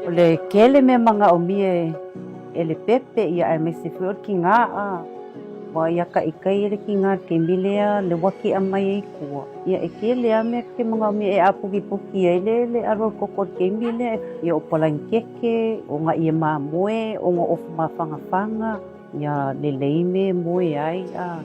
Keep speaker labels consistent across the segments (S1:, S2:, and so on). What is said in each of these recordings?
S1: O le kele me mga omie e le pepe ia ai me se fio ki ngā a. Wa ia ka ikai le ki ngā ke milea le waki a mai e kua. Ia e kele a me ke mga omie e apuki puki e le aro koko ke mile. Ia o palankeke, o ngā ia mā moe, o ngā ofu mā whangawhanga. Ia le leime moe ai a.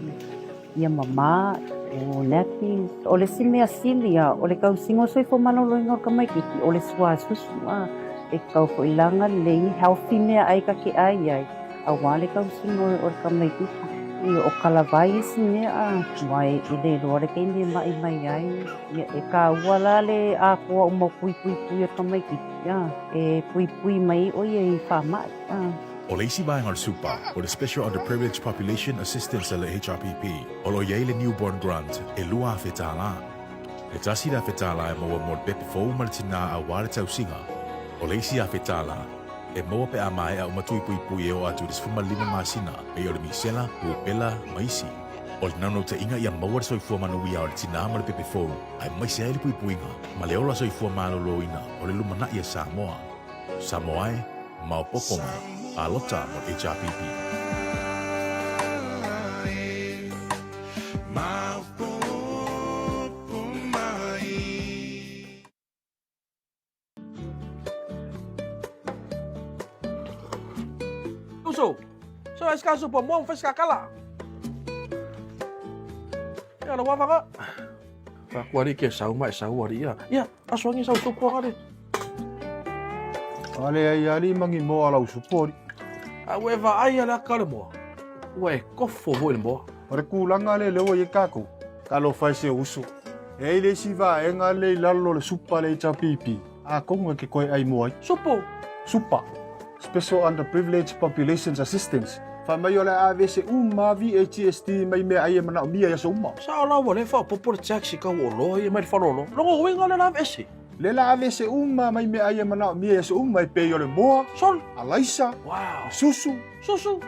S1: Ia mama, o nappies. O le simea silia, o le kau singo soi fo manolo ingo ka mai kiki, o le swa susu a. E kau fo ilanga le healthy mea ai ka ke ai. A wale kau singo o le ka mai kiki. Ia o kalawai isi mea a. Mai i le roa le kei me mai ai. Ia e ka uala le a kua uma pui o ka mai kiki a. E pui mai o ia i whamai a.
S2: O le isi vaenga o le supa, o le Special Underprivileged Population Assistance le HRPP, o lo iei le Newborn Grant, e lua a whetala. Le tasi la whetala e maua mo le pepe fau malitina a wale tau singa. O le isi a whetala, e maua pe a mai a umatui pui e o atu le sfuma lima masina, e o le misela, uopela, maisi. O le nano te inga ia maua le soifua manuia o le tina ma le pepe fau, ai maisi ai le puipuinga, ma le ola soifua malolo ina, o le lumana ia Samoa. Samoa e, mau poponga. Alota mo HRPP.
S3: Uso, so es caso por mon fes kakala. Ya lo wava ka. Fa kwari ke sau mai sau wari ya. Ya, aswangi sau supo ka de.
S4: Ale ai ali mangi mo ala usupori.
S3: A weva ai ala kale mo. We kofo mo mo.
S4: Ore kulanga le lewa ye kako. Kalo fai se usu. E le siva e nga le lalo le supa le chapipi. A konga ke koi ai mo ai.
S3: Supo.
S4: Supa. Special Underprivileged Populations Assistance. Fa mai ole AVC uma VHST mai me ai mana mia ya suma.
S3: Sa ala wale fa popor taxi ka wo lo ye mai fa lo. Lo winga le na ese.
S4: Le la AVC uma mai me ai mana mia ya suma pe ole mo.
S3: Sol.
S4: Alaisa.
S3: Wow.
S4: Susu.
S3: Susu.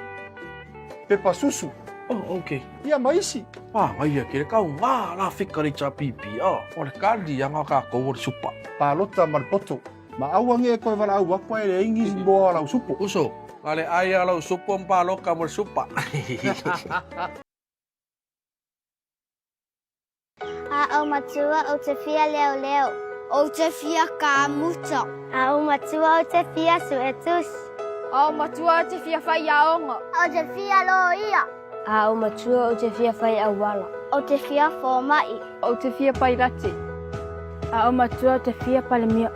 S4: Pepa susu.
S3: Oh, okay.
S4: Ia maisi.
S3: Ah, vai ke ka nga la fikari cha pipi. Ah, ole kaldi yang ka ko wo supa.
S4: Palota marpoto. Ma awange ko wala awa ko e ingi mo ala supu.
S3: Uso. Ale ai ala supo palo ka mo supa.
S5: A o matua o te fia leo. O te fia ka muta. A o matua o te fia suetus.
S6: A o matua o te fia fai aonga.
S5: O te fia loia.
S6: A o matua o te fia fai awala.
S5: O te fia fomai.
S6: O te fia pai rati. A o matua o te fia palemia.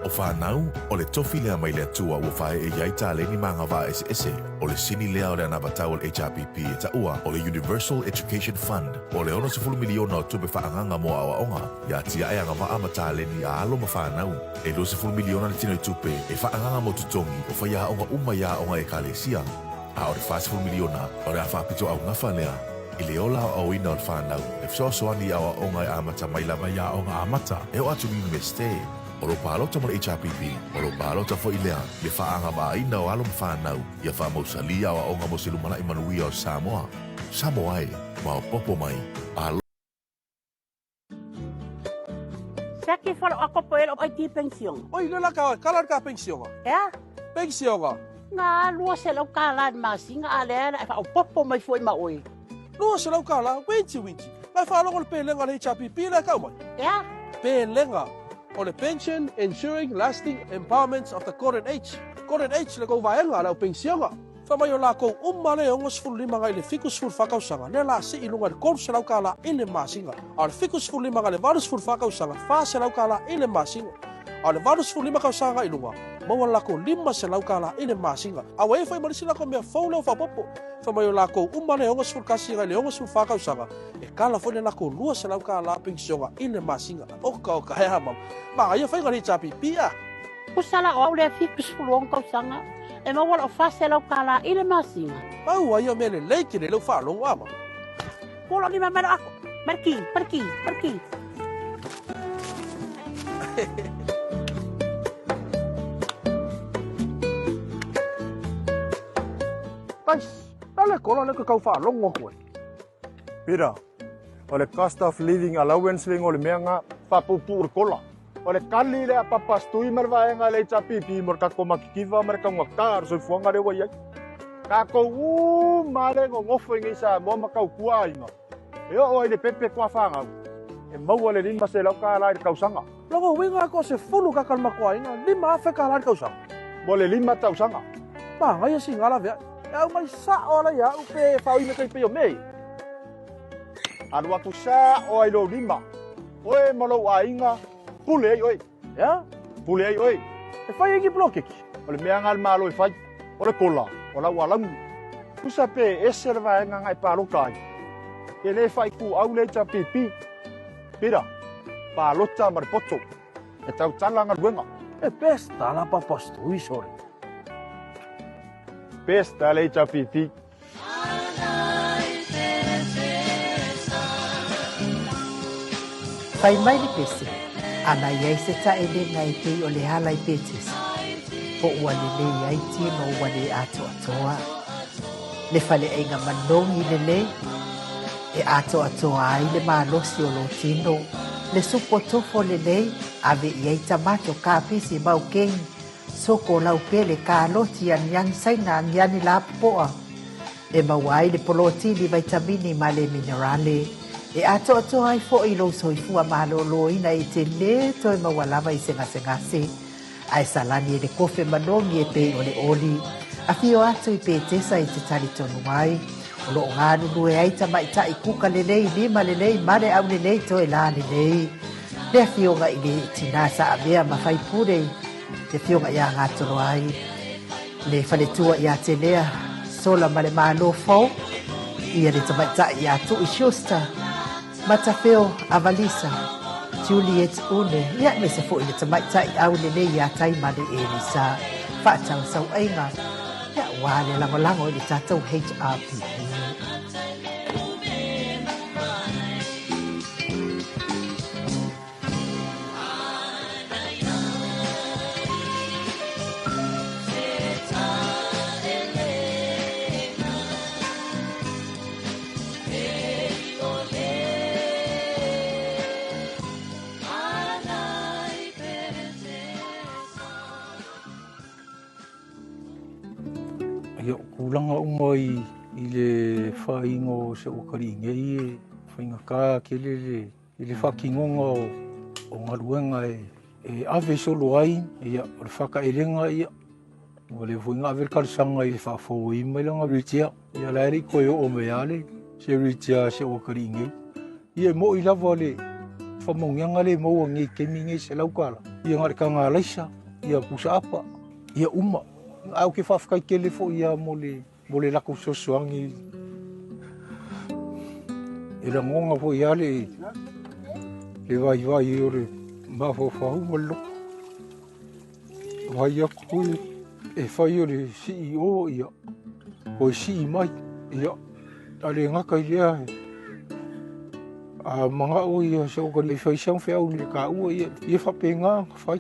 S2: O whanau, o le tofi lea mai lea tua ua whae e iai tā leni manga wā ese, o le sini lea o le anabatau o le HRPP e ta ua, o le Universal Education Fund, o le 10 miliona o tupe whaanganga mo awa onga, ia tia e anga waa ma tā leni a alo ma whanau, e 10 miliona le tino i tupe, e whaanganga mo tutongi, o whaia onga uma ia onga e kalesia, a o le 5 miliona, o le a whapito au ngafa lea, i le ola o ina o le whanau, e fsoasoani awa onga e amata maila mai a onga amata, e o atu ni meste, o lo palota mo le HRPP, o lo palota fo ilea, le whaanga maa ina o alo mwhanau, ia wha mausalia o onga mo se lumana i manuia o Samoa. Samoa e, mao popo mai, alo.
S1: Saki falo ako po el o IT pension.
S3: Oi, le la ka kalar ka pensiona.
S1: Ya?
S3: Pensiona.
S1: Nga lua se lau kalan masinga alea e fa o popo mai foi ma oi.
S3: Lua se lau kala, winti. Mai fa lo le pelenga le HRPP le ka mai.
S1: Ya?
S3: Pelenga. O le Pension Ensuring Lasting Empowerment of the Current Age. Current Age le kou vaenga le o pensionga. Whamai o la kou umale o ngas lima ngai le fikus ful whakausanga. Ne la si ilunga le kor se lau kala i le masinga. A le fikus ful lima ngai le varus ful whakausanga. Wha se lau kala i le masinga. A le varus ful lima kausanga ilunga. Maua la kou lima se lau kala i le masinga. A wei whai marisi la kou mea fau leo whapopo. Whamai o la kou umale o ngas ful kasi ngai le o ngas ful whakausanga. E kala fone la kou lua se lau kala pensionga i le masinga. Oka hea mam. Ma ia whai ngari chapi pia.
S1: Kusala o le fikus fulong kau sanga. E mawala o fase lau kala i le masinga.
S3: Au ia mele leiki le lau whalong ama.
S1: Polo ni mamera ako. Perki.
S3: Tais, ale kola le kau whalong o koe.
S4: Pira, o le cost of living allowance le ngole mea ngā whapupu ur kola. O le kali le papastui marvaenga le HRPP mor kako makikiva mereka ngaktar so fuanga le wai. Kako male ngofo ngi sa mo makau kuainga. E o le pepe kwa fanga. E mau le lima se lau ka lai kausanga.
S3: Longo winga ko se fulu ka kalma ko ina lima fe ka lai kausanga.
S4: Mo le lima tausanga.
S3: Ma ngai si ngala vea. E mai sa ola ya u pe fa ina kai pe o mei.
S4: Anu atu sa o ai lo lima. Oe malo ainga. Pule ai oi.
S3: Ya?
S4: Pule ai oi.
S3: E fa iki bloke ki.
S4: O le mea ngal malo e fai. O le kola. O la walangu. Kusa pe e serva nga ngai palo kai. E le fai ku au le HRPP. Pira. Palota marpoto. E tau talanga ruenga.
S3: E pesta la papastui sore.
S4: Pesta le HRPP.
S7: Pai mai ni pese, ana iai se ta ele ngai te o le hala i petes. Po ua le le iai tino ua le ato atoa. Le fale ainga manongi le le, e ato atoa ai le malosi o lo tino. Le supo tofo le le, ave iai tamato ka pisi mau keng. Soko lau pele ka aloti an yang saina an yani la poa. E mawai le polotini vitamini ma le minerale. E ato ato ai fo i lo soifua malolo ina i te le toi mawalava i se. Ai salani e le kofe manongi e pe o le oli. A fio ato i pe tesa i te tali tonu mai. O lo ngānu lue ai ta i kuka lelei, lima lelei, mare au lelei toi la lelei. Le fio nga i le tinasa a mea mawhai pure. Le fio nga ia ngātoro ai. Le faletua ia te lea. Sola ma le malo fau. Ia le ta i atu i shusta. Matafeo Avalisa, Juliet Une, ia me se fo i le tamaita i au lele ia tai male Elisa. Whaatau sau ainga, ia wale langolango i le tātou HRPP.
S8: Ia kulanga umai i le whaingo se okari ngei e whainga kā ke le whakingonga o ngaruenga e ave solo ai ia o le whakaerenga ia o le whainga ave karisanga i le whafo i mai langa ritia ia laere koe o meale se ritia se okari ngei ia mo i lava le whamaungianga le maua ngei kemi ngei se laukala ia ngare ka ngā laisa ia pusa apa ia uma au ke whawhakai ke le fo ia mo le lako sosoangi. E la ngonga fo ia le vai o le mawhawhahu mo loko. Vai a koe e whai o le CEO ia, o e CEO mai ia, a le ngaka i lea he. A mga o ia se o ka le whai siang whiau le ka ua ia, ia whapenga whai.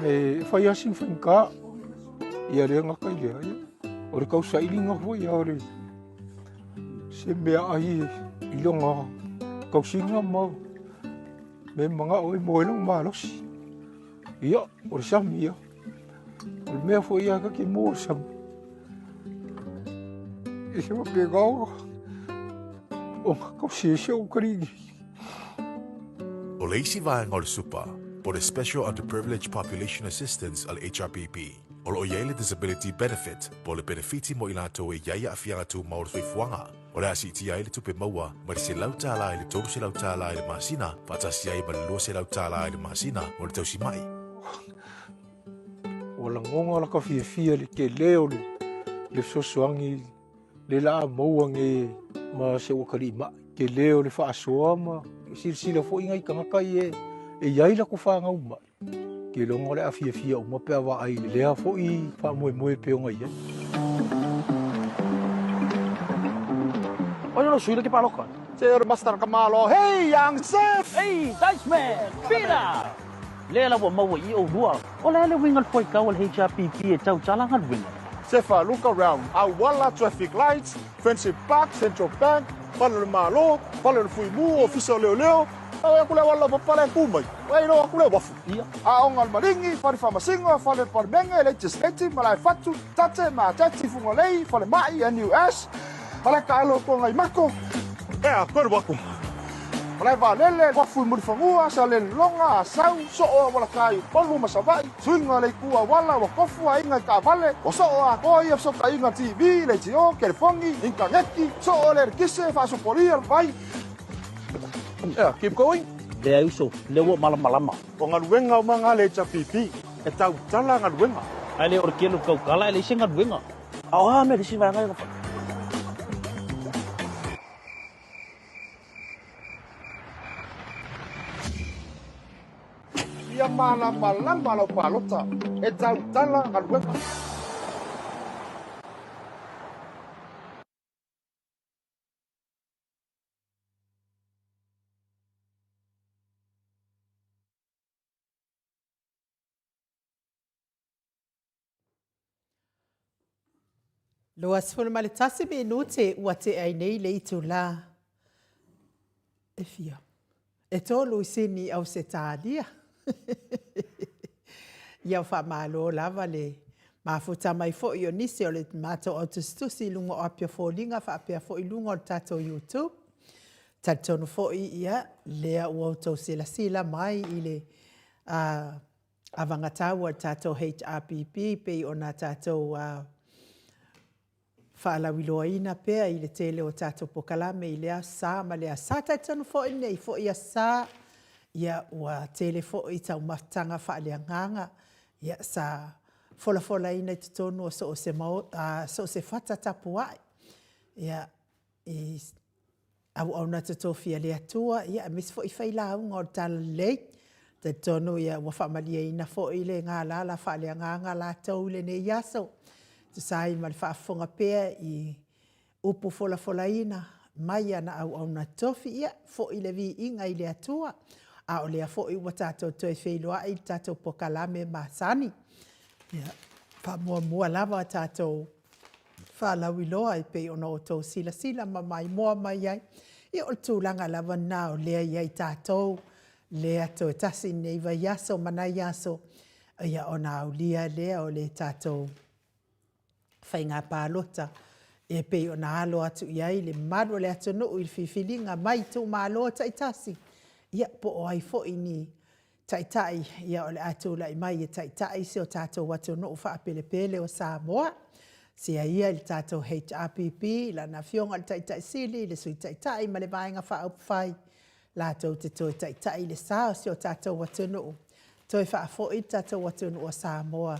S8: E whai asin whainka. Ia rea ngaka i lea ia. O re kau sailinga hoi ia re. Se mea ai i longa kau singa mau. Me mga oi moelong malosi. Ia, o re sami ia. O re mea hoi ia ka ki mo sami. E se wape gau. O nga kau se o karigi.
S2: O leisi vaenga o le supa, po le Special Underprivileged Population Assistance al HRPP. O lo iai le disability benefit, po le benefiti mo ilato e iai a fianga tu maur fuanga. O le asi iti iai le tupe maua, ma le se lau tala le tolu se lau tala le masina, patasi iai ma le lua se lau tala le masina, o le tausi mai.
S8: O la ngonga la ka fia le ke leo le sosoangi, le la maua nge ma se wakari ma, ke leo le whaasoa ma, sila fo ingai kangakai e iai la ko whaanga uma. Ke longo le a fia o mape awa ai lea fo i wha moe pe o ngai e.
S3: Oia no suila ki paloka.
S4: Sir Master Kamalo, hey young chef!
S9: Hey, Dutchman! Pira! Lela wa maua I o rua. O le wingal poi kawal HRPP e tau talangan wingal.
S4: Sefa, look around. Our wala traffic lights, Friendship Park, Central Bank, Palo Malo, Palo Fuimu, Official Leo, Awe aku le wala papale kumai. Wai no aku le wafu.
S9: Ia.
S4: A onga malingi fale famasinga fale parmenga legislative malai fatu tate ma tati funga lei fale mai a New Ash. Malai ka alo ko ngai mako. A ko waku. Malai va lele wafu muri fangua sa le longa sau so o wala kai polu masavai. Suinga le kua wala wa kofu inga ka vale. O so o ko ia so ka inga TV le tio ke fongi inga ngeki so o le kise fa so polia vai.
S3: Yeah, keep going.
S9: Le ai so, le wo malama.
S4: O ngaluenga o manga le chapipi. E tau tala ngaluenga.
S9: Ai le or kelo kau kala le singa duenga. Awa me le singa ngai.
S4: Ia malama lo palota. E tau tala ngaluenga.
S7: Loa sifuna male tasi minute ua te ai nei le itu la. E fia. E tolu isini au se tālia. Iau wha malo lava le mafuta mai fo i o nisi o le mato o tustusi lungo o apia fo linga wha apia fo i lungo o tato YouTube. Tatonu fo i ia lea ua tau sila mai i le avangatau o tato HRPP pe o na tato whaalawiloaina pea i le tele o tātou pokalame i lea sā, ma lea sā taitanu fo i nei, fo ia sā, ia ua tele fo i tau maftanga whaalea nganga, ia sā fola ina i tutonu o so o se whata tapu ai. Ia i au na tutofia lea tua, ia mis fo i whaila au ngā o tala lei, taitonu ia ua whaamalia ina fo i le ngā lala whaalea nganga la tau le ne iaso. Tu sai mal whaafonga pea i upu fola ina, mai ana au na tofi ia, fo i le vi inga i le atua, a o lea fo i wa tātou toi wheiloa i tātou pokalame māsani. Ia, mua lava tātou whaalawi loa i pei ona o tau sila ma mai moa mai ai. Ia o tūlanga lava nao lea iai tātou, lea tō tasi nei wa yaso mana yaso, ia ona au lia lea o le tātou whai ngā pālota e pei o nā alo atu iai le maro le atu no i whiwhilinga mai tū mālo taitasi. Ia po o ai fo ni taitai, ia o le atu lai mai e taitai se o tātou watu no whaapelepele o Samoa. Sia ia le tātou HRPP, la na fionga le taitai sili, le sui taitai ma le vaenga whaaupai. Lātou te toi taitai le sao se o tātou watu no. Toi whaafo i tātou watu no o Samoa.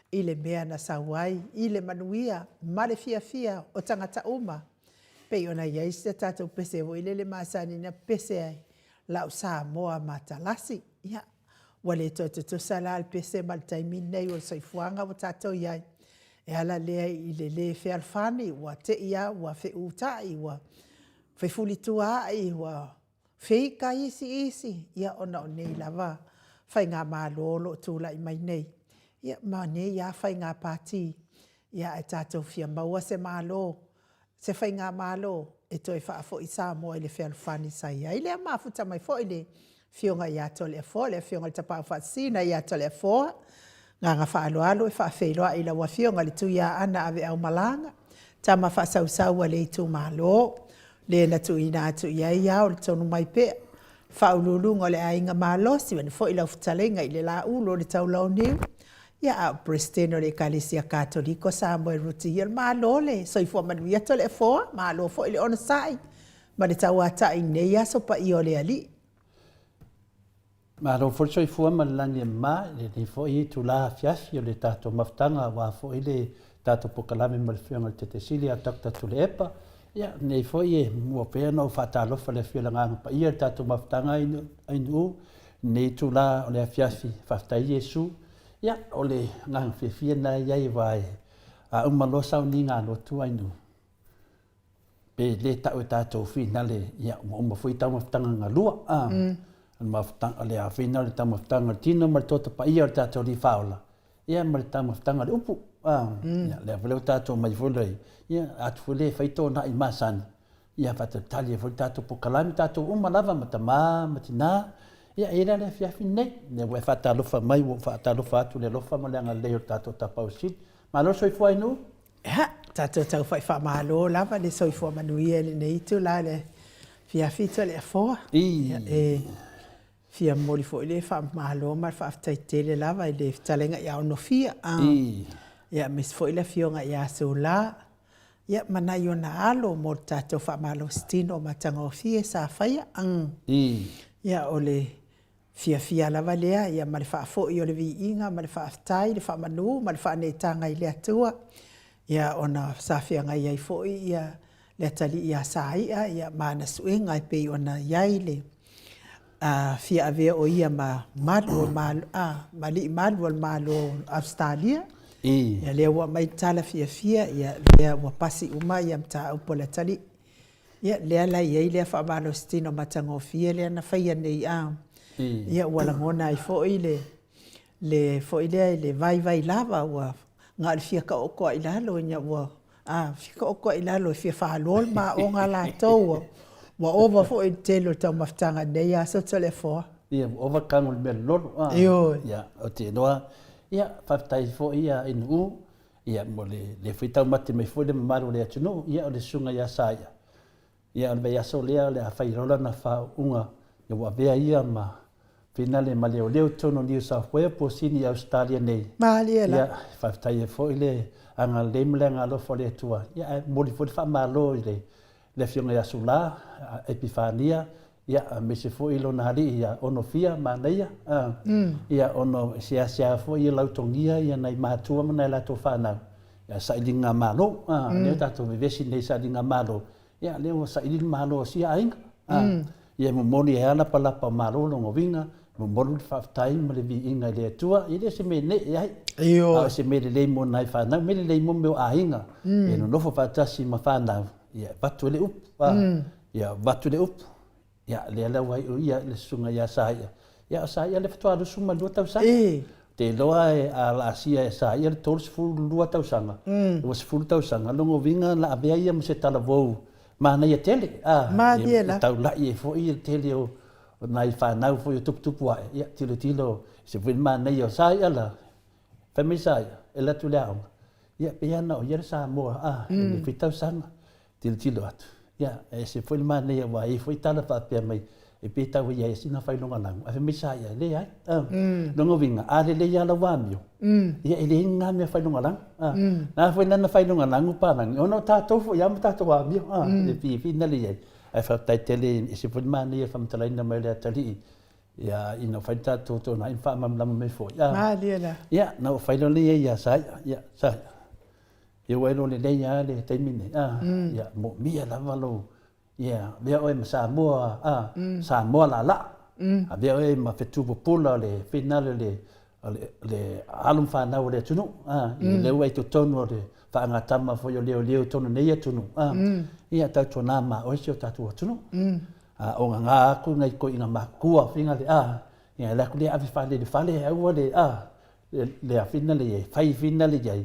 S7: I le mea na sawai, i le manuia, ma le fia o tangata uma. Pei ona iai se tātou pese o ile le masani na pese ai, lau Samoa matalasi. Ia, wale to salal pese maltaimi nei o saifuanga o tātou iai. E ala lea i le fealfani, wa te ia, wa fe utai, wa fe fulitua ai, wa feika isi, ia ona o nei lava, fai ngā mālolo tūla i mai nei. Ia mane ia whai ngā pāti, ia e tātou fia maua se mālo, se whai ngā mālo, e toi whaafo i Samoa i le whealwhani sa ia. I lea mafuta mai fo i le fionga i ato le fo, le fionga le tapau whaasina i ato le fo, ngā whaaloalo e whaafeiloa i la wa fionga le tuia ana ave au malanga, tama whaasausau le i tū mālo, le na tu ina atu ia o le tonu mai pea, whaululunga le ainga mālo, si wani fo i lau futalenga i le la ulo le tau lau niu, ia a presteno le Kalesia Katoliko Samoa ruti ia malole so i fo manuia to le fo malo fo ile ona sai ma le tawata i nei aso pa i ole ali
S10: malo fo so i fo ma lani ma le fo i tu la fiafi le tato maftanga wa fo ile tato pokalame ma le fianga te tesilia takta tu le epa ia nei fo i mo pe no fatalo fa le fianga nga pa ia tato maftanga i nu nei tu la le fiafi fafta Yesu. Ia, ole ngang whiwhia na iai vai, a umalo sau ni ngā no tuainu. Pe le tau tātou whina le, ia, uma whui tau maftanga ngā lua, le a whina le tau maftanga tino ma le toto pa ia o tātou li whaola. Ia, ma le tau maftanga le upu, ia, le a whaleo tātou mai whulei, ia, atu whule whaito na i masani. ia fatatali e foi tatou pokalami tatou uma lava ma tamā ma tinā ia e le afiafi nei le ua faatalofa mai ua faatalofa atu le alofa ma le agalei o tatou tapausili malo soifua inu
S11: tatou tau fai faamālō lava le soifua manuia lenei tu la le fiafi tu le afoa e fia moli foʻi le faamālō ma le faafetaitele lava i le talega iā onofia ia mes foʻi le afioga iā soulā ia manai ona alo mo le tatou faamālō setino o matagaofie sa faia ia o le fiafia lava lea ia ma le faafoʻi o le viiga ma le faafetai le faamanū ma le faanetaga i le atua ia ona safiagai ai foʻi ia le atalii iā sāiʻa ia manasuʻega e pei ona iai le fiaavea o ia ma malu ma lii malu o le malo australia ia lea ua mai tala fiafia ia lea ua pasi uma ia mataupu o le atalii ia lea lai ai lea faamālō setino matagofie lea na faia nei ia ua lagona ai foʻi le foʻi lea i le vaivai lava ua ga le fiakaʻoko ai lalo ina ua fiakaʻoko ai lalo e fiafālo le maʻoga latou ua ova foʻi tele o le taumafutaga nei a sota le afoa
S10: ia ua ova kago le mea lololo ia o te noa ia faafetai foʻi ia inuu ia mo le foi taumate mai foʻi le mamalu o le atunuu ia o le suga iā saia ia o le veiaso lea o le afailola na faauʻuga ia ua avea ia ma finale ma leoleo tonu New South Wales po sini Australia nei ia faafetai e foʻi le agalei ma le agalofa o le atua ia moli foʻi faamālō i le afioga iā sulā epifania ia mese foʻi lona alii ia onofia manaia ia ono seasea foʻi lautogia ia nai matua ma nai latou fanau ia saʻiliga mālō lea tatou vevesi nei saʻiliga mālō ia lea ua saʻili le mālō sia aiga ia momoli e ala palapa mālō logoviga momolu le faafetai ma le viiga i le atua ia lea se me neʻi ai se me lelei mo nai fanau me lelei mo me o aiga e nonofo faatasi ma fanau ia vatu le upu ia vatu le upu ia lea lau ai o ia le suga iā saia ia o saia le fatoalusu ma 2 tausaga te loa e alaasia e saia le 32 tausaga ua 10 tausaga logoviga la avea ia ma se talavou manaia tele taulaʻi e foʻi le tele o nai fanau foʻi o tuputupu aʻe ia tilotilo se foi manaia o saia la family saia e latu le aʻoga ia pe ana o ia le Samoa le fitausaga tilotilo atu ia e se foi manaia ua ai foi tala faapea mai e pe tau ia e sina failogalagu afe mai saia lē ai logoviga a lelei ala uamio ia e leai gamea failogalagu na foi lana failogalagu palagi ona o tatou foʻi ama tatou amio le fifina lei ai ae faafetai tele e se foi manaia faamatalaina mai le atalii ia ina fai tatou tonaʻi ma faamamalama mai foʻi ia na ua failo lei ai ia saia ia saia ia ua elo lelei a le taimi nei ia moʻomia lava lou ia vea oe ma Samoa lalaʻa avea oe ma fetupupula le finale le alu fanau o le atunuu i leu ai totonu o le faagatama foi o leoleo tonu nei atunuu ia tautonā maoesi o tatou atunuu o gagā aku gai koʻiga makua figa leʻa ia le aku lea ave falelefale aua le afina leiai fai fina leiai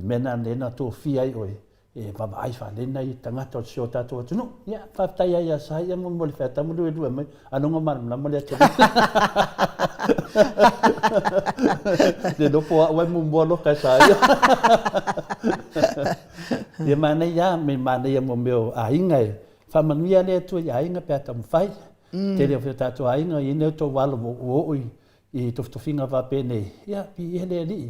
S10: mena lena tofia ai oe e vavaai falena i tagata o le sio tatou atunuu ia faafetai ai a saia mo le featamu luelue mai aloga malamalama le atunuu le lopo aʻu ai mumua loka e saia ia manai ia me manai mo meo aiga e faamanuia le atua i aiga pe atamafai tele o tatou aiga ina o tou alo ooʻi i tofotofiga vapenei ia piia le alii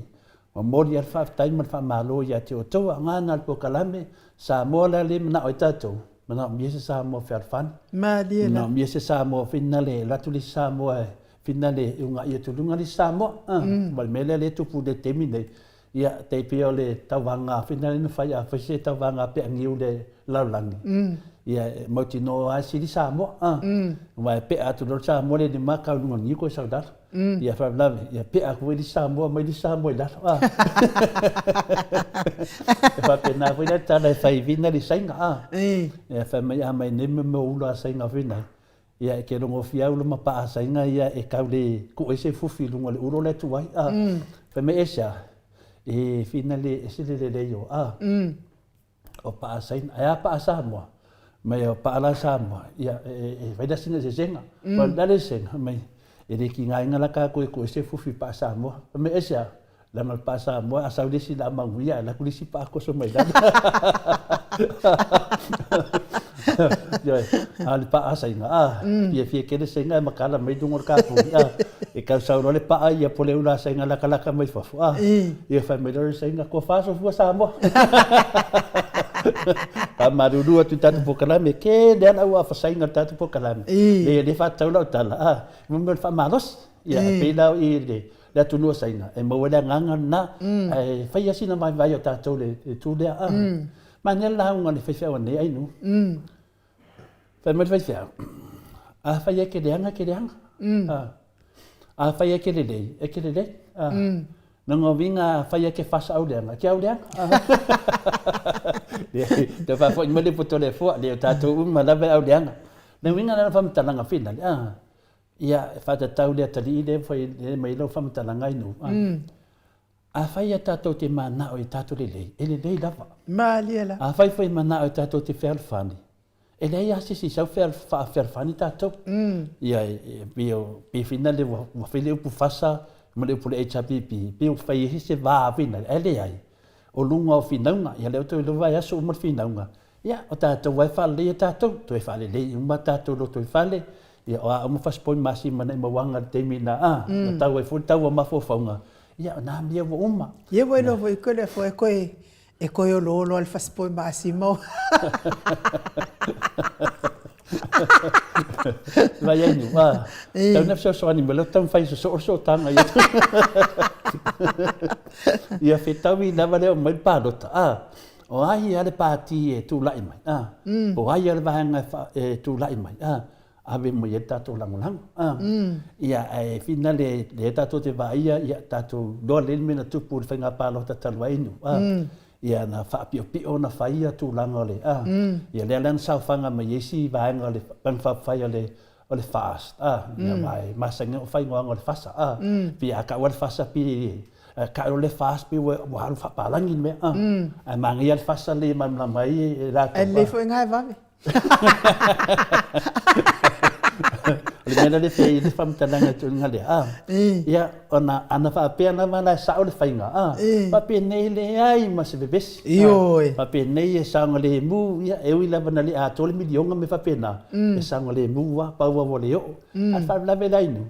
S10: ma moli ala faafetai ma le faamālō iā te outou agana le pokalame Samoa le ale manaʻo ai tatou manaʻo mia se Samoa fealafani manaʻo mia se Samoa fina le latu le Samoa fina le ugaʻi atuluga le Samoa ma le mea le ale tupu le temi nei ia taipea o le tauvaga fina lena fai afai se tauvaga peagiu le lalolagi ia mautinoa asi le Samoa ma e pea atu lo Samoa le lima kaunugagi koe saudala ia faavelavi ia pea aku i le Samoa mai le Samoa i lalo e faapena foi le tala e faivina le saiga ia faamai a mai nei me ula saiga fina ia e ke logofia au lama paasaiga ia e kau le kuʻai se fufi luga le ulo le atu ai faamai esa e fina le ese le lelei o o paasaina ae a paasamoa mai o paala Samoa ia vai da sina senga pa dale senga mai ele ki ngai ngala ka ko se fufi pa Samoa me esa la mal pa Samoa a saudisi la manguia la kulisi pa ko so mai da al pa asa inga fie ke senga makala mai dungor ka pu e ka sauro le pa ia pole ula senga la kala ka mai fafu ia familiar senga ko fa so fu Samoa Pamaruru tu tatu pokalame ke dan au afasainga tatu pokalame le fa taula tala mo fa malos ya pela i le tu no saina e mo wala nganga na e fa yasina mai vai o tatu le tu le manel la un le fa wa nei ai no fa mo fa fa ya ke deanga fa ya ke le Nungo vinga faya ke fasa au dia, ke au dia. Te fa fo mele poto le fo le tatu ma la au dia. Ne vinga na fam talanga fina. Ia fa ta tau le tali le foi le mai lo fam talanga inu. A faya tatu te mana o tatu le. Ele le lava.
S11: Ma liela.
S10: A fai foi mana o tatu te fer fani. Ele ia si sa fer fani tatu. Ia bio bi fina le wa fele pu fasa Mole pule HPP, piu fai se va vina, ele ai. O lunga o finaunga, ia leo tu vai aso mo finaunga. Ia o tato vai fale tato, tu fale le uma tato lo tu fale. Ia o mo fas point masi mana mo wanga temina o tau e fu tau ma fo faunga. Ia na mia wo uma.
S11: Ia voi no voi ko le foi ko e ko yo lo al fas point masi mo.
S10: Vai aí, então não é só animal, então faz só tanga aí. E a fita vi leva le mai padota. O ai ale pati tu lai mai. O ai ale vanga tu lai mai. Ave mo yeta to langulang. Ia e finale le tato te vai ia tato do le mena tu por fenga palo tatalwainu. Ia na fapio pio na faia tu langole ia le lan sa fanga ma yesi va ngole pan fa fa ole fast ia mai masanga fa ngole fasa pi aka wal fasa pi ka ole fast pi wa al fa palangin me a mangi al fasa le mam la mai la
S11: le foi ngai va
S10: le mena le fei le fam tananga tu ngale ia ona ana fa pena mana sa ole fainga pa pe nei le ai ma se bebes pa pe nei sa ngale mu ia e wi la bana le a tole milionga me fa pena e sa ngale mu wa pa wa vole yo a fa la vela inu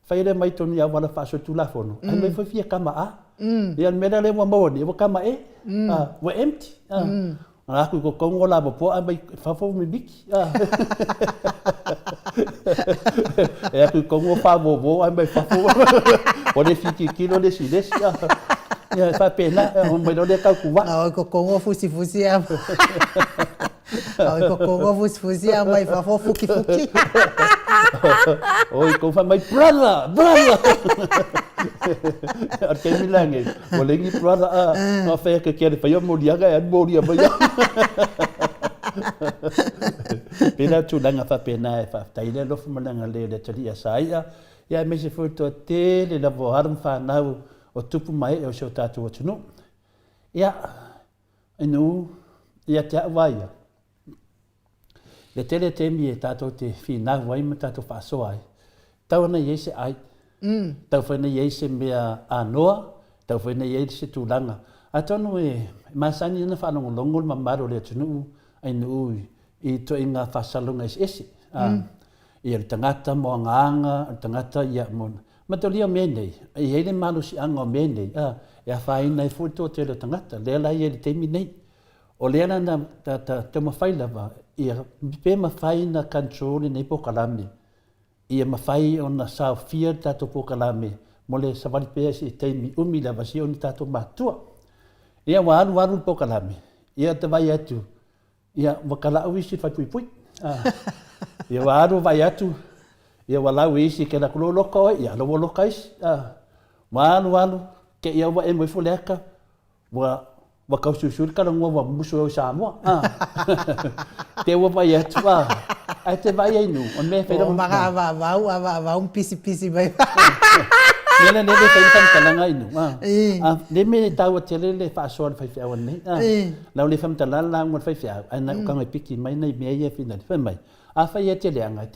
S10: fa ile mai tonu ya wala fa so tu la fono ai me fa fia kama ia mena le mo mo ni wa kama wa empty aku ko kongo la po ai fa fo me biki e aku kongo fa bo ai fa fo o de fiki kilo de sides ya fa pena o me lo de ka ku wa
S11: ko kongo fusi ko kongo fusi mai fa fo fuki
S10: oi ko fa mai brother Arte milange, boleh ni prada apa que quer fazer molia ga molia ba. Pena tu langa fa pena fa taile lo fa malanga le tali saia. Ya me se foi to te le lavar fa nau o tupu mai o so tatu o tunu. Ya inu ya ta vai. Le tele temi tatu te fina vai mata to fa so ai. Tau na yese ai tau whena iei se mea anoa, tau whena iei se tūlanga. A tonu masani ina whanongo longol ma maro lea tunu ai nui i to inga whasalunga esi. I tangata mo nganga, tangata ia mona. Matolia menei, i heile manu si anga o menei, ia whaina i futo te le tangata, lea lai e le teimi nei. O lea na te mawhailawa, ia pe mawhaina kantroli nei pokalami. Ia mawhai o na sao fia tato pokalame, mo le sawari pea si teimi umi la vasi o ni tato matua. Ia waru pokalame, ia te vai atu, ia wakalau isi whai pui. Ia waru vai atu, ia walau isi ke na kulo loko, ia lawa loka isi. Waru, ke ia wa e moi fuleka, wa kaususuri ka langua wa musu au Samoa. Te wa vai atu, ai te vai ai nu, on me
S11: fera manga va pisi vai
S10: Mele ne le fai tam talanga inu. Le me tau tele le fa so fai fai wan nei. La le fam talala ngot fai fai. Ana ka ngai piki mai nei me ye fina fai mai. A fai ye tele anga.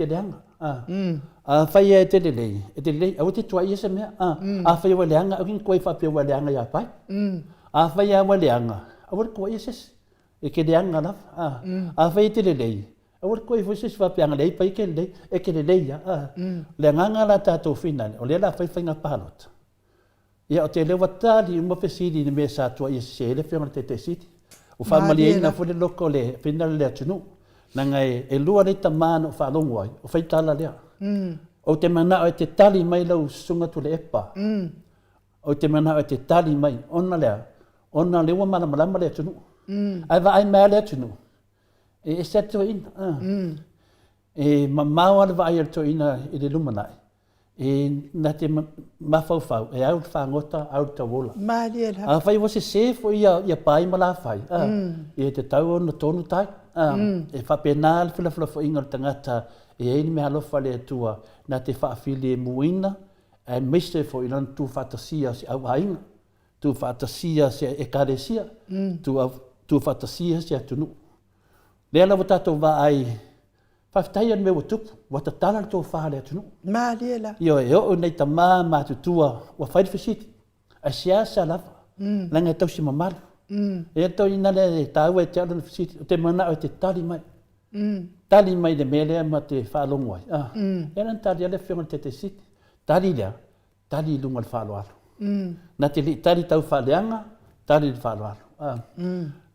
S10: A fai ye tele le. Au te tua ye se me. A fai wa le anga. Au kin koi fa pe wa le anga ya pai. A fai ya wa le anga. Au ko ye ses. E ke le anga la. A fai tele le. Awar ko ifo sis fa piang lei pai ken lei e ke lei ya le nganga la ta to final o le la fai fai nga palot ya o te le watali mo pesidi ni mesa to i se le fiona te siti o fa mali na fo le loko le final le tunu na ngai e lua le tamano fa longoi o fai tala le o te mana o te tali mai lo sunga tu le epa o te mana o te tali mai ona le wa mana mala le tunu ai va ai mala tunu e seto in e mamau ala vai to ina e le lumanai e na te mafau e au whangota au tawola a whai wase se fo ia pai mala whai e te tau na tonu tai e whapena al whila fo inga tangata e eini me halofa le atua na te whaafili e muina e mese fo ina tu whatasia si au hainga tu whatasia si e karesia tu whatasia si atunu le ala wata to va ai faftai an me wutup wata tala to fa le tunu
S11: ma le la
S10: yo nei tama ma tutua wa fai fisit a sia sala la nga to si mamal e to ina le ta we ta le fisit te mana o te tali mai de mele ma te fa longoi e nan ta le fiona te sit tali lungal fa lo na te li tali tau fa leanga tali fa lo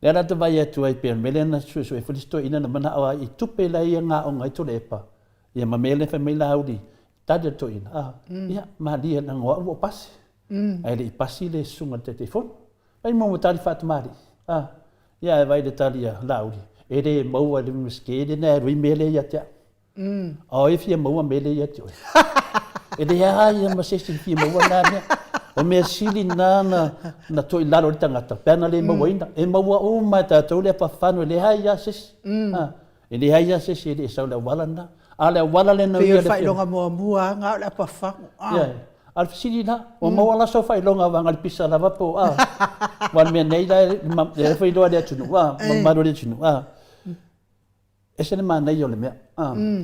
S10: le ana te vai atu ai pe mele na su e filisto ina na mana awa I tupe la ia nga o ngai to lepa ia ma mele fa mela audi tadi to ina ia ma dia na ngo o pas ai le pasi le sunga te telefon ai mo tali fat mari ia vai de talia laudi e de mo le miske de na ri mele ia te o if ia mo mele ia te e de ia ma se fi mo na o me sili na to I lalo tangata pena le mo ina e mo o ma ta to le pa fano le haia ses e le haia ses e sa le walana ale wala le no
S11: ia le fai longa mo nga le pa fa
S10: al sili na o mo wala so fai longa wanga le pisa lava po wan me nei le fai lo le tunu ma lo le tunu ese le mana yo le me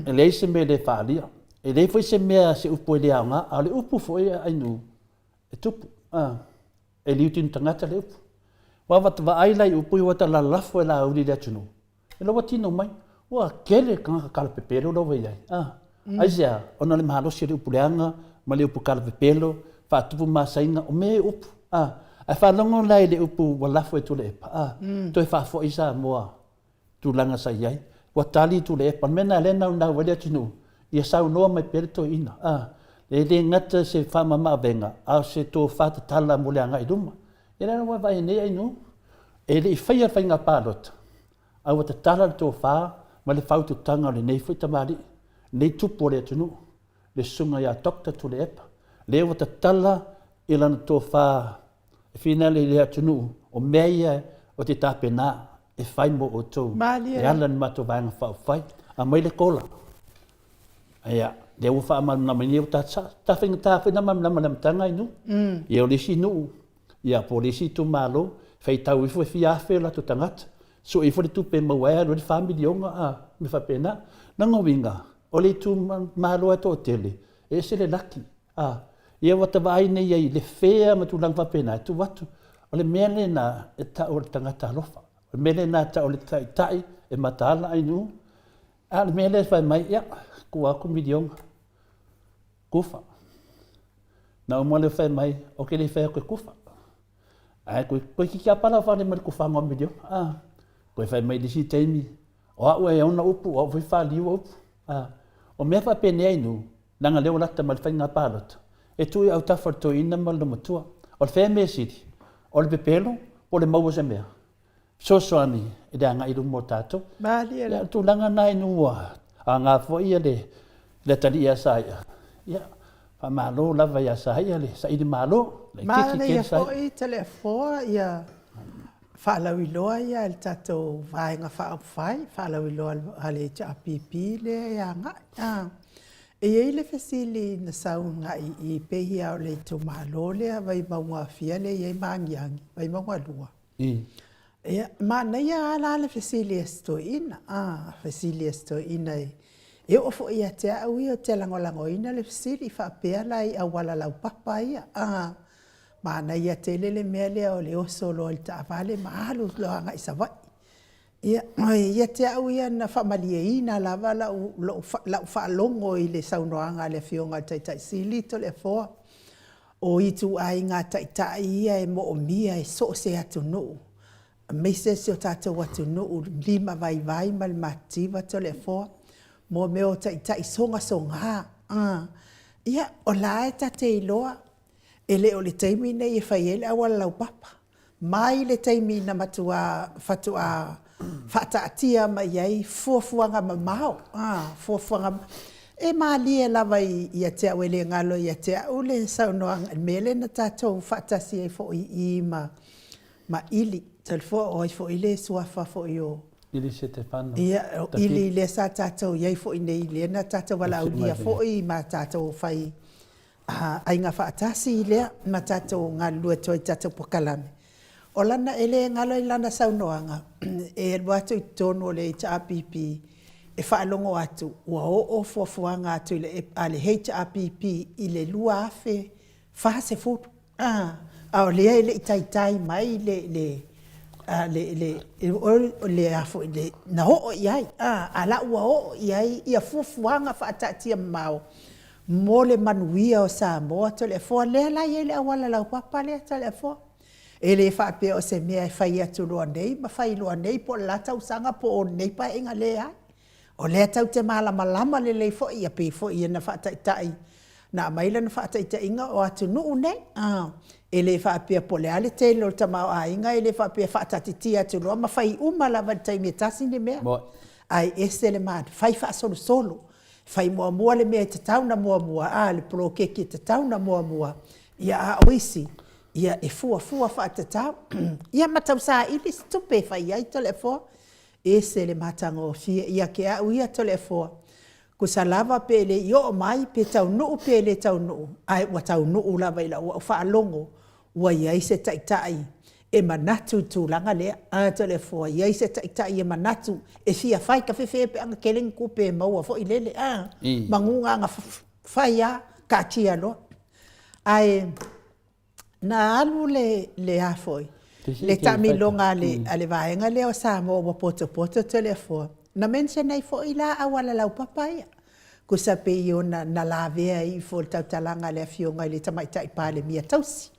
S10: e le se me le fa lia e le foi se me se upo le anga ale upo foi ai nu e tupu e liutin tangata le upu wa va ai lai upu wa ta la lafo la uri le tunu e lo watino mai wa kele kan kala pepelo lo vai ai ja ona le mahalo se upu leanga ma le upu kala pepelo fa tupu ma saina o me upu a fa longo lai le upu wa lafo e tu le pa to fa fo isa mo tu langa sai ai wa tali tu le pa mena le na wa le tunu ia sau no mai perto ina e le ngata se whama maawenga, a se tō whata tala mo le anga I ruma. E rana wa vai nei ai nu, e le I whaia whainga pālota. A wata tala tō wha, ma le whautu tanga le nei whaita maari, nei tupo le atunu, le sunga ia dokta tu le epa. Le wata tala I lana tō wha, e whina le atunu, o mea o te tāpena, e whai mo o tō. E alan mato vanga whau whai, a mai le kola. Aia, le o fa mal na mani o ta finga ta fina mam na tanga inu e o lisi nu ia polisi tu malo fai tau ifo fia fe la tu tangat so ifo tu pe mo wa lo family onga me fa pena na ngowinga o le tu malo to tele e se le laki ia wa ta vai nei ai le fea ma tu lang fa pena tu watu o le mele na e ta o tangata lofa o mele na ta o le tai e matala inu al mele fa mai ia ko aku midionga kufa na o mole fai mai o ke le fai ko kufa ai ko ki ka pala fa le mal kufa ngom video ko fai mai disi temi o e ona upu o fa li upu o me fa pene ai nu nanga le ola ta mal fai nga palot e tu au ta forto ina mal no matua o fe me siti o le pepelo o le mau se mea so ani e danga I mo tato
S11: ma le
S10: tu langa nai nu nga fo ia le talia sai ia fa malo la vai sa ia le sai di malo le
S11: kiki ke sai ma ia telefo ia fa la wilo ia el tato vai nga fa fai fa la wilo ale cha pipi le ia nga E le fesili na saunga I pehia o le to malo le vai maunga fia le ye mangiangi vai maunga lua. E ma na ia ala le fesili esto ina fesili esto ina e o fo ia te au o te langolango ina le fesili fa pea lai awala lau papa ia ma na ia te le mea le o le oso lo le ta vale ma alu lo anga isa vai. Ia te au ia na whamalia ina lava lau whaalongo I le saunoanga le whionga taitai sili to le fōa. O itu ai ngā taitai ia e mo o mia e so se atu nuu. Meise se o tātou atu nuu lima vai mal mativa to le fōa. Mo meo taitai songa. Ia o lae ta te iloa. E le o le taimi nei e whai ele awala lau papa. Mai le taimi na matua fatua whaataatia mai ai fuafuanga mamao. Fuafuanga e maalia lava ia te au ele ngalo ia te au le saunoanga mele na tātou whaatasi ai fo I ma ili. Talfo o ai fo ile suafa fo I o.
S10: Ili se te whanu.
S11: Ia ili le sa tātou iai fo I nei le na tātou wala au lia fo I ma tātou whai ai ngā whaatasi lea ma tātou ngā lua toi tātou pokalame. O lana ele ngalo I lana saunoanga e watu I tono le HRPP e whaalongo atu ua o fuafuanga atu le HRPP I le lua afe whase futu. Ao lea ele itaitai mai le afo le na ho iai. Ala ua o iai ia fuafuanga whaatatia mau. Mo le manuia o Samoa to le fo le la ele awala lau papa le to le fo. Ele fa pe o se mea fai atu loa nei, ma fai loa nei po lata usanga po o nei pa inga le ai. O le tau te malama le lei fo ia pe fo ia na whaataitai. Na maila na whaataitai inga o atu nuu nei. Ele fa pe po le ale te lo tamau a inga, ele fa pe whaatati atu loa, ma fai umala vantai me tasi ni mea. Ai ese le maa, fai wha solo. Fai mua le mea te tau na mua, le pro keki te tau na mua. Ia a oisi. Ia e fua whaatatau. Ia matau sa ili stupe whai ai to le fua. E se le matango fia. Ia ke au ia to le fua. Ko sa lava pele yo mai pe tau nuu pele tau nuu. Ai wa tau nuu lava ila ua whaalongo. Ua iai se taitai. E manatu tu langa lea. To le fua. Iai se taitai e manatu. E fia whai ka whewhe pe anga keleng kupe maua fo ilele. Mangunga anga whai a ka tia lo. Ai na alu le afoi. Le tamilonga ale vaenga le o Samoa wa poto to le fo. Na mense nei fo ila awala lau papaya. Ko sa pe yo na lavea I fo tau talanga le fionga le tamaitai pale mia tausi.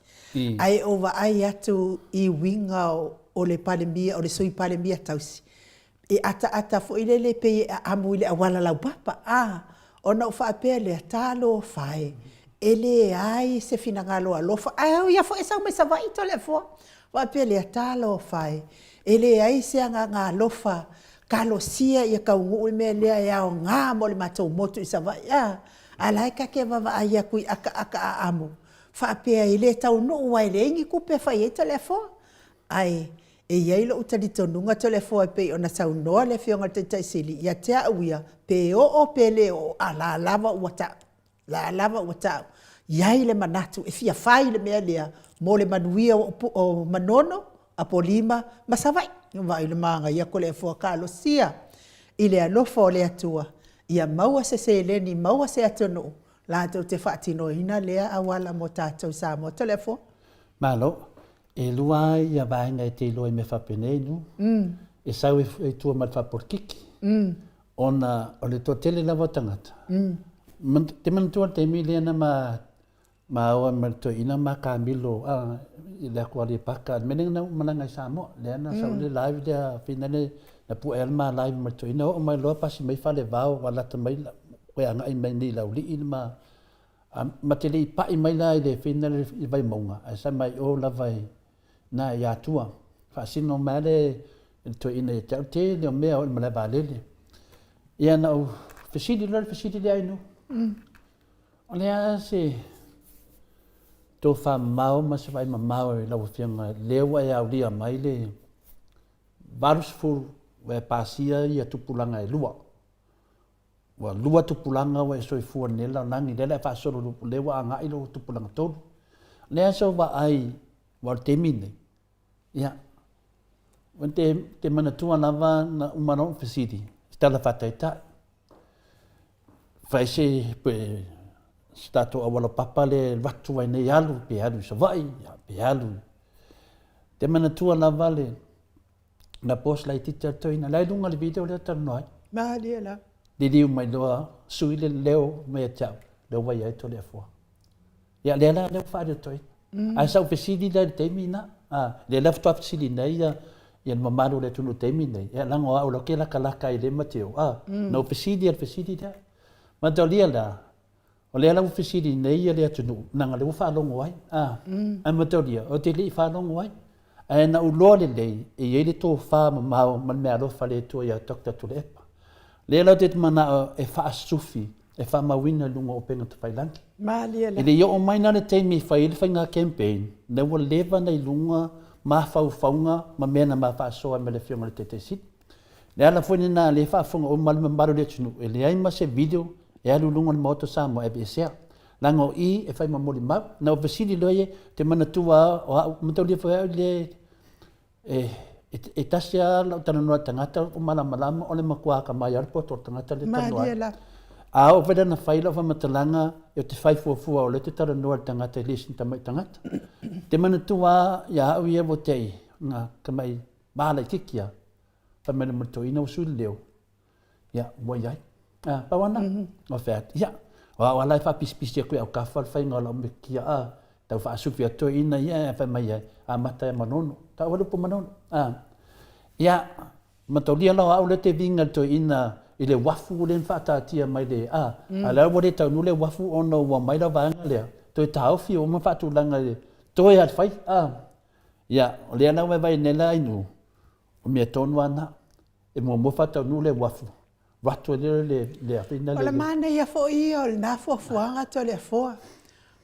S11: Ai ova ai atu I winga o le pale mia o le sui pale mia tausi. E ata fo ile le pe amu ile awala lau papa. Ona ufa pe le talo fai. Ele ai se finangalo alofa. Ai ia fo esa me sa vai to le fo. Wa pe le talo fai. Ele ai se nga alofa. Kalo sia ia ka ngu me le ia o nga mo le matou moto isa vai. Ala ka ke va ai ku aka amu. Fa pe ile tau no wa ile ngi ku pe fai to le fo. Ai e ia lo utali tonunga to le fo pe ona sau no le fionga te sili. Ia te auia pe o pele o ala lava wata. La lava wata. Iai le manatu e fia fai le mea lea mo le manuia o manono a polima ma savai vai le manga ia ko le fo kalo sia ile alofa o le atua ia maua se leni maua se atonu la to te fatino ina lea awala mo tatou sa mo telefo
S10: malo e lua ia vaenga te loi me fapenenu e sau e tua ma fa porkiki ona o le totele la votangata te mantua te miliana ma o merto ina ma Camilo le kwali paka meneng na mananga samo le na sa le live dia finale na pu elma live merto ina o mai lo pasi mai fale vao wala te mai ko anga i mai ni la uli ina ma te le pa i mai la le finale i vai monga ai sa mai o la vai na ya tua fa sino male to ina te le me o le vale ia na fasidi ai no olha se to fa mau mas vai mau la fianga lewa ya dia mai le varus fu we pasia ia tupulanga e lua wa lua tupulanga wa soifua nela nangi dela fa solo lewa anga ilo tupulanga tolu le so wa ai wa temine ya wante te mana tua lava na umano facility stala fataita faise pe stato awala papa le watu wa nei alu pe alu so vai pe alu te mana tua lava le na post lai teacher toina lai lunga le video le tanoi
S11: ma dia la
S10: Didi mai loa sui le leo me chao le vai ai to le fo ya le la le fa de toi a sa pesidi da temina le left up sili nei ya mamaro le tunu temina ya la ngoa o ke la kala kai le mateo no pesidi da ma to le la o le la pesidi nei ya le tunu na le fa lo ngoi a ma to le o te le fa lo ngoi a na u lo le e ye le to fa ma ma me alo fa le to ya doctor to le le la te mana e fa sufi e fa mawina lunga o penga te pailangi
S11: ma le la
S10: ile yo mai na le temi fa ile fa nga campaign ne wo leva nei lunga ma fa faunga ma mena ma fa so me le fionga le tete sit le ala fo ni na le fa fonga o mal mbaro le tunu ele ai ma se video e alu lunga moto sa mo e besa lango I e fa ma moli ma na o vesili loye te mana tua o mo to le fa le e tasia la tana no tangata o malama o le makua ka mai arpo to tangata le tano a o veda na faila fa matalanga e te 544 o le te tara no tangata listen tamai tangata te mana tua ya o ye votei na kamai bala kikia fa mena moto ina o suleo ya boyai pa wana o fet ya wa la fa pis ko o ka fa ngola me kia tau fa sufia to ina ya fa mai a mata manono ta wala po manono ya matolia la au le te vinga to ina ile wafu le fa ta tia mai le ala wo le tau no le wafu ono wa mai la vanga le to tau fi o ma fa tu langa le to ya fai ya le na vai ne la inu o me ton wana e mo fa tau no le wafu watu le afina le
S11: ola mana ia fo I o na fo fuanga to le fo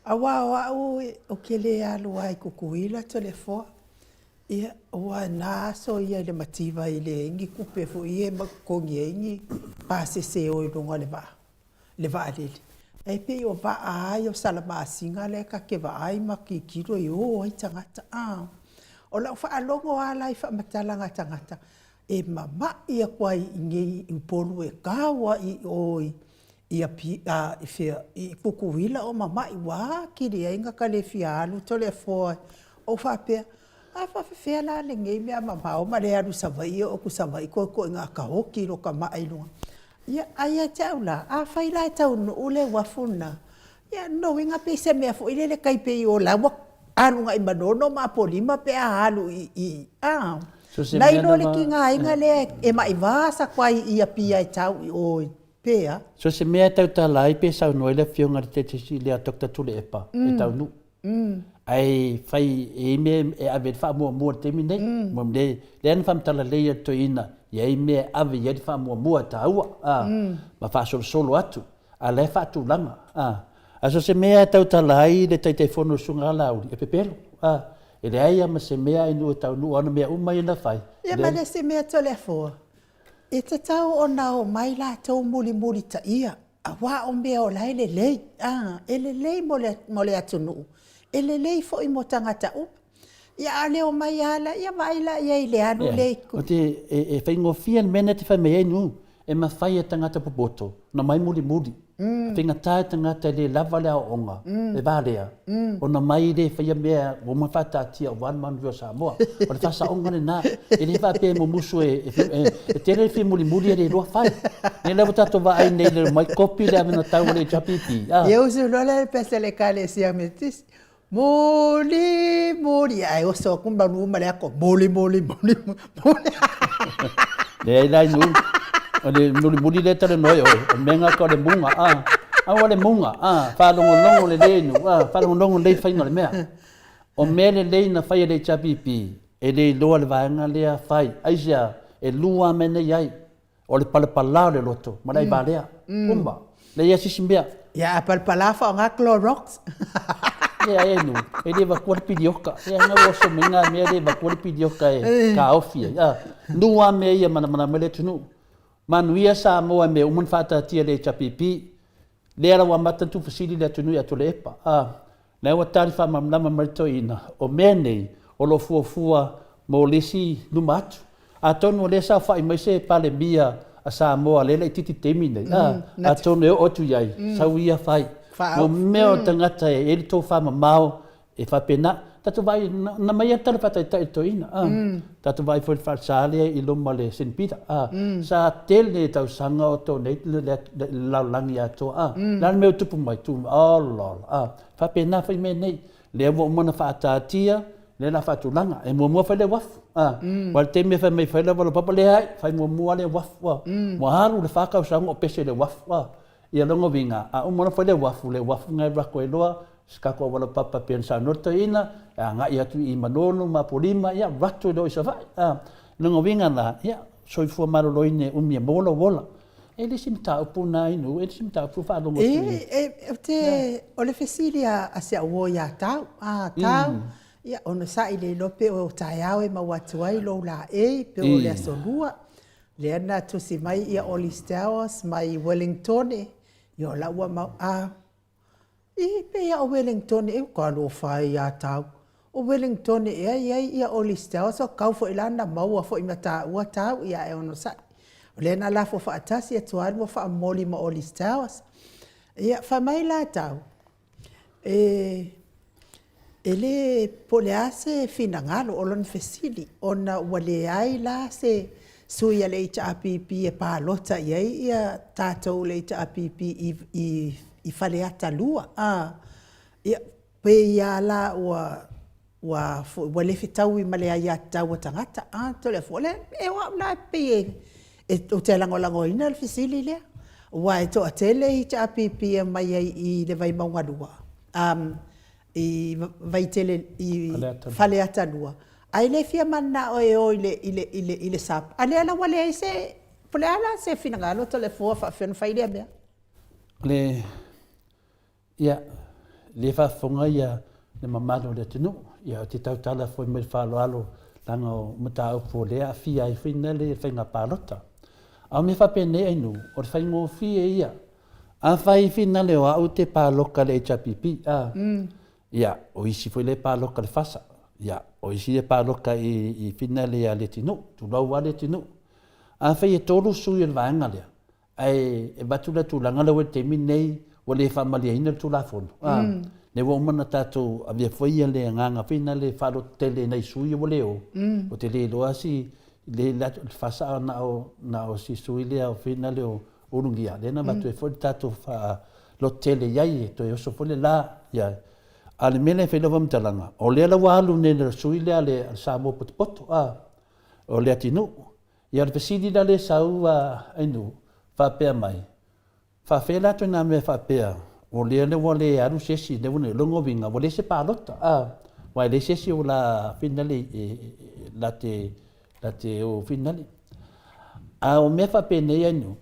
S11: awa o kele alu ai kukuila to le fo ia wa na so ia le mativa ile ingi kupe fo ie ma ko ngi pase se o longa le va ale e pe o va ai o sala ma singa le ka ke va ai ma ki kiro yo ai tangata o la fa longo ala fa matalanga tangata e mama ia kwai ngi upolu e kawa I oi ia pi I kukuila o mama I wa ki le inga ka le fialu to le fo o fa pe fa fe la le ngai me mama o ma le alu savai o ku savai ko nga ka hoki ro ka mai lu ia ai taula a fai la tau no le wafuna ia no inga pe se me fo ile le kai pe o la wa anu ngai madono ma polima pe a alu I nai no le ki nga le e mai va sa kwai ia pia tau o pea
S10: so se me tau ta lai pe sa no le fionga te si le doctor tu le epa e tau nu ai fai e me e ave fa mo te mine mo de len fam tala le to ina ye me ave ye fa mo ta wa ma fa solo atu a le fa tu langa aso se me tau tala ai le te fono sunga lauri e pepelo e le ai ma se me ai no tau no ana me mai na fai
S11: e ma le se me to le fo e te tau o na o mai la tau muli ta ia a wa o me o lai le le mo le atu no ele lei fo I mo tangata u ia ale o mai ala ia vai la ia ile anu lei
S10: o te e fai ngo fia mena te fai me nu e ma fai tangata popoto na mai muli finga tai tangata le lava le onga e valea o na mai le fai me o ma fata tia one man vio sa mo o le fasa onga na ele va pe mo musu e te le fi muli le lo fai ne le bota to va ai ne le mai copy le amena tau le chapipi
S11: eu uso lo le pese le kale sia metis Moli, ai o so kumba nu male ko moli.
S10: Le lai nu, moli le tare noi o menga ko le munga a le munga fa longo le nu fa longo le fa ngole mea. O mele le na fa le chapipi e le lo le vanga le fai aisia e lua mene yai o le pala le loto malai balea kumba le ya sisimbia
S11: ya pala fa nga Clorox
S10: e no ele va por pidioca e na o menga me ele va por pidioca e ka ofia nua me ia mana mele tunu manuia Samoa me uman whaatatia le chapipi. Lea wa matatu fasili le tunui atu le epa. Lea wa tari whamamlama maritoina. O menei, o lo fuafua mo lisi numatu. A tonu le sa whai maise pale mia a Samoa le le titi temi nei. A tonu e otu iai, sauia whai. Mo meo tangata e eri tō whamamao e whapena. Tatu vai na mai atara patai toina. Tatu vai foi falsale I loma le St. Peter. Sa tele tau sanga o to nei le laulangi ato. Lan meu tupu mai tu. Oh lol. Fa pena foi me nei. Le mo mona fa tatia, le la fa tulanga e mo fa le waf. Wal te me fa me fa le wala papa le ai, fa mo le waf. Mo haru le fa ka sanga o pese le waf. Ia longo vinga. O mona fa le waf ngai ra ko loa. Skako wala papa pensa norto ina nga ia tu I manono ma polima ia ratu do isa vai no winga na ia soifua maroloine umia mola wola ele simta upuna inu ele simta pu fa longo
S11: te ole fesilia asia wo ya tau tau ia ona sa ile lope o taiao e mawatuai lo la pe o le solua le na tu si mai ia Oli Stowers mai Wellington yo la wa ma pe ia o Wellington e ko lo fai ya tau o Wellington ia Oli Stowers so kau fo ilana mau fo imata wa tau ia e ono sa le na la fo fa atasi e tuar mo fa moli ma Oli Stowers ia fa mai la tau ele polease finangalo o lon fesili ona wale ai la se suia le HRPP e palota ia tatou le HRPP I fale ata lua ia pe ia la wa le fitau I male ia tau tangata to le fole e wa na pe o te lango ina le fisili le wa to atele HRPP mai I le vai maungalua I vai tele I fale ata lua ai le fia manna o ile sap ale ala wale se pole ala se finangalo to le fo fa fen faile be
S10: le ia le fa fonga ia le mamalo le tenu ia te tau tala foi me fa alo langa o mata o po le a fia I finale finga palota a me fa pene ai nu o fa ngo fia ia a fai finale o au te paloka le HPP ia o isi foi le paloka le fasa ia o isi le paloka I finale ia le tenu tu lau ale tenu a fai e tolu sui el vanga le ai e batula tu langa le te minei o le fa malia ina tu la fono ne wo mana tatu avia foi le nganga finale fa lo tele nei sui o le o te le lo asi le la fasa na o si sui le o finale o urungia le na batu e foi tatu fa lo tele yai to yo so foi la ya ale mele fe lo vam talanga o le la walu ne sui le ale sa mo pot o le atinu ya le pesidi le sau enu fa pe mai fa fela to na me fa pe o le wole aru sesi de wone longo vinga wole se palota wa le sesi o la finale la te o finale o me fa pe ne anu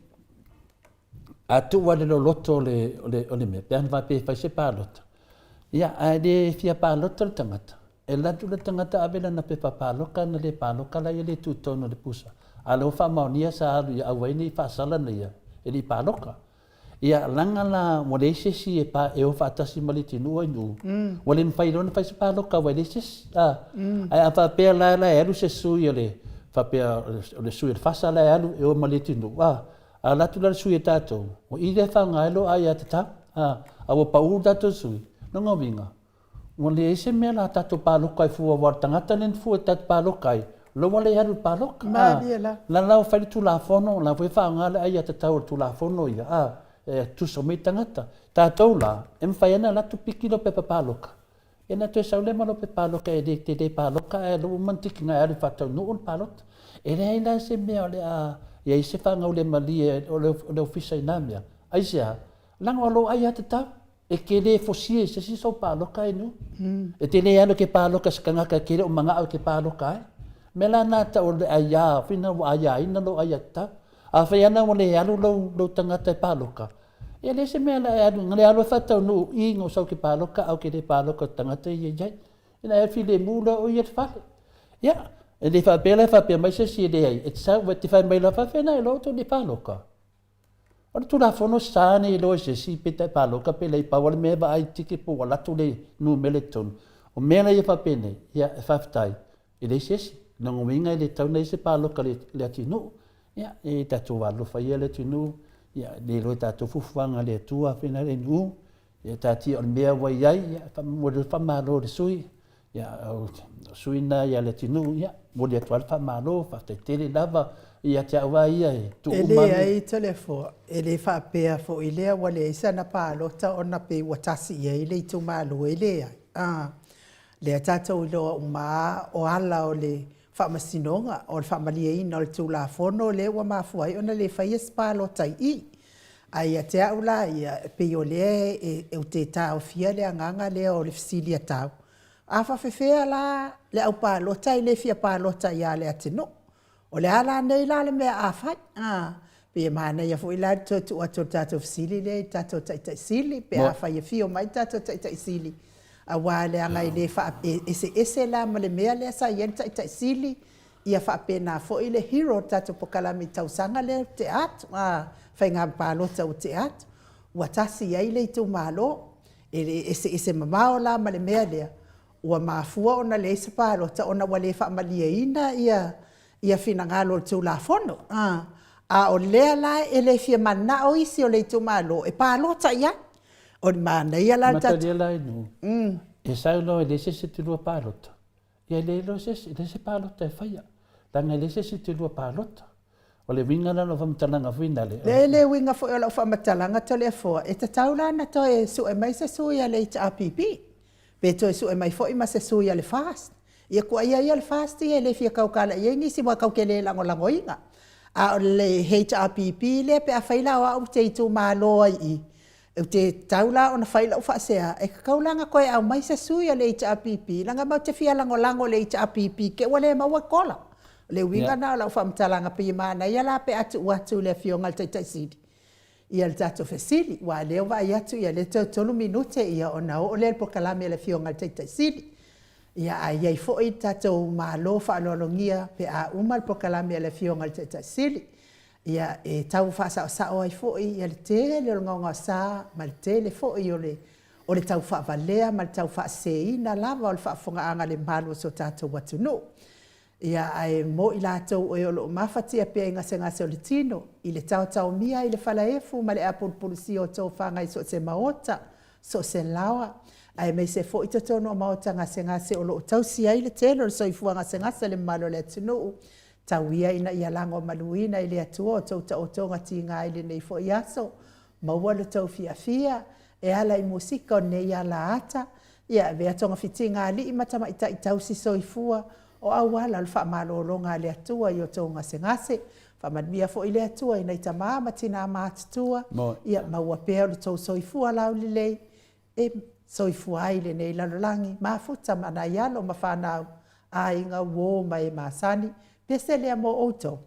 S10: a tu wa le loto le me pe va pe fa se palota ia a le fia palota tangata e la tu le tangata abela na pe paloka na le paloka la le tu tono le pusa alo fa maunia sa alu ia wa ni fa sala na ia e li paloka ia langa la molese si e pa e o fa tasi maliti no inu wale fai lona fai pa lo ka wale ses ai apa pe la elu se su ile fa pe le su il fa sala elu e o maliti no ala tu la su e tato o ide fa ngalo ai ata a o pa u dato su no ngovinga wale ese me la tato pa lo kai fu wa tangata nen fu tat pa lo kai lo wale elu pa lo la fai tu la fono la foi fa ngala ai ata tu la fono ia tu so me tangata ta tola em faiana la tu pikilo pe papaloka ena tu saule malo pe paloka e de paloka e lo mantik nga ari fata no un palot e nei la se me ole a ia se fa nga ole mali o le ofisa inamia ai sia lang olo ai ata e ke le fosie se si so paloka inu e te le ano ke paloka skanga ka ke o manga o ke paloka mela na ta o aya fina aya ina lo ayata a faiana mo le alu lo tangata paloka e le se mela alu ngale alu fata no ingo so ke paloka au ke le paloka tangata ye jai ina e file mula o ye fa ya E le whapea mai se si le ai. E sa ua te whai mai la whawhena e loto ni pāloka. Ora tu la whono sāne i loa se si peta pāloka pe lei pawale mea ba ai tike po walatu le nu mele tonu. O mea na i whapene, ia e whawhtai. I le sesi, nango winga i le tauna i se pāloka le atinu. Ia, e tatu walo whaia le atinu. Ia, le loe tatu fufuanga le atua whena le nu. Ia tati o mea wai ai, ia, mo le whamalo le sui. Ia, suina ia le atinu, ia, mo le atual whamalo, whawhtai lava. Ia te awa ia e tu umanu.
S11: Ele ai telefo, ele whapea fo i lea wale isa na pālota o na pe watasi ia i le tu malo i lea. Le tātou i loa umaa o ala o le whamasinonga o le whamalia ina o le tū la fono le ua mafuai o na le whaia spālota i. Ai a te aula ia pe o lea e o te tāo fia le anganga lea o le fisilia tau. A whawhewhea la le au pālota i le fia pālota i a le atino. O le ala nei la le mea awhai. Pe mana ia fo i la tu ato tātou fisili le tātou taitai sili. Pe awhai e fio mai tātou taitai sili. A wā le anga i le wha ese la ma le mea le sa ien taitai sili. Ia wha pena fo i le hero tātou pokalami tausanga le te atu. Whai ngā pālota o te atu. Ua tasi ai le tu malo. Ese mamao la ma le mea lea. Ua mafua ona le ese pālota ona wale wha malia ina ia fina ngalo tu la fono. O lea la ele fia mana o isi o le tu malo. E pālota ia. O ni mana ia la tatu.
S10: Mataria la inu. E saulo e lese se te lua pālota. Ia le lo se pālota e whaia. Langa lese se te lua pālota. O le winga na no whamatalanga whina le.
S11: Le winga fo e lau whamatalanga to le fo. E ta taula na to e su e mai se sui a le HRPP. Pe to e su e mai fo i ma se sui a le fast. Ia kua ia le fast ia le fia kaukala ia ngisi mua kaukele lango inga. A le HRPP le pe a whaila o au te itu māloa i. E te taula o na whaila o whaasea. E kaulanga koe au mai se sui a le HRPP. Langa mau te fia lango le HRPP ke wale maua kola. Le winga na lau whamtalanga pe mana ia la pe atu le fionga te taisidi. Ia le tato fesili. Wa leo wa iatu ia le tolu minute ia o na o le pokalame le fionga te taisidi. Ia ai ai fo i tatou malo whaalolongia pe a umal pokalame le fionga te taisidi. Ia e tau whaasao ai fo i ia le tele o ngonga sa ma le tele fo i o le tau whaavalea ma le tau whaaseina lava o le whaafonga anga le malo so tatou watu no. Ia ai mo i lātou o lo mafatia pe inga se ngase o le tino i le tau mia i le whalaefu ma le apulpulusi o tau whangai so se maota so se lawa ai mei se fo i tono maota ngase o lo tau si ai le telo le soifua ngase le malo le tino tau ia ina ia lango maluina i le atua o tau o tonga tinga i le nei fo i aso maua le tau fia e ala i musika o nei ala ata ia vea tonga fitinga ali i matama i tau si soifua o awala le whaamalolonga le atua i o tau ngase. Whamadmia fo i le atua i nei tamaa matina mātutua. Ia maua pēo le tau soifua lau li lei. E soifua ai le nei lalolangi. Mafuta mana ialo ma whanau. A inga uo mai masani. Pese lea mo outou.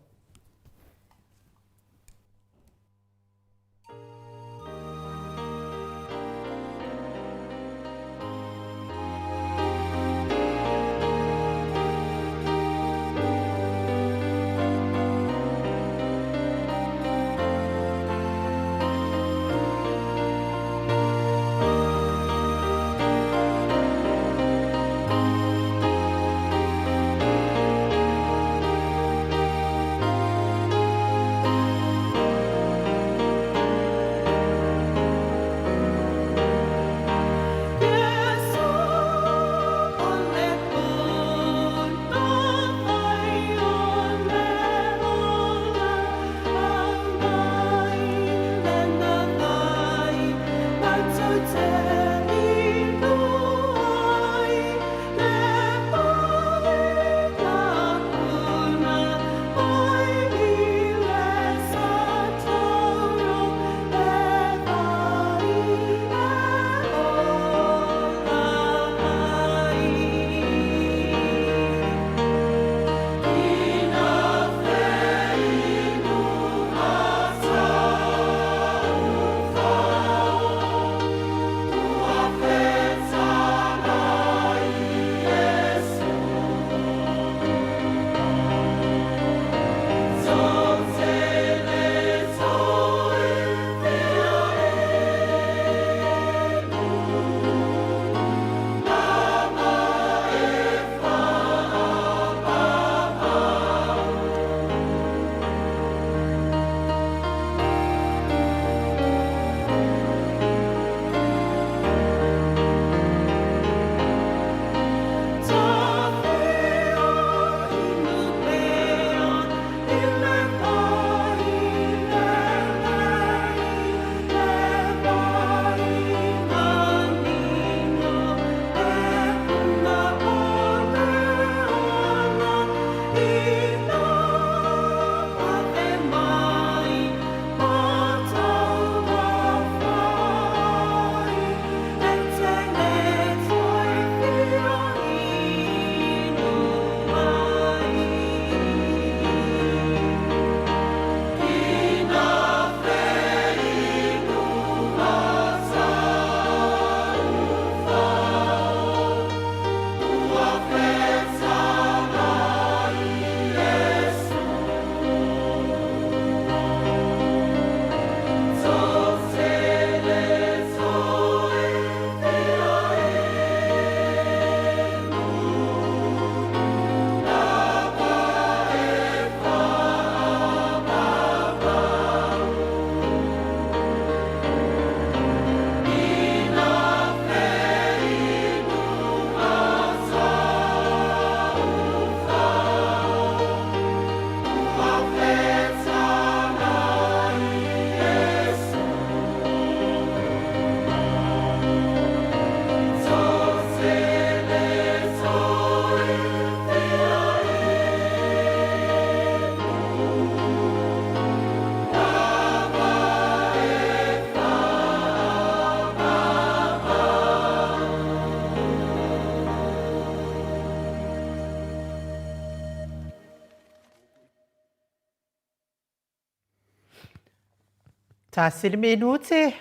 S11: Ta sili minute,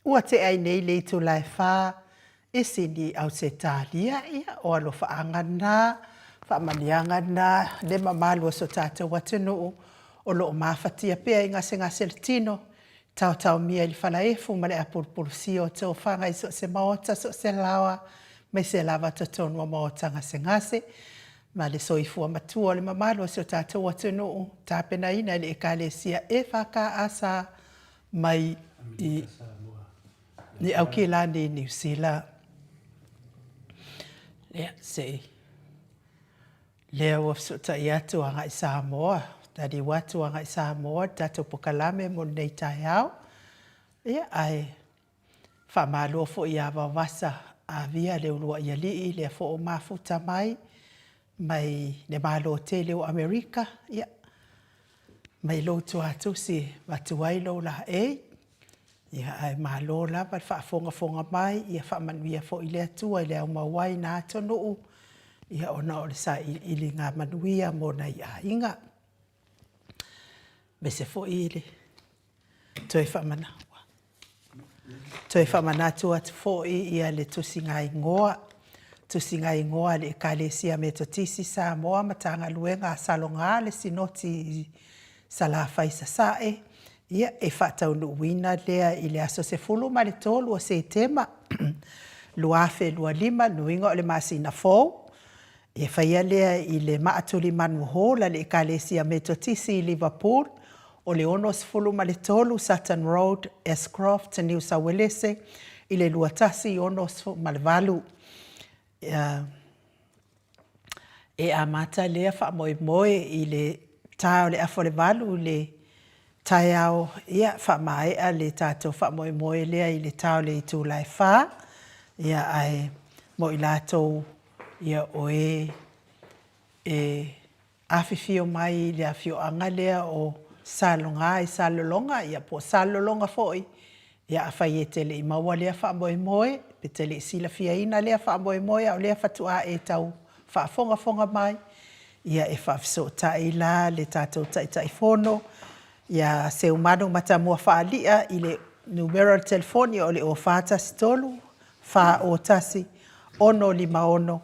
S11: ua te ai nei le tu lai wha, isi ni au se tālia ia, o alo whaangana, whaamaniangana, le mamalua so tātou watinu, o lo mawhatia pia i ngase le tino, tau mia ili whalaefu, male a pulpulusi o tau whangai so se maota, so se lawa, mai se lava tatonua maota ngase, ma le soifua matua le mamalua so tātou watinu, tāpena ina le ekalesia e whaka asa, mai ni au ki la ni New Zealand. Lea se lea wafsu ta iatu anga i Samoa. Tadi watu anga i Samoa tatu pokalame mo nei tai au. Lea ai whamalo fo i awa wasa a via leo lua i alii lea fo o mafuta mai ne malo te leo Amerika. Lea mai lo tu atu si watuai lo la ia ai malo la pa fonga mai ia fa manuia fo ile atu ile au mawai na tonu ia ona o sa ile nga manuia mo na ia inga me se fo ile toi fa mana tu at fo ia le tu singa ingoa le kalesia metotisi sa mo matanga luenga salonga le sinoti sala faisa sae ia e whatau nuwina lea i le aso se fulu ma le tolu o se tema luafe lua lima nuinga o le masina fau e whaia lea i le maatuli manu hola le ekalesia metotisi i Liverpool o le ono se fulu ma le tolu Sutton Road, Escroft, New South Wales i le luatasi ono ma le valu e amata lea wha moe i le tau le afo le valu le tai au ia whamae a le tātou whamoe lea i le tau le i tū lai whā. Ia ai mo i lātou ia oe awhiwhio mai le awhio anga lea o salonga i salolonga. Ia po salolonga foi. Ia awhai e tele i maua lea whamoe pe tele i sila fia ina lea whamoe au lea whatua e tau whafonga mai. Ia e whawhiso tai la le tātou tai whono. Ia se umano matamua whaalia i le numero telefoni o le o whātasi tolu, wha o tasi, ono lima ono.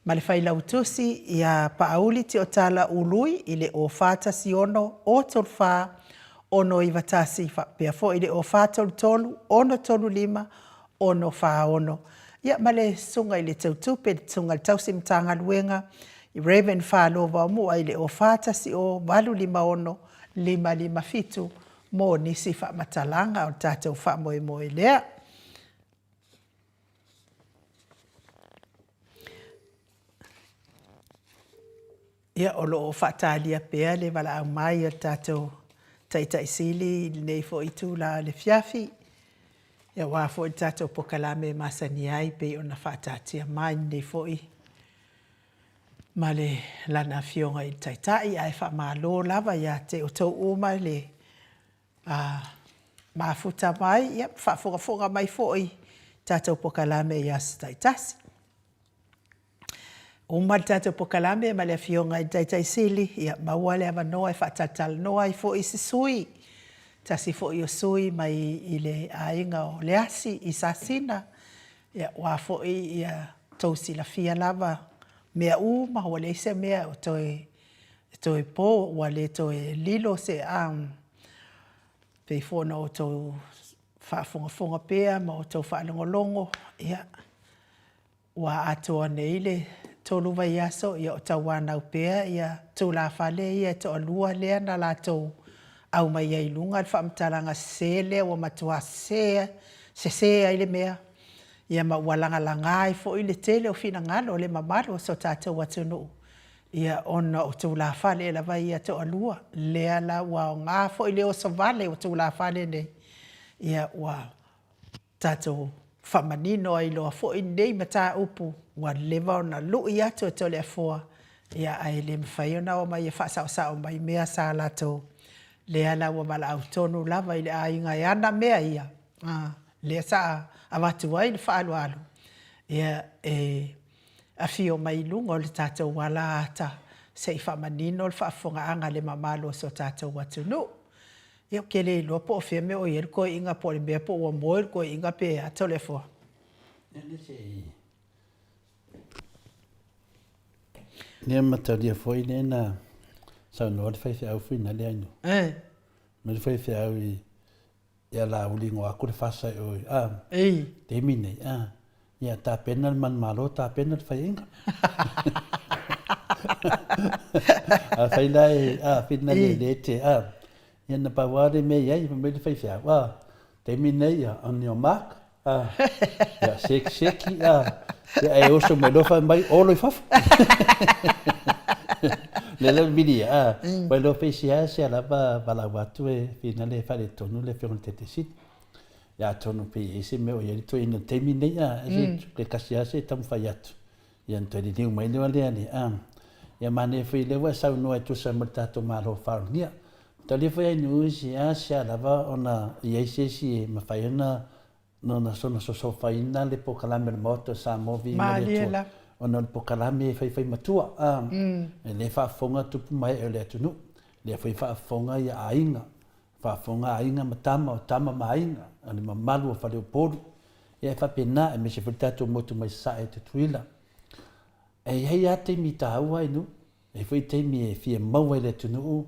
S11: Ma le whaila utusi ia paauli ti o tala ului i le o whātasi ono, o tolu wha, ono i watasi, pia fo i le o whātolu tolu, ono tolu lima, ono wha ono. Ia ma le sunga i le tautupe, sunga le tausi mtanga luenga, i Raven whālova o mua i le o whātasi o walu lima ono, lima fitu mo nisi wha matalanga o tātou wha moe lea. Ia o loo whaatalia pea le wala au mai o tātou taitaisili nei fo itu la le fiafi. Ia wafo i tātou pokalame masani ai pe o na whaatatia mai nei fo i. Ma le lana fionga i taitai ai wha malo lava ia te o tau uma le mafuta mai ia wha mai foi tātou pokalame ia taitasi. Uma tātou pokalame ma le fionga i taitai sili ia maua le avanoa e whaatatal noa i foi si sui. Tasi foi o sui mai i le ainga o le asi i sasina. Ia wafo ia tausi la fia lava mea uma wale se mea o toi po wale toi lilo se pe fona o toi whaafonga pea ma o toi whaalongolongo ia wa atoa neile tolu vai aso ia o tawana pea ia tula fale ia to alua lea na lato au mai ai lunga al whaamtalanga sele o matua se ile mea ia ma walanga langai fo ile tele o fina ngalo le mamalo so tātou watunu. Ia ona o tū la whale la vai ia to alua. Lea la wa o ngā fo ile o savale o tū la whale nei. Ia wa tātou whamanino ai loa fo i nei mata upu. Wa lewa o na lui atu to le fua. Ia ai le mwhaiona o mai e whasao o mai mea sa lato. Lea la wa mala au tonu lava ile a inga e ana mea ia. Lea saa awatu ai le whaalualu. Ia a fio mai lunga o le tātou wala ata se i whamanino le whaafonga anga le mamalo so tātou watunu. Ia o ke le loa po o fia me o ier ko inga po le bea po ua moer ko inga pe atau le fua.
S10: Nia mataria foi nena sa no le fai au fina le aino. Me le fai au i ia la uli ngoa ko le fasa o te mine ia ta pena man malo ta pena fai inga. A fai lai fina le te ia na pa wale me ia me le fai au te mine ia on your mark ia seki ia e oso me lo fa mai o lo faf. Le mini poi lo feci se la ba la watu e finale fa le tonu le fion tete sit ya tonu pe ese me o ye to in termine ya le kasia se tam fayat ya to di ni mai le ale ya mane fe le wa sa no e to sa mata to malo fa nia to le foi nu sia sia la va ona ye se si ma fayana no na so fa ina le po kala mer moto sa movi le to ona po kalame fai matua le fa fonga tupu mai ele tunu le fa fonga ia ainga matama o tama mainga ani mamalu fa le podu ia fa pena e me se futato motu mai sa e te tuila e ia te mita aua inu e foi te mi e fie mau ele tunu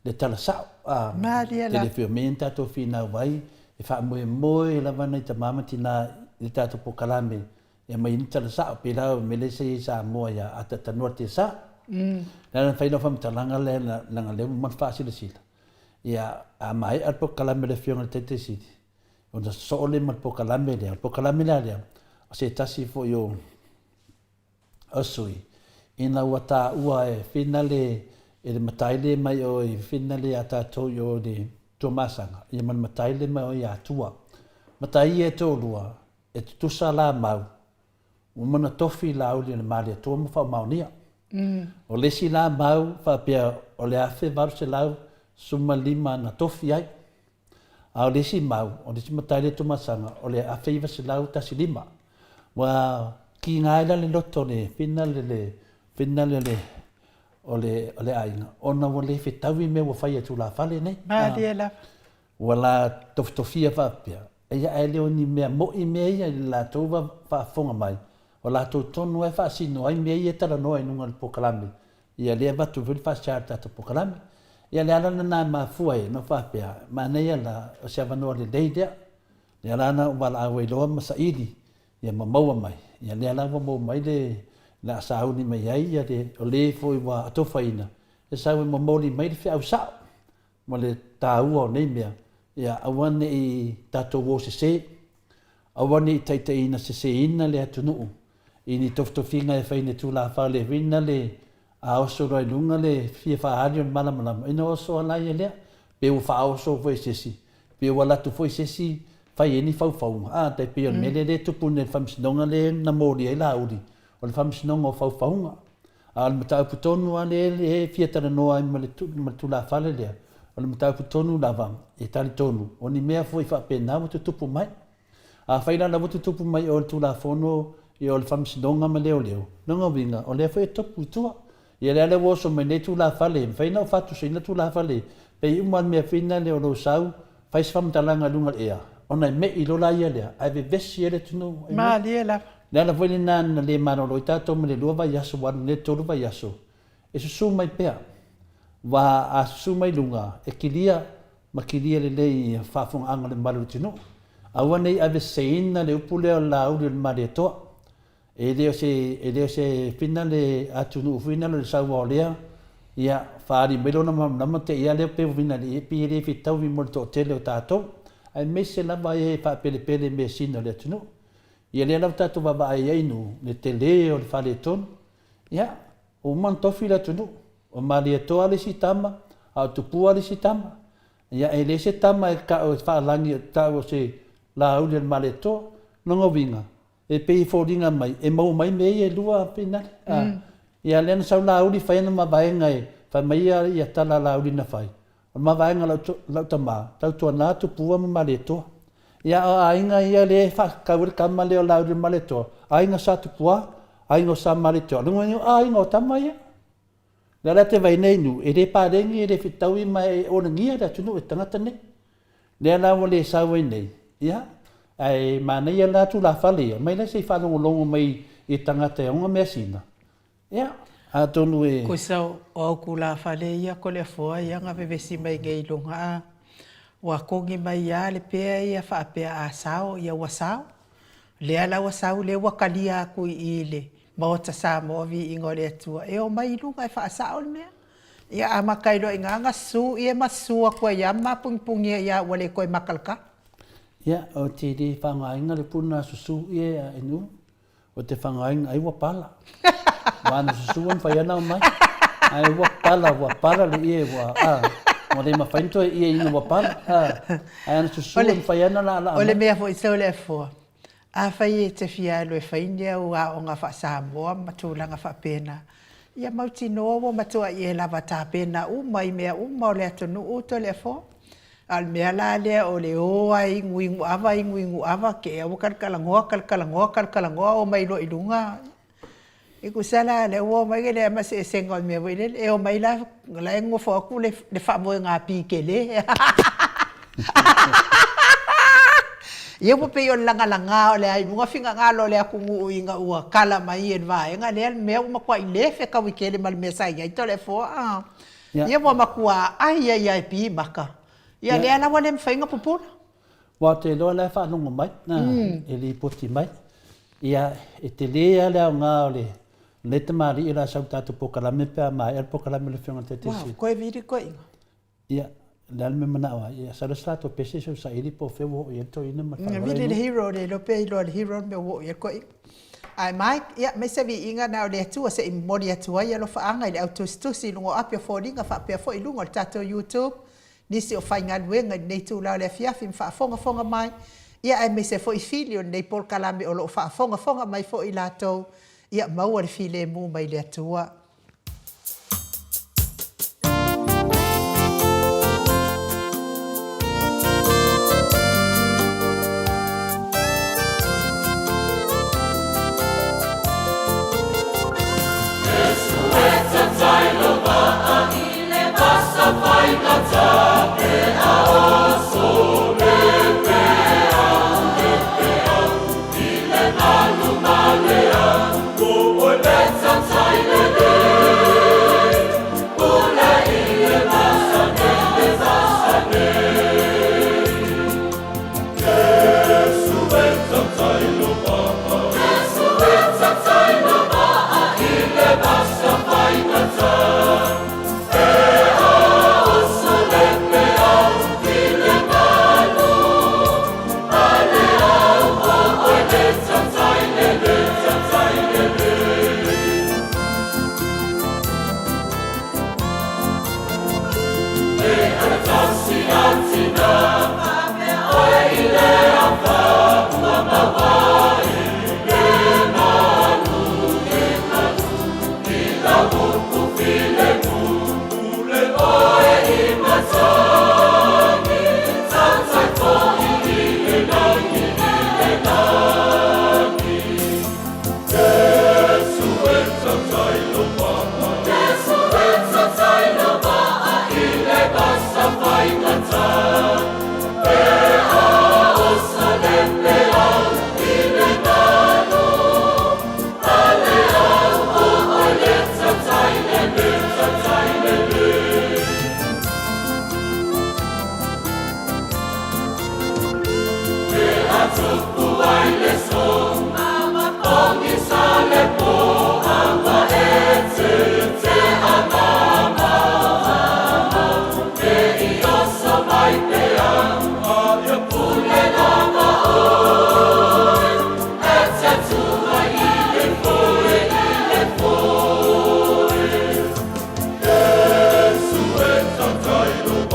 S10: le tala sa le fermenta to fina vai e fa moe la vana te mama tina le tato po kalame e mai ni tala sa pe la me le se sa mo ya ata tanua te sa la fai no fam talanga le langa le man facile sila ya a mai al po kala me le fiona te siti ona so le man po kala me le se tasi fo yo asui ina wata ua e finale e le mataile mai o e finale ata to yo de tomasanga e man mataile mai o ya tua matai e to lua e tu sala mau o mana tofi la o le mali to mo fa maunia o le si la mau fa pia o le afe var se la suma lima na tofi ai a o le si mau o le si matai to masanga o le afe va se la ta si lima wa ki ngai la le lotto le finale le o le aina ona o le fitawi me o fa ia tu la fale nei
S11: la
S10: wala tofia fa pia ia ele oni me mo i me ia la tova fa fonga mai o la to tonu e fa sino ai me ia tala no en un pokalami ia le va tu vil fa charta to pokalami ia le ala na ma fuai no fa pia ma nei la o se va no le deida le ala na wala awe lo ma saidi ia ma mau mai ia le ala mo mai le la sauni mai ai ia de o le foi wa to faina e sa mo moli mai le fa sa mo le tau o nei mea ia awane i tato wo se awane i taiteina se ina le atunu ini toftofinga e faine tu la fa le vina le a oso roi lunga le fia fa arion malamala ina oso ala ia le pe u fa oso foi sesi pe wala tu foi sesi fai ni fau te pe on mele le tupu ne famsinonga le na mori ai laudi o le famsinonga o fau al mata putonu ale fia tana noa i tu la fa le o le mata putonu lava e tali tonu oni mea foi fa pena mo tupu mai a faina na mo tupu mai o tu la fono i o le famsinonga ma leo nonga winga o le foi topu tua ia le ale woso me ne tu la fale faina o fatu sina tu la fale pe i man me fina le o lo sau fais fam talanga lunga ea ona me i lo la ia le ai ve vesi ele tunu
S11: ma le
S10: la foi na le mano lo tato me le luva yaso wan ne to luva yaso e su mai pea wa a su mai lunga e kilia le fa fon anga le malu tunu awane ave seina le upule o la u le mare to e leo se finale atunu finale sa volea ia fari melona na te ia le pe finale e pi le fitau vi molto tele o tato ai mese la vai fa pele me sino le tunu ia le la tato va ba ai nu le tele o le fale ton ia o man to fila tunu o mali to ale sitama a tu pu ale sitama ia ele se tama e ka o fa langi ta o se la u le male to no ngovinga e pei fodinga mai e mau mai me e lua pena ia len sa la uli fa na ma baenga e fa mai ia tala la uli na fai o ma baenga la tama ta to na tu pua ma le to ia ainga ia le fa ka ur ka ma le la uli ma le to ainga sa tu pua ainga sa ma le to no ainga tama ia La te vai nei nu, e re pārengi e re whitau i mai o na ngia ra tunu e tangata nei. Lea la wale sa wai nei. Ia, ai mana ia la tu la whale, mai la se whanongo longo mai i tangata e onga mea sina. Ia, a tonu e...
S11: Ko sau o ku la whale ia ko le fua ia ngā vevesi mai ngei lunga. Wa kongi mai ia le pea ia whaapea a sao ia wa sao. Lea la wa sao le wakalia aku i le. Maota sa movi ingo le atua. E o mai lunga e wha sao le mea. Ia a makailo i nganga su ia masua kua ia mapungpungia ia wale koe makalaka.
S10: Ia, o te re whangainga le puna susu ia enu. O te whangainga ai wapala. Wana susu an whaiana o mai. Ai wapala le ia wa. Mo le mawhainto e ia ina wapala. Ai ana susu an whaiana la.
S11: O le mea fo i sau le fua. A whai e te fia loe whainia o a o ngā wha Samoa matulanga wha pena. Ia mauti noa matua i e lava tā pena mai mea o le atonu o to le fo. Al mea la lea o le oa ingu ava ke au kalkalangoa o mai lo ilunga. I kusala le o mai le ama se sengo me wile e o mai la engo fo ku le fa mo nga pi kele. Ia po pe yon langa o le ai mga finga ngalo le aku ngu inga ua kala mai en vai nga le me uma kwa ile fe ka wikele mal mesa ia to le fo ia mo makua ai pi maka ia le ala wale mfainga pupura
S10: wa te lo le fa no mai na ele poti mai ia e te le ala nga ole le te mari ila sa tatu pokala me pe mai el pokala me le finga te te si
S11: ko e viri ko inga
S10: ia le me mana wa ia sa stato pese so sa ili po fe wo ia to ina ma
S11: fa viri le hero le lo pe lo le hero me wo ia ko ai mai ia me se vi inga na le tu se mori atu ia lo fa anga le auto stusi lungo apia fo dinga fa pe fo ilungo tato YouTube nisi o whainga luenga nei tu lau le fiafi mwha fonga mai. Ia ai me se fo i filio nei pol kalame o lo wha fonga mai fo i lato. Ia maua le file mu mai le atua.
S12: Jerusalem,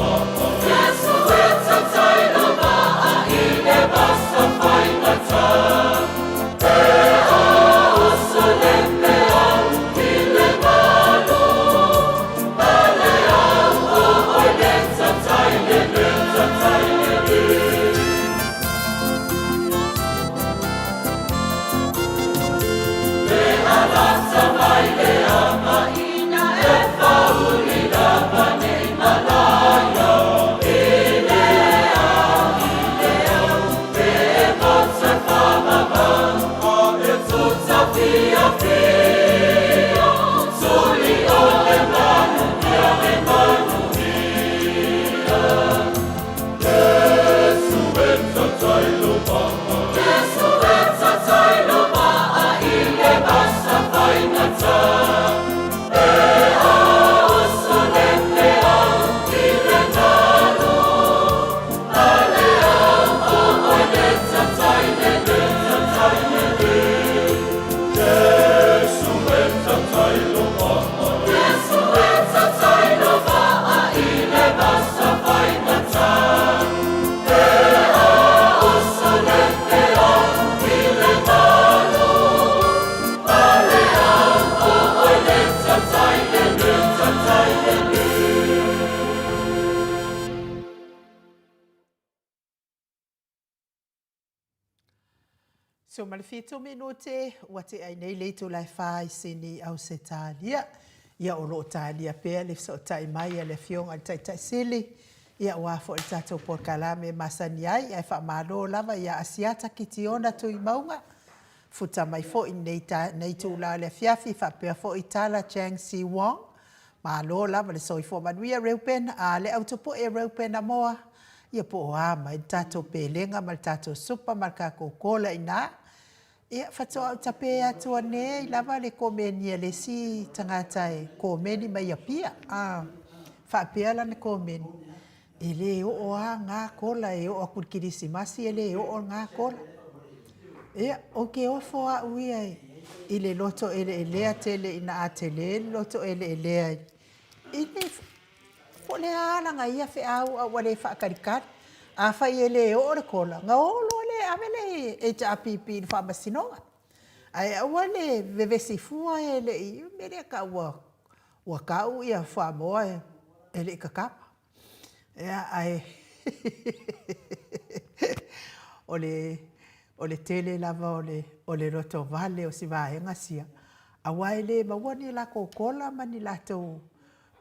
S11: So malfito minute wate ai nei leito lai fai sini au se talia. Ia o lo talia pea le so tai mai le fiong al tai sili. Ia wafo i tatou porkalame masani ai ai fa malo lava ia asiata kitiona tui maunga. Futa mai fo i nei tu la le fiafi fa pea fo i tala Chang Si Wong. Malo lava le soi fo manuia reupen a le autopo e reupen a moa. Ia po o ama i tatou pelenga mal tatou supa mal kako kola ina. Ia fatoa au tape atua ne lava le komeni le si tangata e komeni mai apia. Fa pea la ne komeni. Ele o a ngā kola e o akurikirisi masi ele o ngā kola. Ia o ke ofo a ui ai. Ile loto ele elea tele ina a tele loto ele elea. Ile fole alanga ia fe au a wale whaakarikari. A whai ele o le kola. Ngā olo le amele e ta apipi wha masinoa. Ai a wale vevesi fua ele i mere ka ua kau ia wha moa ele ka kapa. Ia ai o le tele lava o le roto vale o si vaenga sia. A waile mawani la kokola mani lato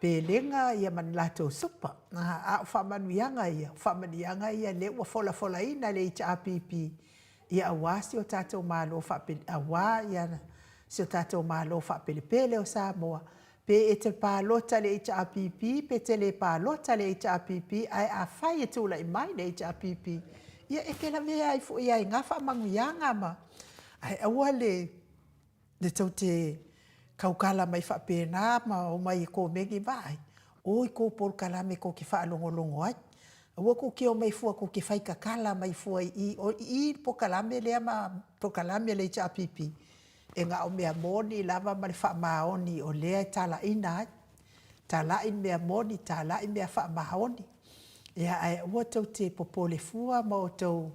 S11: pelenga ia mani lato supa. A whamanuianga ia le ua fola ina le HRPP. Ia awasi o tatou malo whapele awa ia si o tatou malo whapele pele o Samoa. Pe e te pālota le HRPP, pe te le pālota le HRPP, ai a whai e tūla i mai le HRPP. Ia e kena mea ai fu ia i ngā whamanguianga ma. Ai aua le tau te kaukala mai whapena ma o mai ko mengi vai. O i ko porkalame ko ki whaalongolongo ai. Aua ko ki o mai fua ko ki whai kakala mai fua i porkalame lea ma porkalame le HRPP. E ngā o mea moni lava ma le whaamaoni o lea tala ina ai. Tala in mea moni, tala in mea whaamaoni. Ia ai ua tau te popole fua ma o tau.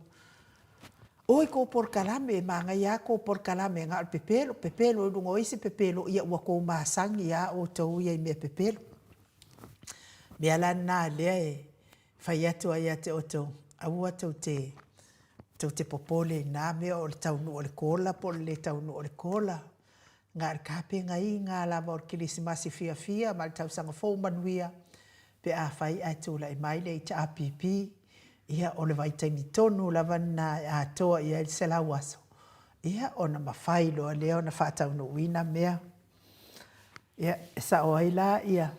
S11: Oi ko porkalame, ma ngai a ko porkalame ngā o pepelo, rungo isi pepelo, ia ua ko maasangi a o tau ia i mea pepelo. Mea lana lea e whai atu ai ate o tau. Aua tau te popole nā mea o le taunu o le kola, po le taunu o le kola. Ngā le kape ngai ngā lava o le kirisimasi fia, ma le tausanga fōu manuia, pe a whai aitula i mai le HRPP, ia o le vaitaimi tonu lava na a toa ia il sela waso. Ia o na mawhailo a leo na whātaunu wina mea. Ia sa o aila ia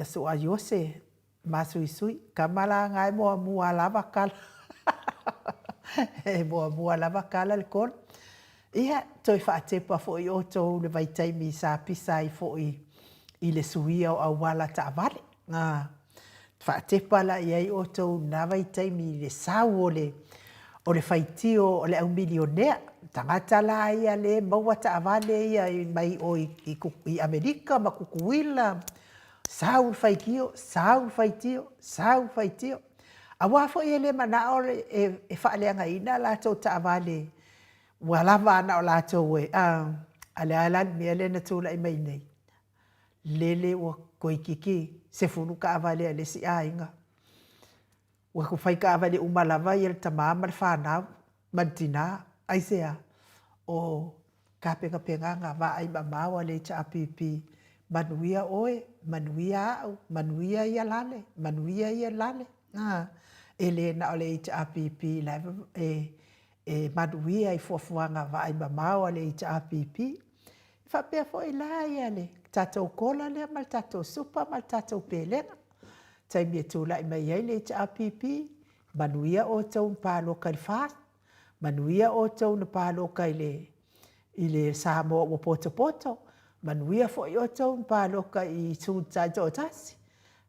S11: so a yose, masui, kamala ngai mua lava kala. E mua lava kala le kona. Ia toi whaatepa fo i oto le vaitaimi sa pisa i fo i le suia o awala ta avale. Whaatepa la i ai oto na vaitaimi le sau o le whaitio o le au milionea. Tangata la ia le maua ta avale ia mai o i Amerika ma kukuila. Sau whaitio. A wafo i ele mana o e whaaleanga ina la tau ta avale. Wa lava ana o la tau e. Ale alan mea le na tūla i mai nei. Lele wa koikiki se funu ka avale ale si a inga. Wa ku whai ka avale umalava i el tamama le whanau. Mantina. Aisea. O ka penga ngā wa ai mamawa le cha apipi. Manuia oe. Manuia au. Manuia ia lale. Ele na ole HRPP e maduia i fuafuanga vai mamau ale HRPP. Whapea fo i la ia le. Tatou kola lea mal tatou supa mal tatou pelenga. Taimi e tūla i mai ai le HRPP. Manuia o tau pāloka i whāt. Manuia o tau na pāloka i le Samoa o poto. Manuia fo i o tau pāloka i tūtai o tasi.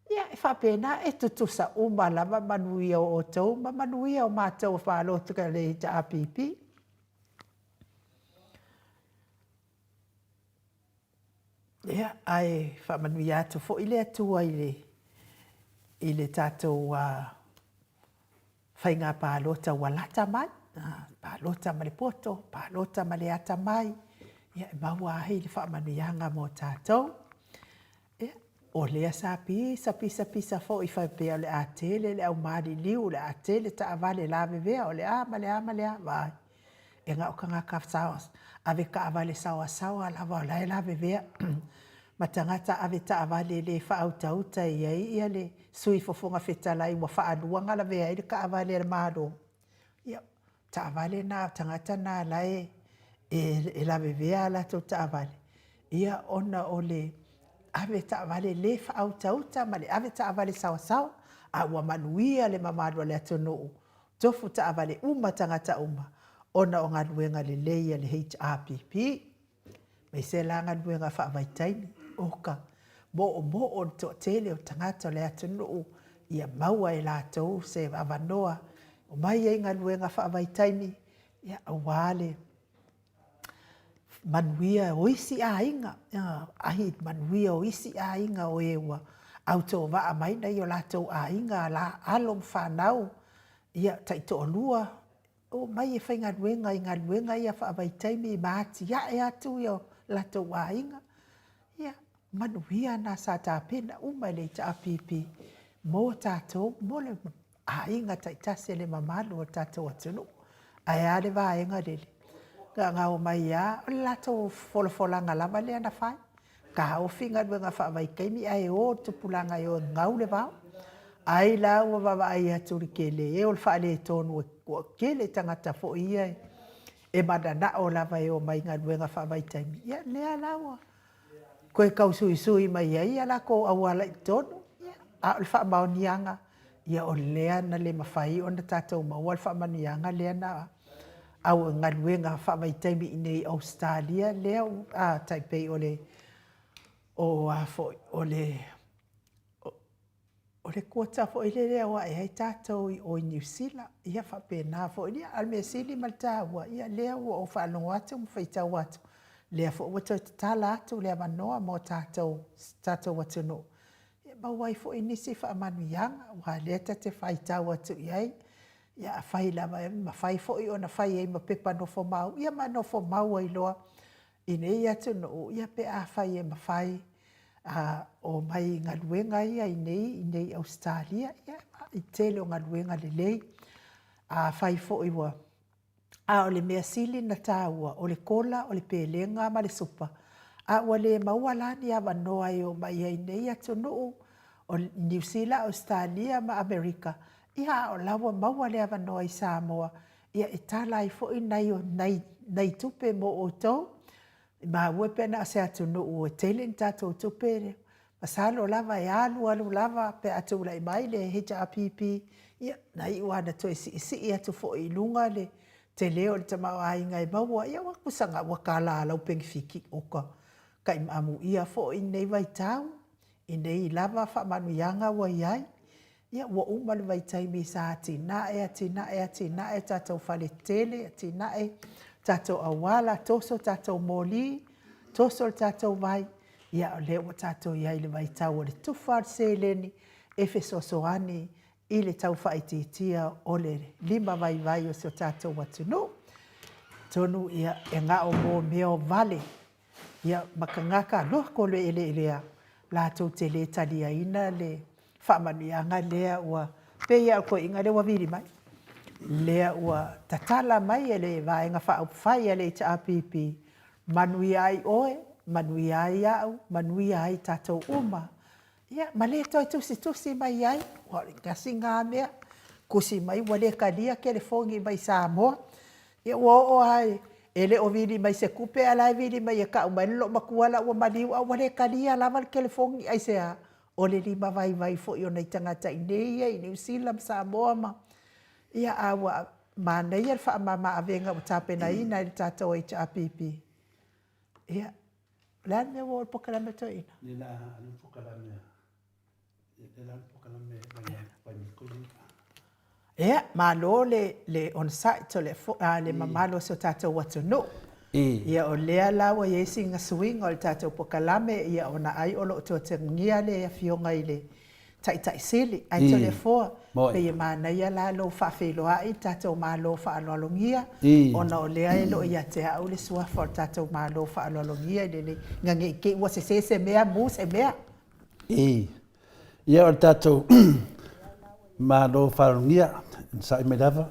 S11: Ia e whapena e tutusa lava manuia o tau, ma manuia o mātou whālotuka le HRPP. Ia ai whamanuia atu fo ile atua i le tātou whainga pālota walata mai, pālota ma le poto, pālota ma le ata mai. Ia e maua ahi le whamanuianga mo tātou. O lea sa pisa fo i whaipea le atele, le au maari liu, le atele ta avale la vevea, o le ama vai. e ngā o ka ngā kawsaos, ave ka awale sawa lava o lai lawe vea. Ma tangata ave ta awale le whautauta ia le sui fofonga whetalai wa whaanuanga la vea i ka awale le māro. Ia, ta awale nā tangata nā lai e lawe vea la tau ta awale. Ia ona o le ave ta awale le whautauta ma le ave ta awale sawa a ua manuia le mamaro le atonu. Tofu ta awale tangata ona o ngā luenga le leia le HRPP. Mei se la ngā luenga whaavaitaini. Oka, mo o to tele o tangata le atunu ia maua e lātou se avanoa. O mai e ngā luenga whaavaitaini ia awale manuia o isi a inga. Ahi manuia o isi a inga o ewa. Auto waa mai nei o lātou a inga la alom whanau. Ia taito o lua. O mai e whai ngā luenga ia whaavaitaini maati. Ia e atu ia lātou a inga. Ia manuia na sa tāpena le HRPP. Mo tātou, mo le a inga taitase le mamalu o tātou atunu. Ai ale wā inga lele. Ngā o mai ia, o lātou wholawholanga lama lea na whai. Ka o whinga luenga whaavaikaimi ai o tupulanga i o ngau le wau. Ai la ua wawa ai aturi kele e o le whaale tonu o kele tangata fo ia e madana o lava e o mai ngā luenga whaavaitaimi. Ia lea laua. Koe kau sui mai ai ala ko awala i tonu. A o le whaamaonianga. Ia o lea na le mawhai o na tātou maua le whaamaonianga lea na au ngā luenga whaavaitaimi i nei Australia lea a taipei o le o le kuota fo ile lea wa e hei tātou i o New Zealand. Ia whapena fo ile alme sili malta wa ia lea o whaalongo atu mo whaitau atu. Lea fo wato te tala atu lea manoa mo tātou watu no. Ia mawai fo inisi whaamanu ianga wa lea te whaitau atu iai. Ia a whai lama e ma whai fo i o na whai e ma pepa no fo mau. Ia ma no fo mau ai loa. Ine ia atu no ia pe a whai e ma whai. O mai ngā luenga ia i nei Australia. Ia i tele o ngā luenga le lei. A whai fo i wa. A o le mea sili na tāua, o le kola, o le pēlenga, ma le supa. A o le maua lani a wanoa i o mai ai nei atu nuu, o New Zealand, Australia, ma Amerika. Ia o lawa maua le a wanoa i Samoa. Ia e tala i fo i nei tupe mo o tau. Ma ue pena se atu nuu, e tele ni tātou tupe. Masalo lava e alu lava pe atu lai mai le HRPP. Ia nai uana to isi atu fo i lunga le. Te leo le tamau ai ngai maua, ia wakusanga wakala lau pengifiki oka. Kai maamu ia fo i nei waitau, i nei lava whaamanu ianga wa iai. Ia wa umale waitaimi sa atinae tātou whale tele, atinae, tātou awala, toso tātou moli, toso tātou vai. Ia o leo tātou iai le waitau o le tufar seleni, Efesosoani, i le tau whaititia o le 5 vai o seo tātou watunu. Tonu ia e ngā o mō meo vale. Ia makangaka loa ko le elea. Lātou te le talia ina le whaamanianga lea ua peia ko inga le wawiri mai. Lea ua tatala mai e le vaenga whaupwhai e le HRPP. Manui ai oe, manui ai au, manui ai tātou uma. Ia, ma le toi tusi mai ai, wale kasi ngā mea, kusi mai wale kadia ke le fongi mai Samoa. Ia o ai, ele o vili mai se kupe ala vili mai e ka umai lo makuala ua maniu a wale kadia lava ke le fongi ai sea. O le 5 vai fo i o nei tangata i nei i New Zealand Samoa ma. Ia awa ma nei e wha mama avenga o tāpena ina i tātou HRPP. Ia, lana o pokalame to ina.
S10: Nina anu pokalame.
S11: Ia, malo le on site le mamalo so tātou watu no. Ia o lea lawa i esi ngā swing o le tātou pokalame ia o na ai olo o tua te ngia le a fionga i le tai sili. Ai to le fōa, pe i mana ia la lo whawhelo ai tātou malo whaalolongia. O na o lea e lo ia te au le suafa o tātou malo whaalolongia i le ngange ke ua se mea mu se mea.
S10: Ia o tātou malo whaalolongia, sa i me lava.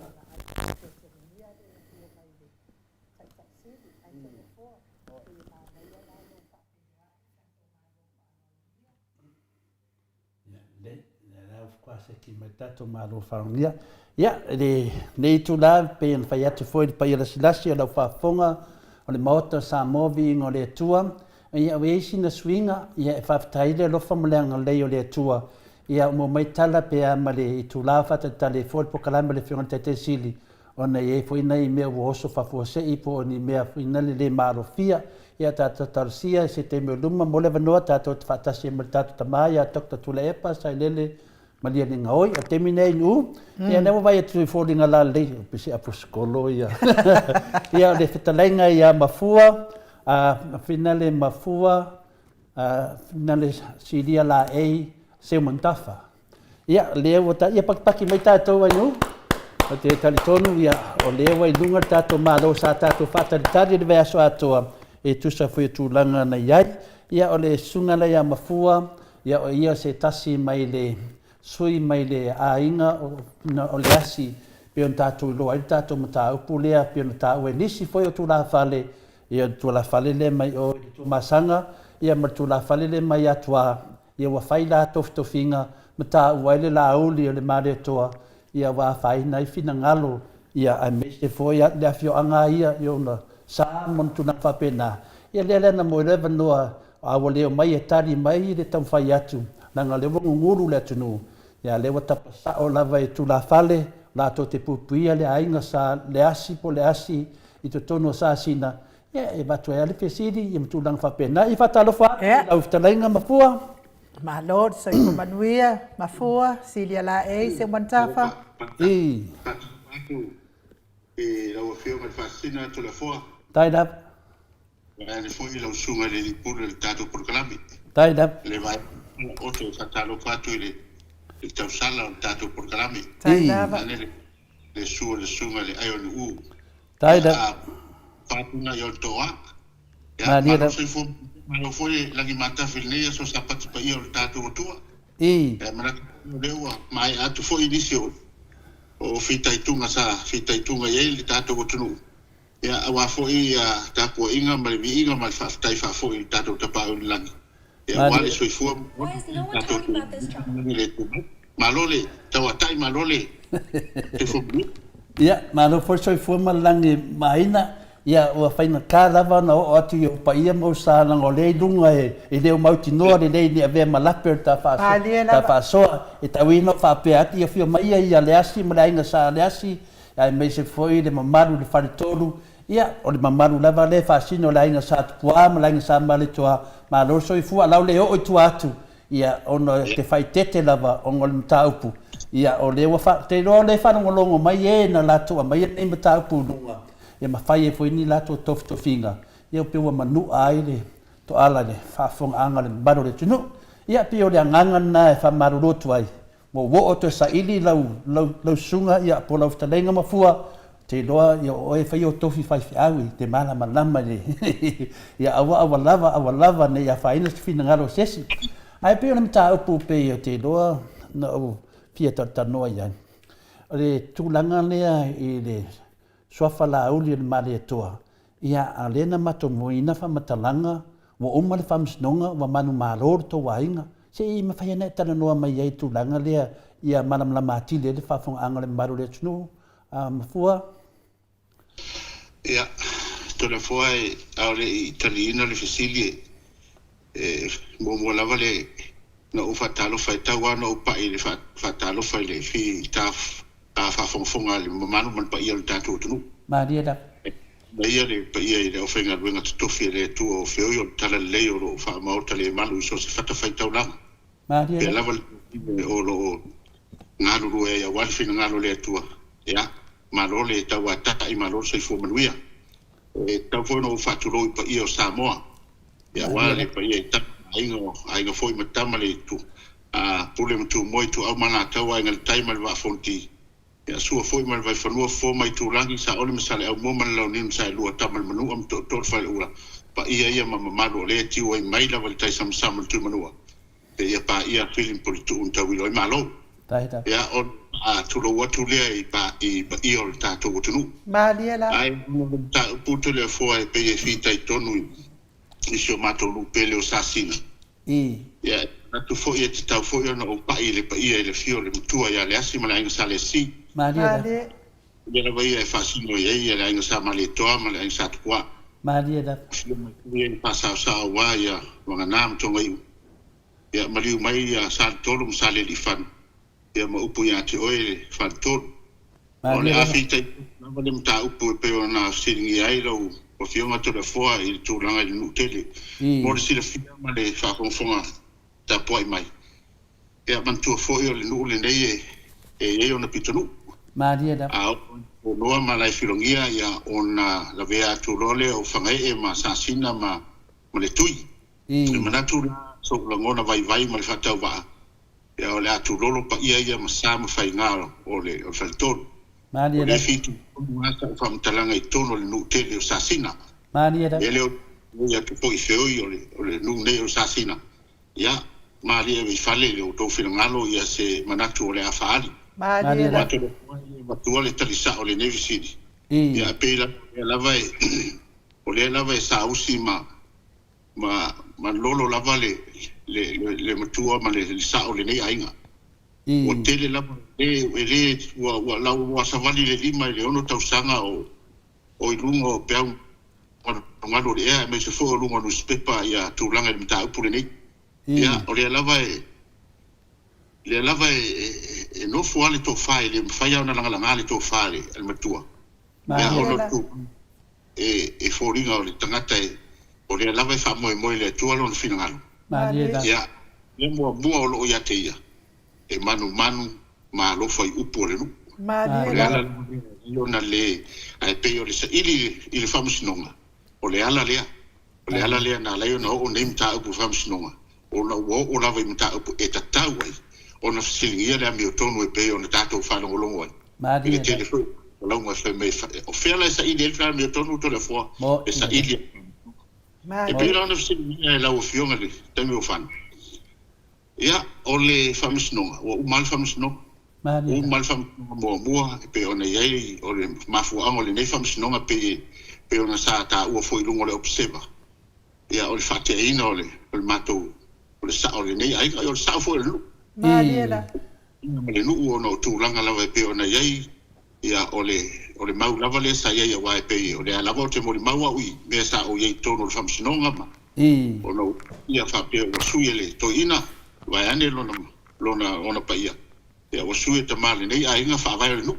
S10: se ki mai tato malo whaongia. Ia, nei tu la pe an whai atu foi pa ira silasi o lau whafonga o le maota sa movi ingo le atua. Ia weisi na swinga, ia e whaftaile lofa mleanga lei o le atua. Ia mo mai tala pe a male i tu la whata tale foi po kalama le whionga te sili. Ona e foi nei mea wo oso whafuase i po ni mea fina le maro fia. Ia tata tarsia se te me luma mo le vanoa tata te whatasi e mele tata tamai a tokta tula epa sai lele malia ni ngaoi a te minei nu. Ia newa vai atu i fōringa la lei pisi apu skolo ia. Ia le whitalenga ia mafua, finale mafua, finale siria la ei se mantafa. Ia leo ta ia pakpaki mai tātou ai nu. O te talitonu ia o leo ai lunga tātou mālo sa tātou whataritari le vea so atoa. E tusa foi tūlanga na iai. Ia o le sungala ia mafua, ia o ia se tasi mai le sui mai le ainga o le asi pe on tātou loa i tātou mata upu lea pe on tātou e nisi foi o tūla whale. Ia tūla whale le mai o tu masanga, ia ma tūla whale le mai atua, ia wa whaila toftofinga, mata uaile la auli o le mare toa, ia wa whaina i fina ngalo, ia a mese foi le afio anga ia i ona sa mon tuna whapena. Ia lea na mo rewa noa awa leo mai e tari mai le tam whai atu, nanga lewa nguru le atunu. Ia lewa tapasa o lava e tula whale, la to te pupuia le ainga sa le asi po le asi i to tono sa sina. Ia e batu e ale pesiri, i mtu lang whapena. I whatalo wha, au whtalainga mafua.
S11: Ma Lord, so i manuia, mafua, silia la e, se mantafa.
S10: I.
S12: E lau a whio mai whasina to le fua.
S10: Tied up.
S12: Vai le foi lau sunga le di pule le tato porkalami.
S10: Tied up.
S12: Le vai oto sa talo fatu le tau sala o tato porkalami.
S11: Tied up.
S12: Le sua le sunga le ayo le u.
S10: Tied up.
S12: Fatuna yo toa.
S10: Ma dia da.
S12: Ma foi langi mata filnea so sa pati pa yo tato tua.
S10: I.
S12: E mana lewa mai atu foi inisio. O fitaitunga ye le tato tunu. Ia awa foi tapo inga mai inga mai faftai fa foi tato tapa langi. Ia wale so fu tato le malole tawatai malole. Te fu.
S10: Ia malo for so fu malangi maina. Ia o faina kalava na o atu yo pa ia mo sa na ngole dunga e le mauti no le ni ave malaper ta fa so e tawino fa pe ati fio mai ia le asi mlainga sa le asi ai me se foi le mamaru le faritolu ia o le mamaru lava le fa sino lainga sa tua mlainga sa male tua ma lo so fu ala le o tu atu ia ono te fai tete lava o ngol mtaupu ia o le wa fa te lo le fa ngolongo mai e na la tua mai e mtaupu dunga ia mawhai e fwini lato tofinga. Ia pewa manu aile to ala le whaafonga anga le mbaro le tunu. Ia peo le anganga na e whamaru rotu ai. Mo wo o to sa ili lau sunga ia po lau whtalenga mafua. Te loa ia o e whai o tofi whai whiawi te mala malama le. Ia awa lava ne ia whaina si whina ngaro sesi. Ai peo na mta upu pe o te loa na o pia tanoa iai. O le tūlanga lea i le soafa la uli le male toa ia alena matomoina fa matalanga wa uma le famsnonga wa manu malor to wainga se I mafaiana tana noa mai ai tulanga le ia malamla mati le fa fong angale maru le tnu mafua
S12: ia to le foi aure italiano le fisilie mo lava le no ufatalo fai tawa no pa ile fatalo fai le fi taf fa fonga le manu man pa ia tato tunu
S10: ma dia da
S12: ia le pa ia le ofenga wenga tofi le tu o feo yo tala le yo fa ma tale manu so se fata fai tauna
S10: ma dia
S12: le lava o lo ngalu e ya wal fina ngalu le tu ya ma lo le tawa ta I ma lo se fo manuia e ta fo no fa tu lo pa ia Samoa ya wale pa ia ta ainga foi matama le tu pule tu moi tu au mana tawa ngal taima va fonti ya sua foi mal vai fanua fo mai tu langi sa ole masale au mo man lau nim sa lua tamal manu am to fa ula pa ia mama lo le ti o mai la val tai sam tu manua e ia pa ia feeling por tu un tawilo malo
S10: taita
S12: ya on tu lo watu le I ia o ta to tu
S11: ma dia la
S12: ai ta puto le fo pe e fita I tonu I sio mato lu pele o sasina ya na tu fo ia te tau fo ia na o pai le pai ia le fio le mutua ia le asi ma le ainga sa le si.
S7: Maria.
S12: Ia la vai e fasino ia le ainga sa ma le toa ma le ainga sa tukua.
S7: Maria da.
S12: Ia pasa sa wa ia wanga nam tonga iu. Ia maliu mai ia sa tolu sa le lifan. Ia ma upu ia te oe fan tolu. O le afita na wale mta upu e peo na siringi ai lau o fionga to le foa i tūranga i nutele. Mo le sila fia ma le whakonfonga ta poai mai. Ia mantua fo i o le nuu le nei e o na pitonu.
S7: Maria da.
S12: O noa ma lai filongia ia o na la vea tūrole o whangai e ma sasina ma le tui. Le manatu so la ngona vai ma le whatau waa. Ia o le atu lolo pa ia ma sa ma whai ngaro o le whaitonu.
S7: Maria
S12: da. O le fitu ngata o whamtalanga i tono le nutele o sasina.
S7: Maria da.
S12: E leo ia tu po i feoi o le nuu nei o sasina. Ia Maria vi fale le o tau ngalo ia se manatu o le awhaari.
S11: Maria da.
S12: Matua le talisa o le Navy City. Ia pēla o le lava e sa usi ma lolo lava le matua ma le sa o le nei ainga. O tele lava le wa lau wa savali le lima le ono tausanga o ilunga o peau ngalo le ea me se fo lunga no spepa ia tūlanga le mta upu le nei. Ia o le lava e no fuale to fai le fai ona langa langa le to fai el matua. Ia ono tu e foringa o le tangata o le lava e fa mo le tua lo fina ngalo. Ia le mo o lo ia te ia. E manu ma lo fai upu le nu. Maria. Io na le ai pe o le sa ili famusnonga. O le ala lea na leo na o nem ta upu famusnonga. O na o la vai mta upu e tatau ai. O na fasilingia le ami o tonu e pe o na tatou whanau longo ai.
S7: Maria.
S12: Ile telefo o longo e me o fela sa ili elfa ami o tonu to le foa. E sa ili. E pe la na fasilingia e la o fionga le tami o whanau. Ia, o le famusnonga, o umal famusnonga. O umal famusnonga mua, pe ona iei, o le mafuanga, o le nei famusnonga pe ona sa ta ua foi lungo le obseva. Ia, o le whateina, o le matou, o le sa, o le nei aiga, o le sa foi le lu.
S11: Mariela.
S12: Ina ma le nu o no tūlanga lava pe ona iei, ia, o le mau lava le sa iei a wae pe, o le alava o te mori maua ui, mea sa o iei tono le famusnonga ma. O no, ia whapea o sui le toina, vai ane lona ona paia. Ia o sue te male nei a inga whawai le nu.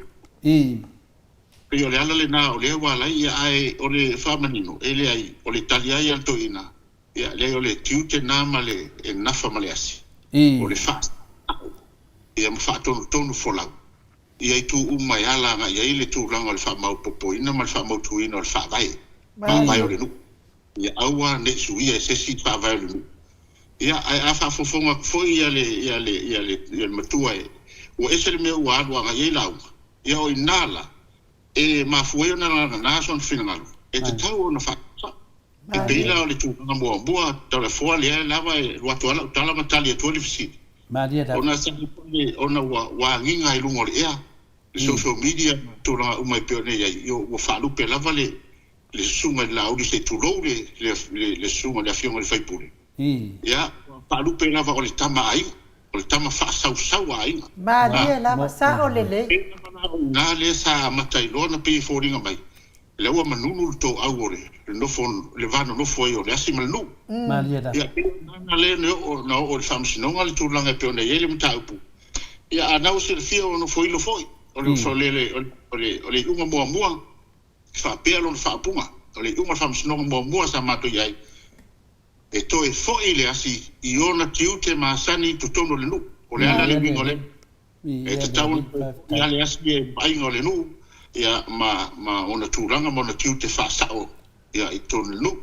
S12: Pe o le ala le nā o le wala ia ai o le whamanino. E le ai o le tali ai anto ina. Ia le o le tiute nā male e nafa male asi. O le wha. Ia ma wha tonu folau. Ia i tu umai ala nga ia i le tu langa o le whamau popo ina ma le whamau tu ina o le whawai. Whawai o le nu. Ia aua ne su ia e sesi whawai o le nu. Ia a whafofonga foi ia le matua e. O ese le mea ua alua nga iei lau. Ia o inala. E mafueo na nga son finangalo. E te tau o na whakasa. E peila o le tūkanga mua. Tau le foa lea lava e watu ala utala matali e tuali fisi. O na sani o na wa nginga i lungo le ea. Le social media tūranga umai peone iai. Io ua whalupe lava le sunga le laudi se tūlou le sunga le afionga le whaipule. Ia, palupe lava o le tama ai, o le tama whaasau ai.
S11: Maria lava sa o le le.
S12: Ngā le sa matai loa na pei fōringa mai. Le ua manunu tō au ore, le vana nofo ai o le asi malnu.
S7: Maria da.
S12: Ia, ngā le ne o le whamsinonga le tūlanga pe o na iele mta upu. Ia, anau se le fia o no foilo foi. O le unga mua, whapea lo le whaapunga. O le unga whamsinonga mua sa mato iai. E to e foi le asi I ona tiute masani tu tono le nu o le ala le wingo le e te tau ia le asi e bainga le nu ia ma ona tūranga ma ona tiute whaasao ia I tono le nu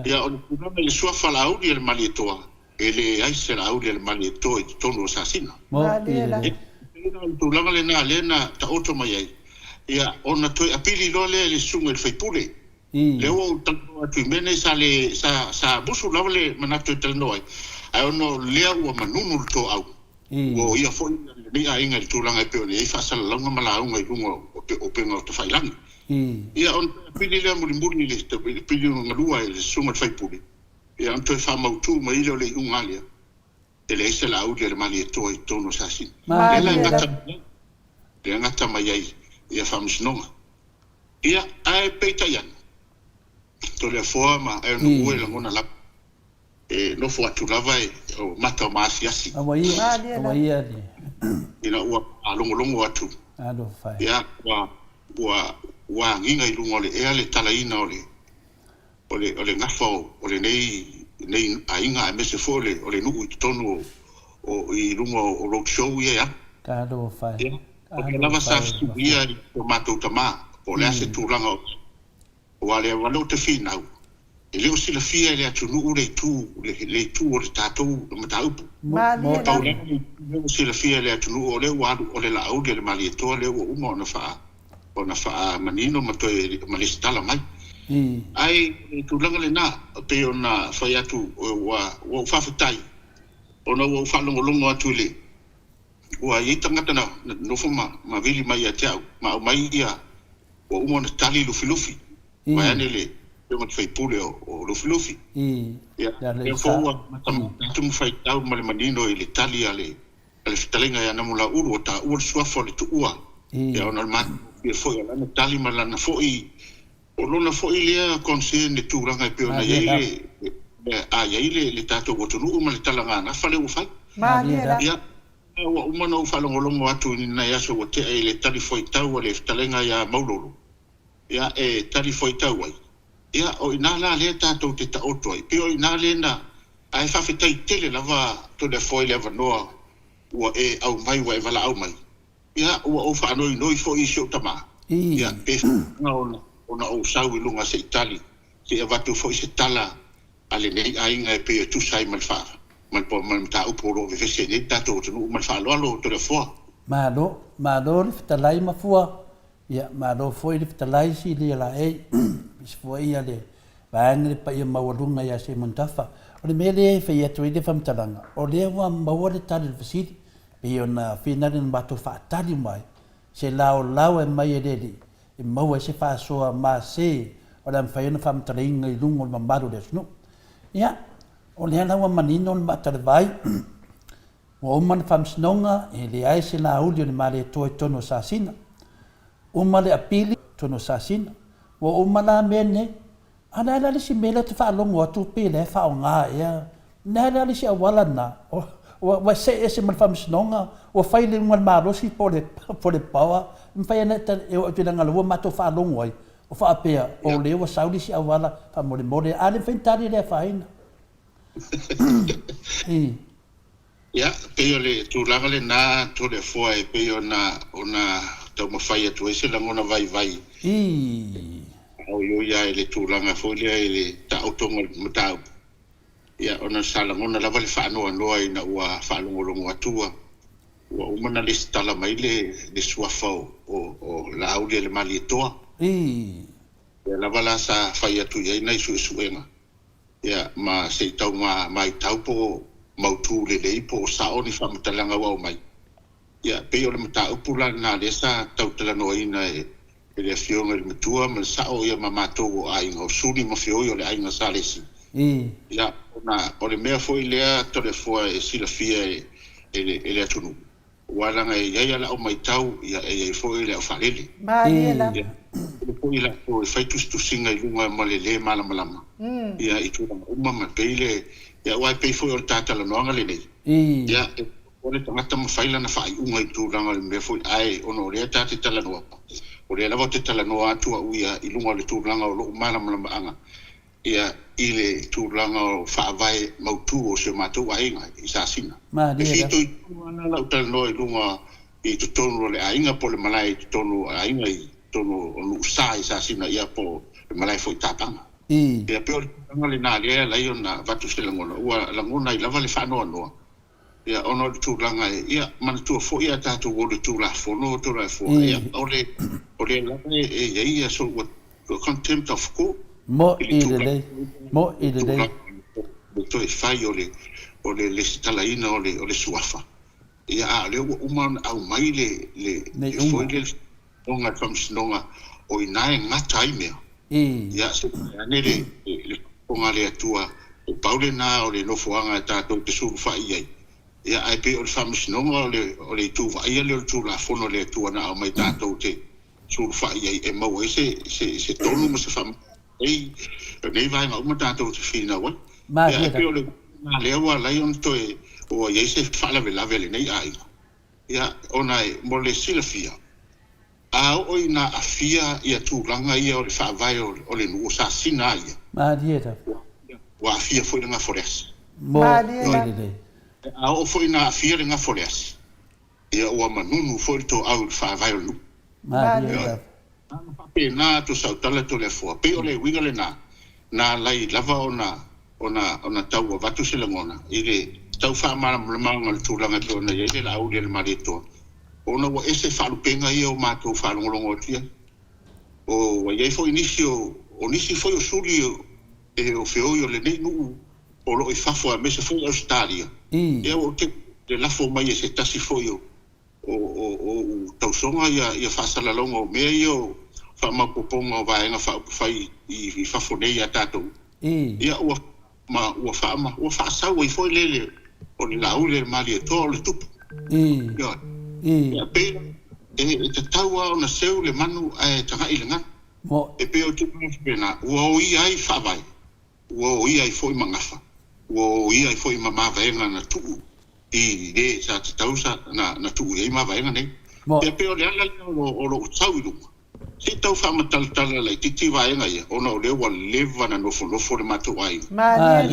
S12: ia ona tūranga le sua whalauri le mali etoa e le aise la auri le mali etoa I tono o sasina tūranga le nā lena ta oto mai ai ia ona toi apili lo le sunga le whaipule le o tanto atu mene sa busu lava le manato e telno ai ono lea ua manunu to au o ia foi ni a inga le tūranga e peone e whaasala launga malaunga I lunga o penga o te whailangi ia on pili lea mulimuri le pili ngalua e le sunga te whaipuri ia on toi whamautu ma ile o le ungalia le se la au le mali to I tono sasi
S10: Ma
S12: le ngata mai ai ia famsnonga ia ai peita yan to le forma e no ue la ngona la no fo atu lava o mata masi asi
S10: awaia ni
S12: ina ua alongo atu
S10: ado fai
S12: ia wa nginga I lungo le e le talaina ole ngafo ole nei ainga me se fole ole nuku I tonu o I lungo o road show ia
S10: kado fai
S12: o lava sa ia o matou tama o le ase tūlanga o ale walo te whina e leo sila fia le atunu le tu o le tātou o mataupu o tau leo sila fia le atunu o le wadu o le lau le mali etoa leo o uma o na faa manino matoe malistala mai ai tūlanga le nā pe o na whai atu o whawhatai o na o whalongolongo atu le ua I tangata na nofo ma vili mai a teau ma o mai ia o umo na tali lufi mai ane le mat fai pule o lufi ia e fōua tumu fai tau ma le manino I le tali ale fitalenga ia namula uru o ta ua suafo le tu ua ia ona le matu ia fōi ala na tali ma lana fōi o lona fōi lea konse ne tūranga I peo na iei le tātou o tunu ma le talanga na fale u fai ia wa umana u falongolongo atu ni na yaso o te e le tali foi tau le talenga ia maulolo ia e tali foi tau ai ia o ina la le tatou te ta oto ai pe o ina le na ai fa fitai tele lava to le foi le vanoa o e au mai wa e vala au mai ia o fa noi foi sio tama ia pe ona o sau I lunga se Itali se vatu foi se tala ale nei ainga e pe tu sai mal fa mal ta uporo ve se ne tato no mal fa lo to le fo
S10: ma do le fitalai ma fua ia ma do foi le fitalai si le la e bis foi ia le bang le pa ia mawalunga ia se montafa o le mele fe ia tu de fam talanga o le wa mawale tali visiti pe ona fina den bato fa tali mai se lao e mai le e maua se fa so ma se o le fa ia fam talinga I lungo ma maru le sno ia o le ana wa manino le matale vai o man famsnonga e le ai se la ulio le male tono sasina o male apili tono sasina o mala mene ana la si mele te fa longo atu pe le fa nga ia na la si awala na o se man famsnonga o fai le mal malo si po le pawa mfai na e o te ngalo mato fa longo ai o fa apea o le o saudi si awala fa mole ale fentari le fa ina
S12: ia pe le tūlanga le nā to le fua e pe ona tau mawhai atu e se langona vai au ia e le tūlanga folia e le ta autonga matau ia ona sa langona lava le whaanoa noa ina ua whaanongolongo atua ua umana le stala mai le suafa o la aulia le mali etoa ia lava la sa whai atu ia ina isu esuenga ia ma se tau mai tau po mautu le po sao ni whamatalanga wau mai ia pe o le mata upula na le sa tau tala no ina e le fionga le matua ma sao ia ma matou o ai ngo suni ma fio o le ai nga salesi ia o le mea foi lea to le foi e sila fia e le atunu wala nga ia la o mai tau ia e foi le falele
S11: Mariela
S12: foi la o faitus tu singa I lunga malele malama ia I tu uma ma pele ia wai pe foi o tata la no ngale nei ia o le tangata ma faila na fai unga I tu langa le me foi ai ono le tata tala no o le lava te tala no atu a uia I lunga le tu langa o lo malama anga ia I le tu langa o fa vai mautu o se matou ainga I sa sina e fito I ana la utal no I lunga I tu tonu le ainga po le malai tu tonu ainga I tono o sai sa sina ia po le malai foi tapanga ia pe o le na le la iona vatu se langona ua langona I lava le whanoa noa ia ono le tūlanga ia mana tua fo ia tātou o le tūla fono to la fo ia o le lava e ia so contempt of court
S10: mo I le
S12: to e fai o le stalaina o le suafa ia a le uma au mai le foi le onga famsnonga o inae ngata I mea ia se ane le onga le atua o paule na o le nofoanga tātou te suru fai ai ia ai pe o le whamasinoga o le tu vai le tu la fono le tu ana o mai tātou te sul fai e mau e se tonu mo se fam ei nei vai ma uma tātou te fina wa ia pe o le lewa lion to e o ia se fala vela vele nei ai ia ona e mo le silafia a o ina afia ia tu langa ia o le fa vai o le nu sa sina ia
S10: ma dieta
S12: wa afia foi nga forest
S10: mo
S12: a o foi na afia nga forest ia o manunu foi to au fa vai o nu
S10: ma dieta
S12: pe na to sa tala to le fo pe o le winga le na lai lava ona tau va tu se le mona ile tau fa ma le tu langa to na ile la au le marito ona wa ese falu penga ia o matou falongolongo tia o wa ia foi inicio o nisi foi o suli e o feo yo le nei nu o lo i fafo a mese foi Australia e o te le lafo mai se tasi foi o tau songa ia fasala longo me yo fa ma poponga va nga fa fai i fafo nei a tato ia o fa sa o foi lele o ni la ule mali to le tupu ia pe e te taua o na seu le manu e tanga ilenga e pe o tupu pena o ia ai fa vai o ia ai foi mangafa o ia ai foi mama venga na tu i de sa tausa na tu e ma venga nei e pe o le ala o lo tauilu si tau fa matal tala le titi venga ia ona o le wa leva na no fo le matu ai
S11: ma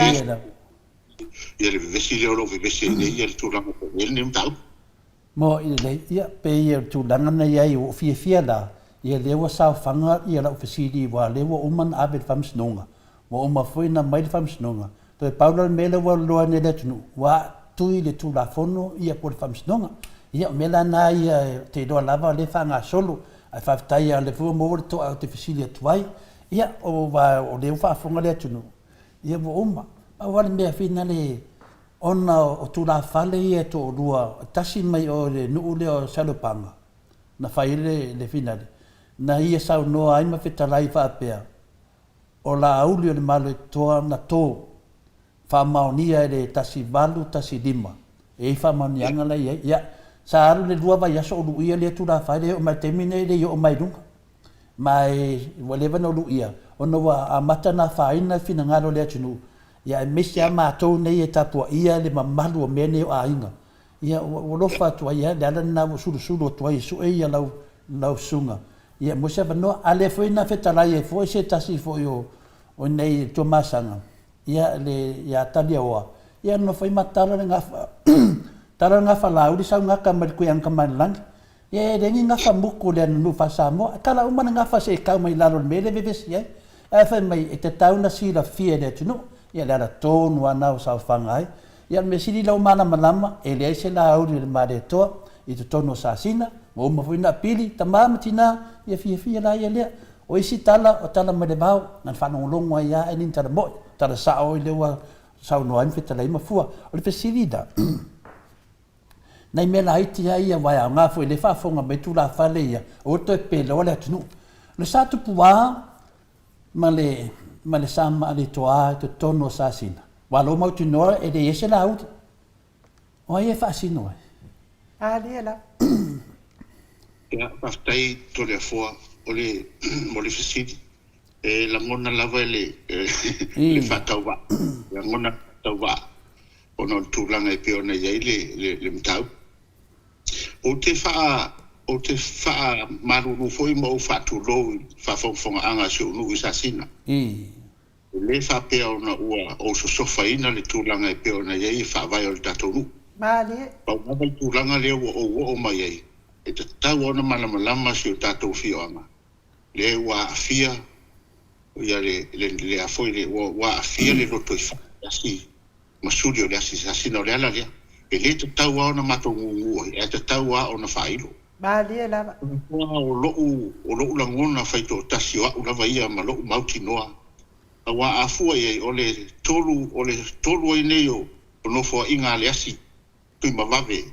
S12: ia le vesi le o vesi nei ia tu la mo ele nem tau
S10: mo ile ia pe ia tu langa na ia o fia da ia lewa sa fanga ia la ofisidi wa lewa uman abet fams nonga mo uma foi na mai fams nonga to paulo mele wa lo ne le tunu wa tu ile tu la fono ia por fams nonga ia mela na ia te do lava le fanga solo a fa tai le fu mo to artificial tuai ia o va o le fa fonga le tunu ia mo uma wa me finale ona o tu la fale ia to rua tasi mai o le nu le o salopanga na faile le finale na ia sa no ai ma feta lai fa pe o la aulio le malo to na to fa maunia le tasi valu tasi lima e fa manianga la ia sa aru le rua vai aso lu ia le tu la fale o mai termine le o mai dunga mai wale va no lu ia ona wa amata na faina fina ngalo le tunu ia mesi ama to nei e tapu ia le mamalu o mene o ainga ia o lo fa to ia le na mo sulu to ia su ia lau sunga ia mo se no ale foi na feta la ia foi se tasi foi o nei to masanga ia le ia talia o ia no foi matala nga tara nga fa la uri sa nga kamal ku yang kamalang ia de nga fa muku le no fa samo kala uma nga fa se ka mai lalo mele bebes ia e fa mai e te tauna si la fie de tu no ia la tonu ana o sa fangai ia me sili la mana malama e le se la auri le mare to i te tono sa sina mo mo foi na pili tamama tina ia fia la ia le o isi tala o tala me le bau na fa no longo ia e nin tala mo tala sa o le wa sa no an fita la mafua o le pesilida nai me la iti ia wa nga foi le fa fonga me tu la fa le ia o to pe lo le tunu le sa tu puwa ma le sama ale toa te tono sa sina. Walo mau tu noa e de ese la out. O e fa sino.
S11: Ali la.
S12: Ya pastai to le fo ole mo le fisiti. E la ngona lava le fa tauba. La ngona tauba. Ono tu langa e pe ona ye le mtau. O te fa maruru foi mo fa tu lo fa fonga anga so no isa sina le fa pe ona ua o so sofa ina le tulanga e pe ona ye fa vai o tatonu
S11: mali
S12: o ma tulanga le o mai ye e te tau ona malama si o tatou fiona le wa afia ia le afoi le wa afia le roto asi masudio le asi sina le ala le e le te tau ona matongu e te tau ona failo
S11: Mali la.
S12: O lo la ngona fai to tasi wa una vai ma lo mauti noa. Awa afua ye ole tolu ai neo no fo inga le asi tu ma vave.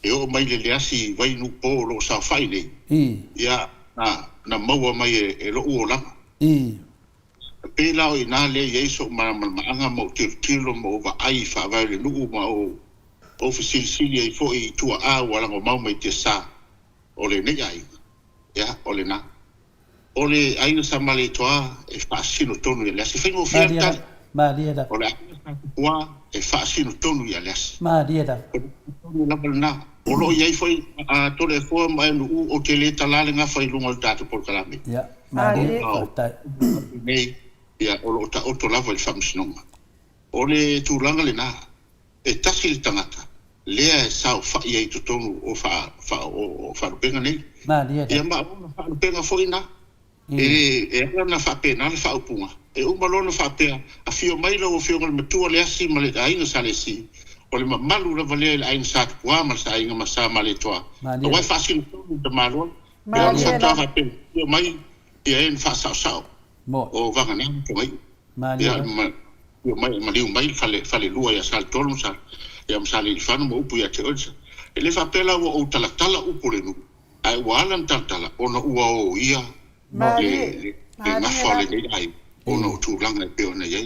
S12: E o mai le asi vai nu po lo sa fai nei. Ya na maua mai e lo o la. Pe la o ina le ye so ma anga mo tilo mo va ai fa vai le nu ma o o fasili ai fo I tua a wala ngo mau mai te sa o le nei ai ya o le na o le ai sa male toa e fasino tonu le si fengo fiata
S10: Maria
S12: o le wa e fasino tonu ya le
S10: Maria
S12: na na o lo ia foi a tole fo mai no o ke le talale nga fai lunga data por kalame
S10: ya Maria
S12: nei ya o lo ta o to lava il famsino o le tulanga le na e tasi le tangata lea e sao fa ia I tonu o fa penga nei
S10: Maria
S12: ia ma fa penga foi na e na fa pena le fa upunga e o malona fa pena a fio mai lo fio ngal matua le asi male ainga sale si o le malu la vale le ainga sa kwa mal sa ainga masa male toa o vai fasil de malon e sa ta fa pena fio mai ia en fa sao o vanga nem to mai ia io mai fale lua ia sal tolu sa ia msale I fanu mo upu ia te olsa e le fa pela o tala upu le nu ai wala tala ona ua o ia le na fale le ai ona tu langa pe ona ia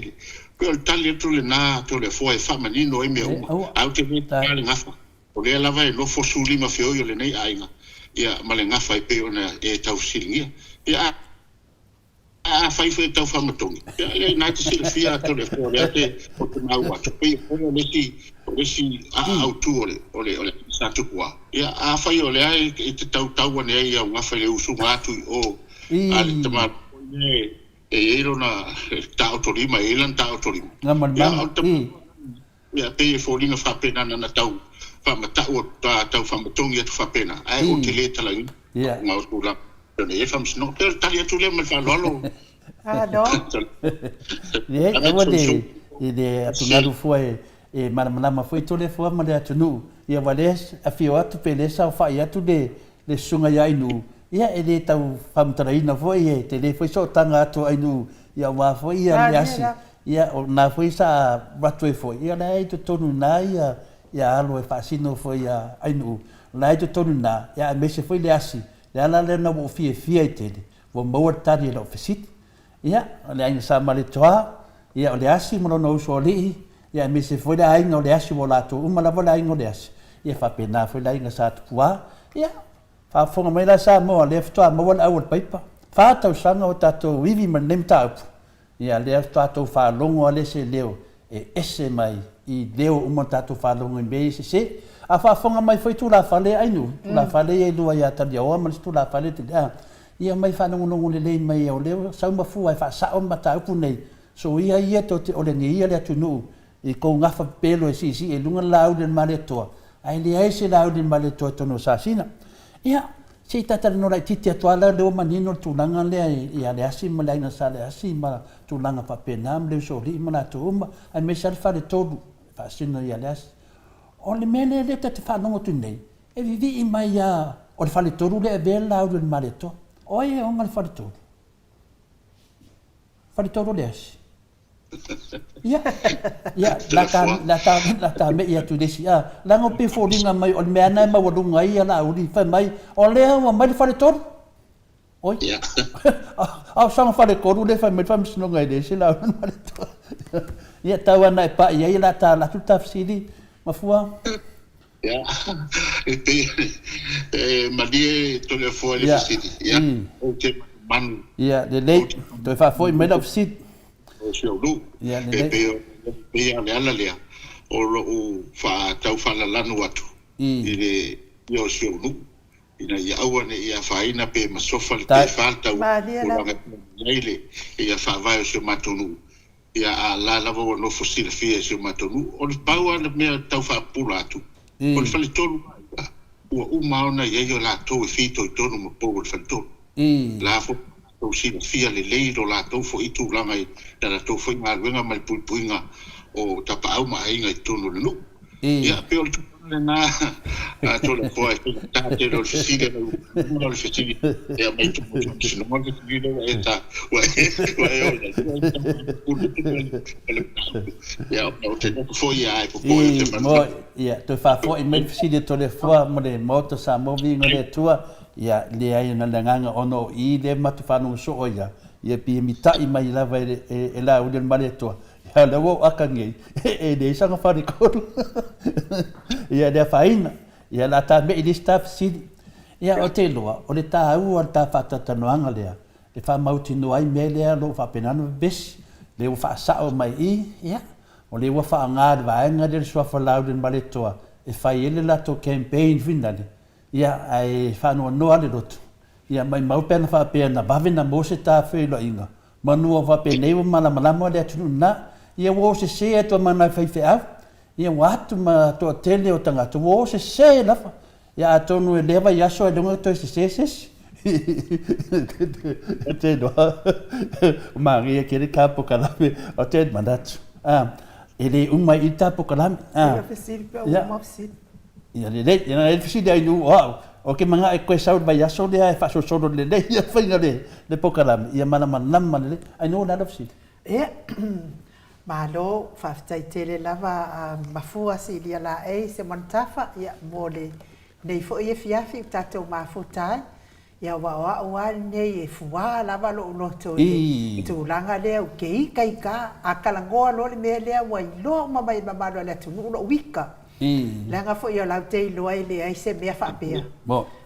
S12: pe o tali tu le na to le foi fa manino e me au te tali ngafa o le lava e no fo suli ma feo yo le nei ai ia male ngafa pe ona e tau silingia ia a fai foi tau famatongi le na te sila fia to le fo le te o te mau wa pe o le si au tu ole sa tu kwa ia a fai o le ai te tau ne ia ngafa le usu ngatu o ale te ma e ero na tau torima e lan tau torima ia pe fo linga fa pena na tau fa mata o tau famatongi tu fa pena ai o te le tala ia ngau tu la e fams no per talia tu le mal fa lolo
S11: no
S10: e wade de atunaru foi e mana foi tole foi ma de atunu ia vales a fio atu pelesa fa ia tu de sunga ia inu ia e de tau famtraina foi e te foi so tanga atu inu ia wa foi ia yasi ia na foi sa batwe foi ia nei tu tonu na ia alo e fasino foi ia inu lai tu tonu na ia me se foi yasi le ala le na wo fie tele wo mo tari lo fisit ia le ai sa male toa ia le asi mo no so li ia me se foi ai no le asi wo la to uma la wo la no le asi ia fa pena foi la inga sa tua ia fa fonga mai la sa mo le fto mo wal awol paipa fa ta sanga o tato wivi man nem ta ia le tato fa longo le se leo e ese mai I leo uma tato fa longo be se a fa fonga mai foi tu la fale ai nu la fale e lua ia ta dia o mas tu la fale te ia mai fa no le mai o le sa ma fu ai fa sa o mata pu nei so ia to te o le ni ia le tu nu I ko ngafa pelo e si e lunga lau den male to ai le ai se lau den male to no sa sina ia se tata no la titi to ala le o manino tu langa le ia le asi ma le sa le asi ma tu langa pa penam le so ri ma to uma ai me sa fa le to fa sina ia le asi o le mele le te whanongo tu nei. E vivi I mai a o le whale toru le e vela au le mare to. O e onga le whale toru. Whale toru le asi. Ia, la ta me ia tu desi a. Lango pe fōringa mai o le mea nai mawarunga ia la uri whai mai. O le au mai le whale toru. Oi? Ia. Au sanga whale koru le whai mai whai misinonga I le se la au le mare to. Ia tau ana e pa ia I la ta la tu tafsiri. Mafua?
S12: Ja, Marie to le foi le city. Ja. Okay, man.
S10: Ja, de late to fa foi med of sit.
S12: So do. Ja, de pe ale ala le. O fa tau fa la lanu atu. Ile yo so no. Ina ia awane ia fa ina pe masofa le te falta o ile ia fa vai so matonu. Ia a la lava no fosila fia se matonu o le paua na me tau fa pula atu o le fale tonu o maona ia yo la to fito tonu mo po le fale tonu la fo to sila fia le leiro la to fo itu langa da to fo nga wenga mal puinga o tapa au ma inga tonu le no ia pe o na a to le foi ta te lo fisile no le fisile e a mai to no mo que digo eta ja o te foi ai po
S10: ia to fa foi in mai fisile to le foi mo le moto sa mo vingo le tua ia le ai na nganga ono I le matu fa no so ia pi mi tai mai lava e la o le male to Ya le wo akangi. De sanga fari ko. Ya de faina. Ya la ta me di staff si. Ya o te loa, o le tā au o tā whātatanoanga lea. Le wha mauti no ai me lea lo wha penano besi. Le o wha sao mai I, ya. O le o wha ngāri waenga le sua whalaurin maletoa. E whai ele lato campaign vinale. Ya, ai whanua noa le roto. Ya, mai maupena wha pēna bavina mo se tā whelo inga. Manua wha pēna ewa malamalamo le atunu na. Ya, wo se se atua mana whaife au. Ya, watu ma toa tele o tangata. Wo se se lafa. Ya tonu e lewa yaso e lunga toi se seses. Te doa. Maria kere ka pokalame. O te mandatu. Ele umai I ta pokalame.
S11: Ia fesili pe o mafsili.
S10: Ia le fesili ai nu. O ke manga e koe saud ba yaso lea e faso soro le le. Ia whainga le pokalame. Ia mana manama le. Ai no nada fesili.
S11: Ia. Malo whaftai tele lava mafua si lia la e se mantafa. Ia mole. Nei fo ia fiafi tatou mafutai ia wa nei e fuā lava lo loto I tūlanga lea o kei kai ka a kalangoa lo le mea lea wa ilo mamai mamalo lea tunu lo wika langa fo ia lau tei loa I lea I se mea whapea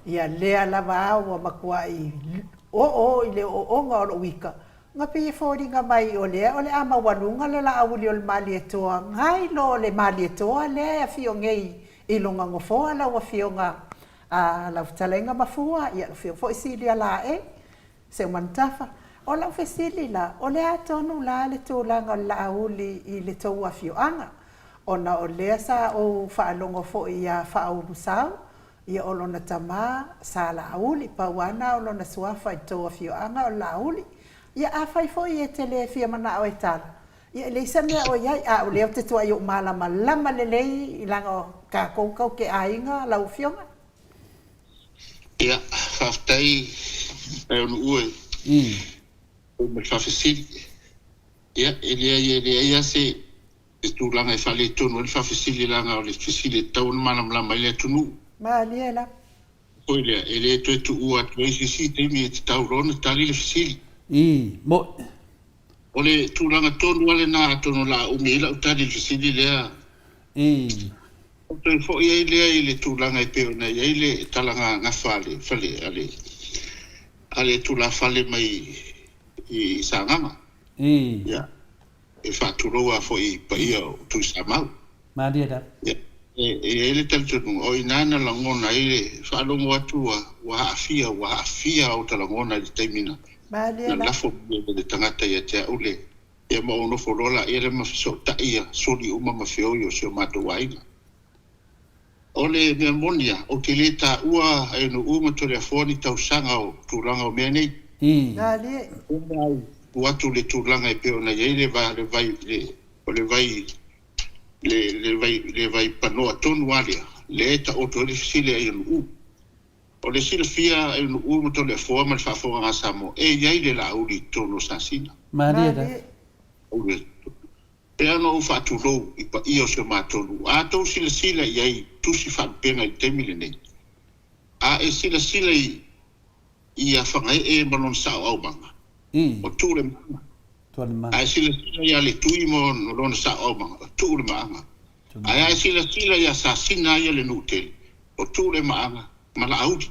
S11: ia lea lava au wa makua I I le o nga o lo wika nga pe fo ringa mai o le ama wanunga le la awuli o le mali e toa ngai lo le mali e toa lea fio ngei I longa ngofoa la wa fionga la talenga mafua ia fio fo isilia la se mantafa o la fesili la o le atonu la le tūlanga la auli I le tau fioanga ona o lea sa o whaalongo fo ia whaulu sau ia o lona tama sa la auli pauana o lona suafa I tau fioanga o la auli ia awhai fo I tele fia mana o e tala ia le isa mea o iai o leo te tua I o malama lama lelei I langa ka koukau ke ainga lau fionga.
S12: Ia, whaftai e onu ue. O me whawhesiri. Ia, ia se e tūlanga e whale tonu e whawhesiri langa o le whesiri tau na manam lama I le tunu.
S11: Ma lia la.
S12: Oi lea, e le toi tu ua tu e si teimi e te tau rona tali le whesiri.
S10: Mo.
S12: O le tūlanga tonu ale nā tonu la umeila utari le whesiri lea. O toi fo ia lea I le tūlanga I peo na ia le talanga ngawhale, whale, ale tūla whale mai I sangama. Ia, e whāturoa fo I paia o tui samau.
S10: Maria da.
S12: Ia, e le taltonu, o I nana langona I le whalongo atua, wa haafia o talangona I taimina.
S11: Maria da.
S12: Na lafo le tangata ia te aule. Ia maono folola, ia le mafiso taia, soli uma mafio yo sio mato wainga. Ole me monia o ke le ta ua e no uma tole afoni tau sanga o tūlanga o mea nei.
S11: Nale.
S12: Watu le tūlanga e peo na iei le vai panoa tonu alia. Le eta o tole sile e no u. O le sile fia e no uma tole afoni ma le whafonga ngā samo. E iei le la uli tono sasina.
S10: Maria da.
S12: Ole e ano o whātulou I pa ia o se mātonu. A tau sila iai tusi whāpenga I temile nei. A e sila I a whangai e manon sao au manga. O tūre manga. A e sila I a le tui mo lona sao au manga. O tūre manga. A e sila I a sa sina I a le nutele. O tūre manga. Ma la audi.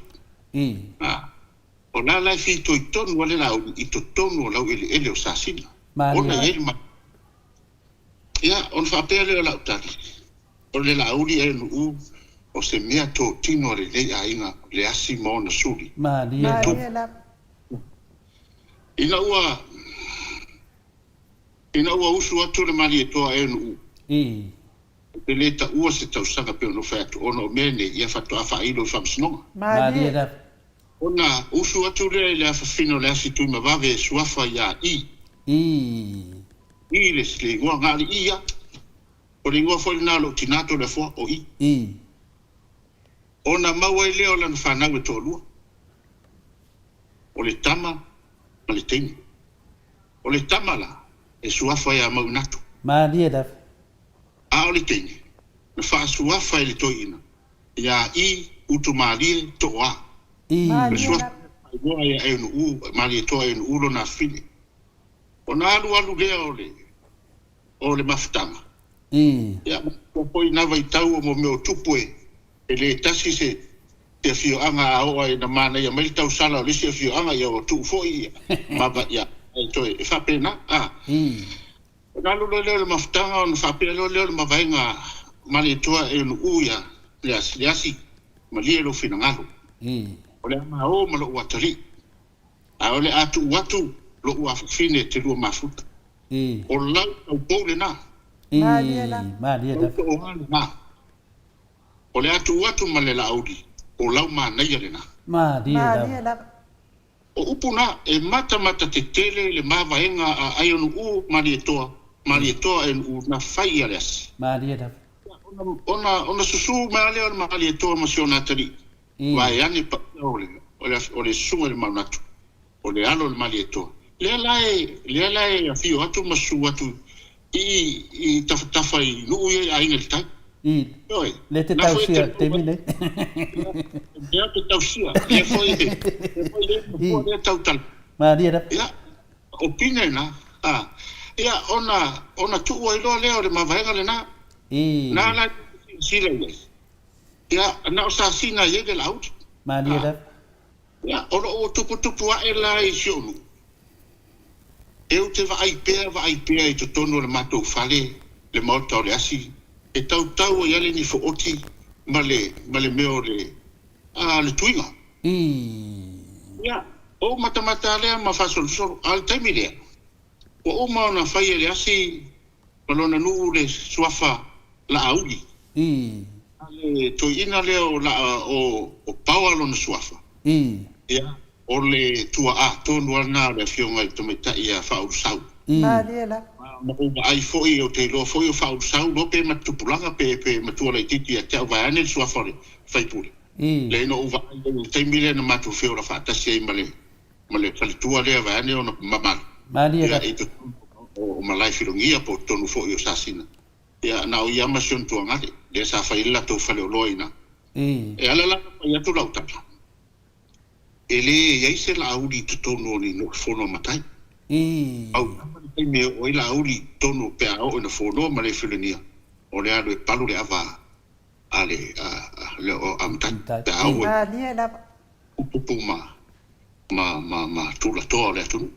S12: O la lai fi toi tonu wale la audi. I to tonu o lau ele o sa sina. Ona ele ma. Ia, on whapele o lau tari. O le lauri e nuu o se mea tō tino le lei a inga le asi mo na suri.
S10: Maria
S11: la.
S12: Ina ua usu atu le mari e toa e nuu. Te le ta ua se tau sanga peo no whatu. Ono mene ia whatu a whailo I whamsinonga.
S10: Maria la.
S12: Ona usu atu le a whawhino le asi tui mawave e suafa ia I le sile ngua ngāri ia. O le ngua whoi nalo tinato le fua o I. O na maua I leo lana whanau e tō lua. O le tama ma le teini. O le tama la e suafa ia mau natu.
S10: Maria da.
S12: A o le teini. Na wha suafa I le toina. Ia I utu marie to a. Le suafa ngua ia e no u marie to e no ulo na fili. O na alu lea o le mafutanga.
S7: Ia.
S12: Po ina vai tau mo me o tupu e le tasi se te fio anga a oa e na mana ia mai tau sala o lisi e fio anga ia o tu foi mava ia e toi e whapena nga lolo leo le mafutanga o na whapena leo le mavaenga mali toa e unu uia le asi ma lia lo fina ngalo o le ama o ma lo uatari a o le atu watu lo ua fine te lua mafuta o lau au pou le na o le atu watu ma le la audi o lau mānaia le na. O upuna e mata te tele le mavaenga a aionu u marietoa e u na whai a leasi. Ona susu mea leo le marietoa ma siona tari. Wai ane pa o le sunga le maunatu. O le alo le marietoa. Lea lae a fio atu ma su atu i tafa i nuu e a inga le tai.
S10: Le te tausia, te mine.
S12: Le te tausia. Le foi le tautal.
S10: Maria.
S12: Ia, o pine na. Ia, ona tuua i loa leo le mavaenga le na. Na la sila i les. Ia, na o sa sina i le laut.
S10: Maria.
S12: Ia, o tupu a e la i sionu. Eu te va ai pea i to tonu le matou fale, le mauta o le asi. E tau e ale ni fo oti ma le meo le tuinga. Ia, o matamata lea ma fasol al taimi lea. O ma ona fai le asi malona nuu le suafa la auli. Ale toina lea o paua lona suafa. Ia, o le tua a tonu ana le fionga i tometai a faurusau. O ai foi o te lo foi o fa usau lo pe matupulanga pe matua le titi a te vai ane sua fore fai pure le no va te mile na matu fe ora fa tasi male falitua le vai ane ona mama
S10: Maria
S12: o malai filongia po tonu foi o sasina ya na o yama sion tu ngale le sa fai la to fale loina e ala la ya tu lauta ele ya ise la audi tu tonu ni no fono matai au me o ila uli tonu pe a o na fono ma le filenia o le alo e palu le ava ale le o amtan pe a o pupu ma tu la to le tu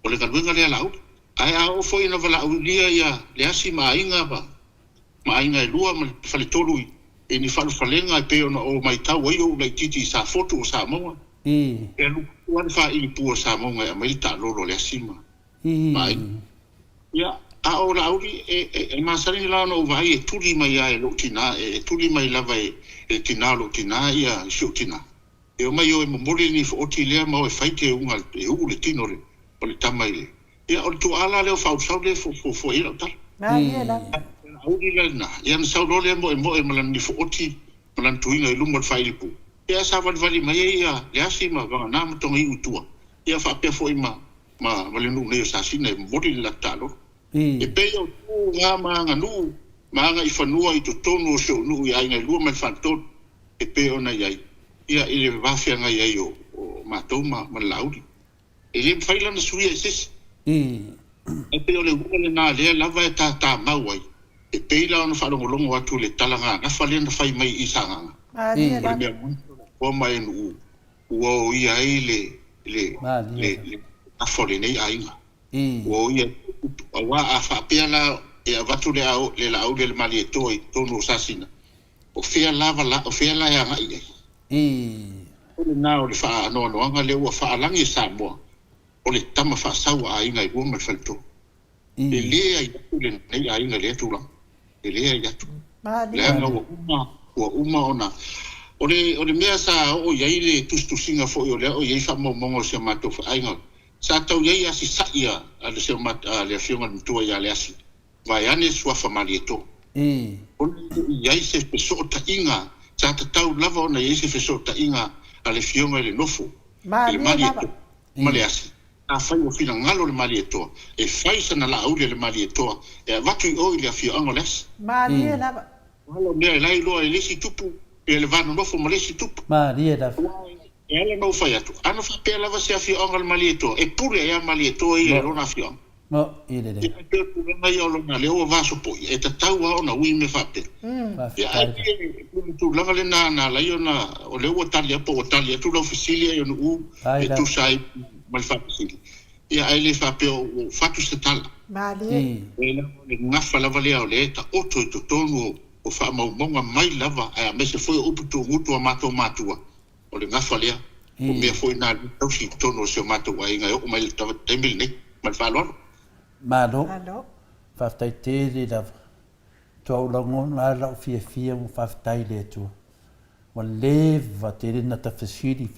S12: o le kalwenga le lau ai a o foi na vala ulia ia le asi ma inga e lua ma fale tolu e ni falenga pe o mai tau o le titi sa foto o sa mo e lu wan fa ili pu sa mo e mai ta lolo le asima mai ya a ora uri e masari la no vai e tuli mai ai lo tina e tuli mai lava e tina lo tina ia shutina e o mai o mo mori ni fo tile ma o faite unga e u le tinore o le tamai ya o tu ala le fa usau le fo ira tal uri le na ya na sau le mo e malan ni fo oti malan tuinga i lumo fa ilipu ya sa vali mai ia ya sima va na mo tongi utua ya fa pe fo ima ma le nu ne sa sina e mori la talo e pe o nga manga nu manga i fanua i to tonu so nu ia nga lu me fanto e pe ona ia ile vafia nga ia o matoma ma laudi e le faila na suia sis e pe o le ngole na le lava e ta mawai e pe la ona fa longo atu le talanga na fa le na fai mai i sanga o mai nu o ia le afore nei ainga o ia wa afa pela e avatu le la le mali toi tonu sasina o fia lava o fia la ya ngai o na o fa no anga le o fa langi sa mo o le tama fa sa wa ainga i mo falto e le ai le nei ainga le tu la e le ai tu le nga o uma ona o le mea sa o ia ile tustusinga fo o le o ia fa mo se mato fa ainga sa tau ia si saia ale se mat le fionga mtua ia le asi vai ane sua famalieto o ia se peso ta inga sa tau lava ona ia se peso ta inga ale fionga le nofo le malieto maleasi a fai o fina ngalo le malieto e fai sana la au le malieto e vatu o ile fionga les
S11: Maria lava
S12: Halo me lai lo e lesi tupu e le vano nofo malesi tupu
S10: Maria lava
S12: ela no fai atu ana fa pela va se afio al malieto e pure e malieto e rona afio
S10: Mo i le.
S12: Ia te tūranga i olo na leo vaso po. E ta tau a ona ui me whapte. Ia ai tūranga le na lai ona o leo o tali apo o tali atu lau fisilia i onu u. E tu sai mai whapesili. Ia ai le whape o whatu se tala.
S11: Mali.
S12: Le ngafa lava lea o le ta oto i tonu o whamaumonga mai lava. Ai a mese foi upu tu ngutu a matua. O le ngafa lea. O mea foi nā tausi tonu o se o matua inga o mai le tawa taimili nei. Mai whaloro.
S10: Malo. Whaftai te le lava. Tua ulango nā lau fia mo whaftai le tua. Wa leva te rena ta fasiri.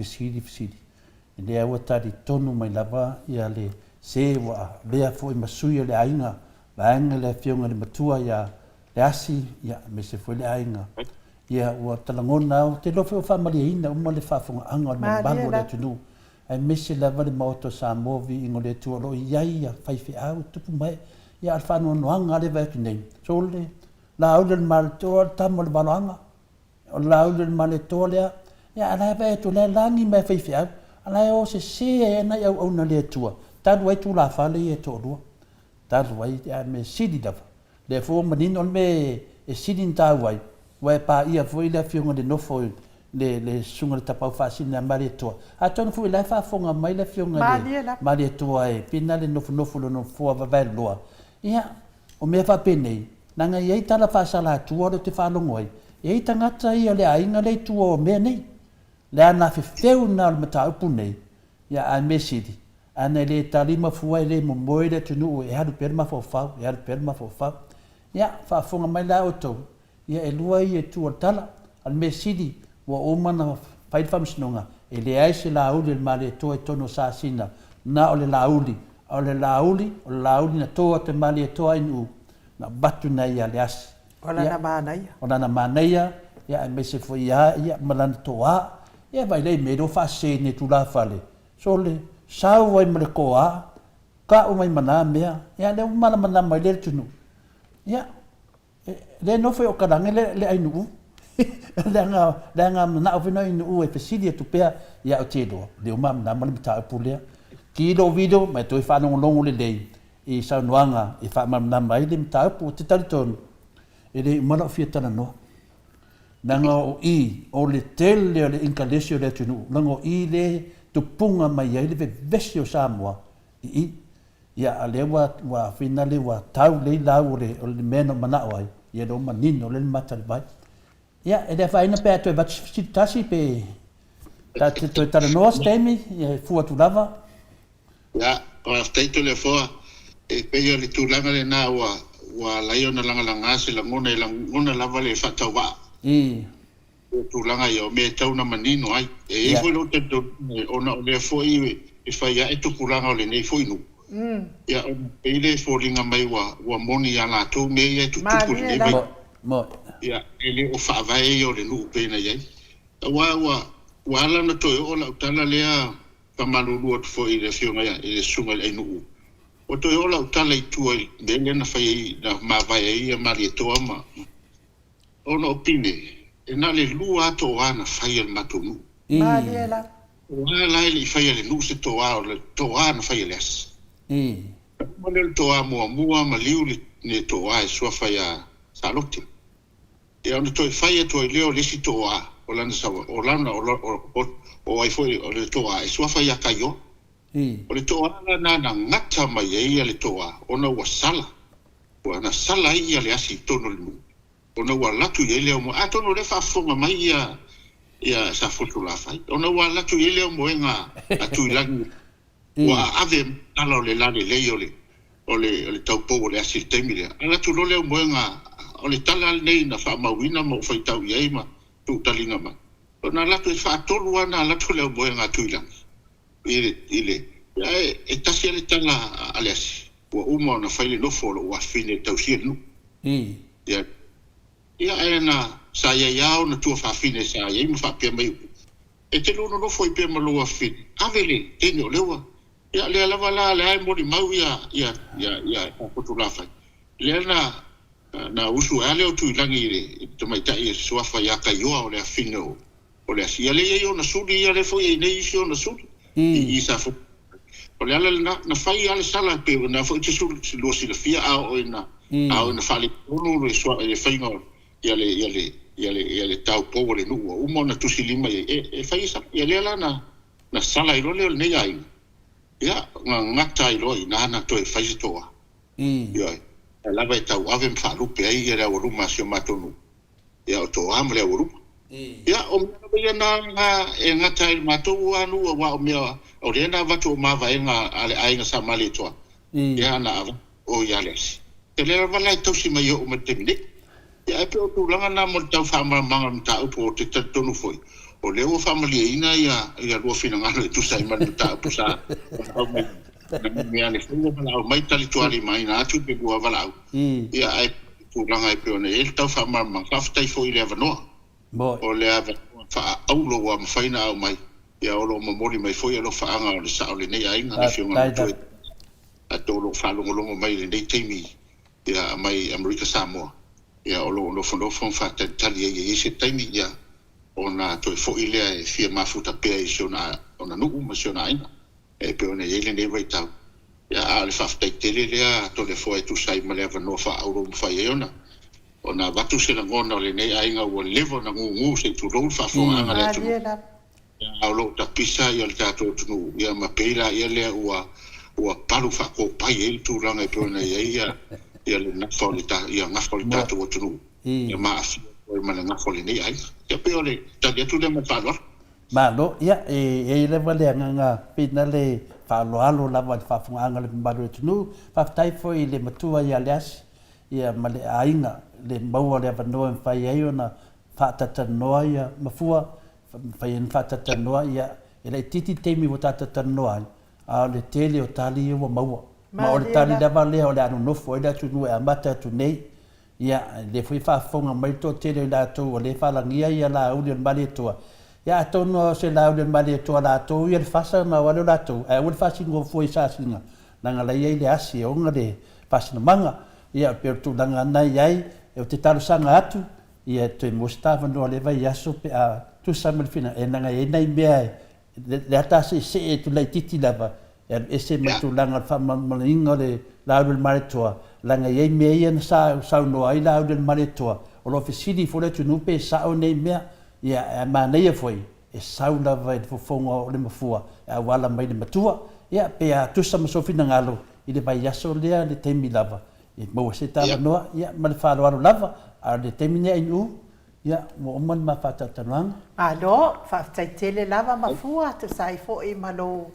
S10: E le aua tari tonu mai lava ia le se wa bea foi masui le ainga. Vaenga le fionga le matua ia le asi ia me se foi le ainga. Ia ua talangona au te lofe o whamalia ina uma le whafunga anga o mambango le tunu. Ai mese lava le maoto sa movi ingo le tua lo iai ia whaife au tupu mai. Ia al whanua noanga le vaitu nei. So le la au le mal toa tamo le baloanga. O la au le mal toa lea. Ia ala vaitu le langi mai whaife au. Ala o se e na au au na le tua. Tadu ai tu la whale e tō rua. Tadu ai me sidi dawa. Le fo manino me e sidi ntau ai. Wai pa ia foi le fionga de nofo le sunga le tapau whaasina mare toa. A tonu fui lai whaafonga mai le fionga le mare toa e pina le nofo lo nofo avavai loa. Ia, o mea whapenei. Nanga iei tala whaasala atua le te whaalongo ai. Iei tangata ia le ainga le tua o mea nei. Le ana fefeu na le mata upu nei. Ia a me sidi. Ana le talima fuai le momoe le tunu e haru perma fofau. Ia, whaafonga mai la o tau. Ia e lua i e tua tala, al me sidi, wa omana whaidwhamsinonga, e le aise la auli le male toa e tono sa sina, na o le lauli, o le lauli na toa te male e toa inu, na batu na ia le asi.
S11: O lana mānaia.
S10: O lana mānaia, ia e me se fo ia malana toa, ia vai lei me do whase ne tu la whale. So le, sau wai male koa, ka o mai mana mea, ia le umana mana mai le tunu. Ia, le no foi o karange le ai nu le nga na o vino inu e pesidi tu pea ia o tedo le o mam na mal mita pulea ki lo video mai toi fa no longo le dei e sa noanga e fa mam na mai le mita pu te taliton e le mana fia tana no nanga o i o le tele o le incalesio le tunu nanga o i le tu punga mai ai le vesio Samoa i ia alewa wa finale wa tau le lau o le meno mana ai ia do manino le mata vai ia e le faina pe to bat tasi pe ta to tara no stemi ia fu tu lava
S12: ia o steito le fo e pe yo le tu langa le na wa la yo na langa se la ngona lava le fata wa tu langa yo me tau na manino ai e fu lo te ona le fo i fa ia e tu kulanga le nei fo inu ia ele foringa mai wa moni ala to me ia tu le
S10: mo
S12: ia ele o fa vai o le nu pe na ia wa la na to o la tala lea pa malulu o fo ile fionga ia ile sunga le nu o to o la tala i tu le na fa na ma vai ia mari to ama ono opine e na le lu ato ana fa ia matunu
S11: Mariela
S12: la ile fa ia le nu se to ana fa ia les Manel toa mua maliu ne toa e suafa ya saloti. E ona toi fai e toi leo lesi toa o lana sawa o lana o ai foi o le toa e suafa ya kaio. O le toa na ngata mai e le toa ona wa sala. Ona sala ia le asi tono le mu. Ona wa latu ye leo mo atono le fa fonga mai ia sa fotu la fai. Ona wa latu ye leo mo nga atu langi. Wa ave ala le lane le ole taupo ole asil temile ala tu lole mo nga ole tala nei na fa mawina mo fa tau ye ma tu talinga ma ona la tu fa tolu ana la tu le mo nga tu la ile e tasi le tala alias wa uma na fa le no folo wa fine tau sil nu ya ena sa ya na tu fa fine sa ye mo fa pe mai e te no foi pe ma lo wa fine avele tenyo lewa ia le lava la le ai mori mau ia ko tu la fai le na usu ale o tu langi le to mai tai so fa ya ka yo o le afino o le sia le yo na sudi ia le foi nei sio na sudi i sa fo O le ala na fai ala sala pe na fo te su lo si le fia au ina fali unu le so e fai no ia le tau po le nu o mo na tu si lima e fai sa ia le ala na sala i lo le nei ai ia ngata i lo na to e fai to ia la vai tau ave fa lu pe ai era o ruma sio matonu ia o to amle o ruma ia o me na e ngata i matou anu wa o mea o le na vatu ma va nga ale ai nga sa mali to ia na o ia les te le va lai to si mai o me temine ia e pe o tu langa na mo tau fa ma manga mta o to te tonu foi o le o family ina ia lo fina ngalo tu sai ma ta pu sa o me ale fu ma mai tali to ali mai na tu pe go va la ia ai tu langa e pe o ne el tau fa ma manga fa tai foi le va no o le ava fa aulo wa faina au mai ia o lo mamori mai foi lo fa anga o le sa o le nei ai nga fiunga tu a to lo fa lo mai le nei temi ia mai America Samoa ia o lo fondo fon fa tali e se temi ia ona to fo ile e fia mafuta pe e sona ona nu ma sona ina e pe ona ele nei vai tau ia ale fa tele le to le fo e tu sai ma le va no fa aulo fa e ona ona watu se ngona le nei ai nga o levo na ngu se tu ro fa fo anga le tu ya lo ta pisa ia le tato tu ia ma pela ia le o palu fa ko pai el tu ranga e pona ia le na fo le ta ia na fo le tato tu ia ma o ma na fo le nei ai ia pe ole ta dia tu le ma palo
S10: ma lo ia e le vale nga pina le fa lo alo la va fa fo anga le mbalo tu fa tai fo ile matua ia le as ia ma le ainga le maua le avanoa me fai ai ona whaatatanoa ia mafua fai en whaatatanoa ia e lei titi teimi o tatatanoa a le tele o tali o maua ma o le tali lava lea o le anu nofo e le atu nue a mata atu nei ia le fui whaafonga mai to tele o lātou o le whalangia ia la uli on mali toa ia atonu se la uli on mali toa lātou ia le whasa na wale o lātou e uli whasingo fui sāsinga nanga lei ei le asi o nga le whasina manga ia pe tu langa nai ai e te talo sanga atu ia te Mustafa no le vai aso pe a tu samal fina e nanga e nai mea le ata se e tu lai titi lava e se me tu langa fa malinga le laudel maretoa langa e mea ia sa no ai laudel maretoa o lo fisili fo le tu no pe sa o nei mea ia ma nei foi e sa lava e fo fonga o le mafua e wala mai le matua ia pe a tu sama so fina ngalo i le vai aso le temi lava e mo se tava noa ia ma le falo alo lava a le temine ai u ia mo man ma fata tanang
S11: alo fa tele lava mafua te sai fo i malo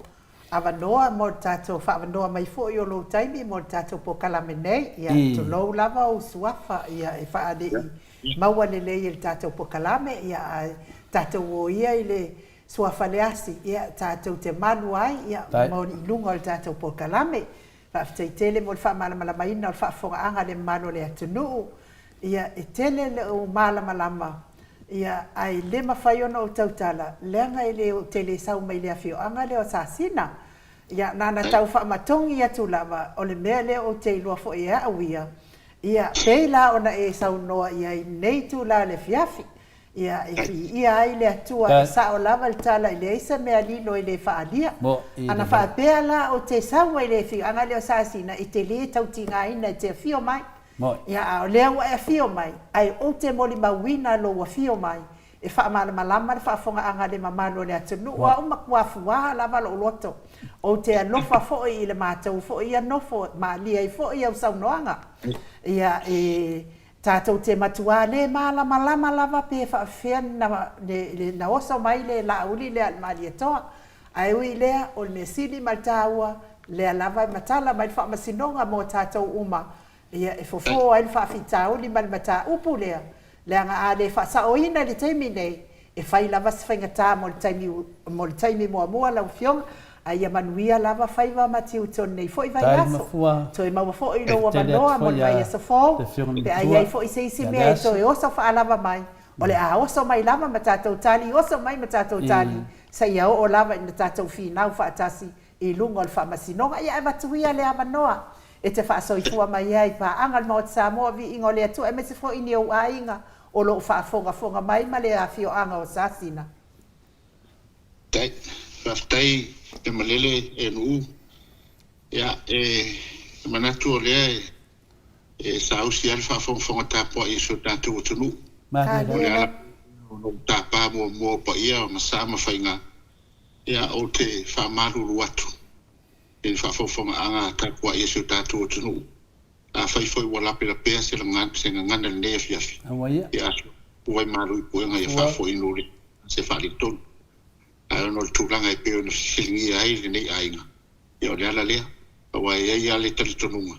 S11: avanoa mo tato fa avanoa mai fo i lo taimi mo tato po kalamene ia to lo lava o suafa ia e fa ade maua le il tato po kalame ia tato o ia ile suafa le asi ia tato te manuai ia mo lunga il tato po kalame fa tele mo fa mala mai na fa fo anga le mano le atunu ia e tele le o malama ia ai le mafai ona o tautala lenga ele o tele sau mai le afio anga le o sasina ia nana tau fa matongi ia tulava o le mele o te lo fo ia awia ia pela ona e sau noa ia nei tula le fiafi ia ia ai le atua sa o lava le tala ile isa me ali no ile fa alia ana fa pela o te sau mai le fi anga le o sasina i te le tautinga ina te fio mai ia o lea ua e fio mai ai o te moli mawina lo ua fio mai e wha malama le whaafonga anga le mamalo le atunu ua umakuafua lava lo loto o te alofa fo'i i le mātou fo'i anofo ma lia i fo'i au saunoanga ia e tātou te matua le malama lava pe whaafea na oso mai le lauli le almali atoa ai ui lea o le sili maltaua le lava matala mai whaamasinoga mo tātou uma ia e fofo ai fa fitau li mal mata upu lea le anga ale fa sa oina le taimi nei e fai lava se fainga ta mo le taimi mo la fiong ai manuia lava fai va matiu ton nei foi vai aso to e mau fo i lo wa no mo vai aso fo pe ai fo i se isi me to e oso fa lava mai o le a oso mai lava mata to tali oso mai mata to tali sa ia o lava in tato finau fa tasi e lungo fa masino ia e matuia le amanoa e te whaasoifua mai ai pa angal mo Samoa vi ingo le atu e me se fo ini o ainga o lo whaafonga mai ma le a fio anga o sasina.
S12: Tai e malele e nuu Ia, manatu o lea sa usi alfa fonga tapo i so tatu o tunu. O tapa mo pa ia masama whainga. Ia o te whamaruru atu. E whafonga anga tapo i so tatu o tunu. A whaifoi walape la pea se la ngana lea fiafi. Ia uai maru i puenga ia whafoi nuri. Se whali tonu. A ono tūranga i peo na silingi ai le nei ainga. Ia o leala lea. Awa ia le tali tonunga.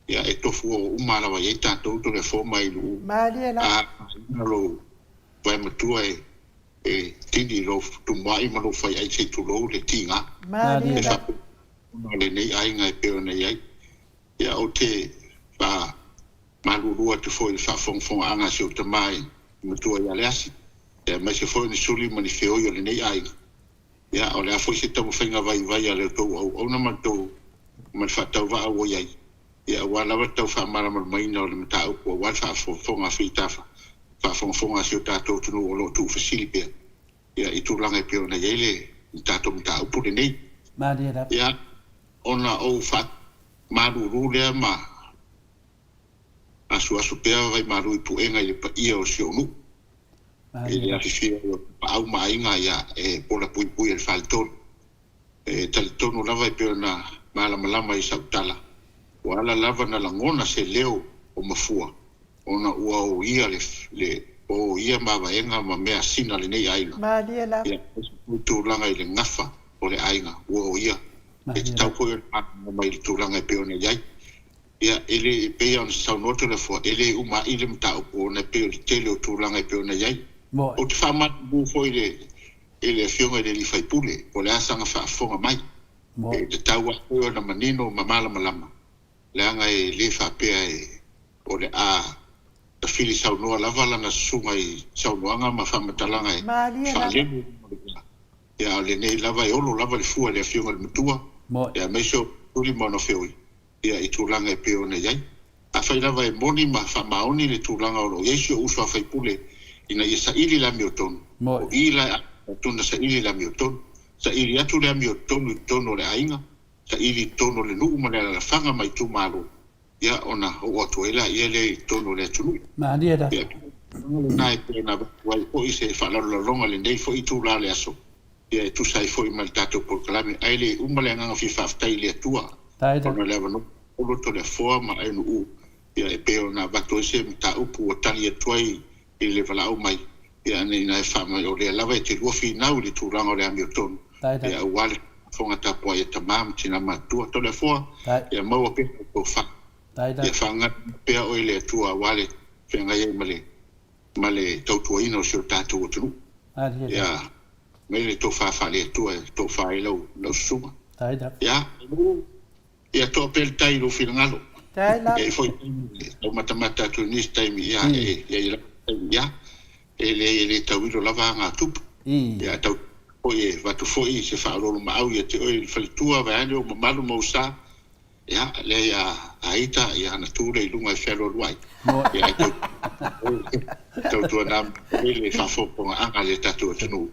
S12: Ia e tofu o umara wa ia tātou to le fōma i lu.
S11: Maria la.
S12: A lo vai matua e tini lo tumai ma lo fai ai se tu lo le tinga.
S11: Maria la.
S12: Le nei ainga e peo nei ai. Ia o te pa malurua te foi le whafongfonga anga se o te mai matua ia le asi. Ia mai se foi ni suli ma ni feo i o le nei ainga. Ia o le a foi se tamu whainga vai a le tau au na matou man whatau wa au iai. Ia wala watau whamara maina o le mata upo wal whafonga whitafa. Whafonga si o tātou tunu o lo tu fasilipea. Ia i tūlanga i peo na iele i tātou mata upo le nei. Ia ona o what maruru lea ma asu pea vai maru i puenga i le pa ia o si onu. I le afifia o pa au mainga ia e pola pui e le whalitonu. E talitonu lava i peo na malama i sautala. O ala lava na langona se leo o mafua. Ona ua o ia le o ia mawaenga ma mea sina le nei ainga.
S11: Maria la.
S12: Ia tūlanga i le ngafa o le ainga. Ua o ia. E te tau koe mai le tūlanga i peo na iai. Ia ele e pea on saunoto le fua. Ele uma i le mta o na peo le tele o tūlanga i peo na iai. O te whamat bu foi le fionga i le li whaipule. O le asanga whaafonga mai. E te tau koe na manino ma malama. Le anga e le whapea o le a ta fili saunoa lava lana sunga i saunoanga ma whamatalanga e whalemu. Ia le nei lava e olo lava le fua le fionga le mutua. Ia meiso tuli mono feoi. Ia i tūlanga e peo na iai. A whai lava e moni ma whamaoni le tūlanga o lo Iesio uswa whaipule ina i sa ili la miotonu. O ila tuna sa ili la miotonu. Sa ili atu le miotonu i tono le ainga. Sa ili tono le nuu ma le la whanga mai tu maru. Ia ona o atu ela ia le tono le atunu.
S10: Maria da.
S12: Nai pe na wai po i se whalalo longa le nei fo i tū la le aso. Ia e tu sai fo i mal tato por kalame. Ai le umale nganga fi whaftai le atua. Ona le avano olo to le foa ma ai nuu. Ia e peo na vato se mta upu o tali atuai i le walau mai. Ia nei nai whama o le lava e te luafi nau le tūranga o le amiotonu. Ia wale fonga tapo ai ta mam tina matua to le foa. Ia maua pe ko fa. Ia whanga pea o le atua wale whenga iei male tautua ino si o tātou o tunu. Ia mai le tō whawha le atua tō whae lau sunga. Ia tō pel tai lo whingalo. E foi o matamata tu nis taimi ia ia le tauilo lava ngā tupu. Ia tau oye watu foi se whaarolo maau ia te oe whalitua vai o mamalu mausa. Ia le aita ia ana tūre i lunga i whero ruai. Ia tau tua nam le whafoponga anga le tatu o tunu.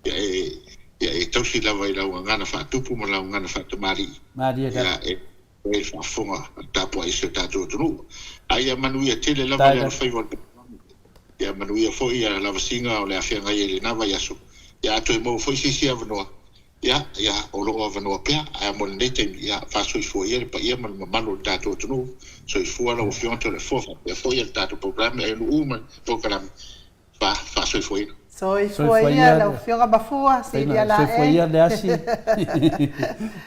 S12: Ia e tausi lava i lau ngana whaatupu ma lau ngana whaatamari. Ia e whafonga tapua i se tatu o tunu. Ia manuia tele lava le whaiwa. Ia manuia foi ia lava singa o le awhianga i le nawa yaso. Ia atu e mau foi sisi avanoa. Ia o loo avanoa pea. Ia mo le neite ia whasoi fua ia le pa ia malu le tatu o tunu. So i fua lau fionto le fofa. Ia foi ia le tatu programe. Ia nu uma programme. Whasoi fua ina.
S11: Soi fua ia lau fionga mafua. Silia la e.
S10: Soi fua ia le asi.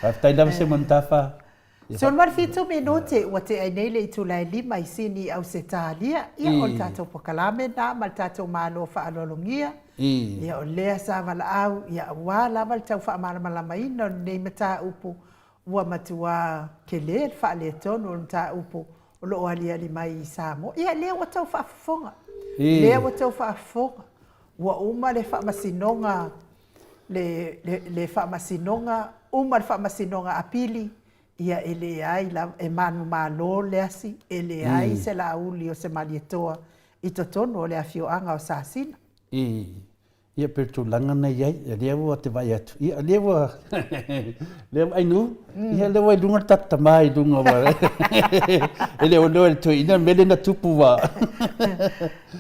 S10: Whaftai dama se montafa.
S11: So mar fitu minute wa te ai nei le i tula e lima i sini au se tālia. Ia o le tātou pokalame na ma le tātou mālo whaalolongia. Ia o lea sa wala au. Ia wā lava le tau whaamalama ina nei mata upu. Ua matua ke le whaale tonu o le mata upu. O lo alia li mai i Samoa. Ia lea wa tau whaafonga. Lea wa tau whaafonga. Ua uma le whaamasinonga. Le whaamasinonga. Uma le whaamasinonga apili. Ia ele ai la e manu malo le asi ele ai se la uli o se malietoa i to tono le afio anga o sasina.
S10: Ia pertulanga na iai, lea ua te vai atu. Ia lea ua, lea ainu, ia lea ua lunga tata mai lunga wa. E lea ua le toi ina mele na tupu wa.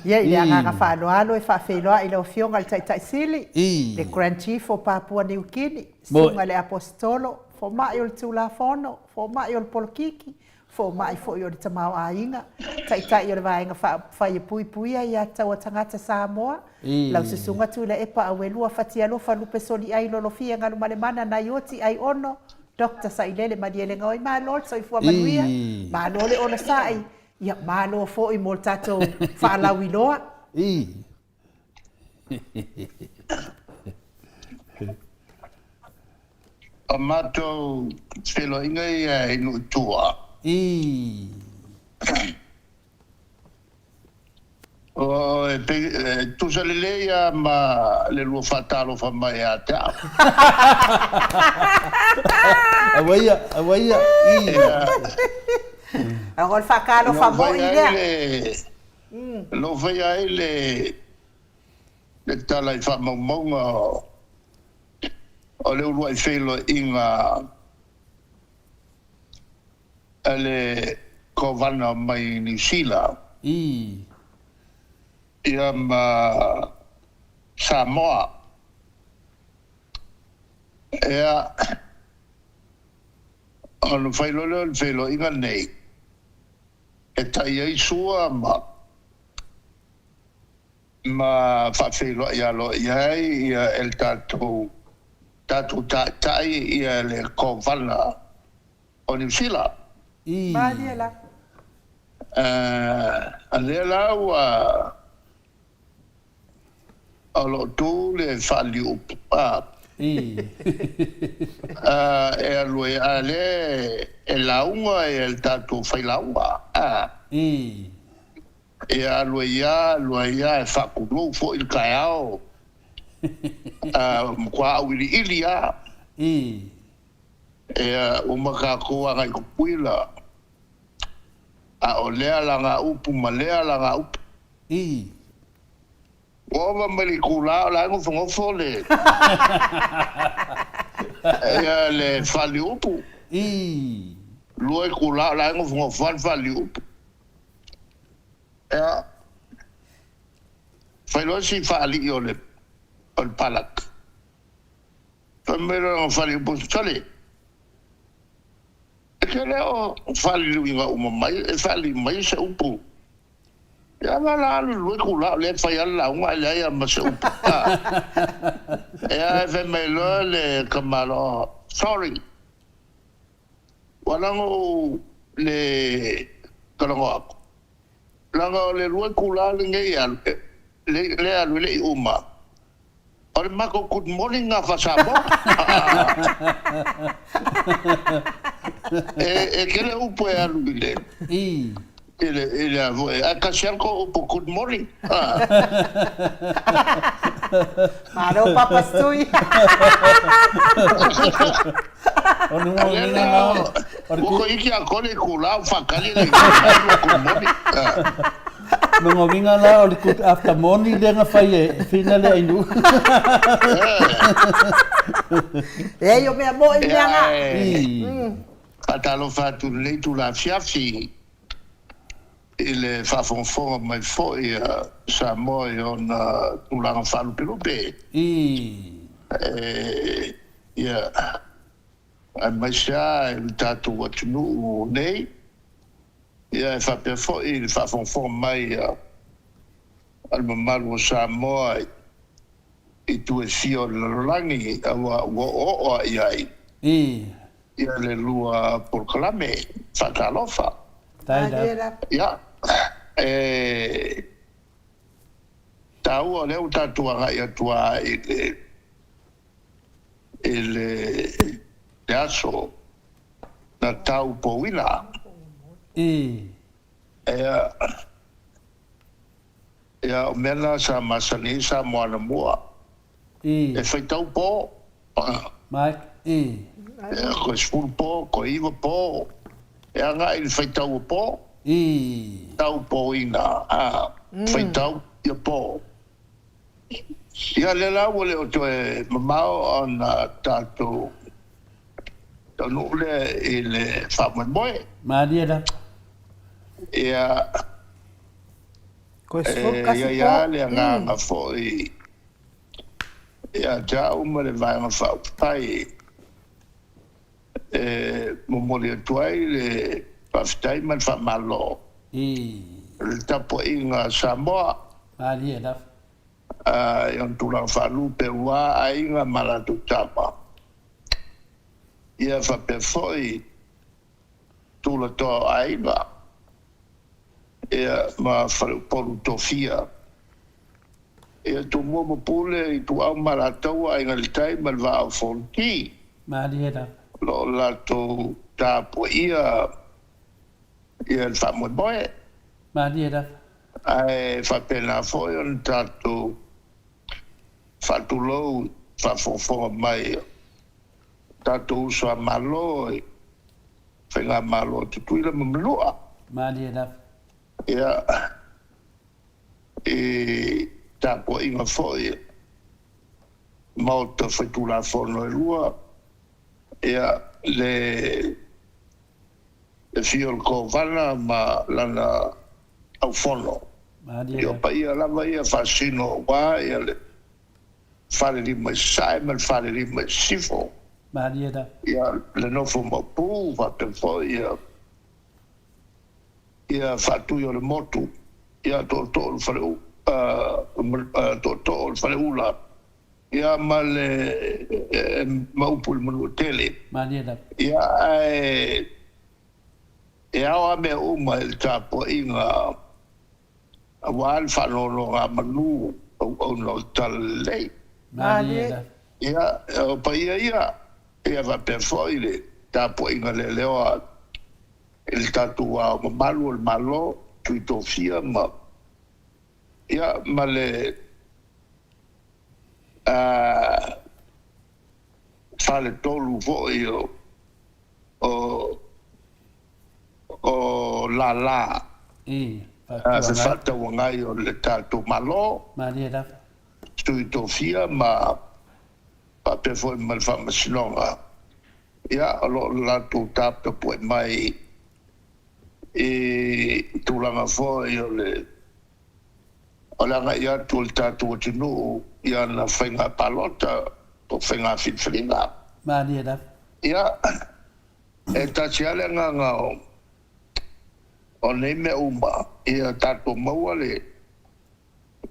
S11: Ia i lea nganga whaanoalo e whawheloa i leo fionga le tai sili. Le Grand Chief o Papua New Guinea. Sunga le apostolo, fo mai o le tula fono, fo mai o le polokiki. Fo mai fo yo le tamau ainga tai yo le vainga fa ye pui ai ata o tangata Samoa lau se sunga tu le epa awelua fatia lo fa lupe soli ai lo fia ngalu male mana na yoti ai ono Dr. Sailele madiele ngoi ma lo so ifua manuia ma lo le ona sai ya ma lo fo I moltato fa la wiloa
S12: Amato felo inga inu tua tu sa leia ma le lua fatalo fa mai a te au.
S10: Awaia.
S11: Agora whakalo fa mo I lea.
S12: Lo vai ai le tala I wha maunga o le urua I whelo inga ale kovana mai New Zealand. Ia ma Samoa. Ea ono whailolo inga nei. E tai ai sua ma whawhelo ia lo iai ia el tatu tai ia le kovana o New Zealand.
S11: Mariela.
S12: Alela wa alo tu le fali upa. E alue ale e launga e el tatu failaua. E alue ia e fakulu fo il kaiao. Kwa awili ilia. Umaka koa ngai kupuila. O lea langa upu, ma lea langa upu. Ova mali kula, la ngu fongofo le. Le fali upu. Lua kula, la ngu fongofo fali upu. Failo si fali o le palak. Famero fali upu sale. Kele o fali luinga umamai, e fali mai se upu. Ya la lu kula le fai ala unga le ya ma se upu. Ya fe melo le kamalo. Sorry. Walango le kalongo. Lango le lu kula le ngia le alu le uma. Ore mako good morning nga fasabo. Kele upo e alu bile. Ele avo a kashanko upo good morning.
S11: Maro papastui.
S10: Onu ngina.
S12: Oko iki akole kula fakali le good morning.
S10: Mengovinga la o le good after morning le nga fai fina le ainu.
S11: Yo me amo I nga.
S12: Atalo fatu le tu la fiafi. Il fa fonfon mai foi sa moi on tu la falu pelupe. Ya. Mai sa il tatu watunu nei. Ya fa per foi il fa fonfon mai al malu sa moi e tu e fio langi o ai. Ia le lua proclame fatalofa. Ya. Tau le utatua ia tua ele aso na tau powina. Ya mena sa masani sa moana mua. E fai tau po.
S10: Mike.
S12: Ko spul po, ko iwa po. E anga il fai tau po. Tau po ina. Fai tau ia po. Ia le la wale o toe mamao ana tato tanu le i le whamoe.
S10: Maria da.
S12: Ia ia le nganga fo i ia jau ma le vanga whaupai momoli atuai le paftai man whamalo. Le tapo inga Samoa.
S10: Maria da.
S12: Yang tulang falu pewa ainga malatu tapa. Ia fa pefoi tula to ainga. Ia ma falu polu tofia. Ia tu mo pule i tu au malatu ainga le tai malva au fonti.
S10: Maria da.
S12: Lo lato tapo ia fa mo boe.
S10: Maria da.
S12: Ai fa pena foi un tato fatulou fa fofo mai tato usa maloi fenga malo tuila mamlua
S10: Maria da.
S12: ia tapo inga foi malta fatula fono lua ia le fiol kovana ma lana au fono io pa ia lava ia fascino wa ia le fare di mai sai ma fare di mai sifo
S10: Maria da.
S12: ia le no fo mo pu va te fo ia fatu io le motu ia to fare to fare ula ia male ma upul mo tele
S10: Maria da.
S12: ia ia me uma il capo inga awal falolo manu o no talle
S10: Maria.
S12: ia pa ia va per foile tapo inga le leo il tatua malo il malo tuito firma ia male fale tolu vo io o la se fatta wangai o le tatu malo
S10: Maria da.
S12: tuito fia ma pa pe foi mal fama sinonga ia lo la tu tap to poi mai tu langa foi o le o la ia tu il tatu tinu ia na fenga palota po fenga fitfringa
S10: Maria da.
S12: ia ta chiale nga o nei me uma ia tato mauale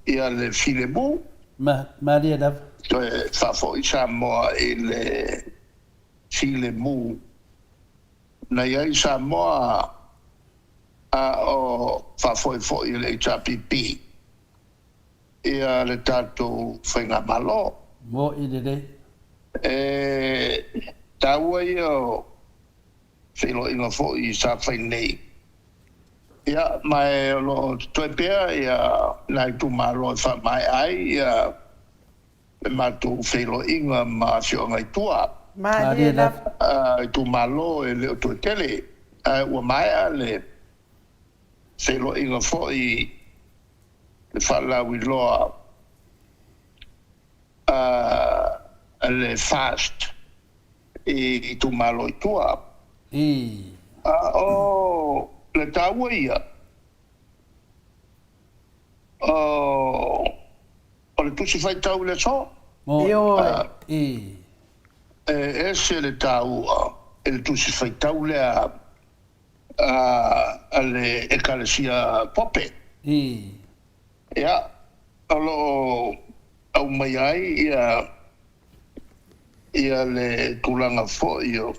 S12: ia le filemu
S10: Maria da.
S12: Cioè fa foi Samoa il filemu na ia Samoa o fa foi il HPP ia le tato fenga malo
S10: mo idede
S12: taua ia filo inga foi sa fenei ia mai lo toepea ia nai tu malo fa mai ai ia ma tu filo inga ma fio ngai tua
S11: Maria da.
S12: tu malo e le tu tele o mai ale filo inga foi le fala wi lo le fast e tu malo tua o le taua ia o le tusi fai tau le so ese le tau le tusi fai tau le le ekalesia pope ia alo au mai ai ia le tulanga fo io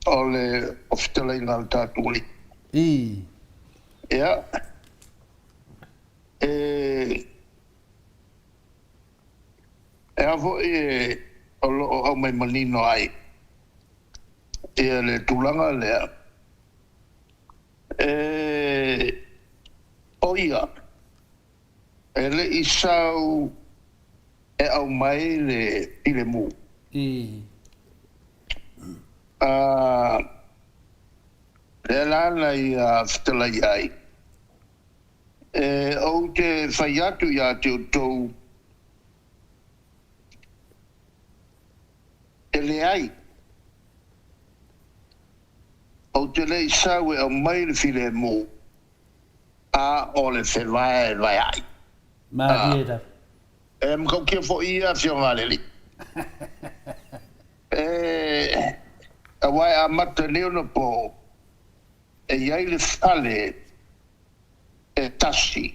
S12: o le oftela inga al tatuli ia avo o mai manino ai ia le tulanga lea o ia ele isau au mai le ilemu le lana ia ftela iai o te whai atu ia te utou ai. O te lei sawe o mai le file mo. A o le whewai vai ai.
S10: Marieta.
S12: Mkau kia fo ia fionga leli. A wai a mata leo na po. E iai le fale e tasi.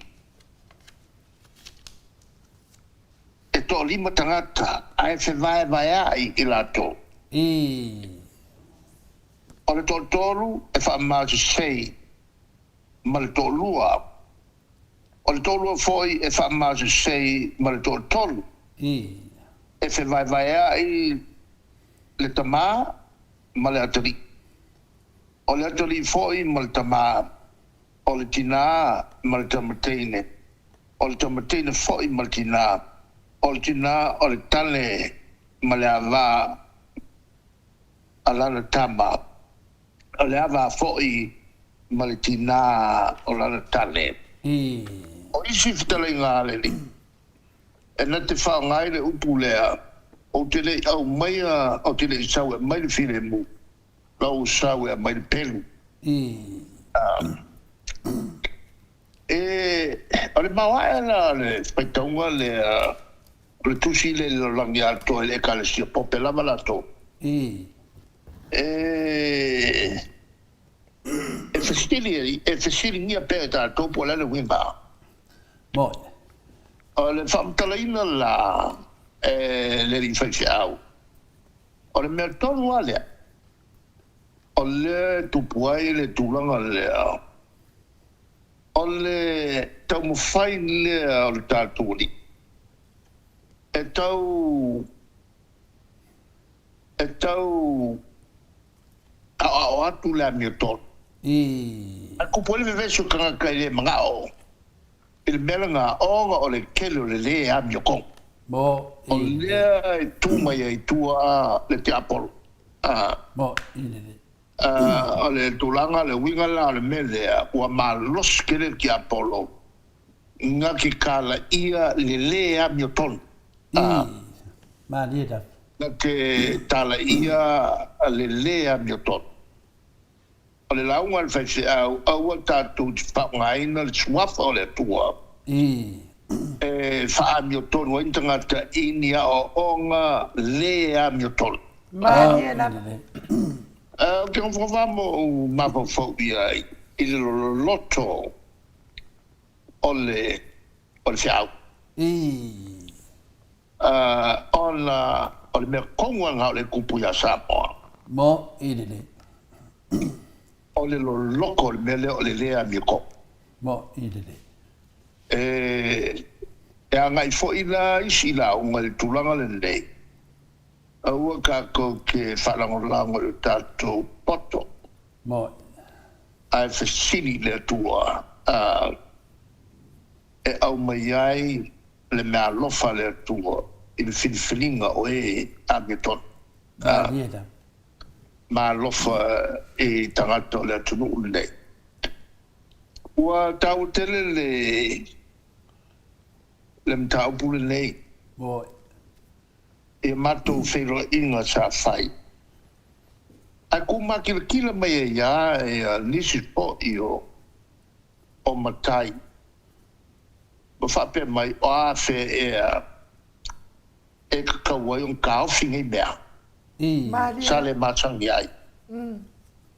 S12: E to lima tangata. Ai whewai vai ai i lato. O le tō tōru e wha mātu sei ma le tō lua. O le tō lua foi e wha mātu sei ma le tō tōru. E wha vai ai le tamā ma le atari. O le atari foi ma le tamā. O le tina ma le tamateine. O le tamateine foi ma le tina. O le tina o le tale ma le ava alana tama. O le ava fo'i ma le tina o lana tale. O isi fitale ngā leli. E na te whao ngai le upu lea. O te le au maia, o te le sau e mai le while mu. Lau sau e mai le pelu. O le mawai na le paitaunga le tusi le langi ato e le ka le sia pope lava lato. E fesili ngia pere ta topo la le wimba.
S10: Moi.
S12: O le whamtalaina la le rinwhaisi au. O le mea tonu alea. O le tupuai le tūlanga lea. O le tau mawhai lea o le tāturi. E tau o atu lea mea tonu. A kupole me veso kanga kai le mga o. Il melanga o le kelo le le a mio kong.
S10: Mo.
S12: O le tuma ya tua le te apolo.
S10: Mo.
S12: O le tulanga le winga la le mele ua malos kele ki apolo. Nga ki kala ia le a mio ton.
S10: Marieta.
S12: Nga ke tala ia le a mio ton. O le launga le whaise au tātou te whaungaina le suafa o le tua. E wha mio tonu o intangata inia o onga le a mio tonu.
S11: Mariela.
S12: Ke on whawamo o mapofobia i le loto o le whiau. O le mea konga ngā o le kupu ia Samoa.
S10: Mo, ilele.
S12: O le loko le mele o le lea mi ko.
S10: Mo, ilele.
S12: E a ngai fo ila isi la unga le tulanga le nei. A ua kako ke whalangolango le tātou poto.
S10: Mo.
S12: A e whasini le tua. E au mai ai le mea lofa le tua. I le whiniwhininga o e a mi ton.
S10: Marieta.
S12: Ma lofa e tangata o le atunu nei. Ua tau tele le mtau pule nei.
S10: Moi.
S12: E mato whero inga sa whai. A ku makila mai e ia e nisi po i o matai. Ma whape mai o a whe e kakawai un kaofingi mea. Sa le matangi ai.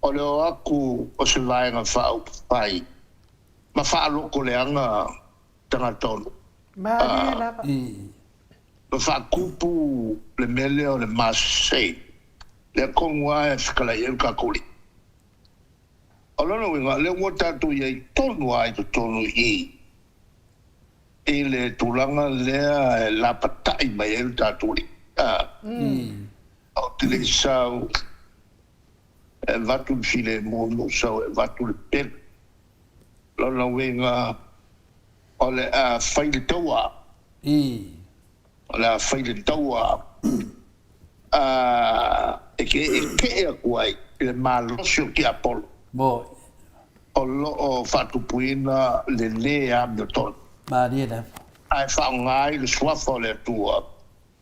S12: O le o aku o se vaenga whau pai. Ma wha loko le anga tangatonu.
S11: Mariela.
S12: Ma wha kupu le mele o le masei. Le kongua e whakalai e kakuri. O lona winga, le wotatu iei tonu ai to tonu i. E le tulanga lea e lapatai mai e taturi. O te le sau e vatu le file mono sau e vatu le pele. Lona winga o le a whaile taua. O le a whaile taua. E ke e kuai le malosio ki apolo.
S10: Moi.
S12: O lo o whatupuina le lea mio ton.
S10: Marieta.
S12: Ai whaungai le suafa le tua.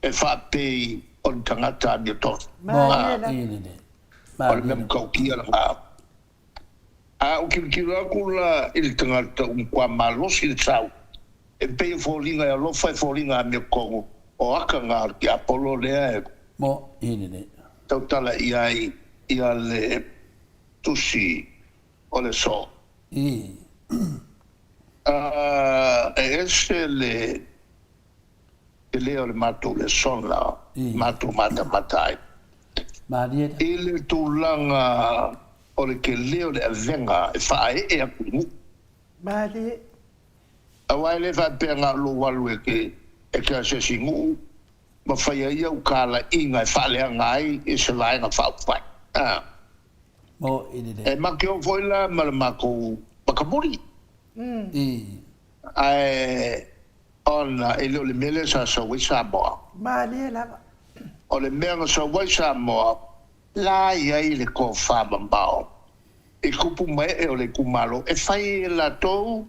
S12: E whapei
S13: o le tangata ni to o le mem kau kia la a o kira kula il tangata kwa malosi le sau e pe folinga ya lo fai folinga me kongo o aka nga ki apolo le
S10: mo ne
S13: tau tala ia le tusi o le so ese le leo le mato le son la mato mata matai ile tulanga o le ke leo le avenga e fae e aku awai le fa penga lo walu e ke se singu ma fai ia u kala inga e fale ngai e se lai na fa fai
S10: mo
S13: e ma ke o foi la ma ko pakamuri ai ona ele le mele sa wisa mo o le mele sa wisa mo la ia ile ko fa mbao e kupu mai e o le kumalo e fai la to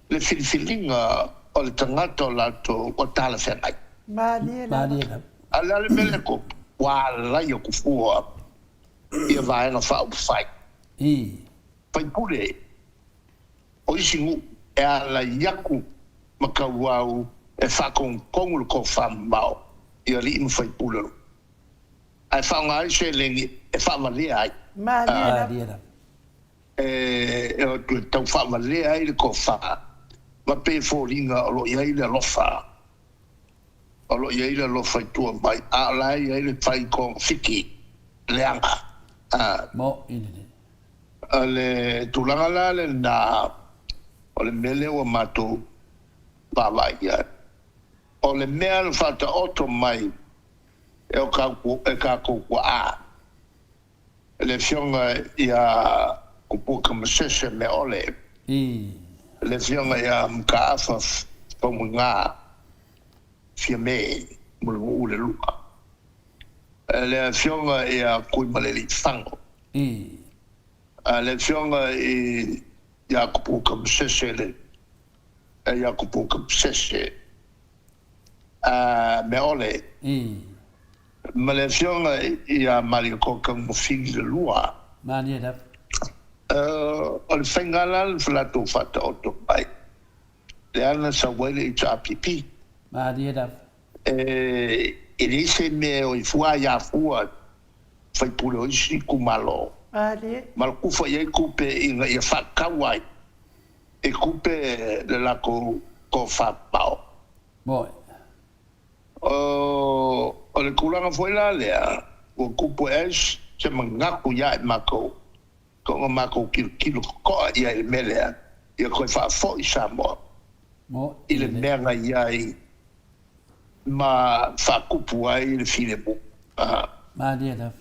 S13: le filfilinga o le tangata la to o tala fenai ala le mele ko wala yo kufua ia vai na fa fai fai pule o isingu e ala yaku makawau e fa con ko fa mbao ia li in fai pule ai fa ngai se lengi e fa mali ai e o tau fa mali ai ko fa ma pe foringa o lo ia ile lofa o lo ia ile lofa tu mai a la ia ile fai con fiki leanga
S10: mo ine
S13: ale tulanga la le na o le mele o mato baba ia o le mele fata auto mai e o ka ko a le fionga ia kupu kama sese me ole le fionga ia mkaafa pamunga fiame mulu le luka le fionga ia kui maleli fango le fionga ia kupu kama sese le ia kupu kama sese me ole ma le fionga ia mario koka mo fili le lua
S10: mani da
S13: o le fengala le flato fata auto pai le ana sa wele i chapipi
S10: mani da
S13: ele se me o fua ya fua fai pulo isi kumalo mal ku fa ye kupe inga ia fa kawai e kupe de la ko fa pao
S10: mo
S13: o le kulanga foi la lea o kupo es se mangaku ya mako ko mako kilo ko ia il melea ia ko fa fo isamo
S10: mo
S13: il menga ia ma fa kupu ai le fine bu
S10: ma dia da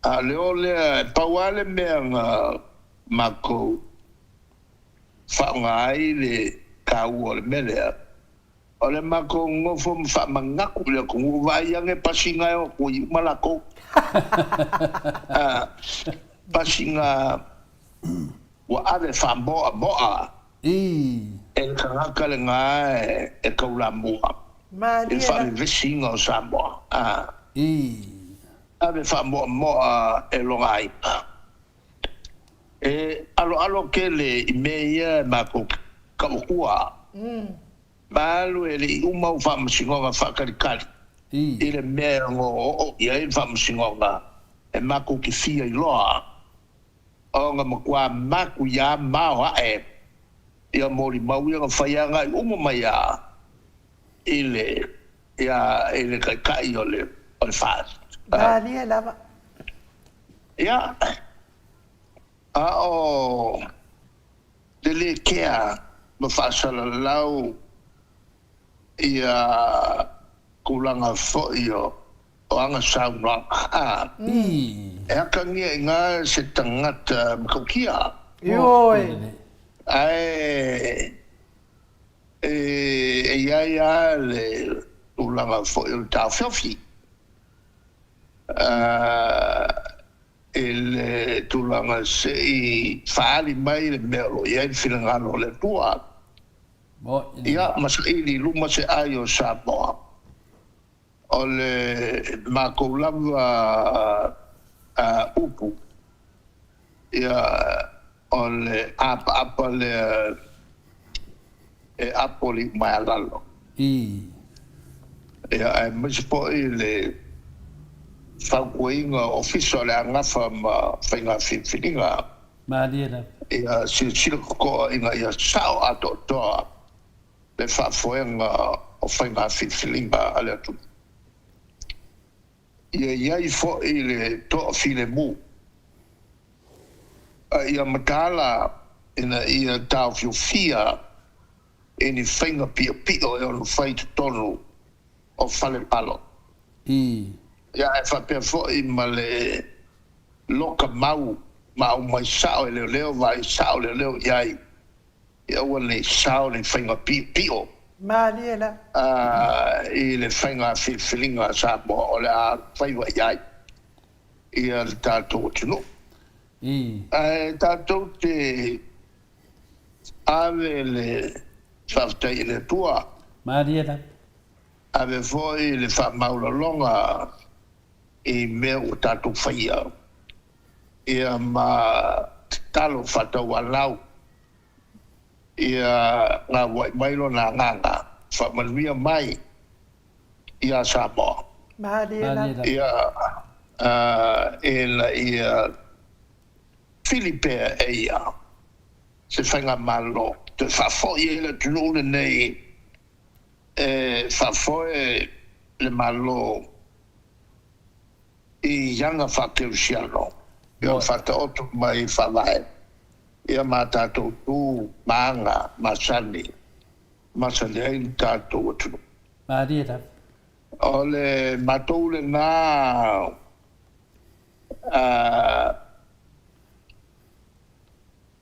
S13: a le ole pawale menga mako fa ngai le kau le melea ole mako ngofo fa mangaku le ko vai yang e pasinga o ko malako pasinga wa ave fa boa el kanaka le ngai e ko la mua e fa le visinga o sambo ave fa moa e lo ngai e alo ke le meia mako ka ukua balu ele uma o fam singonga fakarikali ile mengo o ia il fam singonga e mako ki fia i loa o nga makwa maku ya mau e ia mori mau ia faianga uma mai ya ile kai ole o faz
S11: Dani lava
S13: ya o dele kia ma fasala lau ia kulanga fo io o anga sauna e aka nga se tangata mkokia
S11: yoi
S13: ia le kulanga fo io ta fofi il tulanga se fali mai le melo ia filangano le tua ia mas ili luma se ayo sapo o le makoulava upu ia o le apa le e apoli mai alalo ia e misipo i le whaukuinga ofisa le angafa ma whainga whiwhiringa ia sila kokoa inga ia sao ato toa le whaafoenga o whainga whiwhiringa ale atu ia iai fo i le toa while mu ia matala ina ia tau whiwhia ini whainga pia pio e ono whai tonu o whale palo ia e whapea fo i ma le loka mau ma o mai sao e leo vai sao leo iai ia ua le sao le whainga pio
S11: Mariela.
S13: I le whainga whiwhiringa sa mo o le a whaiwa iai ia le tātou tino tātou te ave le whaftai le tua
S10: Mariela.
S13: ave foi le whamaulalonga i mea o tātou whaia ia ma talo whatau alau ia ngā wai mailo nā nganga whamanuia mai ia Samoa ia ia Filipea e ia se whainga malo te whafoi e le tunune nei whafoi le malo i yanga whakeusiano ia whata otu mai whawai ia mā tātou tū maanga masani ai tātou atu o le mātou le nā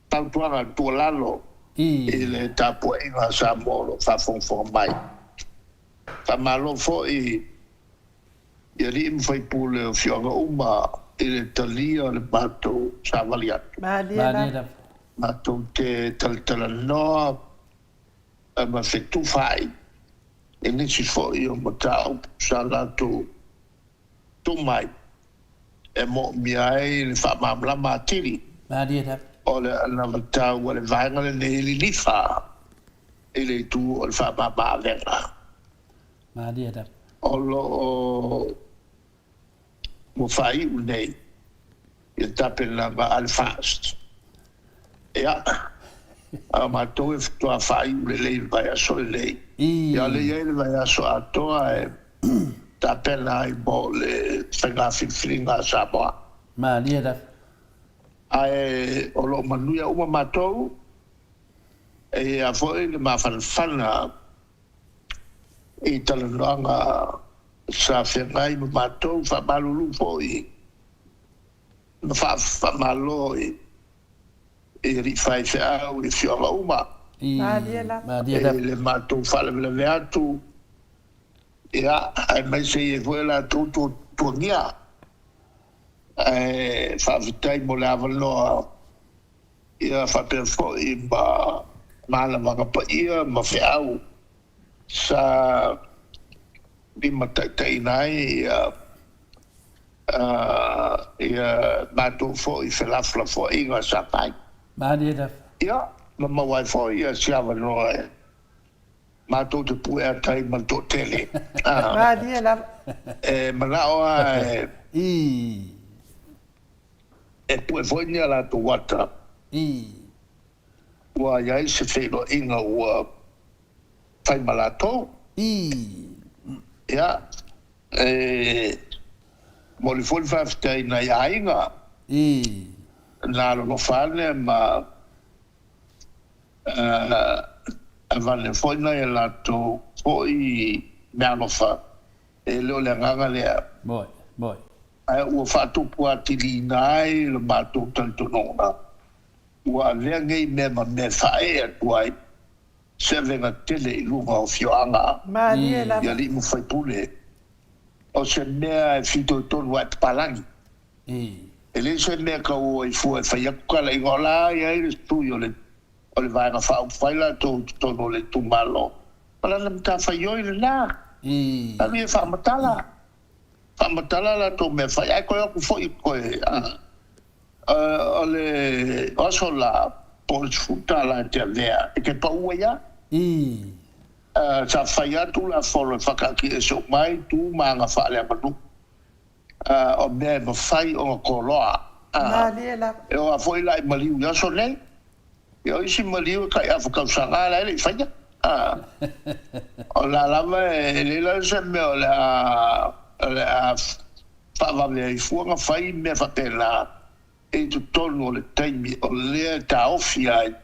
S13: tautuanga tualalo i le tāpua inga sa moro whawhongwhong mai malo fo i ri mwhai pūle o whionga uma i le talia le mātou sa wali atu mātou te talitala noa ma whetu whai e nisi fo i o matau sa lātou tumai e mo miai le whamamla mātiri o le ana matau o le vaenga le nei li nifa i le tu o le whamama venga o lo mo whai u nei i tapena ma alfast ia a mātou e toa whai u le lei vai aso le lei ia le iei le vai aso atoa e tapena i mo le whainga whiwhiringa Samoa ai o lo manuia uma mātou e a foi le mawhanwhana i talanoanga sa whengai ma mātou whamalulu foi na whamalo i rifai whiau i whionga uma e le mātou whalemele veatu ia ai mai se e vuela tūtu tuangia whaavitai mo le avaloa ia whapea foi ma mala mangapa ia ma whiau sa bima taitai nai ia mātou foi whelafla foi inga sa pai ia ma mawai foi ia siawa noa e mātou te pue a tai ma tō tele manaoa e pue foi nia la tu wata ua iai se whelo inga ua whai malato ia mo li foi whaftai na ia inga nā rongo whane ma a vale foi na e lato foi mea nofa e leo le nganga lea ai ua whātupu atili nai le mātou tantonona ua lea ngei mea ma me whae atuai se venga tele i lunga o whioanga ia li mu whai pule o se mea e whito tonu at palangi e le se mea ka ua i fua e whai akukala i ngola ia i le stui o le vaenga whau whaila tonu le tumalo pala na mta whai oi le nā Ami whamatala. Whamatala la tō mea whai. Ai koe aku whoi koe. Ole oso la polis futa la te avea. E ke paua ia. Sa whai atu la wholo whakaki e so mai tu maanga whaale a manu. O mea ma whai o koloa. E o a whoi lai maliu ia so nei. E o isi maliu kai a whakausanga la ele whaia. O la lama e lela se me o la whawa i fuanga whai me whatela e tu tonu o le taimi o lea ta ofi ai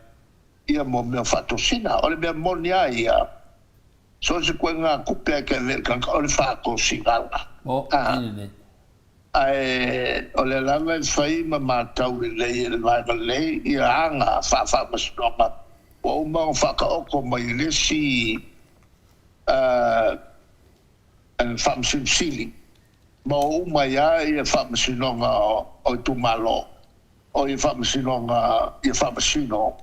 S13: ia mo mea whatosina o le mea moni ai ia so se koe ngā kupea ke le kanka o le whako singala o le lama e whai ma mātau le lei le vaiga lei ia anga whawa masinoma o uma o whakaoko mai lesi whamsimsili. Ma o uma ia i a whamasinonga o tu malo. O i whamasinonga i a whamasino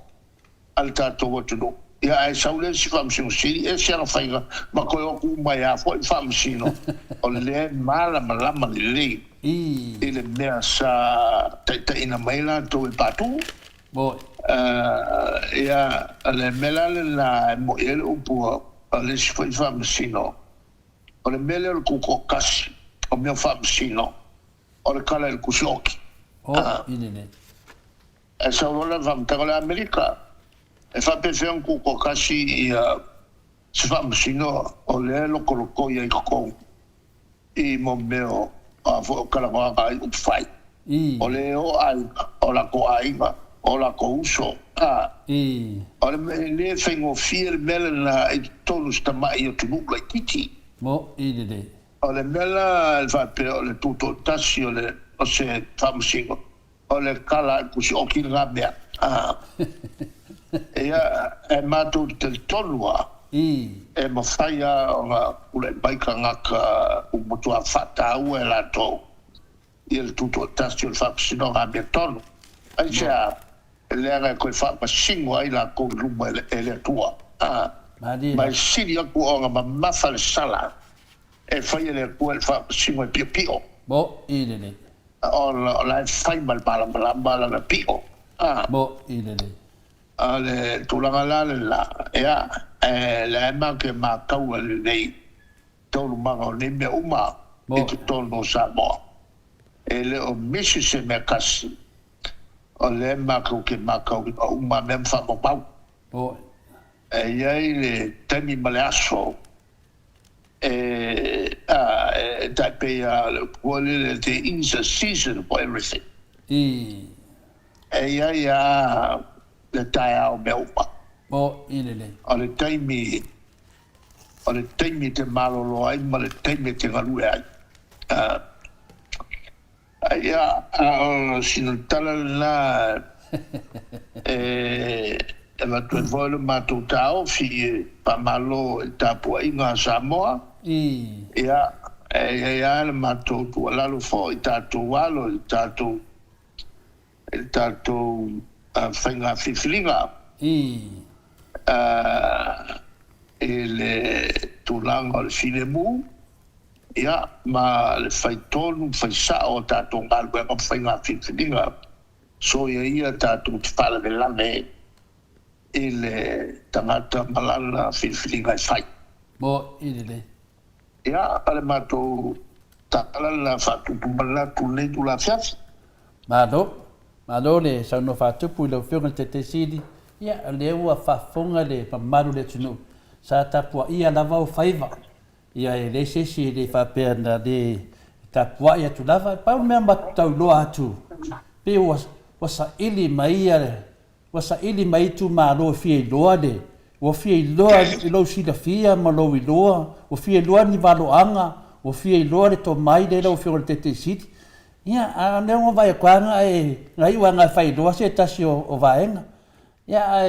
S13: al tātou atunu. Ia ai saule si whamsimsili e sianga whainga ma koe o uma ia fo i whamasino. O le malama lama li lei. I le mea sa taitaina maila tō i pātu. Ia le melale la mo ele upua le si foi famsino o le mele o kuko kasi o mio famsino o le kala el kusoki
S10: inene
S13: e sa rola vam le Amerika e fa pe un kuko kasi ia si famsino o le lo koloko ia i ko i mo meo a fo kala wa ai upfai o le o ai o la ko ai o la kouso o le whaingo whir mele na i tonu stamai o tunu lai kiti
S10: mo idede
S13: o le mela el vape o le tuto tasi o le o se whamusingo o le kala kusi o ki ngā mea e mātou te tonua e mawhaia o ngā ule baika ngaka umutua whata ue la tō i le tuto tasi o le whamusingo ngā mea tonu ai sea leanga koe whapasingo ai la kou luma ele tua. Mai siri aku o ngā mamafa le sala e whai ele kua le whapasingo e pio pio.
S10: Mo, irene.
S13: O la e whai mal malamba na pio.
S10: Mo, irene.
S13: Le tūlanga la le la. Ea, le e ma ke ma kaua le nei tōru manga o nei mea uma e te tōnu o Samoa. E le o misi se mea kasi. O le makau ke makau o uma mem whamopau. E iei le temi male aso taipe le kuale le te is a season for everything. E iei le tai au me uma. O le taimi te malolo ai ma le taimi te ngalue ai. Ia, sino tala la e matue vole mātou tāo fi pa malo e tāpua inga Samoa. Ia, le mātou tua lalo fo i tātou walo, i tātou whainga whiwhiringa. E le tūlanga o le whilemu. Ia, ma le whaitonu, whaisao tātou ngālua ngā whainga whiwhiringa. So ia tātou te whala me lane e le tangata malana whiwhiringa i whai.
S10: Mo, irene.
S13: Ia, ale mātou tāla la whatupu malatu nei tu la whiafi.
S10: Mālo le sauno whatupu i lau whiunga te siri. Ia, le ua whafonga le pamaru le tunu. Sa tapua ia lava o whaiva. Ia e le sesi le whapea na le tapua ia tu lava. Pau mea matau loa atu. Pe wasa ili mai tu mālo fie loa le. Wa fie loa i lau sida fia ma lau i loa. Wa fie loa ni valo anga. Wa fie loa le to mai le lau fio te siti. Ia, a neongo vai kwanga e ngai wanga whai loa se tasi o vaenga. Ia,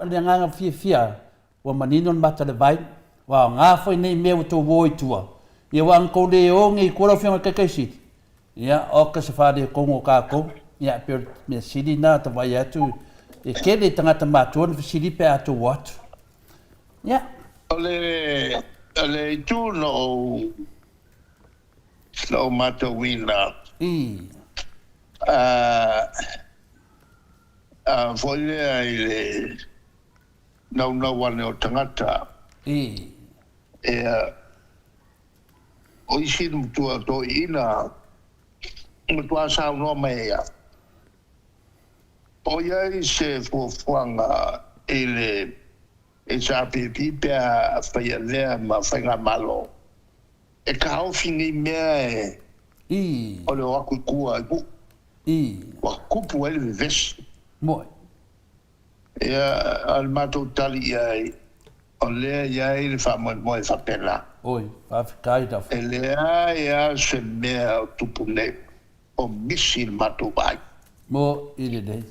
S10: le nganga fia. Wa manino mata le vai. Wa ngā whai nei mea tō woi tua. Ia wang kou le o ngi kora whianga kakai siti. Ia, oka se whare kongo kako. Ia, peo me siri nā ta vai atu. E kele tangata mātua na siri pe atu watu. Ia.
S13: Ole Ale tu no matawina. Foi ai na wane o tangata. O isi mutua to ina mutua sa no mea. O ia se fuanga ele HRPP pea whaia lea ma whainga malo. E ka hau whingi mea o leo aku kua i bu. Wa kupu ele ves.
S10: Moi.
S13: Ia al matou tali iai. O lea iai le whamoe whapela.
S10: Oi, whawhikai tau.
S13: E lea ia se mea o tupu nei. O misi matou vai.
S10: Mo ile dei.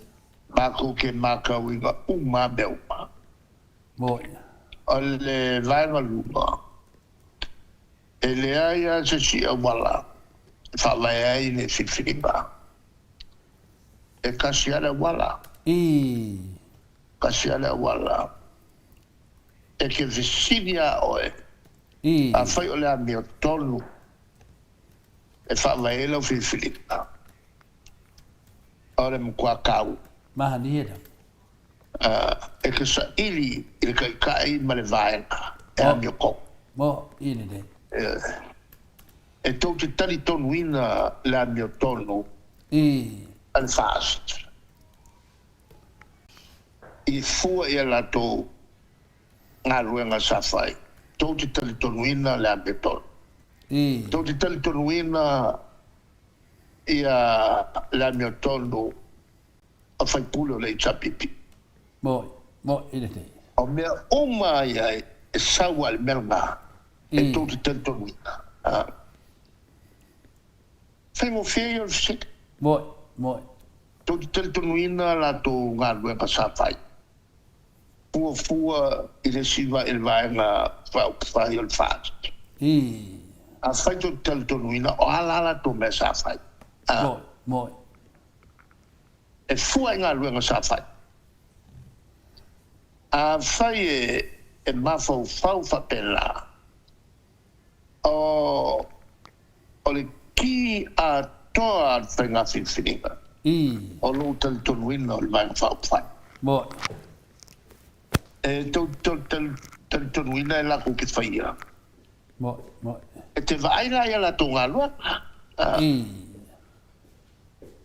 S13: Mako ke makau inga uma meu ma.
S10: Moi.
S13: O le vaenga luma. E lea ia se si a wala. Whawai ai ne whiwhiripa. E kasi ala wala. Kasi ala wala. E ke visinia oe. A whai o lea mea tonu. E whawai ela whiwhiripa. O le mkua kau.
S10: Maha ni hera.
S13: E ke sa ili i ka kai ma le vaenga. E a mea kou.
S10: Mo ile dei.
S13: E tau te tali tonu ina la mea tonu. Al fast. I fua ia la tau ngā ruenga sa whai. Tau te tali tonu ina la mea tonu. Tau te tali tonu ina ia la mea tonu a whai pulo le chapipi.
S10: Mo ile dei.
S13: O mea oma ia e sawa le merma. E tau te tali tonu ina. Whai mo whia o sik.
S10: Moi.
S13: Tau te tali tonu ina la tau ngā ruenga sa whai. Fua i le siva il vaenga whai o le fast. A whai tau te tali tonu ina o halala tau mea sa whai.
S10: Moi.
S13: E fua i ngā ruenga sa whai. A whai e mawhau whapela. O le ki a toa whai ngā whiwhiringa. O lo tali tonu ina o le vaenga whai.
S10: Moi.
S13: E tau tali tonu ina e lako ki whaia.
S10: Moi.
S13: E te vaina ia la tau ngā lua.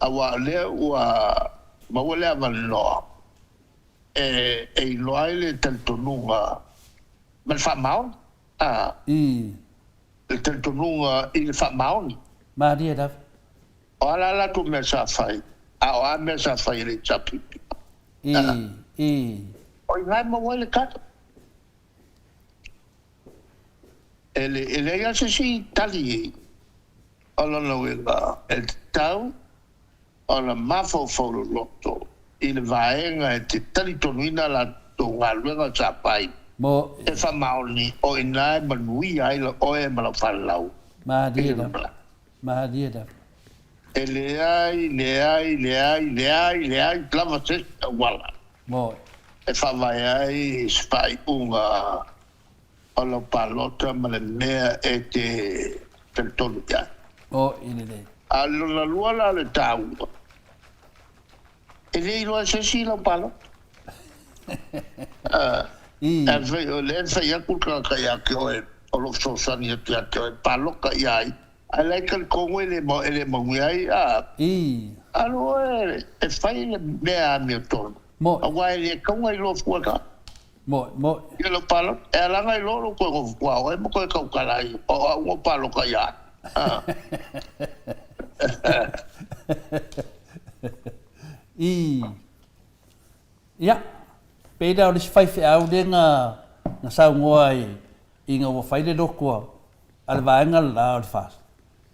S13: Awa lea ua maua lea malinoa. E iloa ele tali tonunga mal wha maon. Le tali tonunga i le wha maon.
S10: Maria daf.
S13: O ala la tu mea sa whai. A o a mea sa whai le chapipi. O i ngai maua le kata. Ele ia se si tali o lona wega. E tau o la mafo folo loto. I le vaenga e te tali tonuina la tō ngā luenga sa pai. E wha maoni o i nai manui ai la oe ma la whalau.
S10: Mahadia da.
S13: E leai, plava se wala. E wha vai ai spai unga o la palota ma le mea e te tonu ia.
S10: Inene.
S13: A lona lua la le tāua. E lei loa se si la palo. E whai aku kai ake oe o lo sosani ati ake oe palo ka iai. A lai kan kongo ele maui ai alo e whai le mea mea tonu. A wai le kongo i lo fuaka. I lo palo. E alanga i lo koe ko fukua oe mo koe kau kalai. O ngo palo ka iai.
S10: Ia, pēda o lisi whaiwhi au le ngā sau ngoa i ngā wawhaile rokoa ale vaenga la o le whas.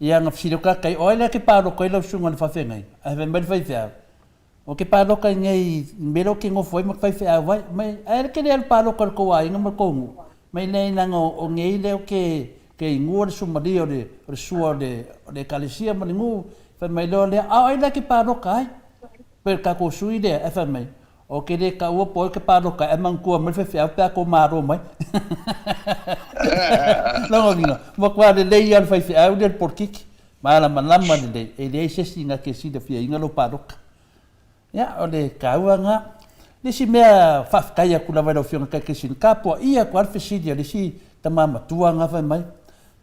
S10: Ia ngā whisiroka kai oe lea ke pāroka i lau sunga le whawhengai. A hewe mai whaiwhi au. O ke pāroka i ngai mero ke ngofo i mak whaiwhi au vai. Mai aere ke lea le pāroka le koa i ngā markongu. Mai nei nanga o ngei leo ke ingua le sumari o le sua o le kalesia ma le ngu. Whai mai leo lea, ai lea ke pāroka ai. Pero ka ko sui lea, e whai mai. o ke le ka ua po ke palo ka e mangkua mai fe fe pe ko maro mai longo nina mo kwa le le ia fe fe au del porkik mala manama le e le se singa ke si de fia inga lo palo ya o le ka ua nga le si mea fa ka ia kula vai lo fionga ka ke sin kapo ia kwa fe si dia le si tamama tua nga fa mai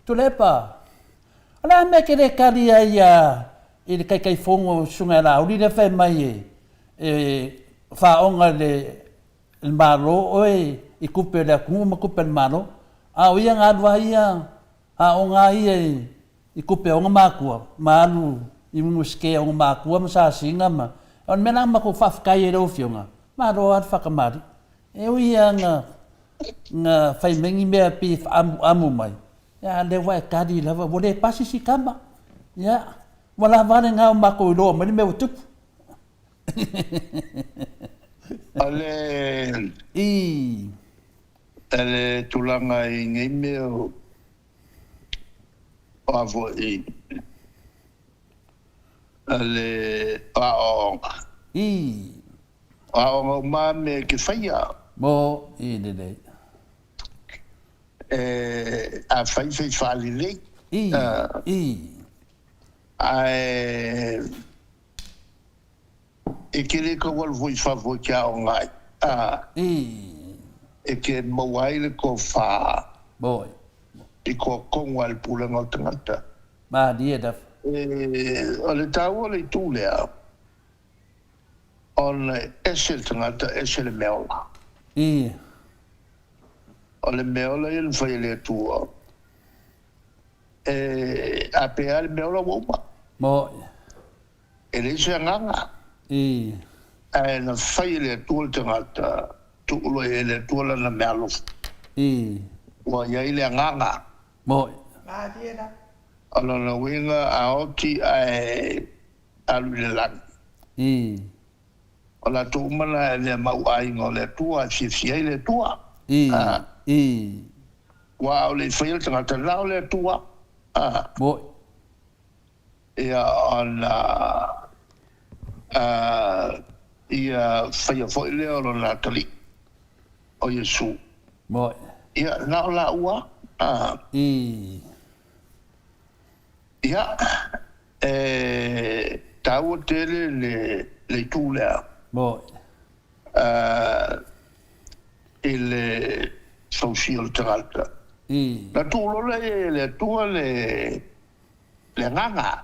S10: tu le pa ala me ke le karia ia i kai fongo sunga la uri le fa mai fa onga le il malo oi i kupe le kuma kupe le malo a o ia ngadwa ia a onga ia i kupe onga makua malu i muske onga makua masa singa ma on mena ma ko fafkai e ofionga ma ro at fakamari e o ia nga fai mengi mea pi amu mai ya le wa kadi lava vole pasi si kamba ya wala vale nga ma ko lo ma me utup
S13: Ale tulanga i ngai meo avo i ale aonga aonga ma me ke faia
S10: mo i de
S13: a fai fali le e kere ka wal voi fa vo kia o ngai e ke mawai le ko fa
S10: boy
S13: e ko konga le pula ngau tangata
S10: ma dia da
S13: o le tau o le tūlea on esel tangata esel meola o le meola i le fai le tua a pea le meola woma
S10: mo
S13: e le se nganga na fai le tua tangata tuulo e le tua la mealo wa ia i le nganga
S10: mo
S11: ma dia da
S13: ala na winga a oti alu le lang ala tu mana le mau ai ngo le tua si le tua wa le fai tangata la le tua
S10: mo
S13: ia ona ia fai foi le o la tali o Yesu
S10: mo
S13: ia na la ua ia tau tele le tūlea
S10: mo
S13: ele social tralta la tūlo le tua le nganga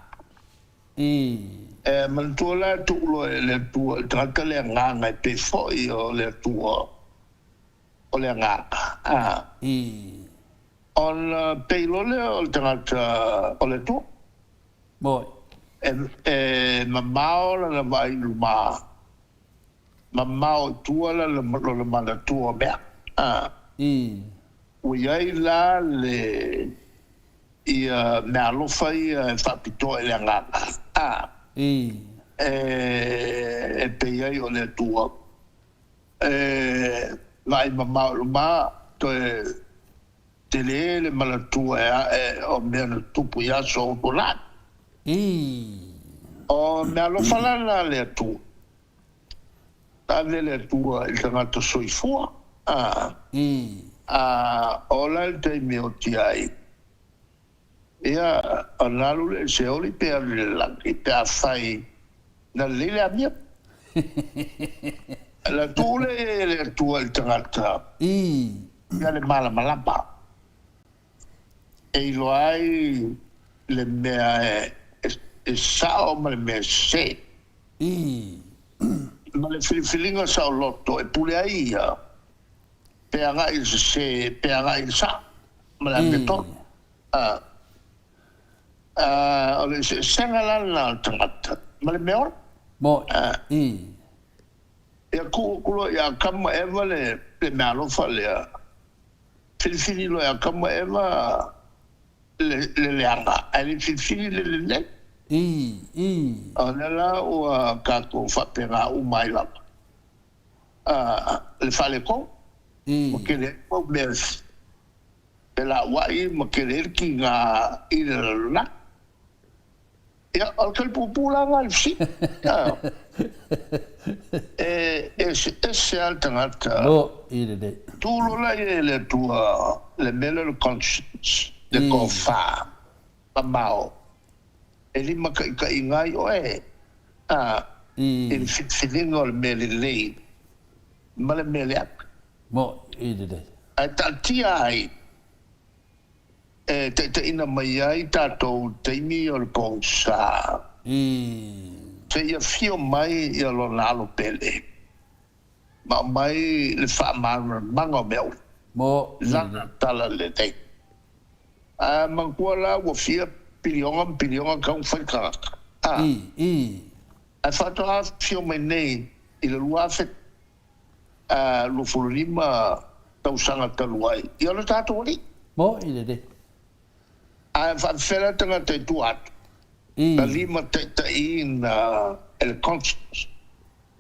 S13: man tūla tūlo le tua tralta le nganga pe foi o le tua o le nganga on peilo le o tralta o le tua
S10: boy
S13: mamao la vai luma mamao tua la mana tua mea uiai la le ia mea lofa ia whapito e le ngana e peiai o le tua lai mamao luma toe te le mana tua o mea na tupu ia so o lana o me alofa lana le atu ave le atua il tangata soifua ola il teime o tiai ia analu le seoli pe alu le langi pe a fai na lele a mia la tu le atua il tangata ia le mala malapa e ilo ai le mea e sao ma le mea se ma le filifilinga sao loto e pule ai pe anga il se pe anga il sa ma la meto o le senga lana tangata ma le mea
S10: mo
S13: e kulo ya kama eva le mea lofa le filifililo ya kama eva le anga ali filifili le ona la o ka ko fa pera o mai la le fale ko porque le ko mes pela wai mo que le ki nga i la Ya, al pupulang alfsi. Ya. Se al tangata.
S10: No, ide.
S13: Tulo la le tua le mele conscience de kofa. Pamao. Eli maka ingai oe. Il filingo le mele lei. Male mele ak.
S10: Mo, ide.
S13: Ai tatia ai. Te ina mai ai tātou teimi o le pōsa. Te ia fio mai i alo nalo pele. Ma mai le whaamara manga meu.
S10: Mo.
S13: Lana tala le tei. Mangkua la wa fia pilionga kaung whaikaka. Ai whatoa fio mai nei i le lua whet lo fulurima tausanga taluai. I alo tātou ni?
S10: Mo, ide.
S13: Ai whawhera tanga te tuat. Ta lima te na el conscience.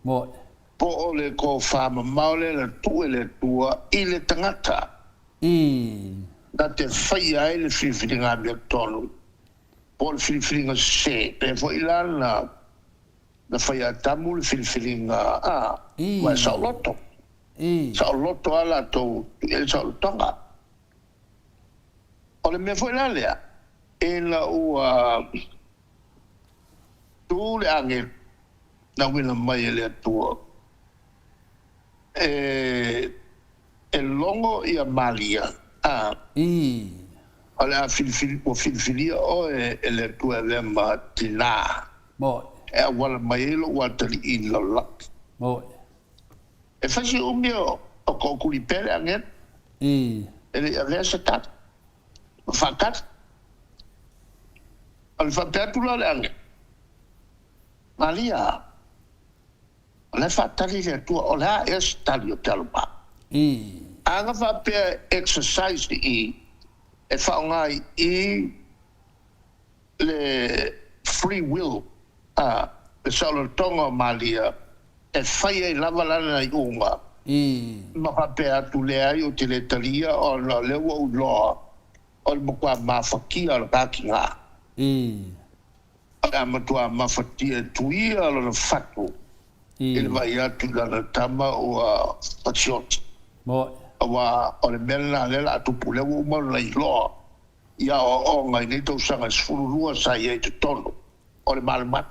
S10: Mo.
S13: Po o le ko whama maole le tue le tua i le tangata. Na te whai ai le whiwhiringa mea tonu. Po le whiwhiringa se. Pe fo ilana na whai a tamu le whiwhiringa Wa sao loto. Sao loto ala tau el sao tonga. O le mea fo ilana lea. E la ua tu le ange na wina mai le tua e longo ia malia o le a filfilia o e le tua le matina e a wala mai lo watali i la lak e fasi umio o kokuli pere ange e le a se tat fakat al fatatula le Malia le fatali le tua o la estalio talpa anga fa pe exercise e fa ngai le free will le solo tonga Malia e fai e lava lana i unga ma fa pe atu le ai o te le talia o le o lo o le mokwa mafakia o kakinga amatua mafatia tuia lo fatu il vai atu la tama o paciot wa o le mela le atu pule o mo la ilo ia o ngai ni to sanga sfurua sa ye te tono o le malmat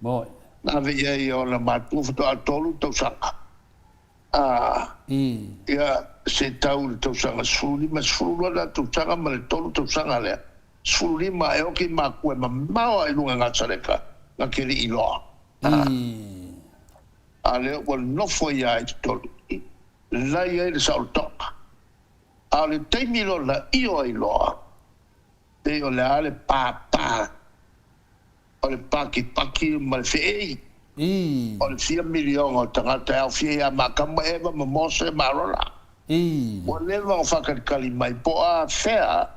S13: na ve ye o le matu to atolu to sanga ia se tau to sanga sfuri ma sfurua la to sanga ma le tolu to sanga le Sulima e oki makue ma maua i lunga ngatareka na kiri i loa. Ale wal nofo ia i tolu. La ia i le sao toka. Ale teimilo la io i loa. Te o le ale pāpā. O le paki ma le whiei. O le 4 milion o tangata au whiei a makama ewa ma mose marola. O lewa o whakalikali mai po a whea.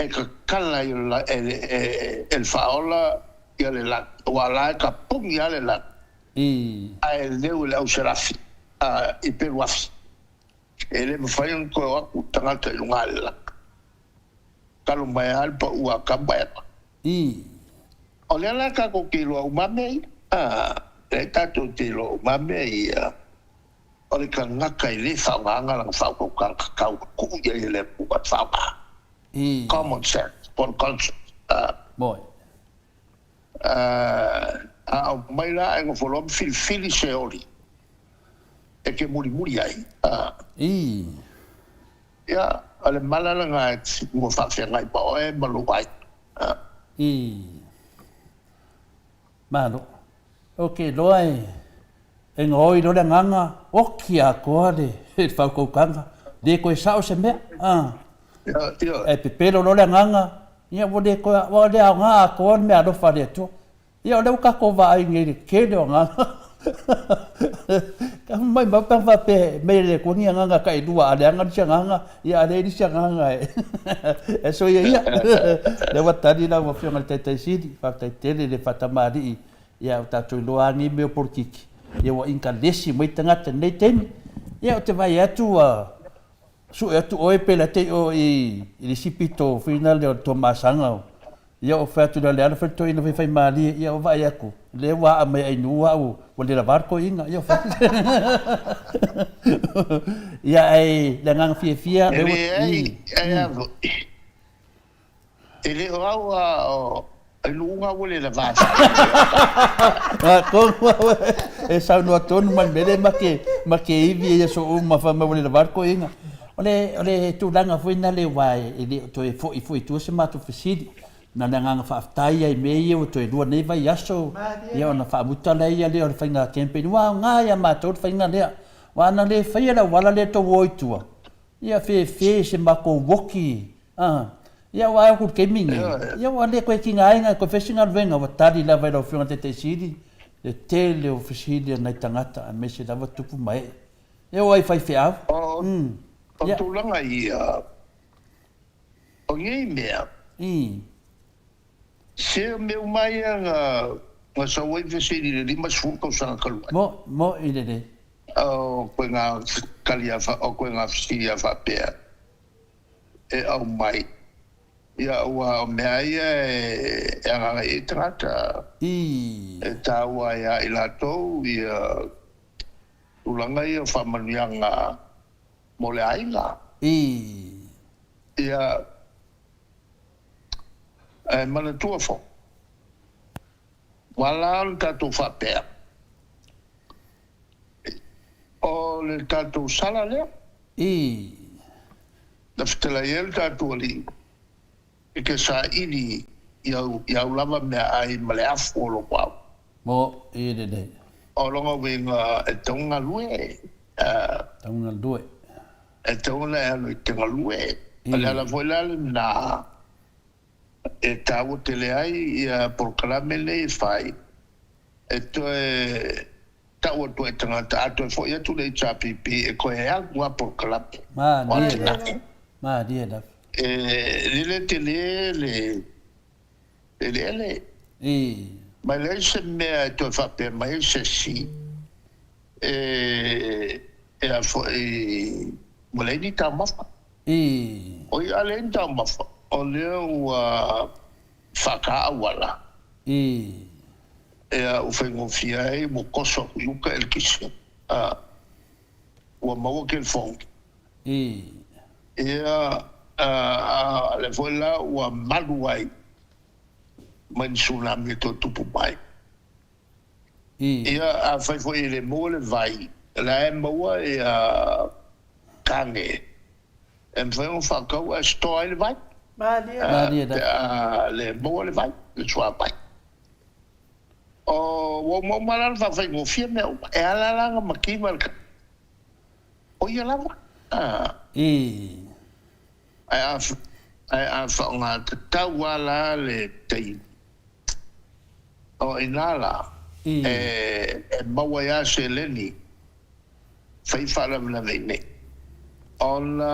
S13: E ka kala el faola i ale la wala ka pungi ale la a el leu le au serafi i peruafi e le mawhai un koe waku tangata i lunga ale la kalu mai alpa ua kambaeta o le ala ka ko kilo umame le tato kilo umame i o le ka ngaka i le whaunganga lang whauko kau kuya i le puat whaunga common sense, por conscience.
S10: Boy.
S13: Mai la e ngofolo fili se oli. E ke muri ai. Ya, ale malala nga mo fa fe ngai pa o e malu ai.
S10: Malo. Okay, loi. E ngoi lo le nganga, o kia ko de, e fa ko kanga. De ko sa o se me. E pepelo lo le nganga ia wo de ko wo de nga ko me ado fa de to ia le ka ko va ai ngi ke de nga ka mai ba pa fa pe me le ko ni nganga ka i dua ale nga sia nganga ia ale di sia nganga e so ia le wa tadi la wo fiona te sidi fa te tele le fatamari ia ta to lo ani me por kiki ia wo inka desi mai tanga te nei ten ia te vai atu su e tu oe pela te o i sipito final de tomasanga ia o fatu na le ana fato ina fai mali ia o vai aku le wa a mai nu au o le barco inga ia fa ia ai le ngang fia le
S13: ele o lunga wole la va
S10: ko e sa no ton man bele make ivi ia so uma fa ma wole le barco inga ole tu langa foi na le wai ele to e foi tu se matu fisidi na nganga fa aftai ai me o to e lua nei vai aso ia na fa buta le ia le o fainga campaign wa nga ia ma to fainga le wa na le fai la wala le to woitua ia fe se mako woki ia wa ku ke mingi ia wa le ko ki nga ko fishing venga wa tadi la vai lo fiona te sidi le tele ofisidi na tangata me se dava tupu mai ia wa fai fe av
S13: o tu langa ia o ngai mea se meu mai nga sa wai fesidi le lima suka usanga kalua
S10: mo ile
S13: o ko nga kalia fa o ko nga fisia fa pe e au mai ia wa mea ia e nga e trata e tawa ia ilato ia ulanga ia fa manuanga mole ainga ia mana tua fo wala tatu fa pe o le tatu sala le la fitela yel tatu ali ke sa ini ya lava me ai male afo lo kwa
S10: mo de
S13: o longa winga e tonga lue e tonga lu tonga lue ala la voila na e tau tele ai ia por caramele fai e to e tau to e tonga to fo ia tu le chapipi e ko e algo por caramele
S10: ma dia da
S13: le ma le se me to fa pe ma se si a fo mo le ni ta ma o ya le ta ma o le wa fa ka wala o fe mo fia e mo koso yu ka el kisi o ma ke el fon le voila o maluai man tsunami to tupu mai ia a fai foi le mole vai la mo e kange en foi un fakau a stoi vai le mole vai le sua vai o mo malan fa fai go fie me e ala la makima o ia la ai fa nga tawala le tei o inala mawaya se leni fai fala na vene ona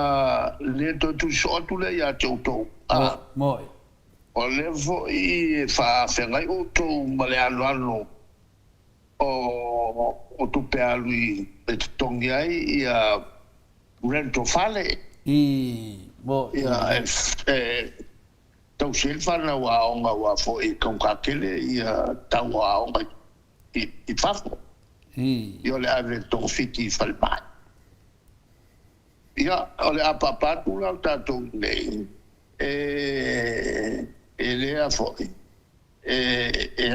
S13: le to tu so tu le ya toto
S10: mo
S13: o le vo I fa ngai o to male alo o tu pe a lui e tongai ia rento fale
S10: mo
S13: ia tau silfa na wa onga wa fo I kon ka kele ia tau wa onga I fafo io le ave to fiti falba ia ole a papa tu la tato nei ele a fo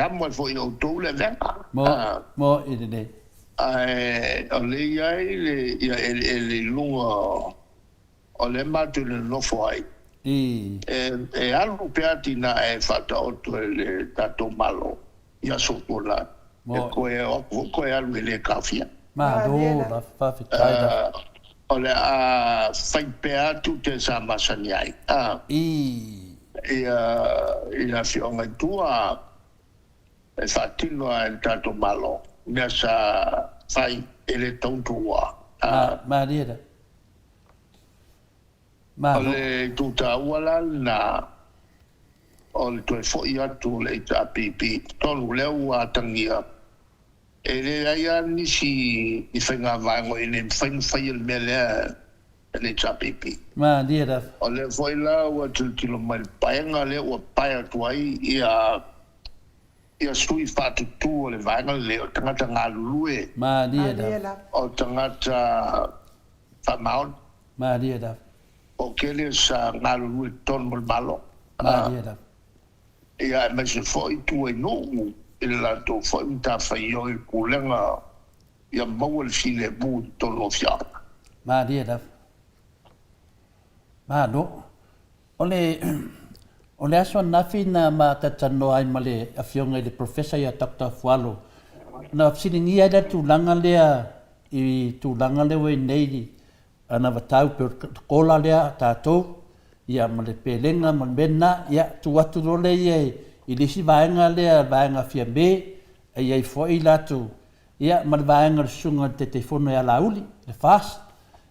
S13: amo fo io to le venga
S10: mo ide
S13: ole ia ele lunga ole matu le no foi algo peati na fata otto le tato malo ia sopola ko algo le kafia
S10: ma do la fa fitai
S13: ole a fai peatu te sa masaniai ia fionga tua fatino al tato malo nessa fai ele tontua
S10: ma dia
S13: ole tuta wala na ole to fo ia tu le ta pipi tonu le wa tangia ele ia ni si I fenga va ngo ine fai el mele le chapipi.
S10: Ma dia da.
S13: O le foi la ua tilo mai paenga le ua paia tuai ia sui fatu tu o le vaenga le o tangata ngā lulue.
S10: Ma dia da.
S13: O tangata whamaon.
S10: Ma dia da.
S13: O kele sa ngā lulue ton mo malo.
S10: Ma dia da.
S13: Ia me se foi tu e nungu. Ile la to foi mta whai o i kulenga ia maua le file mu tono fiara.
S10: Ma dia da. Ma no. Ole aso nafi na ma tatano ai male afionga le professor ya Dr. Fualo. Na siningi ada tulanga lea I tulanga le we nei ana vatau pe kola lea tatou ia male pelenga man bena ia tu atu role ia I lisi vaenga lea vaenga fia be ia I foi latu ia mal vaenga sunga te telefono ia lauli le fast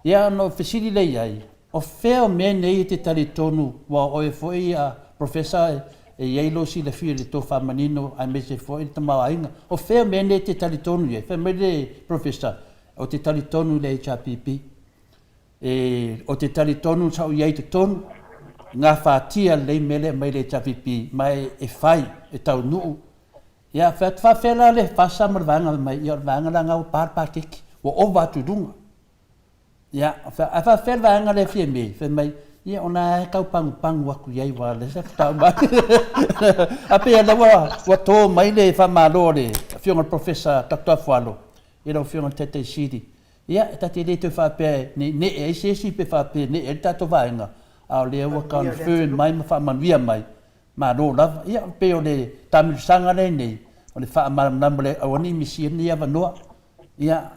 S10: ia no fesili le ia o feo me nei te talitonu wa o e foi a professor e yelo si le fia le tofa manino a mese foi te mawainga o feo me nei te talitonu ia fe me le professor o te talitonu le HRPP e o te talitonu sa o iai te tonu ngā whātia lei mele mai le HRPP mai e whai e tau nuu ia whawhela le whasa marvanga mai ia vanga la ngau pārpātiki o o watu dunga ia whawhela vanga le fia me fe mai ia ona kau pangu waku iai wa le se tau mai a pea la wa tō mai le whamalo le whionga professor Dr. Fualo ia rau whionga tete siri ia e tate le te whapea ne e si pe whapea ne e tato vaenga au le wa confirm mai ma whamanuia mai ma ro lava ia pe o le tamil sanga le nei o le whamanamale au ani misi ni ava noa ia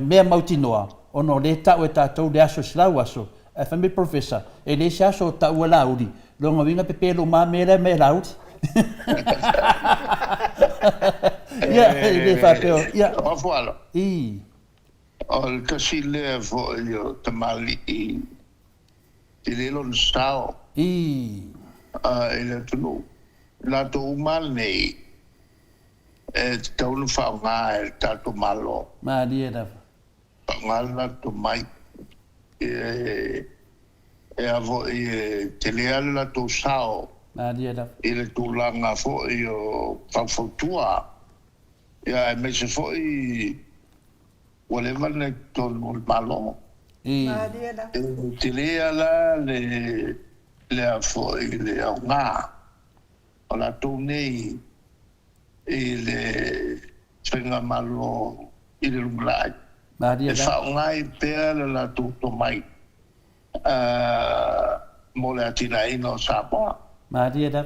S10: mea mauti noa ono le tau e tatou le aso slau aso e whami professor e le se aso tau e lauri longa winga pepe lo ma me lauri ia le whapeo ia
S13: o fualo
S10: I
S13: o le kasi le fo io tamali I le lon stao ele tunu la to umal nei e tau no fa nga e tato malo
S10: ma dia da
S13: ngal na to mai avo te leal la to sao
S10: ma dia da
S13: ele tu langa fo io fa fotua ia me se fo I whatever ne to malo te lea la le a fo I le a ngā o la tō nei I le whenga malo I le lunglai e whao ngai pēr la tō tō mai mo le atina ino Samoa
S10: ma dia da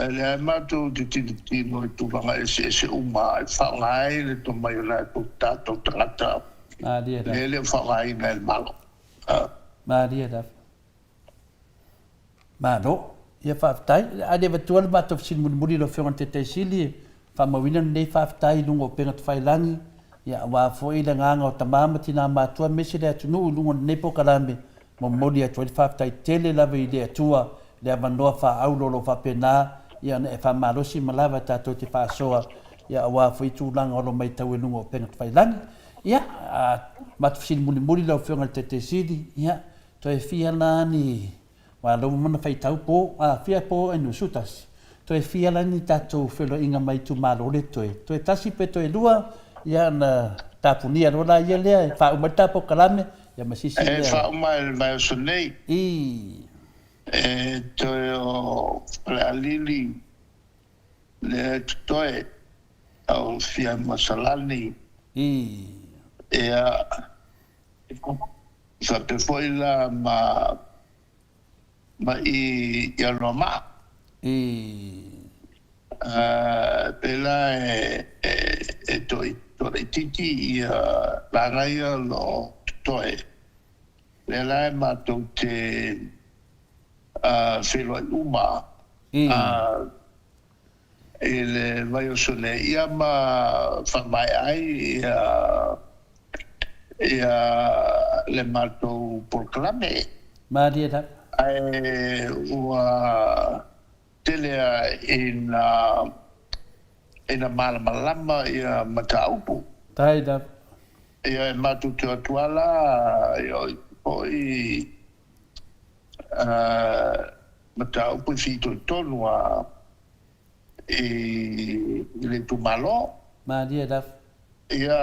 S13: le a mātou te tino I tūwanga e se uma e whao ngai le tō mai o la tō tātou tangata
S10: ma dia da
S13: le whao ngai ngai malo
S10: ma dia da ma no ia whaftai ade vatua ma to sin muri lo fiona te sili fa mawina nei whaftai lungo penga te whailangi ia wa foi le nganga o tamama tina matua mesi le atunu lungo nei po kalame mo modi atu whaftai tele lava I le atua le avanoa wha aulo lo whapena ia ne wha malosi malawa tato te whasoa ia wa foi tūlanga o lo mai tau e lungo penga te whailangi ia matu sin muri lo fiona te sili ia to e fia lani wa lo mana fai tau po fia po enu sutas to e fia lani tatou felo inga mai tu malo le to e tasi pe to e lua ia na tapunia lo la ia le fa umata po kalame ia masisi
S13: e fa mai mai sonei to le alili le to e au fia masalani ia sa te foi la ma I Roma pela e toi titi la raia lo toi le la ma te filo uma ele vai o sole ia ma fa mai ai ia le mato proclame
S10: ma dia da
S13: ua telea ina malama ia mataupu
S10: tai da
S13: ia matu te atuala ia i mata upu fito tonu le tu malo
S10: ma dia da
S13: ia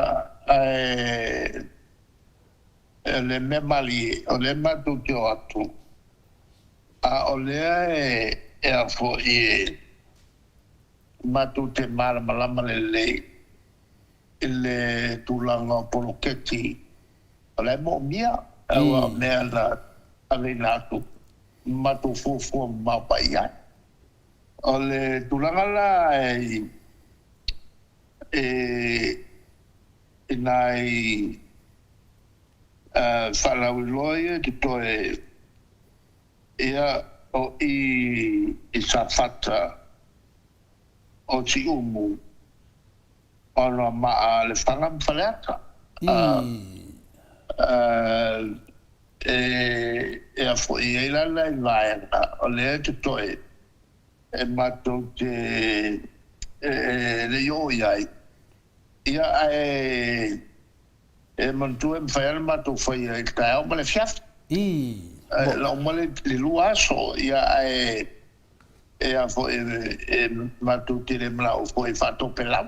S13: le me mali o le matu ke atu o le a fo i matu te mala malama le tulanga poloketi o le mo mia awa mea na ale natu matu fufu mapaya o le tulanga la nai whalawiloia ki toe ia o i sa fata o ti umu ona maa le whangam whaleata e a fo i eilala i vaenga o lea ki toe e mato te le yo iai ia e mantu e mwhaia mato whai e kai au male fiaf la o male le lua aso ia e a fo e mato te le mla o fo e whato pelau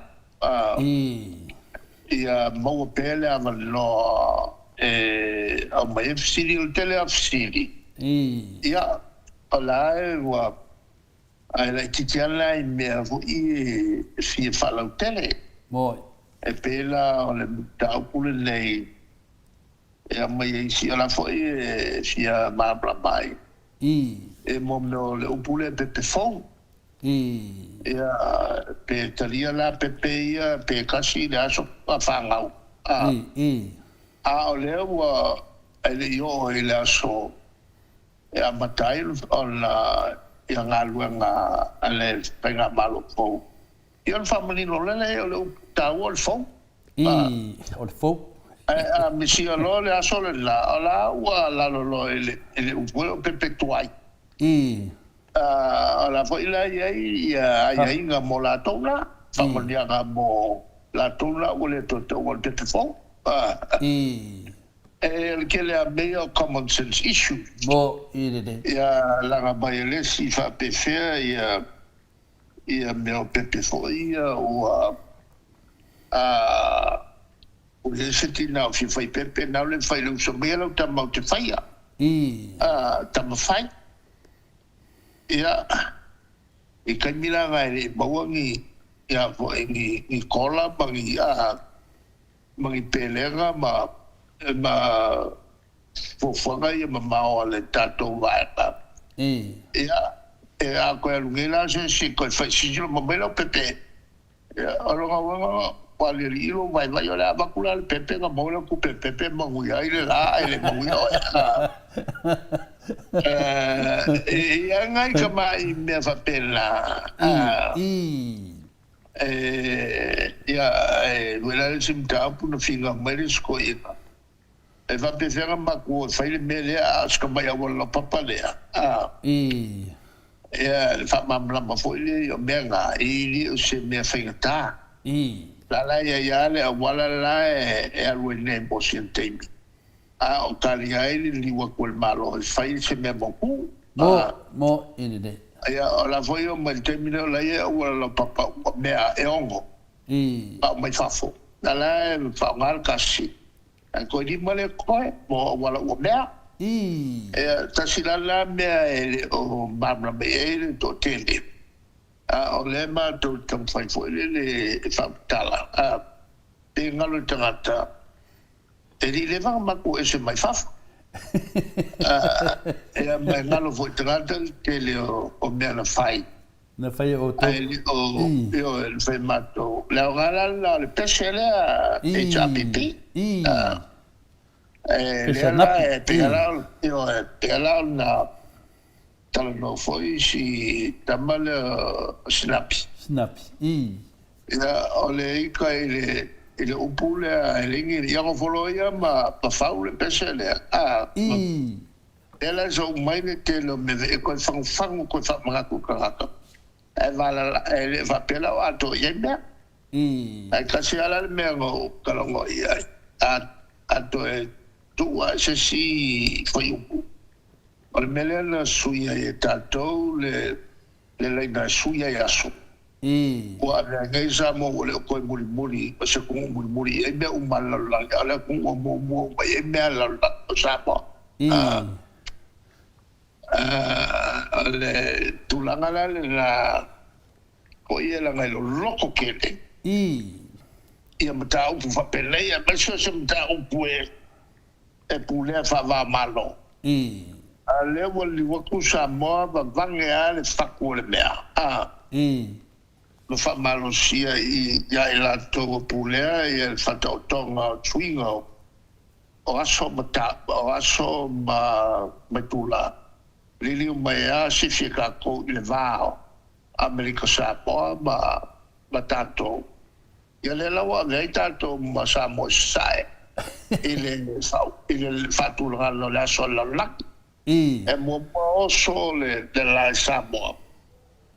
S13: ia maua pele a no au mai e fsiri o tele a fsiri ia o la e wa ai la titiala i mea fo i fie whalau tele
S10: moi
S13: e pela o le tau pule nei e a mai e si ala fo e fia mabla mai e momno le upule pepe fong e a pe talia la pepe ia pe kasi le aso a whangau a o leo wa ele yo e le aso e a matai o la i a ngā luenga a le penga malo fong i on whamanino lele o le tau o le fong
S10: o le fong
S13: a misi o lo le aso le la o la ua la lo ele upue o pepe tuai o la fo ila ia inga mo la tona whamanianga mo la tona o le toto o le pepe fong e ke le a mea common sense issue
S10: mo irede
S13: ia langa mai le si fa pefea ia mea pepe fo ia o le seti na o fi fai pepe na le fai le so mea lau ta mau te faia ta ma fai ia i kai mila ngai le mawangi ia fo ni kola mangi pelenga ma fofanga ia mamao le tatou vaepa ia e a koe alungela se koe fai sisilo mamela o pepe ia alonga wanga wale ilo vai o le avakula le pepe nga maula ku pepe mangui ai le la ai le mangui o ia ngai ka mai me fa pela ia wela le simta pu finga mai sko ia e va pesera ma ku fai le mele a ska mai wala papa le ia fa mamla ma foi le o menga i o se me fingata la ia le wala la e alwe ne bo sientemi o tali ai li wa quel malo fai se me boku
S10: mo ine
S13: ia o la foi o mal termino la ia wala papa me e ongo pa mai fafo la fa mal kasi ko di male ko mo wala o mea ta silala mea o babla me to tende o lema to tam fai foi le fa tala te ngalo tangata e di leva ma ko ese mai faf e mai ngalo foi tangata te le o mea na fai
S10: o to
S13: io il fermato la gala le pesce e già pipì pela na talano foi si tamal snapi ia ole ka ele upule ele ngi ia foloia ma pa faule pesele ela zo mai te lo me ko fang ko fa mga ku ka e va pela o ato yenda ai kasi ala me ngo kalongo ia ato tua se si foi upu. O le mele na suia e tātou le leina suia e aso. Ua le ngai sa mo le koe muri pa se kungu muri e mea umalalanga ala kungu mo e mea lalanga sa mo. Le tulanga la la ko ia la ngai lo loko kele ia mata upu fa pelea ma se mata upu e pule fa va malo ale wali waku sa mo va vange ale faku le mea lo fa malo sia i ya la to pule ia fa to tonga twingo o aso ma metula lili mai a si fika ko le vao Amerika Samoa ma tato ia le lawa ngai tato ma Samoa sai ile fatula lo la sola la e mo so le de la Samoa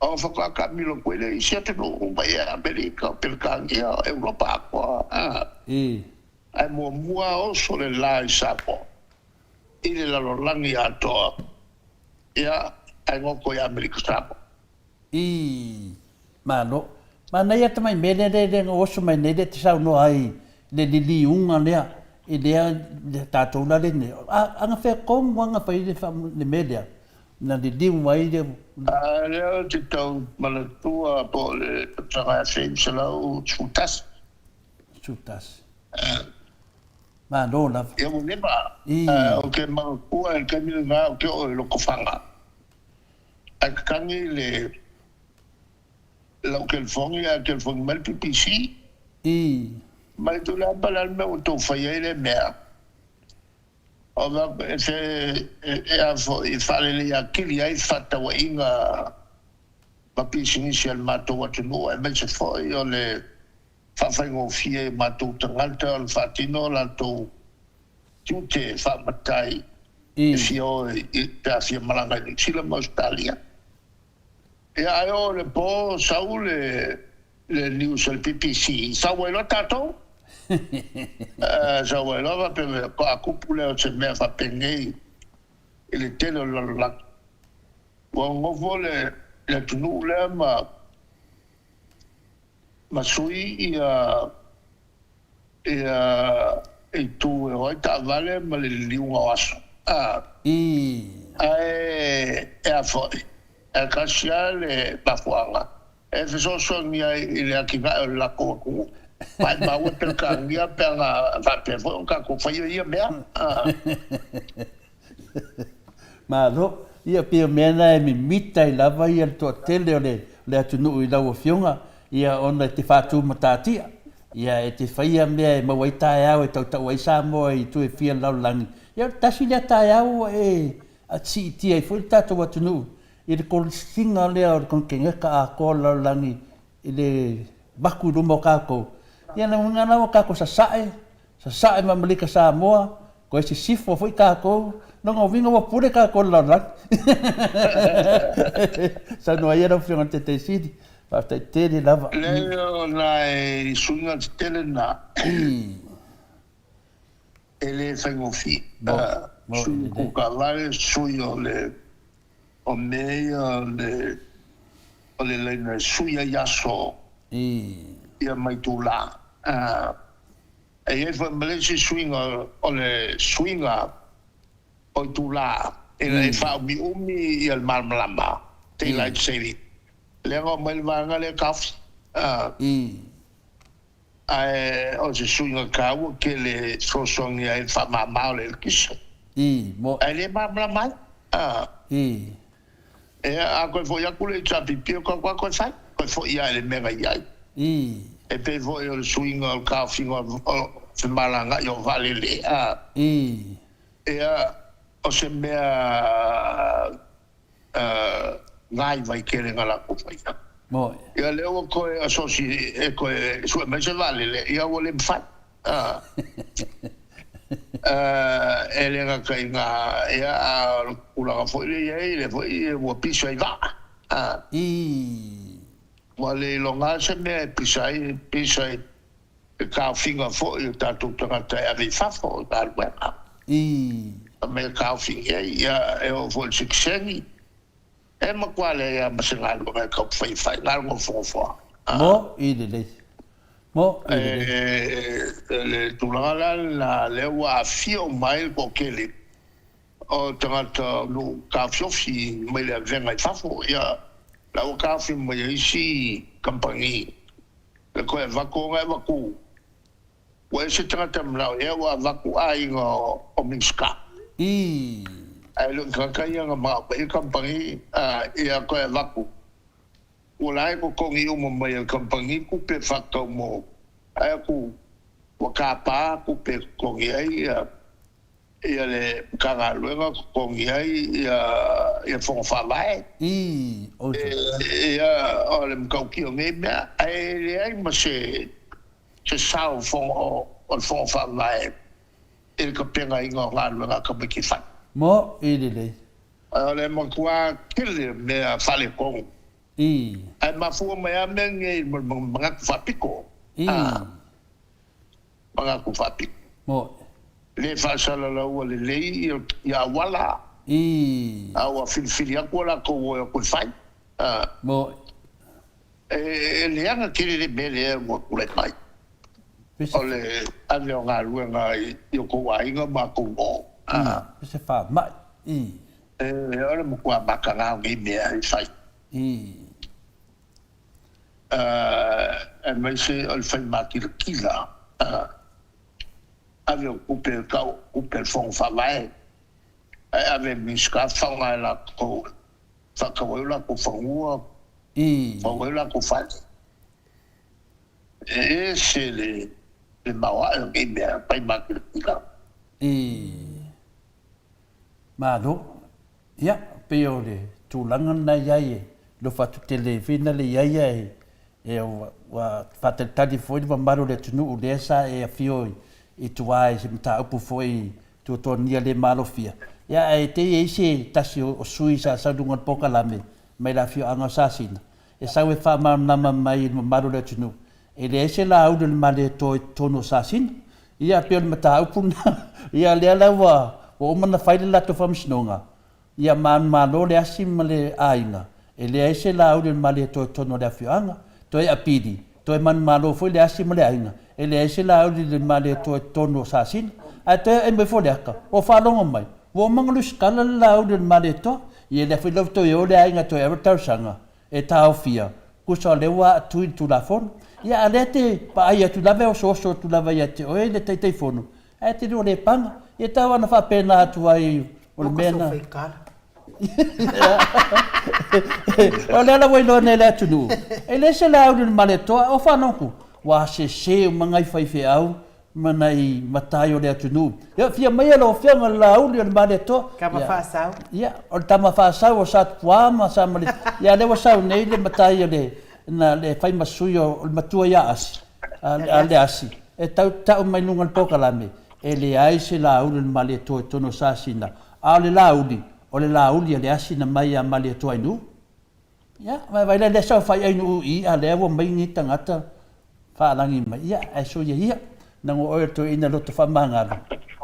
S13: o fa ka mi lo quelle i siete no mai Amerika per cangia Europa qua e mo o so le la Samoa ile la lo langi ato ia ai ngo ko Amerika Samoa
S10: Malo. Mana ia tamai mele de oso mai nede te sau no ai le li unga lea i lea tātou na le ne. Anga whea kongu anga whai le mele na li mai de.
S13: Leo te tau malatua po le tanga wheng salau chutas.
S10: Chutas. Malo la.
S13: Ia mo nema. O ke mangakua e kamina ngā o ke o e loko whanga. A kangi le lau ke fongi a ke fongi mal PPC mai tu la balal me o to fai le mea o va a fo I fale le akili ai fata wa inga PPC initial mato wa no e me se foi o le fa ngo fie mato tangalta al fatino la to tutte fa matai fio ta fie malanga ni sila Australia e ayo le po sau le news al PPC sau e lo tato sau e lo va per a cupule o se me fa pengei ele telo la ngo vole le tunu le ma sui e tu e oi ta vale ma le liunga aso a foi e kasia le bafuanga e feso sonia ile akina la ko mai ma o per kangia per va per fo ka ko fa ia mea
S10: Malo ia pia mena e mi mita I lava ia to tele le atunu I lau fionga ia ona te fatu matatia ia e te faia mea e mawai tae au e tau ai Samoa I tu e fia lau langi ia tasi lea tae au e a ti tia I fui tato atunu I le singa lea o kon kenga ka a ko lau langi I le baku rumo kako ia na ngana o kako sa sae ma malika Samoa ko ese sifo foi kako no ngo vinga wa pure kako lau langi sa no ia no fionga te sidi pa te tele lava
S13: leo nai sunga tele na ele fango fi su ka vale suyo le o meia le na suya yaso ia mai tu la e fa Malaysia swinga o le swinga o tu la e fa umi ia mal malamba te like saving Lengo melvanga le kaf o se swinga kawo ke le sosong ia fa mama le kiso
S10: mo
S13: ele malamba e a ko fo ya kule chapi pio ko sai ko fo ia le mega ia e pe fo o swinga o kafinga o se malanga yo vale le e o se mea ngai vai kere ngala ko fai
S10: mo
S13: ia leo ko asoci e ko su me se vale le ia vole fai ele nga kai nga ia ula foi le foi o piso ai va vale longa se me pisai ka finga foi ta tu ta ta ave fa fo dal wa Me ka fi ia e o vol siksengi. E ma kwale ya masingal mo ka fai ngal mo fo.
S10: Mo i le. Mo
S13: le tulala la le wa fio mai ko kele. O tangata no ka fiofi mai le venga fafo ia la o ka fi mai si compagnie. Le ko va ko va ku. Wa se tangata mla ia wa va ku ai ngo o minska. Ai lo ka ia ma pe compagnie ia ko va ku. Ulai ko kongi mo mai compagnie ku pe fakta mo ai ku wa ka pa ku pe kongi ai ia le kanga luenga kongi ai ia fo fa mai ia ole mkau ki o mea ai le ai ma se sao fo o fo fa mai il ka penga ingo nga luenga ka ki fa
S10: mo le
S13: ole mo kwa kile me fale kong ai ma fu mai amengi mga fapiko mga ku fapiko
S10: mo
S13: le fasala la o le ya wala awa fil ya ko la ko fai
S10: mo
S13: le anga kiri le bele mo kule mai ole avio nga luenga yo ko wa inga ma ko mo
S10: se fa ma
S13: ole mo kwa bakanga ngi me ai fai e mai se al fai ma kila avio couper fond fa vai ave miska fanga la ko fa ko la ko fangua fa la ko fa se le mawa e bia pai ma kila
S10: ma do ya peole tu langan na yai lo fa tu telefina le yai e wa fa te tadi foi va maro le tunu le sa e fio i tuai se mta upu foi tu tonia le malofia ya e te ese tasi o sui sa dunga poka lame mai la fio anga sasina e sa we fa ma mai maru le tunu e le ese la au le male to tono sasina ia pe mta upu ia le la wa o mana fai la to fam snonga ia malo le asim le ainga e le ese la au le male to tono le fio anga to e apidi to e malo foi le asim le ainga ele ese la o le male to tono sasin ate e me fodeka o fa longo mai wo manglu skala la o le male to ye le foi to yo le ainga to e ta sanga e ta ofia ku so le wa tu la fon ya alete pa ia tu la ve o so tu la va ia te o e te telefono e te ro le panga e ta wana fa pena tu ai o le mena o le la voi lo ne le tu nu ele se la o le male to o fa nonku wa se mangai fai fe au manai matai o le atunu ya fia mai lo fia la u le male to
S11: kama fa sau
S10: ya o tama fa sau o sat kwa ma sa mali ya le wasau nei le matai le na le fai masuyo le matua ya as ale asi e tau mai lunga poka lame e le ai se la u le male to tono sa sina a le laudi o le laudi le asi na mai a male to inu ya vai le sa fai inu i a le wo mai ni tangata fa langi mai ia e so ia na ngo o to ina lo to fa manga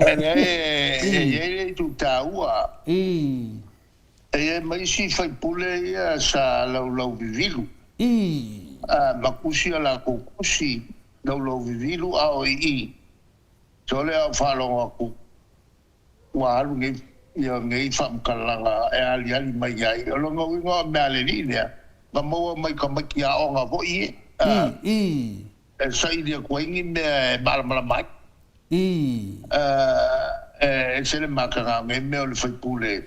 S13: e tu taua e mai si fai pule ia sa lo vivilu makusi ala kukusi lo vivilu a o i tole a fa lo aku wa lu ngi ia ngi fam kalanga e ali mai ai lo ngo me ale ni ia ma mo mai ka mai ya o nga vo i e sai dia kuingi me mala mai se le makanga me o le fai pule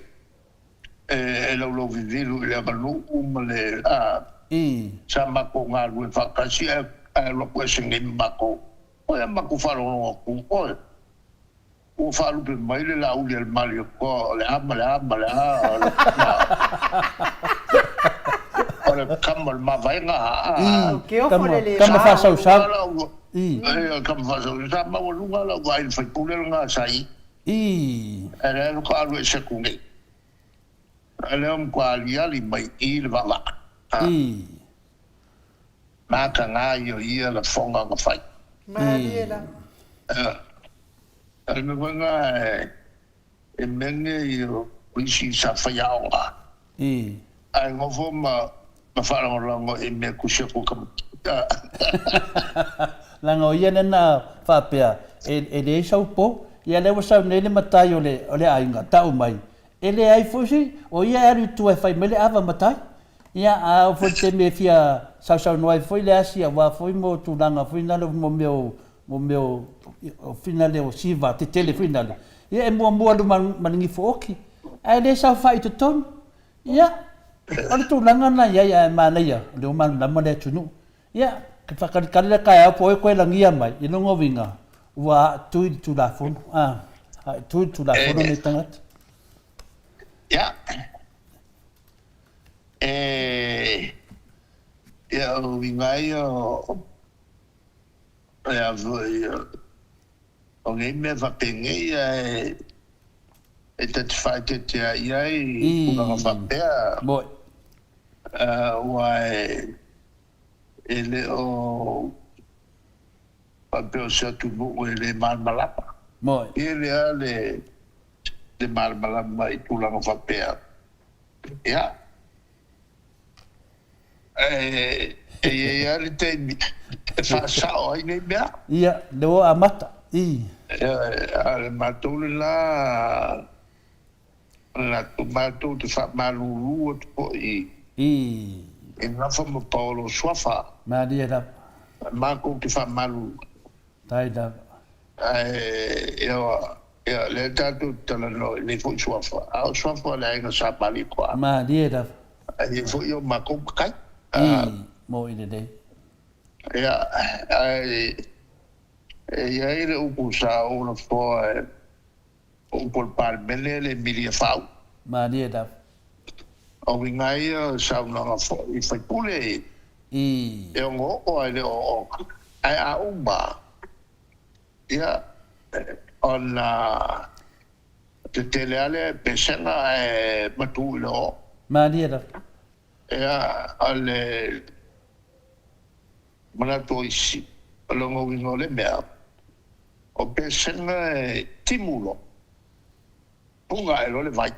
S13: e lo vivilu le malu umale sa mako nga lu fakasi lo kwesing ni mako o ya mako falo ko o falo pe mai le la uli al malio ko le amala ora kamal ma vai nga
S11: ke o fole le
S10: kama fa sau
S13: kama fa sau sa ma o lunga la vai fa pule nga sai era no ko alu se kungi era un quali ali mai il va la ma ka nga yo ia la fonga nga fai
S11: ma ia la
S13: me venga e menge i wisi sa whaiaonga. Ai ngofo ma wharangorango e mea kusia kukam.
S10: Langa o ia nena whapea, e le sau po, ia lewa sau nele matai o le ainga, tau mai. E le ai fusi, o ia ari tu e whai mele awa matai. Ia a fo te me fia sau noai foi le asia, wa foi mo tu langa, foi nalo mo meu finale o siva, te tele finale. Ia e mua lu maningi fo oki. Ai le sau whai tu tonu. Ia, ole tu langa na ia mana ia, le o manu lama le tunu. Ia, ke whakarikare kai au po e koe langia mai, i nongo winga, ua tui tu la fono, tui tu la fono ne tangata.
S13: Ia, ia o winga o ngei mea whapenge ia e tati whai te tea ia i punanga whapea.
S10: Moi.
S13: Ua e le o whapea o sea tumu e le malmalapa.
S10: Moi.
S13: E le a le malmalapa i punanga whapea. Ia. E ale te whaasao ai nei mea.
S10: Ia, leo a mata.
S13: Ale matou le la tu matou te whamaluru o te po i. E ngafa mo Paulo Swafa.
S10: Maria da.
S13: Mako te whamaluru.
S10: Tai da.
S13: Ia, le tatu tala no, le fo Swafa. Au Swafa le ainga sa pali kwa.
S10: Maria da.
S13: E fo yo mako kai.
S10: Mo i dei.
S13: Ia, ia ele upu sa ona fo upu palmele le milia fau.
S10: Maria da.
S13: O wingai sa una fo I fai pule. E ngo o ele o ai a umba. Ia ona te teleale pesena matu lo.
S10: Maria da.
S13: Ia ale mana toisi longo wingo le mea o pesena timulo punga e lo le vai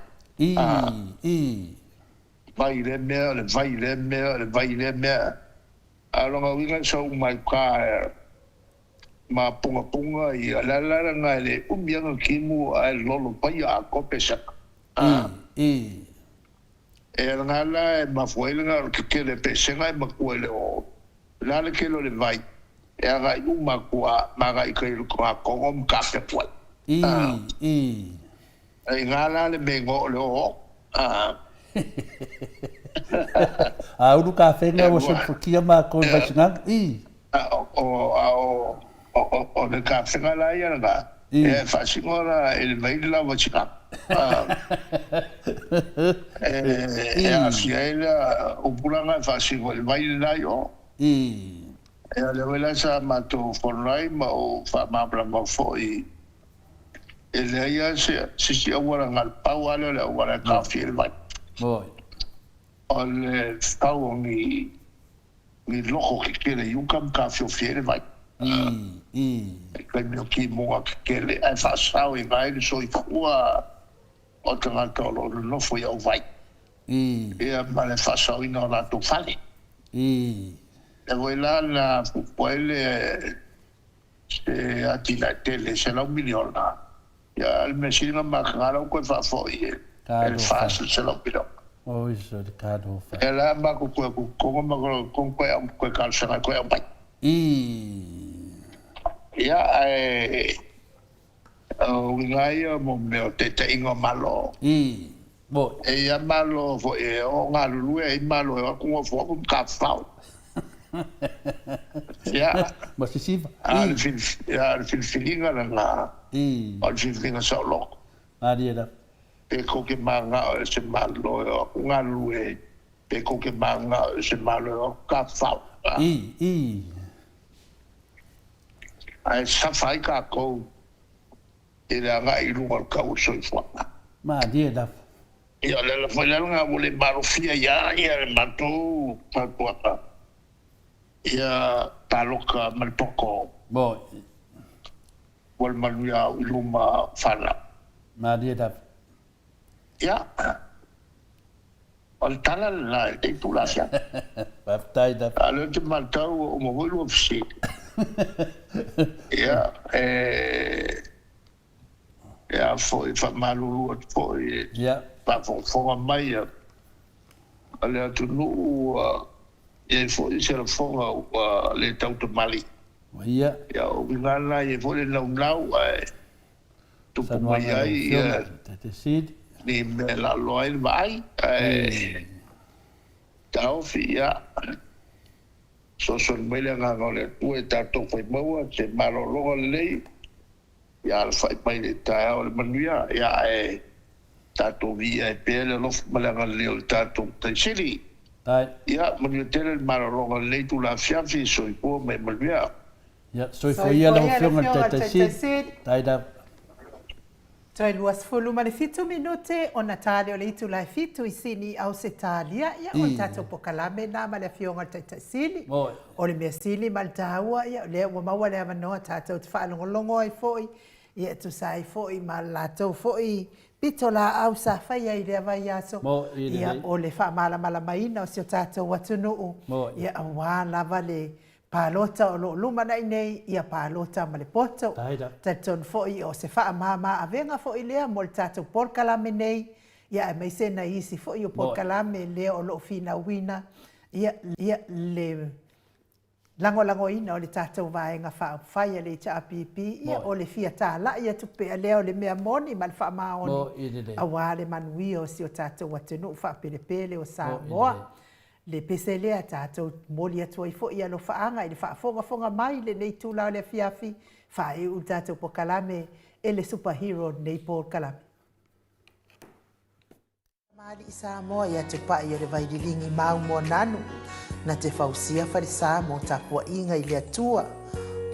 S13: vai le mea a longo winga so mai ka ma punga I la nga le umbianga kimu a lolo pai a ko pesena e ngala e mafuelenga ke le pesena e makuele o la le ke lo le vai e aga I uma kua maga I kai ko ko ka pe poi e ngala le mengo le o
S10: uru ka fenga o se fukia ma ko vai singa
S13: o le ka fenga la ia nga e fa singora e vai la va chika a fiela o pulanga fa singora vai la yo e le vela sa mato fornai ma o fa mabra ma foi e le ia si ora ngal pau ale le ora ka fiel vai
S10: moi
S13: o le stau mi loco que quiere yukam ka fiel vai kai me ki mo que le fa sao e vai so I fua o tanga tolo no foi au vai e ma le fa sao ina la to fale e voi la na puele se atila tele se la miliona ya al mesina ma cara ko fa foi el fácil se lo pido
S10: oi so de cado fa
S13: ela ma ko ma ko kal sa ko vai ya o ngai mo me te ingo malo
S10: bo
S13: e ya malo fo e o ngalu e malo e ko fo ko ka fa ya
S10: ma si si
S13: al filinga na al filinga solo
S10: Maria da
S13: e ko ke manga se malo e ngalu e ko ke manga se malo ka fa ai sa fai ka ko e la nga I lunga ka o so fo
S10: Maria da
S13: ia le foi la nga vole barofia ia le mato pa ia taloka malpoko
S10: bo
S13: wal manuia uluma fala
S10: Maria da
S13: ia o le tala la e tula sia
S10: Baptai da.
S13: ale te matau o mo hulu fisi ia ia foi fa malulu foi
S10: ia
S13: pa fonga mai ale atu nu e foi se la fonga le tau te mali
S10: ia
S13: ia o ngala e foi lau lau tu mai ai
S10: te sid
S13: ni me la loai vai tau fia so mele nga ngole tu e tato foi maua se marolo lei ya al fai pai le tai o le manuia ya tato via e pele lo malanga le o tato te sili
S10: tai
S13: ya manuia tele marolo lei tu la fiafi so i po me manuia
S10: ya so foi ia lo fiona te sid tai da
S11: Toi luas fulu ma le fitu minute o Natale o le itu lai fitu I sini au se talia ia o tato pokalame na ma le fionga te sili o le mea sili ma le taua ia le ua maua le amanoa tato te whaalongolongo ai foi ia tu sai foi ma lato foi pito la au sa fai ai le avai aso ia o le whaamala malamaina o si o tato watunuu ia awa lava le palota o lo luma nei ia palota ma le poto taton foi o se fa mama avenga foi lea mo tato por kalame nei ia e mai se na isi foi o por kalame le o lo fina wina ia le lango ina o le tato vaenga fa fai le chapipi ia o le fiata la ia tu pe le o le mea moni mal fa maoni awale manui o si o tato watenu fa pele o Samoa le pesele a tātou moli atua I fo ia lo whaanga I le whaafonga mai le nei tūlau le fiafi wha e u tātou po kalame e le superhero nei po kalame. Mali I Samoa ia te pai e le vaililingi mau mo nanu na te whausia wharisa mo tapua inga I le atua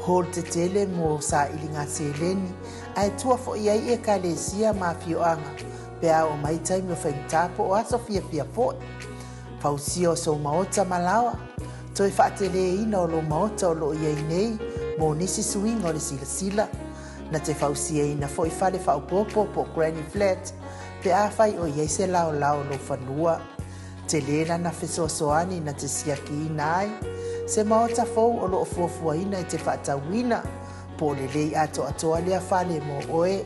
S11: hol te tele mo sa ilinga seleni ai tua fo ia I e ka le sia ma fioanga pe a o mai taimi o whaintapo o aso fia po Pausia o so maota malawa, toi whaatele ina o lo maota o lo iei nei, mo nisi suinga o le sila, na te pausia ina fo I whale whaupopo po Granny Flat, pe a whai o iei se lao lo whanua, te lena na fesoasoani na te siaki ina ai, se maota fou o lo fuafua ina I te whaatawina, po le lei ato atoa lea whale mo oe,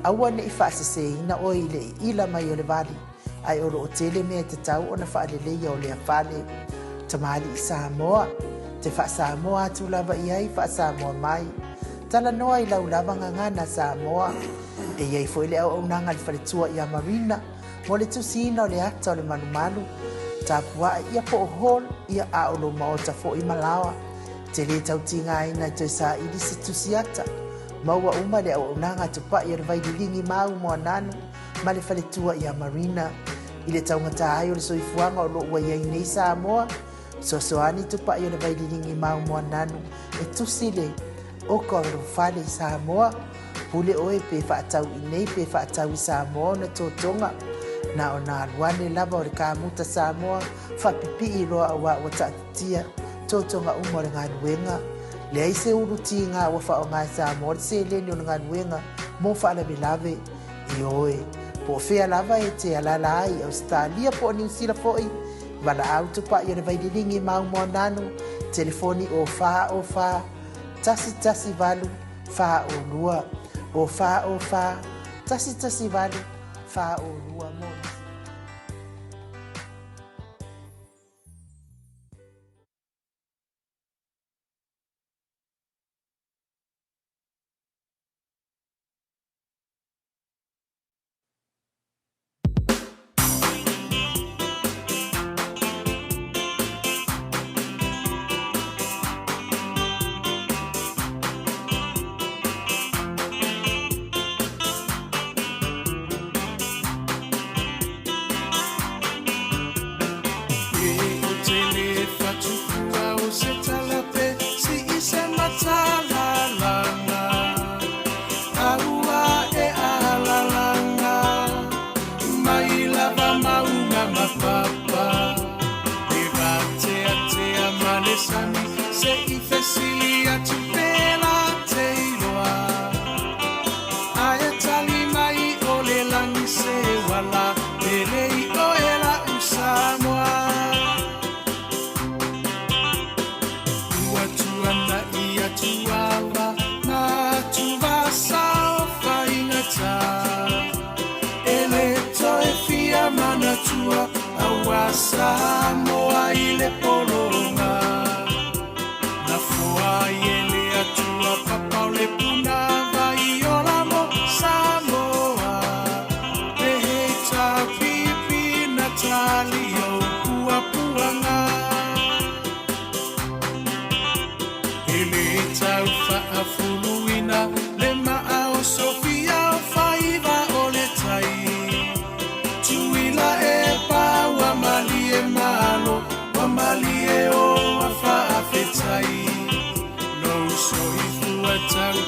S11: aua ne I whaasese ina o I le ila mai o le vali, ai o o tele mea te tau o na whaadeleia o lea whale. Tamali I Samoa, te wha Samoa atu lava I ai wha Samoa mai. Tala noa I lau lava ngangana Samoa. E iei fo ile au nanga li whaletua I Marina, mo le tusina o le ata o le manumalu. Tapua ia po o hol, ia a o lo maota fo I Malawa. Te le tau tinga aina I toi sa ili se tusiata. Maua uma le au nanga tupa I o le vaililingi mau mo nanu, ma le whaletua I Marina. I le taungata ai o le soifuanga o loo waiai nei Samoa. Sosoani tupa I o le vaililingi mau mua nanu. E tusile o ka o whale I Samoa. Pule oe pe whaatau I nei pe whaatau I Samoa na tōtonga. Na o nā luane lava o le kāmuta Samoa. Whapipi I roa awa o tātia. Tōtonga umo le ngā nuenga. Le aise uruti ngā wafa o ngā Samoa. Le se leni o ngā nuenga. Mo whaalabe lave I oe. Po fea lava e te alala ai Australia po New Zealand foi wala auto pa I le vaililingi mau mo nanu telefoni o fa tasi valu fa o lua o fa tasi valu fa o lua mo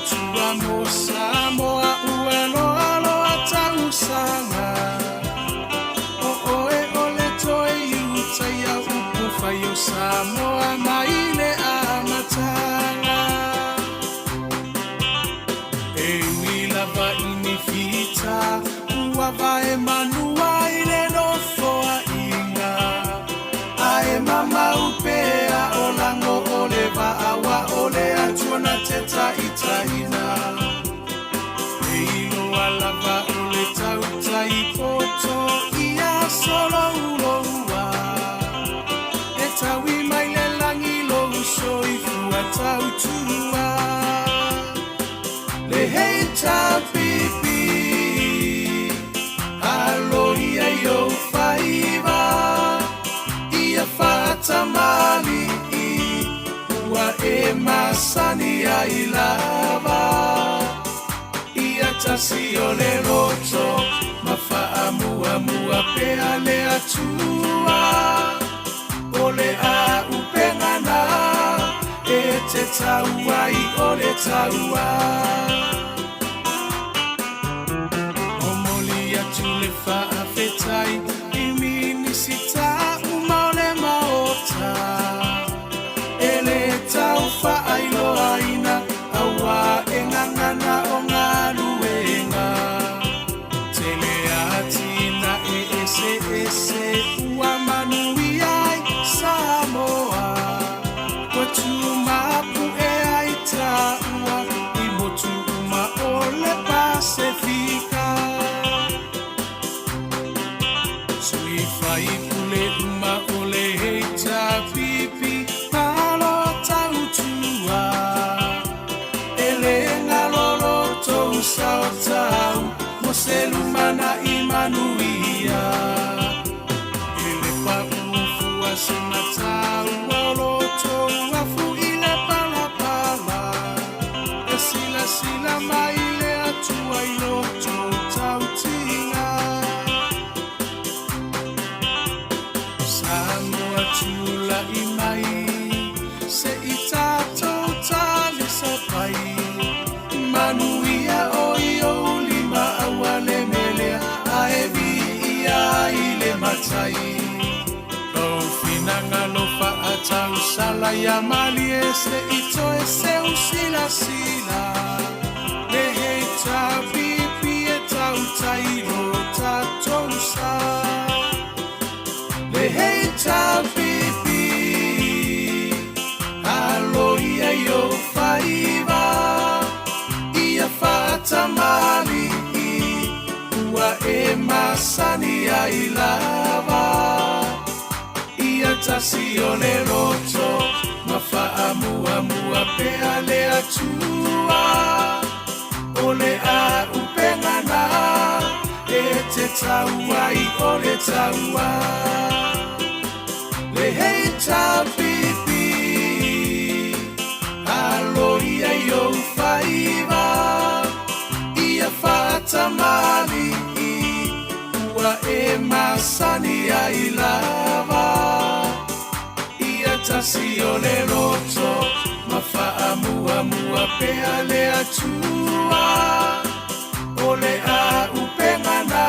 S14: tua mo Samoa uelo alo atau sanga o oe ole toe iuta ia upu fai o Samoa maile a matanga e milava ini fita ua vae manua ile no foa inga ae mama upea o lango ole va awa ole atuana teta itaina e lava ole tau tai koto ia solo uloa e tawi mai le langi lo soi fua tau tua le heita pipi alo ia yo faiva ia fata mali ua e masani ai lava ia tasi o le roto mafaa mua mua pea le atua o le a upengana e te taua i o le taua o moli atu le faa fetai i minisita uma o le maota e le tau faa ilo aina awa e ngangana o ngā luenga tele atina e ese ese ua manui ai Samoa kwa tumapu e ai taua i motu uma o le Pasifika sui fai pule uma o le heita pipi palo tau tua sao tau mo selumana imanuia ele pa ufu asina tau lo to afu ile pala pala esila sila mai le atua ilo to tau tinga Samoa tula imai se itato tali sapai manuia o lima awale melea aevi ia ile matai lo finanga lo fa atau sala ya mali ese ito ese usila sila le heita pipi e tau tairo tatosa le heita pipi alo ia yo faiva fata mali ua e masani ai lava ia tasi o le roto mafaa mua mua pea le atua o le a upengana e te taua i o le taua le heita pipi alo ia yo faiva fata mali ua e masani ai lava ia tasi o le roto mafaa mua mua pea le atua o le a upengana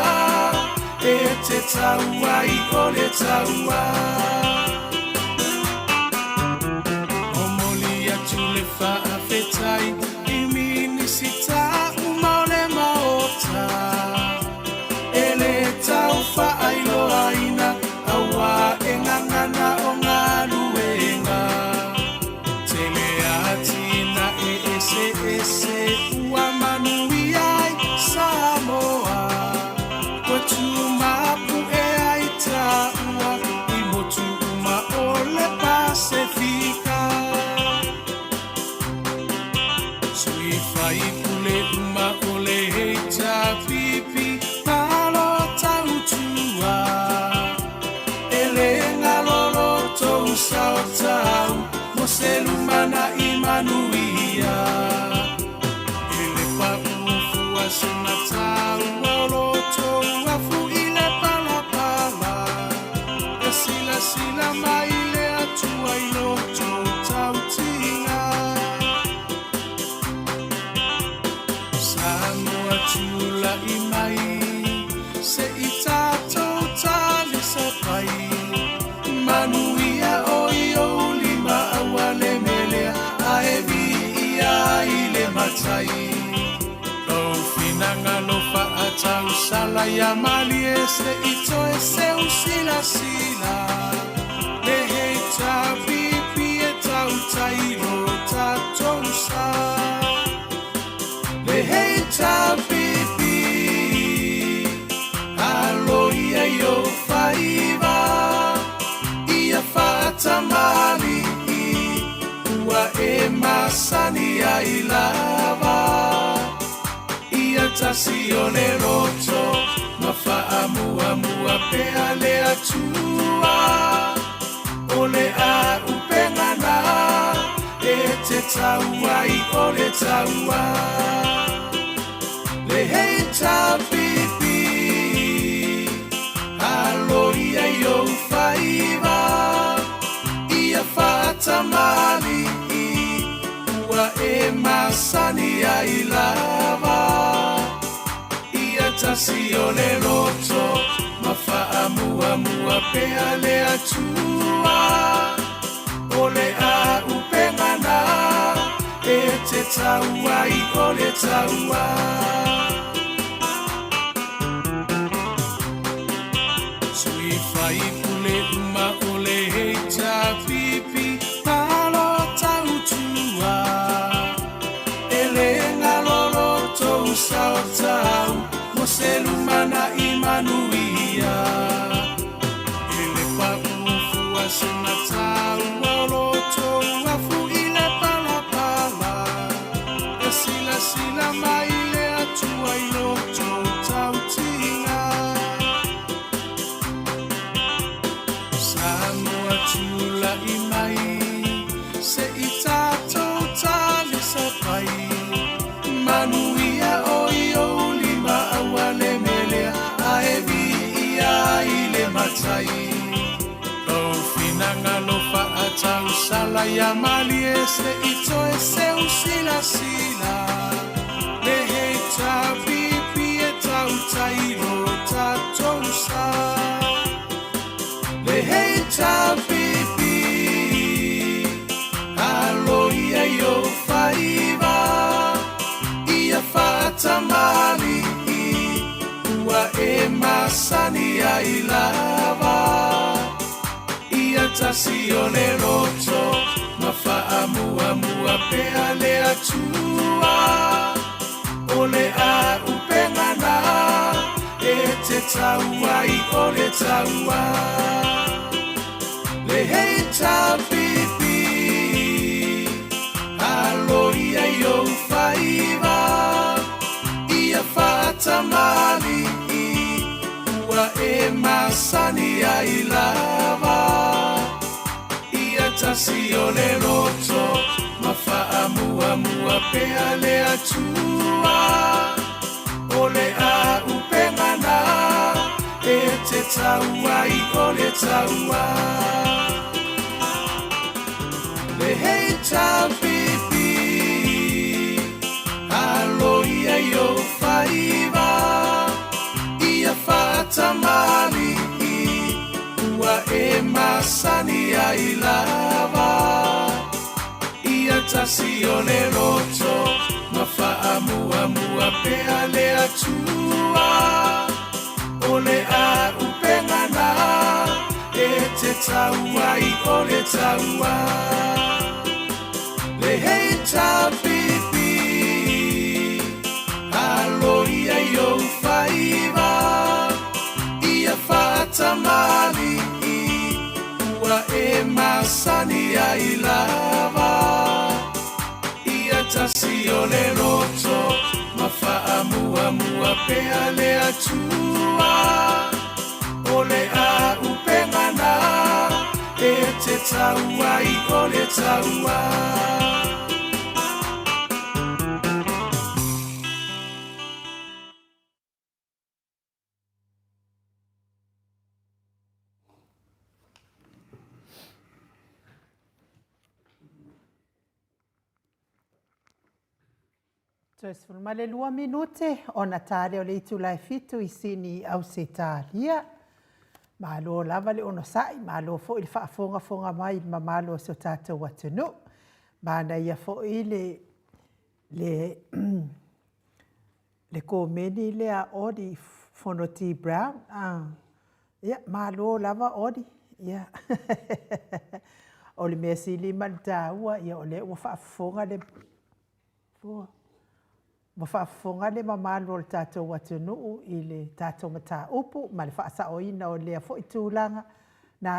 S14: e te taua i o le taua o moli atu le faa fetai i minisita ele tau whaailo aina awa e ngangana o ngā luenga tele atina e ese ese ua manui ai Samoa kwa tumapu e ai taua i motu uma o le Pasifika sui fai pule uma o le heita pipi palo tau tua ele ngalolo tou sao tau mo selumana imanuia ele pa ufu asina tau lolo tou afu ile pala pala esila sila mai le atua ilo tou tau tinga tula i mai se i tātou tāle sa pai manuia o i o lima awale melea a e vi ia i le matai lo finanga lo fa atau sala ia mali e se i toe se usila sila le hei tā pipi e tau tairo tātou sa le hei tā pipi alo ia i o whaiva ia whaatamari ua e masani ai lava ia tasi o le roto ma whaamua pea le atua o le a upengana e te taua i o le taua le hei tā pipi alo ia i o whaiva ia whaatamari ua e masani ai lava ia tasi o le roto ma whaamua pea le atua o le a upengana e te taua i o le taua sui whai pule uma o le hei tā pipi malo tau tua e le ngalolo tou sao tau mo se lumana i manuia e le whaufua se na tau olo tou afu i le palapala e sila mai le atua i lo tou tau tinga Samoa tula i mai se i tātou tāle sa pai manuia o i o lima awale melea a e vi ia i le matai lo finanga lo whaatau sala ia mali e se i toe se usila sila le hei tā pipi e tau tairo tātou sa le hei tā pipi alo ia i o whaiva ia whaatamari ua e masani ai lava ia tasi o le roto ma whaamua pea le atua o le a upengana e te taua i o le taua le hei tā pipi alo ia i o whaiva ia whaatamari ua e masani ai lava ia tasi o le roto ma whaamua pea le atua o le a upengana e te taua i o le taua le hei tā pipi alo ia i o whaiva ia whaatamari ua e masani ai lava ia tasi o le roto ma whaamua pea le atua o le a upengana e te taua i o le taua le hei tā pipi alo ia i o whaiva ia whaatamari ua e masani ai lava ia tasi o le roto ma whaamua pea le atua o le a upengana e te taua i o le taua
S11: Soesfulu ma le 2 minute ona tale o le itulai fitu i sini au se talia. Malo lava le ono sai, malo fo il fonga mai ma malo so tātou atunu. Mana ia fo i le komeni le a odi fono T. Brown. Ia, malo lava odi. Ia. O le mea sili man tāua, ia o le ua whaafonga le whaafonga le mamalo le tātou atunuu i le tātou mata upu, ma le whaasaoina o lea fo i tūlanga, na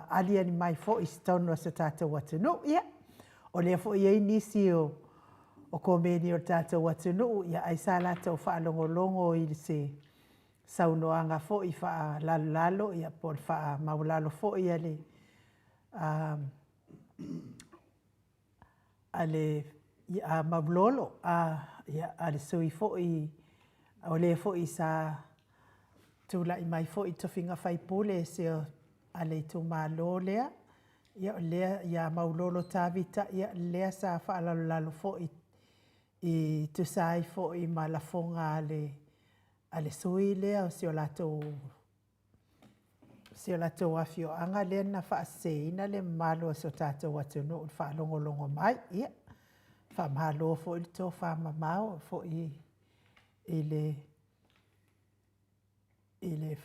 S11: aliani mai fo i stonu sa tātou atunuu, ia. O lea fo i nisi o komeni o tātou atunuu, ia aisa lātou whaalongolongo i se saunoanga fo i whaalalalo, ia po le whaamaulalo fo i ale a maulolo a le sui fo'i o le fo'i sa tula i mai fo'i tofinga faipule se a le tu malo lea ia lea ia maulolo tavita ia lea sa fa'alalo fo'i i tu sai fo'i ma la fonga a le sui lea o se o lato afio anga le na fa'aseina le malo so tātou atunu fa'alongolongo mai ia whamalo fo i tō whamamao fo i le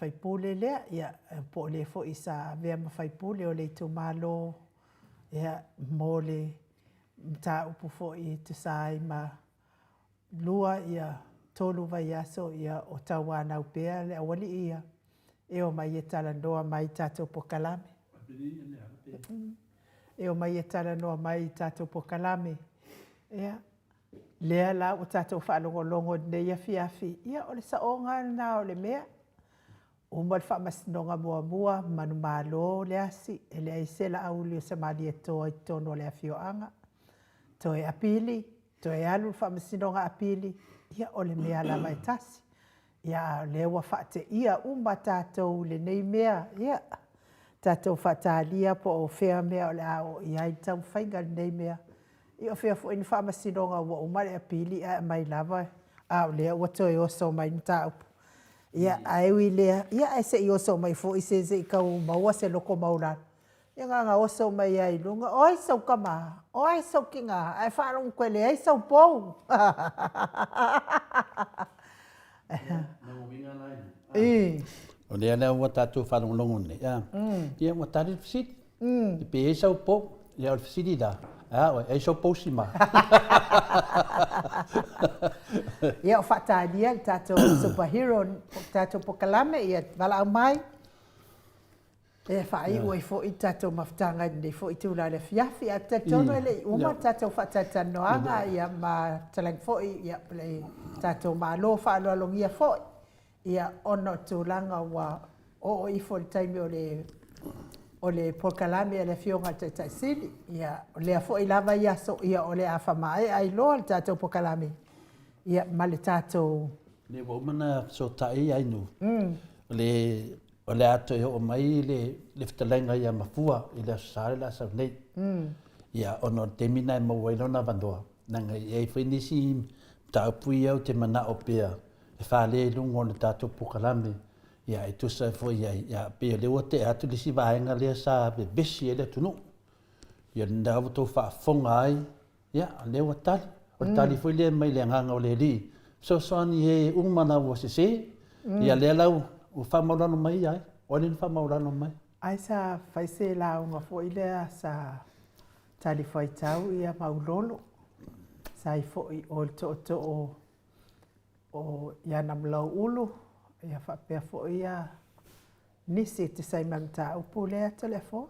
S11: whaipule lea ia po le fo i sa vea ma whaipule o le tō malo ia mō le mta upu fo i tu sai ma lua ia tolu vai aso ia o tawana upea le awali ia e o mai e tala noa mai tātou pokalame. E o mai e tala noa mai tātou pokalame. Ia, lea la o tātou whaalongolongo nei a fiafi. Ia, o le saonga na o le mea. O mal whamasinonga mua manu malo le asi. E le aisela auli o samali e toa i tono le afioanga. To e apili, to e alu whamasinonga apili. Ia, o le mea la mai tasi. Ia lewa whaate ia umba tātou le nei mea. Ia, tātou whaatalia po o whea mea o le ao. Ia i tau whainga le nei mea. Ia whea fo ina whamasinonga ua umare a pili a mai lava. Ao lea ua toi oso mai nta upu. Ia aiwi lea. Ia ai se i oso mai fo i se i kau maua se loko maurana. Ia nganga oso mai ai lunga. Oi sau kama. Oi sau kinga. Ai whaarong kwele. Ai sau pou.
S10: O lea lea ua tātou whanonglongo ne. Ia ua tātou fisiti. I pe e sau po. Ia o fisiti da. E sau po si ma.
S11: Ia o whatadia tātou superhero. Tātou pokalame. Ia wala au mai. E whai ua i fo i tātou maftanga nei fo i tūla le fiafi. A tātono ele i uma tātou whatatanoanga. Ia ma talang fo i. Ia tātou malo whaalolongia fo i. Ia ono tūlanga wa o i fo le taimi o le pokalame e le fionga te taisili. Ia o lea fo i lava ia so ia o le awhamae ai loa le tātou pokalame. Ia ma le tātou.
S10: Le womana so tai ai nu. O le ato e o mai le fitalenga ia mafua i le asare la sa nei. Ia ono temina e mawailona vandoa. Nanga e whainisi taupui au te mana o pea. E whale lungo le tātou pukalame. Ia e tusa fo ia pea lewa te atu lisi vaenga lea sa besi e le tunu. Ia ndawa tō whaafonga ai. Ia lewa tali. O tali fo le mai le nganga o le li. So soani e umana o se se. Ia lea lau. O whamaurano mai ai? O nini whamaurano mai?
S11: Ai sa whaise la unga fo i lea sa tali whaitau ia maulolo. Sa i fo i o to o ia namlau ulu. Ia whapea fo ia nisi te sai mamta upu lea telefoa.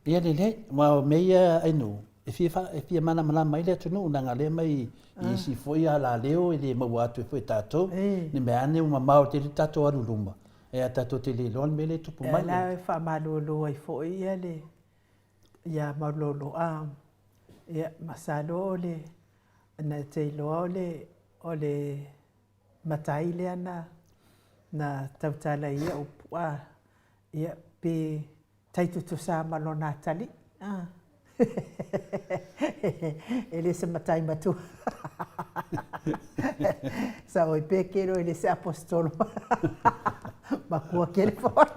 S10: Ia le, ma meia ainu. E fia mana mai lea tunu unanga lea mai i si fo ia la leo i le mau atu e fo i tātou. Ni mea ane uma mau te li tātou aruruma. E a tātou te li loan me le tupu mai.
S11: E la e wha malolo ai fo ia le. Ia malolo a. Ia masalo o le. Na te iloa o le matai le ana. Na tautala ia upua. Ia pe taitutu sa malona tali. Ele se matai matu. Sa oi pekero ele se apostolo. Makua kele fora.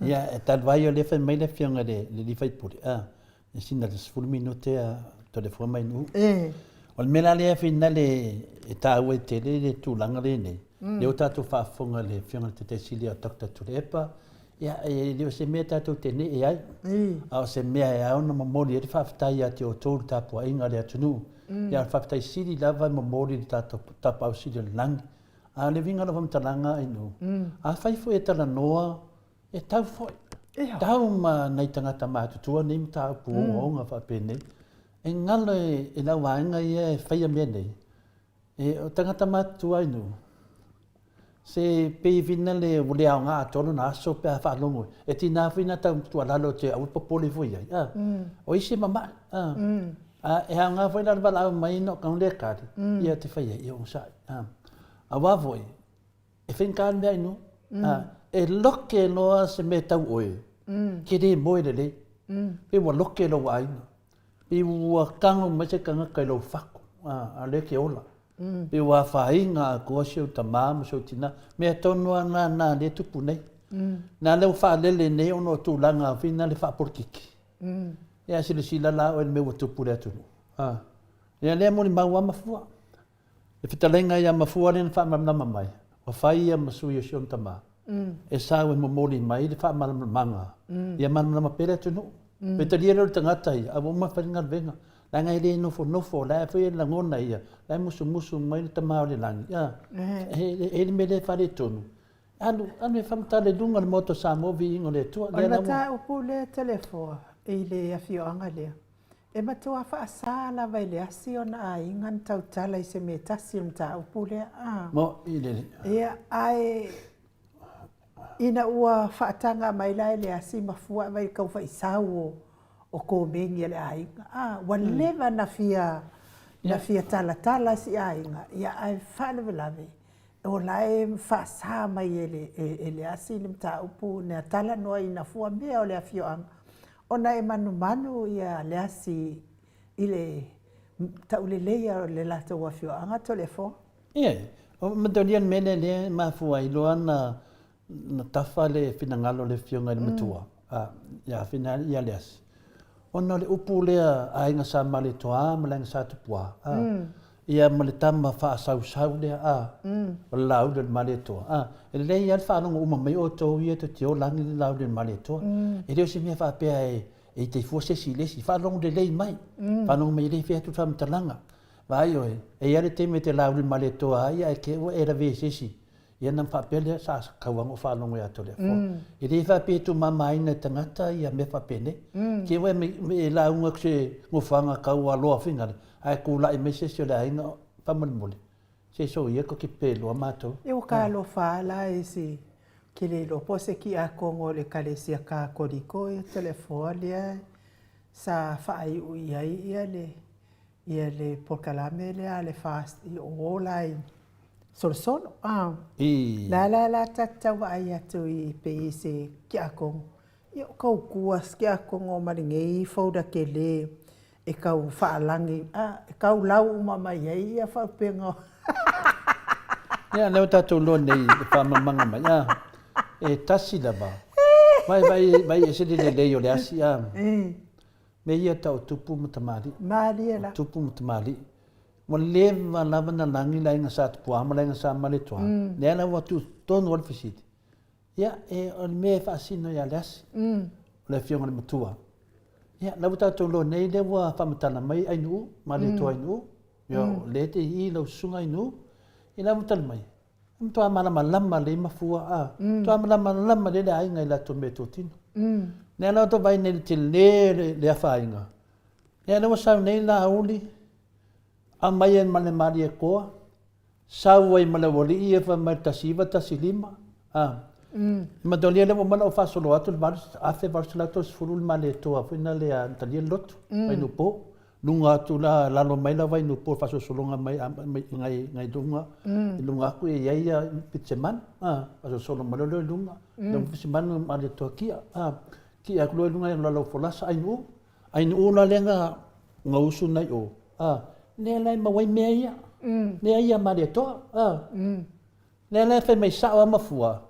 S10: Ia, e tal vai o le fai mai le fionga le fai puri. E sina le 10 minute a telefone mai nu. O le mela le fina le e tāua e tele le tūlanga le nei. Le o tātou whaafonga le fionga te te sili a Dr. Tulepa. Ia, e le o se mea tātou tene e ai. A o se mea e au na mamori e le whaafitai a te o tōru tāpua inga le atunu. Ia, le whaafitai sili lava mamori le tātou tāpau sili le langi. A le vinga la whamtalanga inu. A whaifo e tala noa e tau foi. Tau ma nei tangata mātutua nei ma tau puonga whapene. E ngalo e lau waenga ia e whaia mea nei. E o tangata mātutua inu. Se pei vina le wale au ngā atolo na aso pe a whaalongo. E tina whina tau tua lalo te au popole fui ai. O isi mama. E hao ngā whaila wala au mai no kaun le kari. Ia te whaia i o sai. A wawoi. E whenkaan mea inu. E loke loa se me tau oe. Ke re moe le le. Pe wa loke lo wa aina. Pe wa kango ma se kanga kai lo whako. A le ke ola. Pe wa whainga a kua siau ta māma siau tina. Mea tonua nā le tupu nei. Nā leo whaalele nei ono tūlanga a whina le whaaporkiki. Ea sila sila la o e me wa tupu le atunu. Ea lea moni maua mafua. E whitalenga ia mafua le na whaamamama mai. O whai ia masui o siau ta maa. E sao e momoli mai le whaamalama. Ia manama pere atunu. Pe talia leo tangata ia. A wama wharinga venga. La ngai le nofo, la foi la ngona ia. La musu mai le tamao le langi. E le mele whare tonu. Anu e whamta le dunga le moto sa movi ingo le tua.
S11: Ona ta upu le telefoa. E le afioanga lea. E matua whaasala vai le asi ona a ingan tau tala i se me tasi ta upu le a.
S10: Mo i le.
S11: Ia ai ina ua whaatanga mai lai le asi mafua vai kau whaisau o ko mengi le ainga. Walewa na fia tala si ainga. Ia ai whalewelawe. O lai whaasa mai ele asi le mta upu nea tala noa ina fua mea o le afioanga. Ona e manu ia le asi ile tauleleia o le lata o afioanga telefon.
S10: Ia, o madolian mele le mafua iloa na tafa le finangalo le fionga le matua. Ia final ia le asi. Ona le upu lea ainga sa male toa, malenga sa tupua. Ia male tama wha sau lea o lau le male toa. E le ia whanonga uma mai o tau ia te teo langi le lau le male toa. E leo se mea whapea e te fua sesi lesi, whanonga le lei mai. Whanonga mai lei whea tu whamtalanga. Vai oe, e ia le teme te lau le male toa, ia e ke o era ve sesi. Ia nam whapea lea sa kauanga o whanonga ia to lea fua. E le whapea tu mamaina tangata ia me whapene. Ke oe me launga kse ngofanga kau aloa whingare. Ai kula i me sesi o le ainga whamalimole. Se so ia ko ki pelo amato.
S11: E o ka lo fala ese que le lo pose ki a kongo le kalesia ka koriko e telefone sa fai u ia le porkalame le ale fast i online solo la tata wa ia tu i pe se ki a kongo io ko kuas ki a kongo maringi fouda ke le e kau whaalangi e kau lau mama ia fa pengo.
S10: Ia leo tātou loa nei e whamamanga mai. E tasi lava. Vai e sere le lei o le asi. Me ia tau tupu mutamari.
S11: Mari e la.
S10: Tupu mutamari. Mo lewa lava na langi la inga sa tupu ama la inga sa male toa. Lea la watu tonu al fisiti. Ia e o me whaasino ia le asi. O le fionga le matua. Ia lau tātou loa nei le wa whamatana mai ainu, male toa ainu. Ia le te i lau sunga ainu. I lau mutala mai. Mtua malama le mafua Tua malama le ainga i la to me totino. Nea lau to vai nei te le awhainga. Nea lau sau nei la auli. A mai en male mari e koa. Sau ai male wali i e wha mai tasiva tasilima. Madolia le mala o fasolo atu le baris afe varsalato sfurul male toa fina le antalia lotu. Vai no po. Lunga tu la lalo mai la vai no por faso solonga mai ngai dunga lunga ku ia ia pitseman faso solo malo lunga no pitseman male to kia kia ku lunga la lo folasa ai no la lenga ngausu nai o ne lai ma wai mea ia. Ne ia ma le toa. Ne lai fai mai sao ama fua.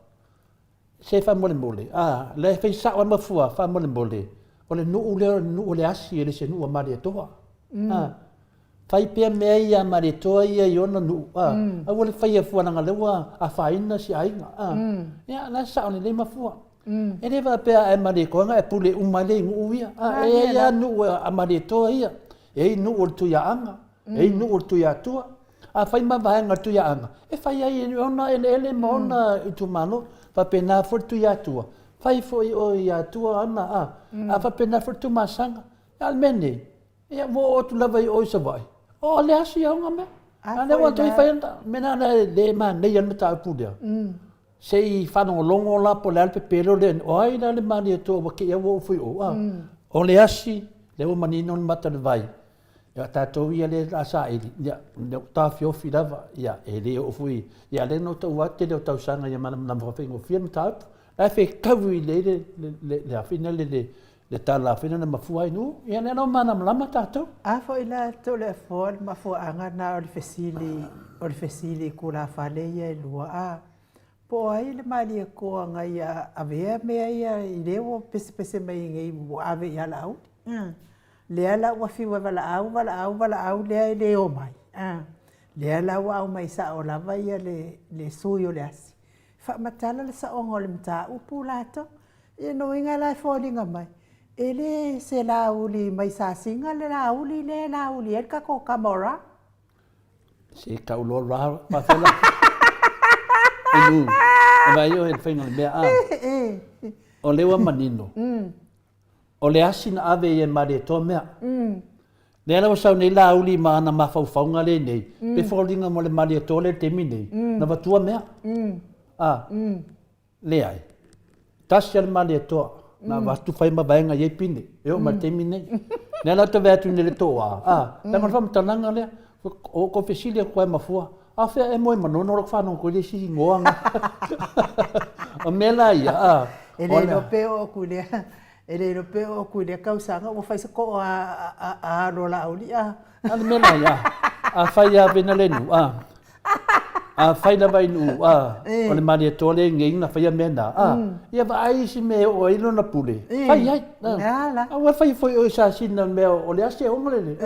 S10: Se fa mole mole. Le fai sao ama fua fa mole mole. O le nu le asi ele se nu ma le toa. Fai pia mea ia ma le toa ia i ona nu. A wale fai a fua nanga lewa a faina si ainga. Ia la sao ni le ma fua. E le va pea e ma le koanga e pule umale ngu ia. E ia nu a ma le toa ia. E nu o tu ia anga. E nu o tu ia tua. A fai ma vaenga tu ia anga. E fai ai e ona ele ma ona i tu mano. Fa pena for tu ia tua. Fai fo i o ia tua ana a fa pena for tu masanga. Almene. Ia wo tu lava i o sa vai. O le asi ia nga me. Ane wa tu i fai anda. Mena le ma ne ia mata apudia. Se i whanongo longo la po le alpe pelo le o ai na le mani e toa wake ia wo fui o. O le asi le o manino ni mata le vai. Ia tātou ia le asa ili. Ia tā fiofi lava. Ia e le o fui. Ia le no tau wate le o tau sanga ia mana mwhawhengo fia mta apu. Ai fe kawu i le awhina le tā la awhina na mafua i nu. Ia le no mana mlama tātou.
S11: A fo i la tau le fo le mafua anga na o le fesili kula whale ia i lua a. Po ai le mali e koa ngai a vea mea ia i lewo pese mai ngai mo ave ia la au. Lea la ua fiwa wala au lea i leo mai. Lea la ua au mai sa o lava ia le sui o le asi. Fa matala le sa ongo le mta upu lato. E no inga la fōlinga mai. E le se la uli mai sa singa le la uli e kako kamora.
S10: Se kaulo rā pāwhela. Inu, vai o e whainga le mea o lewa manino. O le asi na ave e mare tō mea. Le ala wasau nei la uli ma ana mawhauwhaunga le nei. Pe whaulinga mo le mare tō le temi nei. Na watua mea. Le ai. Tasi ale mare tō. Na watu whai ma vaenga ye pine. E o ma temi nei. Le ala ta veatu nei le tō a. Tangan whamatananga lea. O ko fesili a koe mafua. A whea e moe manono rok whanong ko le si ngoanga. O mela ia.
S11: E le no peo o kulea. E le no peo o kulea kausanga. O whai sa ko a rola auli a.
S10: Ale mela ia. A whai a vena le nu. A whai na vai nu. O le mani e tole ngeng na whai a mena. Ia wa aisi me o ilo na pule. Whai ai. A wa whai foi o sa sina mea o le ase o ngolele.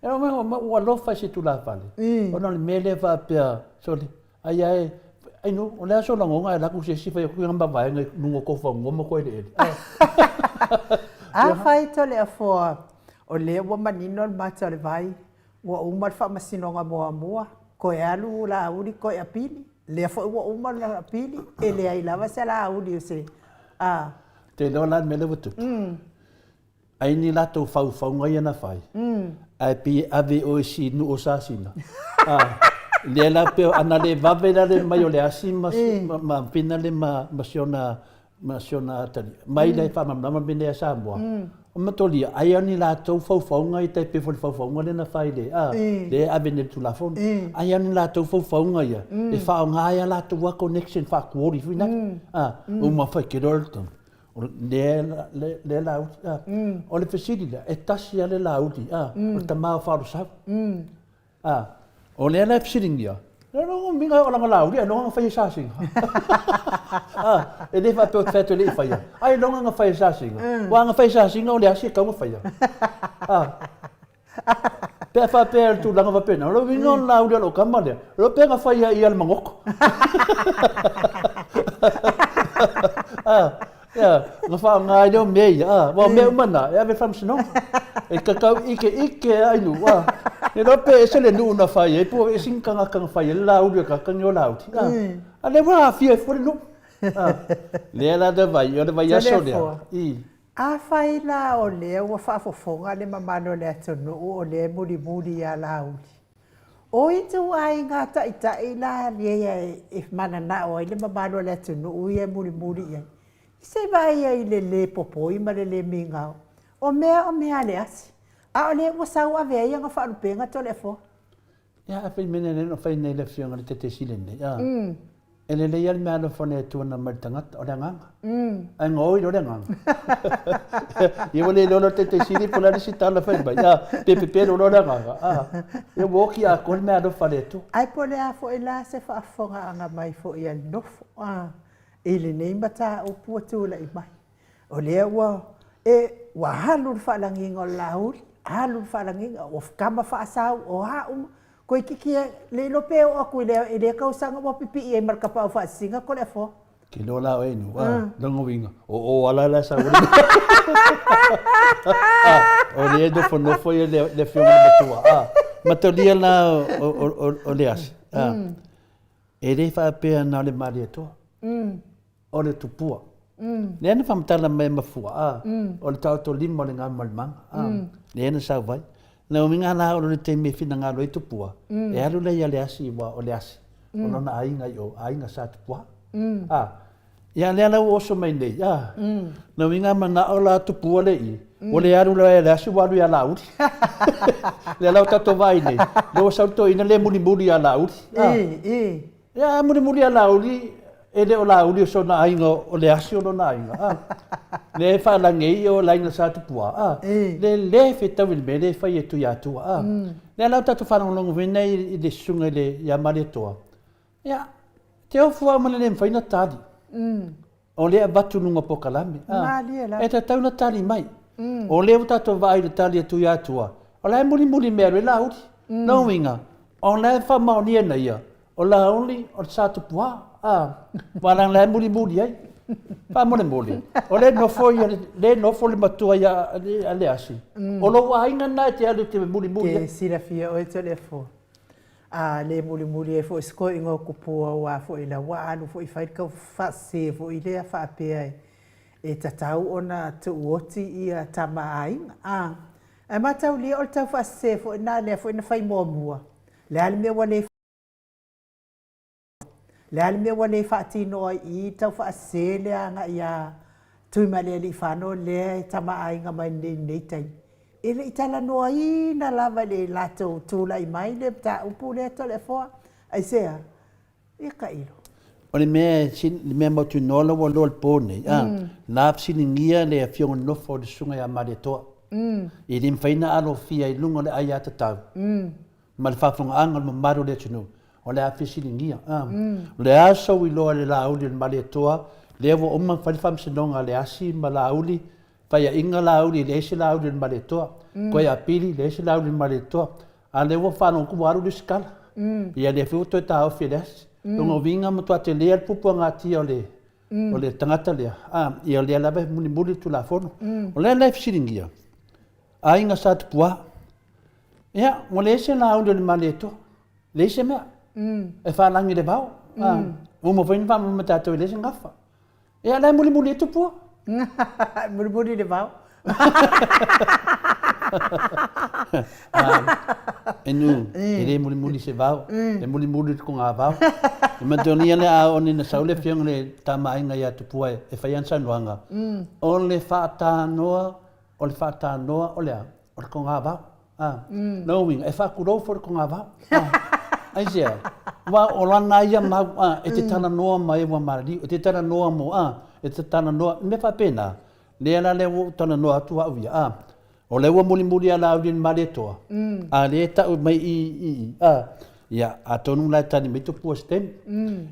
S10: E o mea o alofa si tu la vale. O na le mele va pia. Soli. Ai ai. Ai no, o le aso la ngonga e laku se si whai o kuinga mbawae ngai nungo kofa ngoma koe le ele.
S11: A whai tole a fua. O le ua manino le mata le vai. Ua umar wha masinonga moa moa. Koe alu la auli koe a pili. Lea fo ua umar la pili. E lea i lava se la auli o se.
S10: Te leo lan mele watu. Ai ni lato whau ngai ana whai. Ai pi ave o si nu o sa sina. Le la peo ana le vavela le mai o le asi ma pina le ma siona tani. Mai le wha mamama bine a Samoa. O matolia, ai ani la tau whauwhaunga i tai pe whauwhaunga le na whai le. Le ave ne tu la phone. Ai ani la tau whauwhaunga ia. Le whaonga ai la tau wa connection wha kuori whina. O ma whai ke rolton. Le lauti. O le whesirila, e tasi a le lauti. O ta maa whaaro sau. O le ala whesiringia. Le rongo minga o langa lauti, e longa whai sasinga. E le wha peo whaeto le i whaia. Ai longa nga whai sasinga. Wa nga whai sasinga o le asi e kaunga whaia. Pea wha pea tu langa wa pena. Ro winga o lauti alo kamalea. Ro pea nga whaia i al mangoko. Nga wha ngai leo mei. Wa mea umana, e ave whamsinonga. E kakau ike ainu. E rope e sele nuu na whai, e pua e sinkanga kanga whai, e lauti a kakangi o lauti. A le waa fia e fwere nuu. Lea la da vai, o le vai aso lea.
S11: A whai la o lea ua whaafofonga le mamano le atonu o le muri a lauti. O i tu ai ngā tai la lea e mana na o le mamano le atonu o i e muri ia. Se vai ai le popo i ma le mingao. O mea le asi. A o le ua sau a vea ia ngā whaarupenga to le fo.
S10: Ia a whai mene no whai nei le whionga le te silene. Ele le yal me ana fone tu na martangat o nganga. Ai ngoi do nganga. Ye wole lo te siri pula si tala fa ba. Ya pepe lo nganga. Ye woki a kon me ana fone tu.
S11: Ai pole a fo ila se fa fonga anga mai fo ia no. Ele nei mata o puatu la i mai. O le wa wa halu fa langi ngol laul. Halu fa langi o kama fa sa o ha ko kiki le lo pe o ku le ka usanga mo pipi e marka pa fa singa ko le fo
S10: ki lo la e no dongo winga o ala la sa o le do fo no fo le fio mo batua matolia na o le as e le fa pe na le mari to o le tupua le na fam tala me mafua o le tau to limo le ngamal mang le na sa vai na minga na o le te me fina ngalo i tupua e alu le le asi wa o le asi o na ainga yo ainga sa tupua ya le ala o so mai nei na minga mana o la tupua le i o le alu le asi wa lu ya la uti le ala ta to vai nei le sa to ina le muli ya la uti ya muli ya la uti e le o la uli so na ainga o le asi o na ainga le fa la ngei o la inga sa tupua le fe tawil me le fa ye tu ya tu le la ta tu fa no longo vene i de sunga le ya mare to ya te o fu ma le fa ina tadi o le batu nunga pokalami e ta tau na tali mai o le ta to vai le tali tu ya tu o la muli me le la uti no winga o la fa ma ni na ia o la only o sa tupua walang la muli ai pa mo muli o le no fo le matua ya ale asi o lo wa inga na te alu te muli
S11: ke sira fia o te le fo le muli e fo sko ingo kupua wa fo ila wa alu fo i fai ka fa se fo i le fa pe e tatau ona tu oti ia tama ai e matau li o tau fa se fo na le fo ina fai mo mua le al me wale le al me wale fa ti no i tau fa se le anga ia tu ma le li fa no le tama ai nga mai nei tai ele itala no ai na lava le lato tu lai mai le ta upu le to le fo ai sea e ka ilo
S10: ole me mo tu no lo lo pone na psiningia le afio no fo de sunga ya mare to e lim faina alo fia i lunga le ai ata tau mal fa fonga anga mo maru le tunu ole a psiningia le aso wi lo le la uli mare to le vo umma fa fam sinonga le asi mala uli pa ya inga la uli le si la uli mare to ko ya pili le si la uli mare to ale vo fa no ku waru le skala ia le fu to ta o fides Lungo vinga mo to atelier pupu ngati ole tangata le ia le la be muli tu la fono ole life siringia ai nga sat pua ia mo le se na unde le maleto le se me e fa langi de bau mo vem va mo tato le ngafa ia la muli tu pua
S11: muli de bau
S10: enu ele muli se vau e muli ko nga vau e matonia le a oni na saule fiong le tama inga ya tu pua e faian san wanga ole fata noa ole ko nga vau no wing e fa kuro for ko nga vau ai sia wa olana ya ma e te tana noa mai wa mari e te tana noa mo e te tana noa me fa pena le ala le tana noa tu wa o le wa muli ala udin maleto le ta mai ya atonu la tani meto postem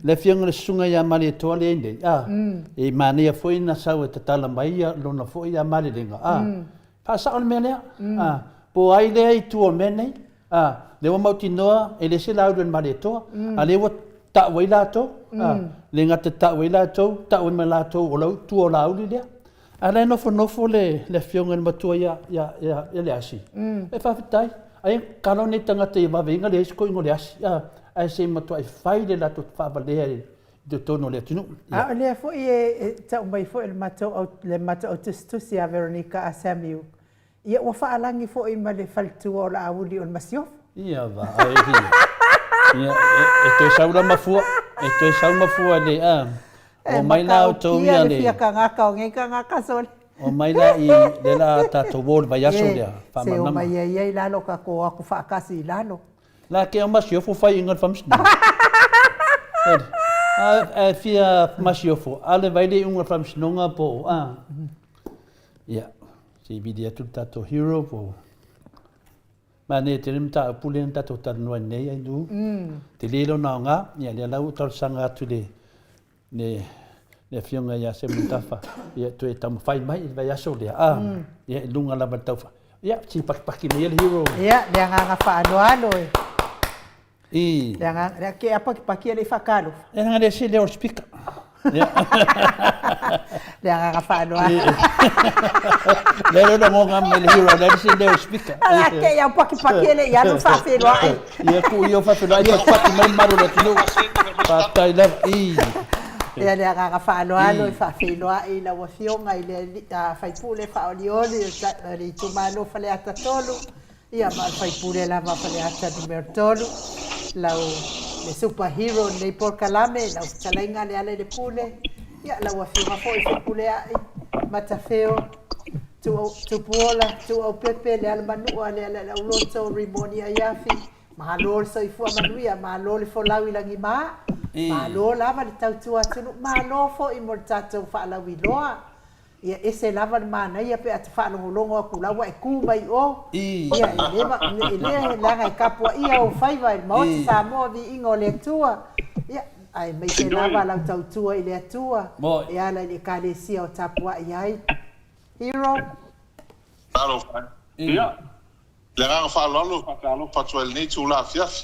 S10: le fianga le sunga ya maleto le ende e mani ya foi na sa te tala mai ya lo na foi ya malelenga pa sa on mele po ai le tu o mene le wa mauti noa e le se la udin maleto ale wa ta wailato le ngata ta wailato ta o melato o lo tu o la udi le ala nofo le fionga matua ya le asi e fa fitai ai kalone tanga te va venga le sko ngole asi ai se matua ai fai le la to fa valere de tono le tunu
S11: le fo e ta mai fo le mato testu sia Veronica Asamiu ia wa fa alangi fo i male faltu o la auli on masio
S10: ia va ai ia e to saula mafua le o mai la to ia le
S11: ia ka ngaka o ngai ka ngaka sol
S10: o mai la i le la ta to bol vai aso le fa
S11: ma o mai ia la lo ka ko aku fa kasi la lo
S10: la ke o masio fu fai ingal fams Fia masiofo. Ale vai de unga from snonga po. Ya. Si bidia tu tato hero po. Mane te rimta pulen tato tanua nei ai du. Te lelo na nga, ya le lau tor sanga tu de ne fionga ya se mutafa. Ya tu e tam fai mai vai aso le. Ya lunga la bataufa. Ya si pak ni hero.
S11: Ya, dia nga fa alo.
S10: E
S11: dia que apa que pakia le fakalo.
S10: Nga de se le speaker.
S11: Dia nga fa alo.
S10: Lelo na mo nga me hero le se le speaker.
S11: Que ya pakia le ya no fa fe lo ai.
S10: Ya ku yo fa fe lo ai pa mai maru le tu. Pa tai la
S11: Ia le aga fa alo e fa fe lo ai la wafionga ile fai pule fa olioli ri tu malo fa le atatolu. Ia ma fai pule la ma fa le numero tolu. Lau le superhero nei por kalame lau chalainga le ale le pule. Ia la wafionga fo i pule ai matafeo tu puola tu au pepe le al manua le ala lau loto rimonia yafi. Mahalo so i fua manuia mahalo le fo lau i langi maa. Malo lava le tautua tunu malo fo i mortato fa la wiloa ia ese lava mana ia pe atu fa longo ku lawa e ku mai o ia ile langa e kapua ia o faiva i mo sa mo vi ingo le tua ia ai mai se lava la tautua ile tua ia la le kalesia o tapua ia hero
S12: talo ia le nga fa lolo fa talo fa tuel ni tu la fiaf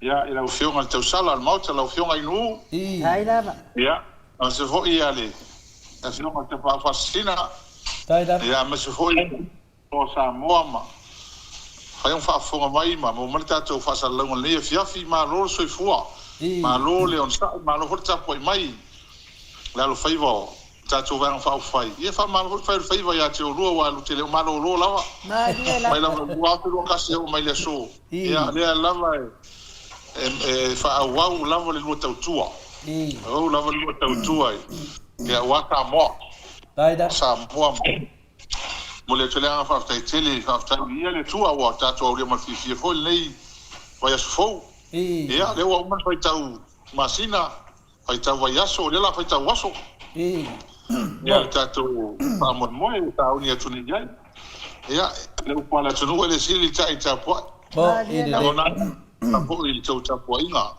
S12: ia ila ufionga le tausala al mauta la ufionga inu
S11: ai lava
S12: ia o se vo ia le a fionga te pa fascina ia me se vo o sa moama fai un fa fonga mai ma mo malta to fa sa longa le fiafi ma lo so fua ma lo le on sa ma lo forta poi mai la lo faivo ta to van fa fai ia fa ma lo faivo ia te o lo wa lo te le ma lo lava mai la wa to lo ka se o mai le so ia le lava fa au lava le luta tua au lava le luta tua ya wata mo sa mo mo le tele fa fa tele fa fa ia le tua wata to le ma fi fo le va ya fo ya le wa ma fa tau masina fa tau va ya so le la fa tau waso ya ta to pa mo mo ta uni tu ni ya ya le pa la tu no le sili ta ita po Tampo il tau tapo inga.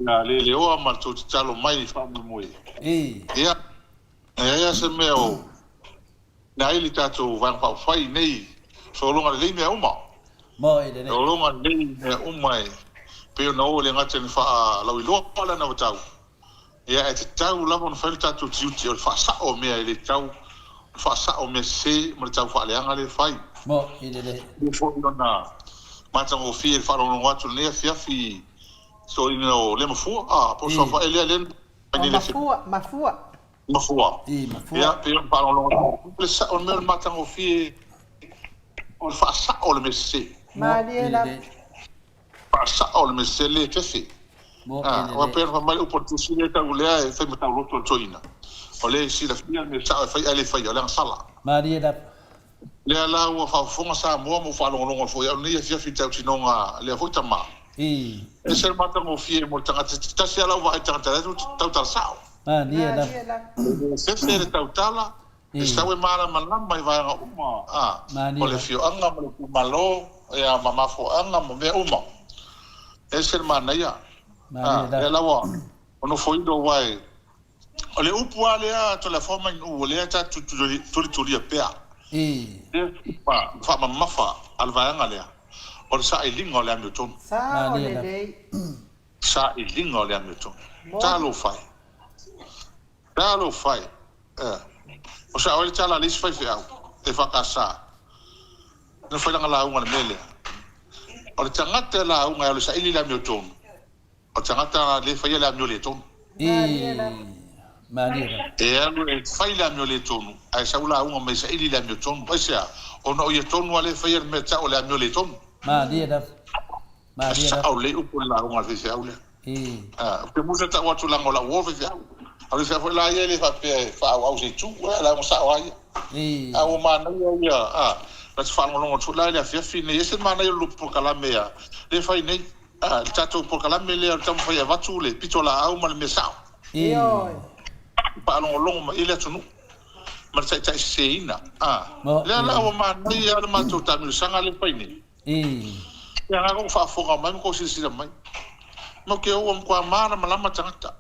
S12: Na le o ma tau talo mai fa mo ia. Ia se meo. Na ili tato van pa fai nei. So longa le me uma.
S10: Mo ile nei.
S12: So longa le me uma. Pe no le ngate ni fa la wi lo pala na tau. Ia e tau la mon fa tato tiuti o fa sa o me ile tau. Fa sa o me se mo tau fa le anga le fai.
S10: Mo ile nei.
S12: Fo na mata ngo fi el faro no watu le fiafi so ino le mafua po so fa ele le mafua ya pe faro no le sa on me mata ngo fi on fa sa o le messe
S11: Mariela
S12: fa sa o le messe le tefi o pe fa mal opportunité ta ule e fe mata lo to ina o le si la fia me sa fa ele fa yo la sala
S10: Mariela
S12: le ala o fa fonga sa mo fa longo fo ya ni fia fita tinonga le fo tama e se mata mo fie mo tanga ta se ala va tanga ta ta sa
S10: ni la
S12: se se ta tala e sta we mala mai va uma o le fio anga mo malo ya mama fo anga mo me uma e se mana ya le la wa ono fo indo vai o le upu ale a to la forma o le ta tu pea fa mafa alvaanga lea o sa ilinga le amuton
S11: sa le
S12: sa ilinga le amuton talo fai o sa o tala lis fai fai e fa kasa no fa la unga mele o tangata la unga o sa ili le amuton o tangata le fai le amuton
S10: Manera.
S12: E alo e fai la mio le tonu. Ai sa ula unga me sa ili la mio tonu. Pai sea, o no ye tonu ale fai el meta o le mio le tonu.
S10: Manera.
S12: Sa au le upo la unga fe sea ule. Pe musa ta watu la ngola wo fe sea. Ale sa foi la ye le fa pe fa au se tu, la mo sa wa ye. Au mana ya la fa ngolo tu la le fia fine, ese mana yo lupo kala mea. Le fai nei tatou pokalame le tamu fai avatu le pito la au ma le mesao pa longo ma ile tunu ma tai seina le la o ma ni ya ma to tamu sanga le paini ya nga ko fa fonga mai ko sisi mai mo ke o mo kwa mana malama tangata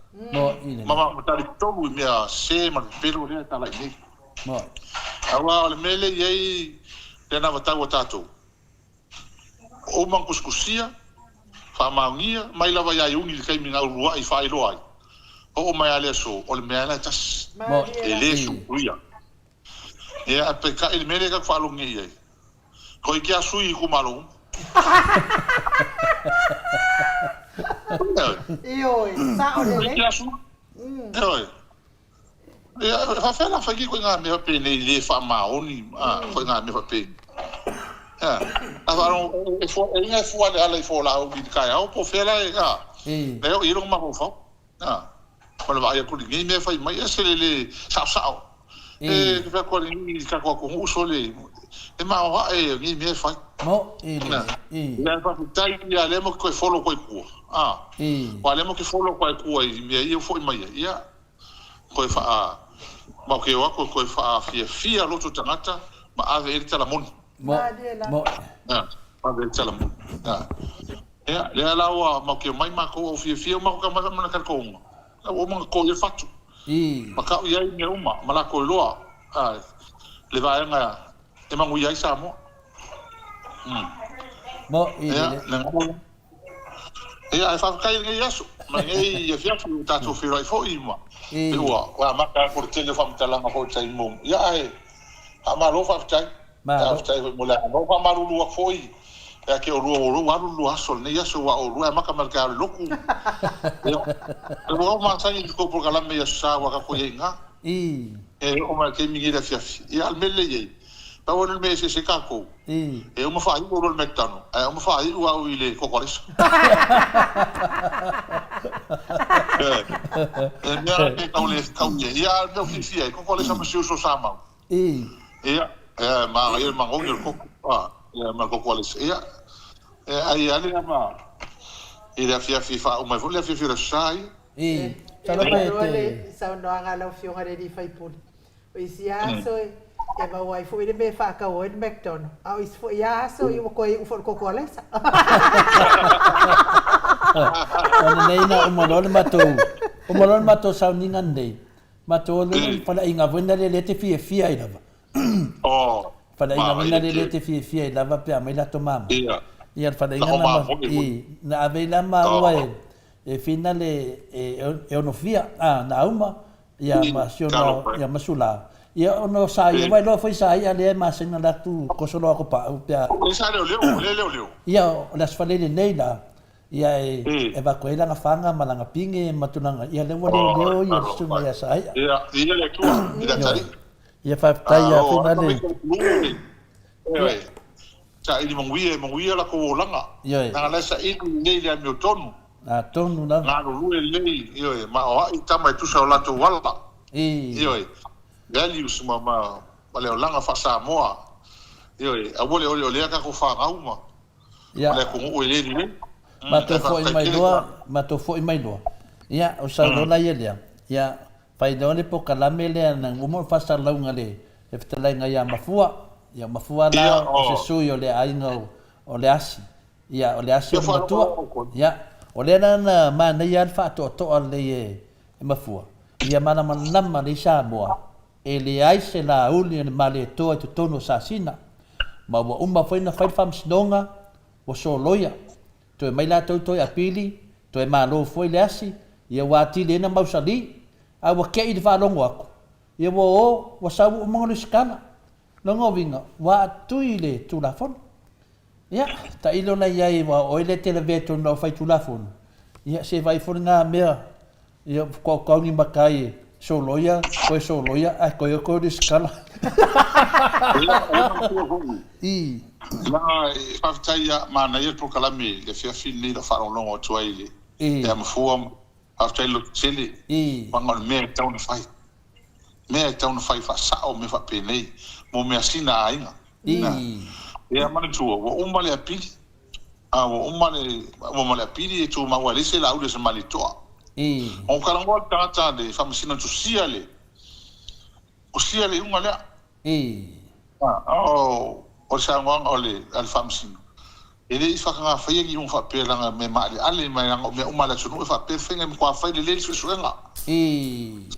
S12: mama tali tobu me se ma pelo le tala ni awa le mele yei le na vata tatou o man kuskusia fa maungia mai lava ya yuni le kai minga rua I fa ilo ai o mai ale so o le mele tas ele su ruia e a peka il mele ka fa lungi ai ko iki asui ku malo
S11: sa o le
S12: fa fa la fa ki ko nga me pe ne le fa maoni ko nga me fa pe Avaro e fu ale fo la o di kai au po fela e o iro ma fo ko va ya ku ni me fai mai ese le sa e fa ko ni ka ko uso le e ma o ni me fai ya fa tai ya le mo ko folo ko ku wa le mo ko folo ko ku e fo mai ya ko fa ma ke wa ko fa fia lo tu tangata ma ave e tala mon ave tala mon ya le ala wa ma ke mai ma ko fia ma ko ma ka ko o ma ko ye fatu ma ka ya ni uma ma la ko lo le va nga e ma ngui sa mo ya fa kai ngi yasu ma ngi ye fia fu ta to fira fo ima e wa ma ka por tele fam tala ma ho tai mo ya ama lo fa tai ma fa tai mo la no fa maru lu foi ya ke o lu waru asol ne yaso wa o lu ma ka marka loku e o ma sai ko por kala me yasa wa ka ko yenga e o ma ke mi gira fia ya al mele ye pa wona me se ka ko e o ma fa i o lo metano e o ma fa i wa o ile ko ko mea ke kaule kauye ia no fifia ko ko le sama siu so sama ia ma ia ma ngol ko ia ma ko ko le ia ai ale ma ia fia fifa o ma vole fifia sai
S11: tala pete sa no anga la fio ngare di fai pun o isia so e ba wai fu ile me fa ka o en McDonald au is fo ia so i ko i fo ko le sa
S10: nei na o malon mato sa ninga nei mato le para inga venda le te fia ida para inga venda le te fia ida va pe mai la tomama ia para inga na avela ma wai e finale e ono fia na uma ia ma siona ia masula ia ono sa ia vai lo foi sa ia le ma sena la tu ko solo ko pa pe
S12: sa leo
S10: ia las falele nei la ia e va koela nga fanga malanga pinge matunanga ia le leo ia sunga ia sa
S12: ia le tu ia tari
S10: ia fa tai ia finale
S12: sa ili mongwie la ko langa nga la sa ili nei le mi tonu
S10: tonu na
S12: nga lu le ia ma o i tama tu sa la tu wala ia values ma le langa fa sa moa ia a wole ole ka ko fa ngauma ia le ko o le ni
S10: mato foi mai loa ia o sa dona ia ia pai dole po kalame le na mo fa sa launga le e fitala nga ia mafua la o se sui o le ainga o le asi ia o le asi o matua ia o le na mana ia fa to le e mafua ia mana mana le sa moa e le ai se la uli ma le to to tono sa sina ma wa umba foi na fai fam snonga o so loia to mai la to a pili to ma lo foi le asi ia wa ti le na mausali a wa ke i fa longo ako ia wa sa mo le skana longo vinga wa tuile tu la fon ia ta ilo la ia wa o le televeto no fai tu la fon ia se vai for nga mea ia ko ni makai so loia a ko le skala
S12: la fa taia ma na ia pro kalame le fia fini la fa longo tuile ia ma fuam after lo chili ma me town fai fa sa o me fa penei mo me asina ainga ia ma tu o umba le apili o male o male pili tu ma wale se la u de se mali toa o karango tata de famasino tu siale o siale unga le o sa ngong ole al famasino ele ifa nga fa yegi un fa pela nga me mali ale mai nga me umala tunu fa pe fenga me kwa fa le le su nga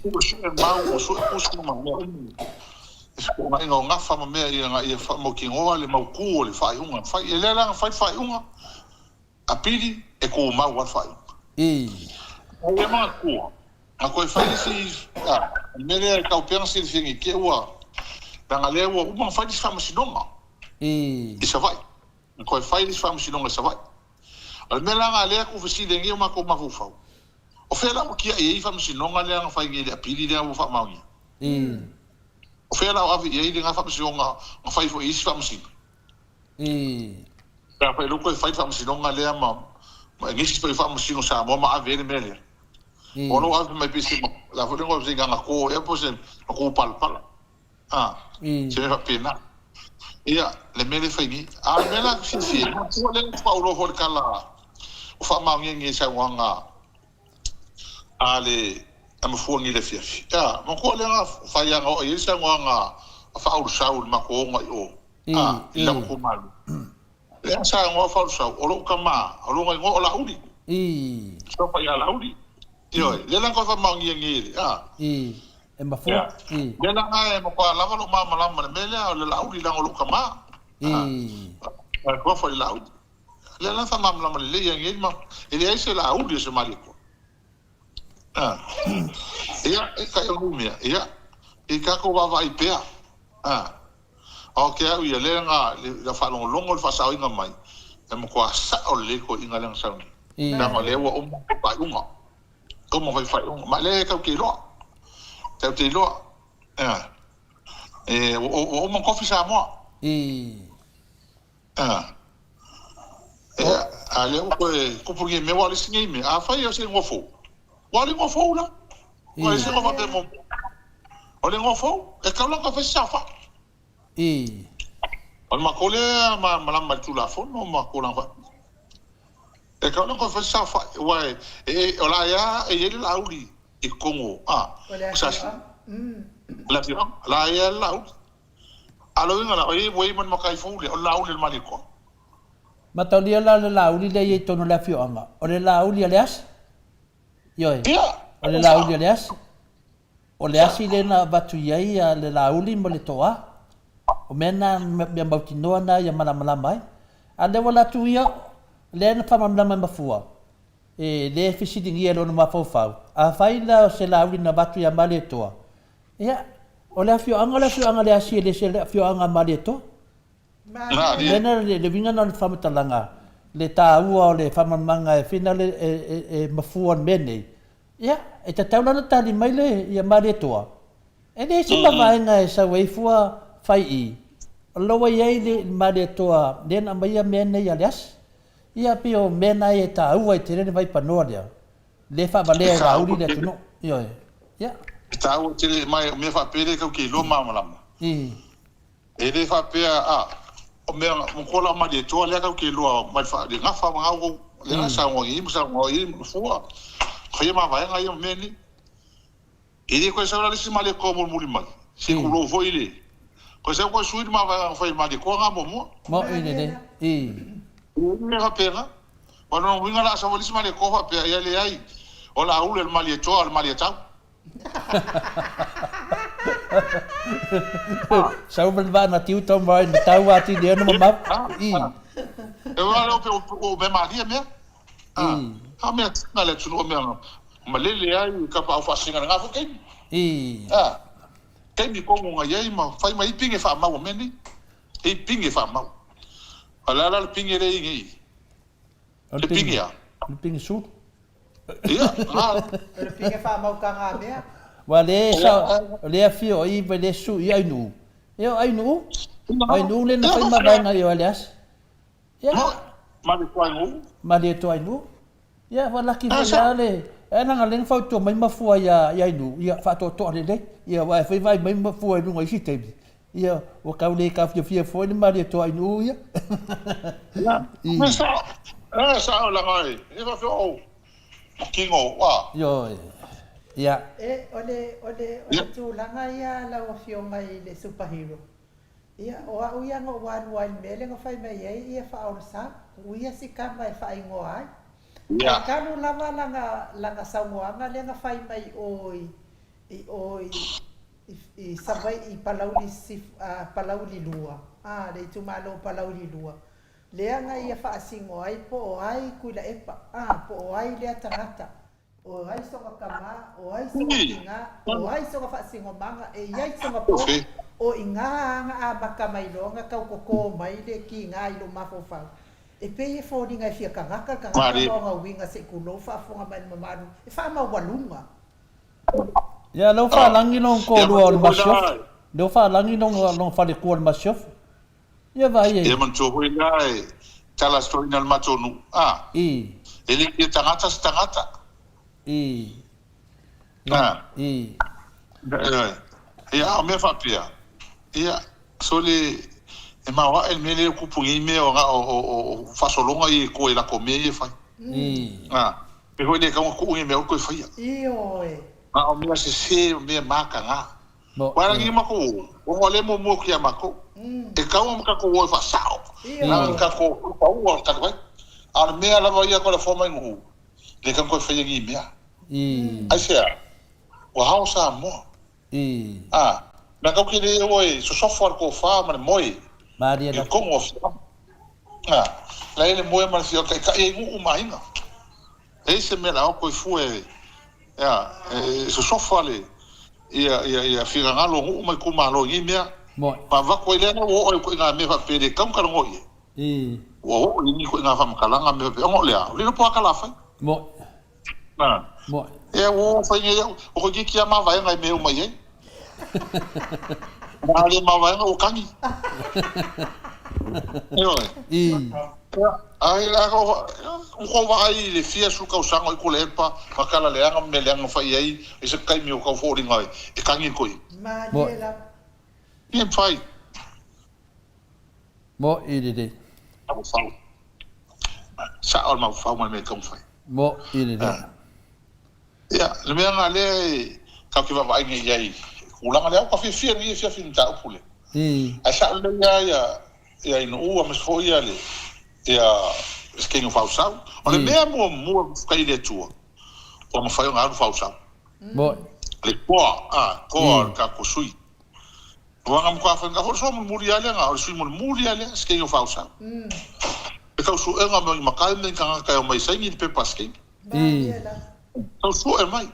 S12: o su ma o su ma o ma nga fa ma me nga ia fa mo ki ngo le mau ku le fa unga fa ele la fa unga a pili e ko ma wa fa o ma ku a ko fa si me le ka o pensa se fingi ke wa nga le wa uma fa di fa ma sinoma e sa vai ko fai dis fam sinonga savai al melanga le ku fisi de ngi ma ko ma fu o fela o kia e fam sinonga le nga fai ngi le apili de fa ma ngi o fela o avi e de nga fam sinonga nga fai fo is fam sin pa lo ko fai fam sinonga le ma ngi si fam sinonga sa mo ma ave de mele o lo ave mai pisi la fo ngo zinga nga ko e po se ko pal se me fa pena ia le mele faini a mela fifi o le paulo hor kala o fa ma ngi sa wanga ale am fuangi le fifi mo ko le nga fa ya ngo e sa wanga fa ur saul ma ko ngo o la ko mal le sa ngo fa ur saul o lo kama o lo ngo la udi so fa ya la udi io le la ko fa ma ngi
S10: e ma fu
S12: le la nga mo kwa la lo ma la mele o le la udi la lo kama ko fa la udi le la fa ma la le yang ma ele ai se la udi se maliko ia e ka yo mia ia e ka ko va vai pe okay ia le nga le fa lo longo fa sa inga mai e mo kwa sa o le ko inga lang sa na ma le wo o mo pa unga o mo vai fa ma le ka ki lo te lo o mo kofi sa mo ale ko por me wali singi me a fa yo se ngofo wali ngofo la wali se ngofo te mo wali ngofo e ka lo ka fa sa fa on ma kole ma la tu la fo no ma ko la fa e ka lo ka fa sa fa wa e ola ya e la uli e kongo sa la fi la ya la alo inga la e we man makai fo le la uli ma ko
S10: matalia la uli le ye tono la fi anga o le la uli alias yo o le la uli alias o le asi le na batu yai le la uli mo le toa o mena me bautinoa na ya mala mai ande wala tu ia le na fa mamla ma fua le fisi dingi lo na fa a faila se la uli na batu ya male toa ia o le fio anga le asi le se fio anga male toa Lena le vinga na fa matalanga le taua o le fa mamanga e fina le e mafua mene ia e ta taula na tali mai le ia male toa e le se mavaenga e sa weifua fai i lo wa ye le male toa le na mai mene ia las ia pio mena e taua e tere vai panoa le fa vale ra uri le tuno ia ia
S12: taua tere mai me fa pele ka ki lo mama e le fa pe o me mo kola ma de to le ka ke lo ma fa de nga fa ma go le na sa ngo i fu khoye ma va nga yo meni e ko sa la si ma le ko mo muri ma si ku lo fo ile ko sa ko su ma va fa ma de ko nga mo
S10: ine
S12: me ha pena bueno winga la sa volisma le ko fa pe ya le ai o la ul el mali to al mali ta
S10: Sao ben va na tiu tom vai na tau ati de no map
S12: e wala o be ma dia me me na le tsuno me ma le le ai ka pa fa singa nga fo ke ke mi ko nga ye ma fa ma ipinge fa ma o me ni ipinge fa ma ala la pinge le ngi le pinge ya
S10: le pinge su
S12: ia
S11: le pinge fa ma ka nga me
S10: Wale sa le fio i vele su i ai nu. Yo ai nu le na fa ma banga yo alias. Ya.
S12: Ma le kwai nu.
S10: Ma le to ai nu. Ya wala ki fa le. Ana ngalen fa to mai ma fu ya ai nu. Ya fa to le. Ya wa fa vai mai ma fu ai nu ai site. Ia, o kau le ka fia foi ni mari to inu ia.
S12: Sa o la ngai. E va fo. Kingo wa.
S10: Yo. Ia.
S11: Ole tu langa ia la o fio mai le superhero. Ia o a uia ngo wan mele ngo fai mai ia fa o sa. Uia si ka mai fa ingo ai. Ia. Kanu lava langa sauanga le nga fai mai oi. I sabai I palauli lua. Le tu malo palauli lua. Lea nga ia fa asingo ai po ai kuila epa. Po ai lea tangata. O ai songa kama, o ai songa tinga, o ai songa fa asingo manga, e iai songa po. O inga nga a baka mai longa kau koko mai le ki nga ilo mafofau. E pe e fōni ngai fia kangaka longa winga se kulo fa fonga mai mamaru. E fa ma walunga.
S10: Ya lo fa langi long ko lo al mashof. Lo fa langi long fa de ko al mashof. Ya vai.
S12: E man cho hoi nai. Tala story nal matonu. Ele ki tangata. Ia me fa pia. Ia sole e mawa el mele ku pungi me o fa solonga I ko ela ko me fa. Pe hoi ne ka ku ngi me ko fa ia. O me se me maka nga. Wala ngi mako. O le mo ki mako. E ka o maka ko wo fa sao. Na ka ko pa o ka ko. Ar me ala va ia ko la forma ngu. Le kan ko fa ngi me. Asia. O hausa mo. Na kau ki le oi so software ko fa ma moi.
S10: Maria
S12: da ko mo. La ele moi ma fio ka e ngu mainga. E se me la ko fu so software le ia fira ngalo ngu mai ku malo ngi me. Pa va ko ile na o ko nga me fa pede kam ka ngoi. O ni ko nga fa makalanga me pe ngo le. Le po kala fa. E o fa ngi o ko ki ma va ngai me o mai. Ale ma va o kangi. Ai la ko va ai le fia su ka usanga ko le pa makala le anga me le anga fa ai e se kai mi o ka fo ringa e kangi ko. Bien fai.
S10: Mo idede.
S12: Sa al ma fa ma me kom fai.
S10: Mo idede.
S12: Ya, le me anga le ka ki va vai ngi ai. Ulanga le ka fia ni fia fin ta pule. A sa le ya ino o mas foi ale. Ya skingo fausau. Ole me mo ka ile tua. O mo fai nga fausau.
S10: Mo
S12: le ko ka kusui. Wanga mo ka fa nga so mo muri ale nga o sui mo muri ale skingo fausau. E ka su e nga mo makal men ka mai sai ni pe pasking. Ka su e mai.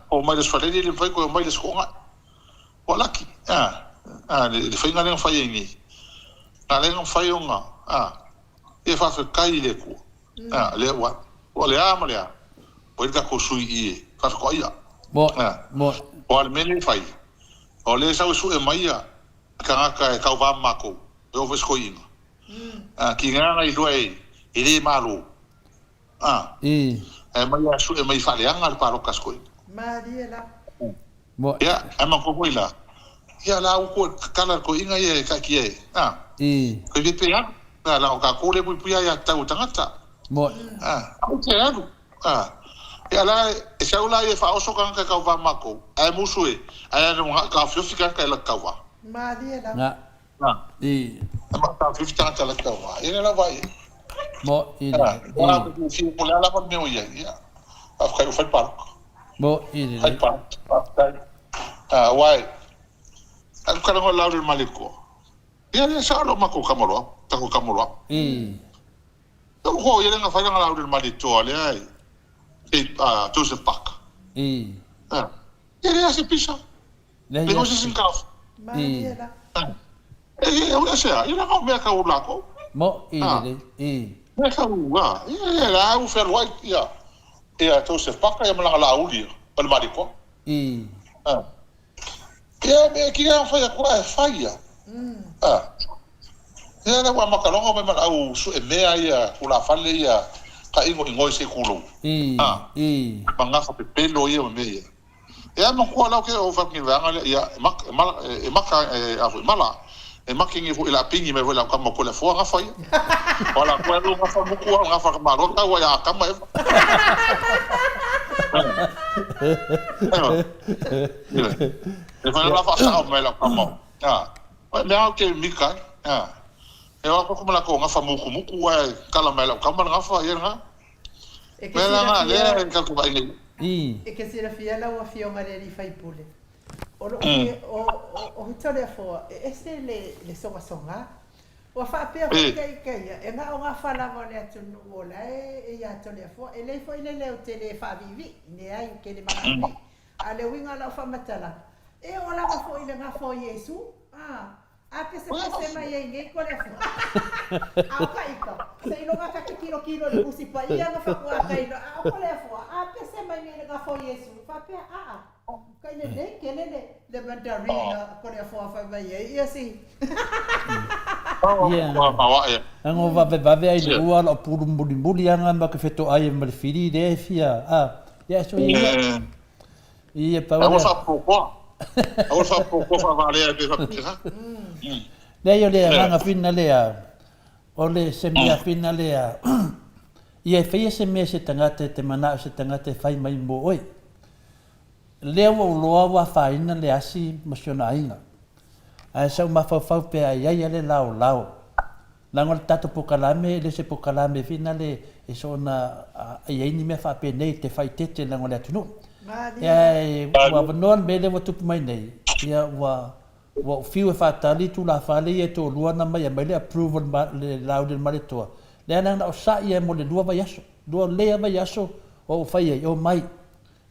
S12: O mai des falei le fai ko mai des ko nga. O laki. Le fai nga le fai ni. Na le nga fai nga. E fa fe kai le ko. Le wa. O le ama le. O ka ko sui I. Fa ko ia.
S10: Mo.
S12: O al mele fai. O le sa su e mai ya. Ka nga ka va mako. O ves ko inga. Ki nga I loe. I le malo. E mai ya su e mai fa le anga al paro kasko.
S11: Mariela.
S12: Ya, ama ko koila. Ya la ko kala ko inga ye ka ki e. Ko vi pe ya. La ka ko le pu ya ta utangata.
S10: Mo.
S12: O te anu. Ya la e sa ula ye fa oso kan ka va mako. Ai musu e. Ai no ka fio fika ka la ka va.
S11: Mariela.
S12: Ama ka fio fika ka la ka va. Ina la vai.
S10: Mo ide.
S12: Ora ko fi ko la pa me o ya. Afka eu fai parco.
S10: Mo ide.
S12: Wai. Aku kala ngo laure maliko. Ia le sa lo mako kamoro, ta ko kamoro. Ko ia nga fa nga laure malito ale ai. Joseph Park. Ia le se pisa. Le ngo se sin kaf.
S11: Mariela.
S12: Ia sa, ia nga me ka ulako.
S10: Mo ide.
S12: Me ka uga. Ia la u fer white ia. Ia Joseph Park ia mala lauri. Al maliko. Ia me ki nga fa ya ko fa ia. Ia na wa makalonga me mal au su e mea ia ula fale ia ka ingo se kulo. Manga fa pe pelo ia me ia. Ya ma ko la ke o fa ki vanga ya mala e makingi fu ila pingi me vola kama ko le fo nga foi wala ko lu nga fa mu ko nga fa ma ro ta wa ya kama e fa la fa sa me la kama me a ke mika e wa ko la ko nga fa mu ku wa kala me la kama nga fa ye nga me la nga le ka ko ba ni
S11: e ke sira fia la wa fio nga le fai pule o hitore fo este le songa o fa pe ke e nga o nga fa la mo le atu o la e ya tole fo e le fo ile le o tele fa vivi ne ai ke le manga ale winga la fa matala e o la fo ile nga fo yesu a que se mai nge ko le fo a ka ika se ilo nga ka kilo le usipa ia nga fa kwa ka ilo a ko le fo a que se mai nge nga fo yesu fa pe kaine le kelele le mandarina ko le fo fa mai ia si
S10: Ango va ai le ua la puru mbuli anga ma ke feto ai ma le fili de fia ya so ia pa
S12: wa fa poco fa vale pe fa pira
S10: le yo le anga fina le o le semia fina le ia fe se me se tangate te mana se tangate fai mai mo oi le o loa wa faina le asi mosionainga ai sa ma fa pe ai le lao Lango tato pokalame le se pokalame fina le e sona ai ni me fa pe nei te fai tete lango le tunu. Wa non be le watu mai nei. Ia wa fiu fa tali tu la fa le to lua na mai le approval le laudel marito. Le na o sa ia mo le lua va yaso. Lua le va yaso o fai o mai.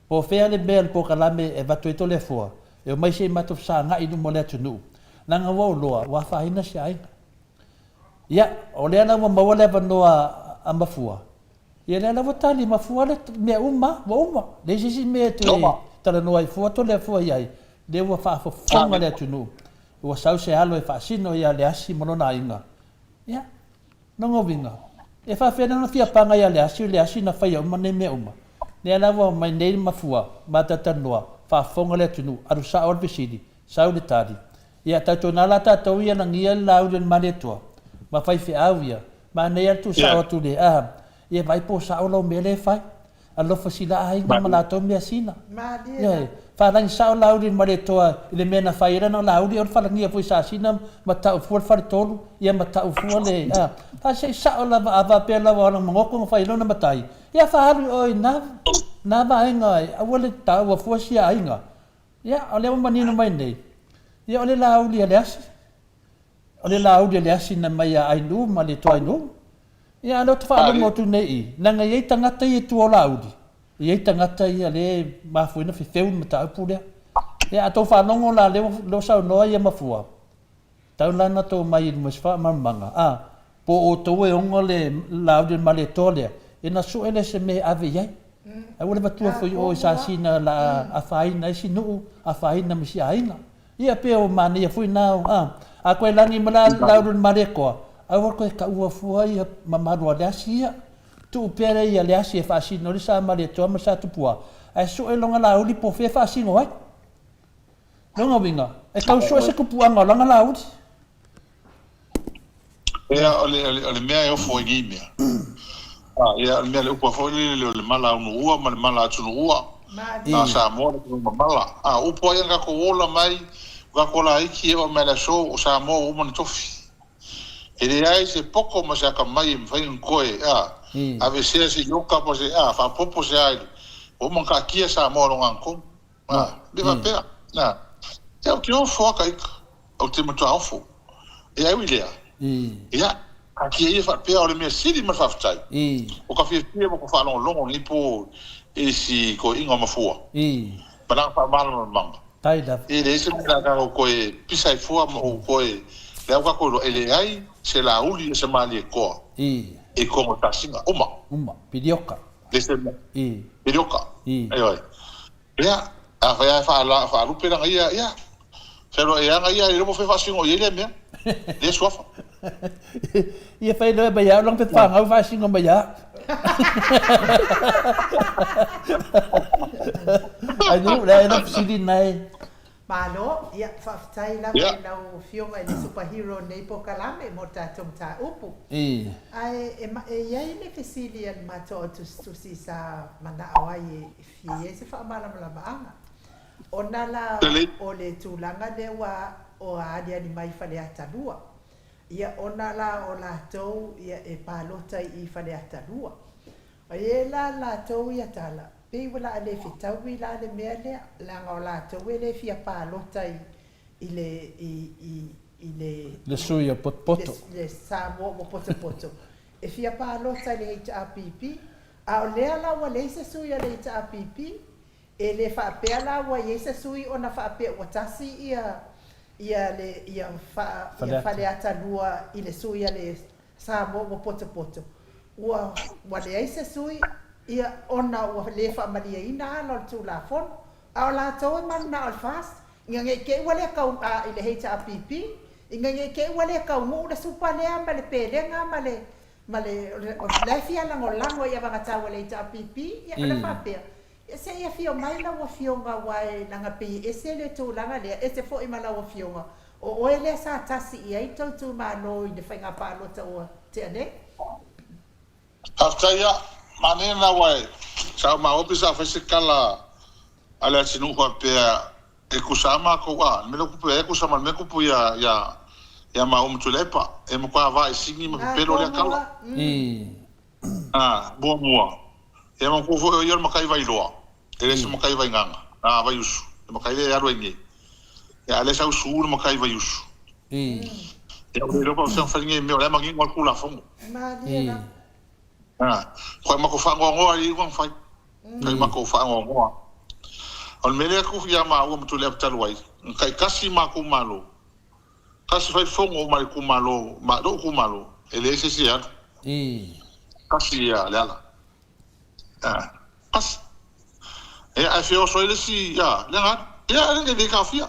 S10: Po fe le bel pokalame e va to le fo. E mai se mato sa nga inu mo le tunu. Langa wa loa wa fa ina se ai. Ya, oleh na mawala ba noa amafua. Ya na votali mafua le me uma. Le sisi me te tala noa fua to le fua yai. De wa fa fonga le tunu. Wa sau se alo e fa sino ya le asi monona inga. Ya. No vinga. E fa fe na fia panga ya le asi na fa ya uma ne me uma. Le na wa mai nei mafua mata tanua fa fonga le tunu. Aru sa or visidi. Sau le tadi. Ya ta to na la ta to ya na ngia la uden manetua. Ma fai fe awia ma nei tu sa tu le ia vai po sa lo mele fai allo fasila ai ma la to me asina ia fa lang sa la udi ma le to le mena fai era la udi or fa lang ia foi sa asina ma ta fu fa tolu ia ma ta fu le fa se sa la va pe la wa mo ko fai lo na matai ia fa halu oi na ba ngai a wole ta wa fu sia ai nga ia ale ma ni no mai nei ia ole la udi le as Ole la audia le asina mai ai nu ma le toi nu. Ia no te fa mo tu nei. Nanga ye tangata ye tu ola audi. Ye tangata ia le ma fuina fe feu mata pule. Ia to fa longo la le lo sa no ia ma fua. Tau lana to mai mo fa manga. Po o to e ongo le la audia ma le tole. Ina su ele se me ave ye. Ai wole batua foi o sa sina la afaina sinu afaina misi aina. Ia pe o mani foi na a koe langi mala laurun marekoa. Awa koe ka ua fua ia mamarua le asia. Tu upere ia le asia whaasino le sa maretoa ma sa tupua. Ai so e longa lauri po fe whaasino ai. Longa winga. E kau so e se kupuanga longa lauri.
S12: Ia ole mea e ofo e ngi mea. Ia mea le upa fo le mala unu ua ma le mala atunu ua. Na sa mo le mala. Upo ia nga ko ola mai. Ga kola iki o mela so o sa mo o mon tofi. Ele ai se poco ma sa ka mai fai un koe ave se si yoka po se fa popo se ai. O mon ka kia sa mo no anko. Be va pe. Na. Te o que o foca aí. O te mo tafo. E ai wilia. Ia. Aqui ia fa pe o le me siri ma fa ftai. O ka fi mo ko fa longo ni po e si ko inga ma fua. Para fa mal manga. E le se mira ka ko e pisa fua mo ko e le ka ko ele ai se la uli se mali ko e como ta singa uma
S10: pidioka
S12: le se pidioka ai ya a fa lu pera ia se lo ia ia lo mo fe fa singo ile me le sofa
S10: ia fa lo ba ya long pe fa ngau fa singo ba ya Ai no le na sili nai.
S11: Malo, ia whaftai la mai lau fionga i le superhero nei po kalame mo tātou tā upu. Ai, e iai le fesili an mato o tusi sa mana awai e fie se whaamalamala maanga. O nala o le tūlanga le wa o adia ni mai whale atalua. Ia o nala o lātou ia e pālotai I whale atalua. O ie la tau ia tala. Pei wala ale fitau I la le mea lea. Langa o la tau e le fia pālota I le...
S10: Le suia poto.
S11: Le Samoa mo poto. E fia pālota I le HRPP. A o lea la wa le se suia le HRPP. E le whaapea la wa ye se sui o na whaapea watasi ia whale atalua I le suia le Samoa mo poto. Ua le aise sui ia ona ua le whaamalia ina ala o tū la fon. A o la tau e mana o fast. Inga nge ke wale kau I le HRPP. Inga nge ke wale kau ngu le supa lea ma le pelenga ma le fia lango ia wangatau le HRPP. Ia ala whapea. Ia se ia fio mai la ua fionga wai langa pi. E se le tū langa lea. E se fo ima la ua fionga. O oe le sa tasi ia I tau tū mano I le whainga pālota ua te ane.
S12: Aftaia, manena wai, sa maopisa fisikala ala sinu ko pea e kusama ko wa, me lo kupu e kusama me kupu ya ma tulepa, e mo kwa vai singi mo pelo le kala. Bo mua. E mo ko fo yo mo kai vai loa. E se mo kai vai nganga. Vai usu. Mo kai le aro ngi. E ale sa usu mo kai vai usu. E o lo pa sa falinge me o le mangi mo kula fongo. Koe mako whangongoa I wang whai. Koe mako whangongoa. On mele aku ia maa ua mtu lea ptaluai. Kai kasi maa kumalo. Kasi whai whongo mari kumalo. Maa do kumalo. E le ese si atu. Kasi ia leala. Kasi. E ai whio so ele si ia. Lengat. Ia ele le ka whia.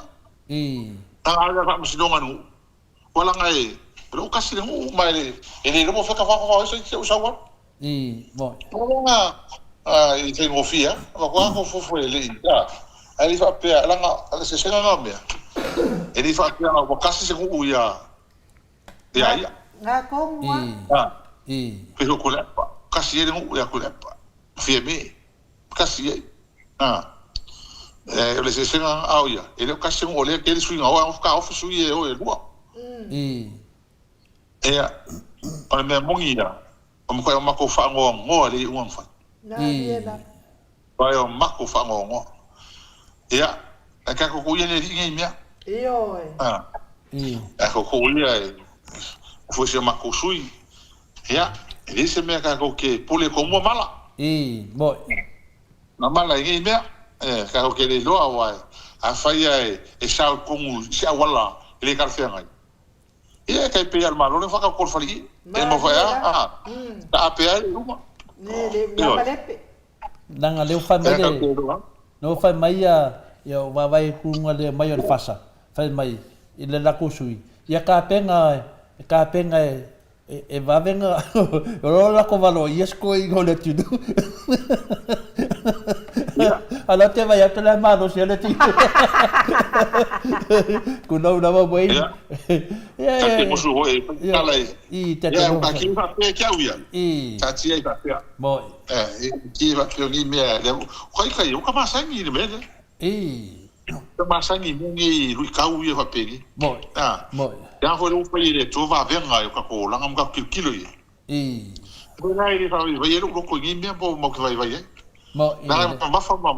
S12: Tanga ala ka masidonga nu. Walanga e. Pero kasi le ngu mai le. E le lomo wheka whakawha esa I te usawa.
S10: Bom.
S12: Nga I te ngofia, ma kwa ko fofo ele ya. Ali fa pe langa ala se senga ngame. Ele fa pe nga kasi se ku ya. Ya.
S11: Nga ko
S12: ngwa. Pero ko la kasi ele ngu ya ko la. Fieme. Kasi ye. Ele se senga au ya. Ele kasi ngu ole ke sui nga o ka ofu sui e o e lua. Ya. Ona me mongi ya. Om koe o mako whangoa ngoa le uang whai. Koe o mako whangoa ngoa. Ia, e kako kuia le ringa I mea.
S11: Io e.
S12: E kako kuia e fuese mako sui. Ia, e lese mea kako ke pule ko mua mala.
S10: Boi.
S12: Na mala I mea. E kako ke le loa wai. A whaia e sao kongu, sia wala, le karwhea ngai. Ia, kai pe al malo le whaka korwhali. E mo whaia, ta apea e uma.
S11: Le malepe.
S10: Nanga leo whai mai le. No whai mai ia wawai kunga le mai o le whasa. Whai mai I le lako sui. Ia ka penga e wawenga. Ro lako walo I esko I go le tudu. Ala te vai atu le mano si ale tino. Kunau na mawai.
S12: Tati mosu hoe.
S10: I te
S12: te mosu. Ia, ki whapea kia uia. Tati ai whapea.
S10: Moi.
S12: Ki whapea ni mea. Hoi kai, uka masangi ni mea. Uka masangi ni lui kau ia whapea ni.
S10: Moi. Moi.
S12: Ia hoi upa I le tō wawenga uka ko langa mga kilo ia. Koe nai ni whawe, vai eru loko ni mea po mau ki vai vai ai. Nā mafa ma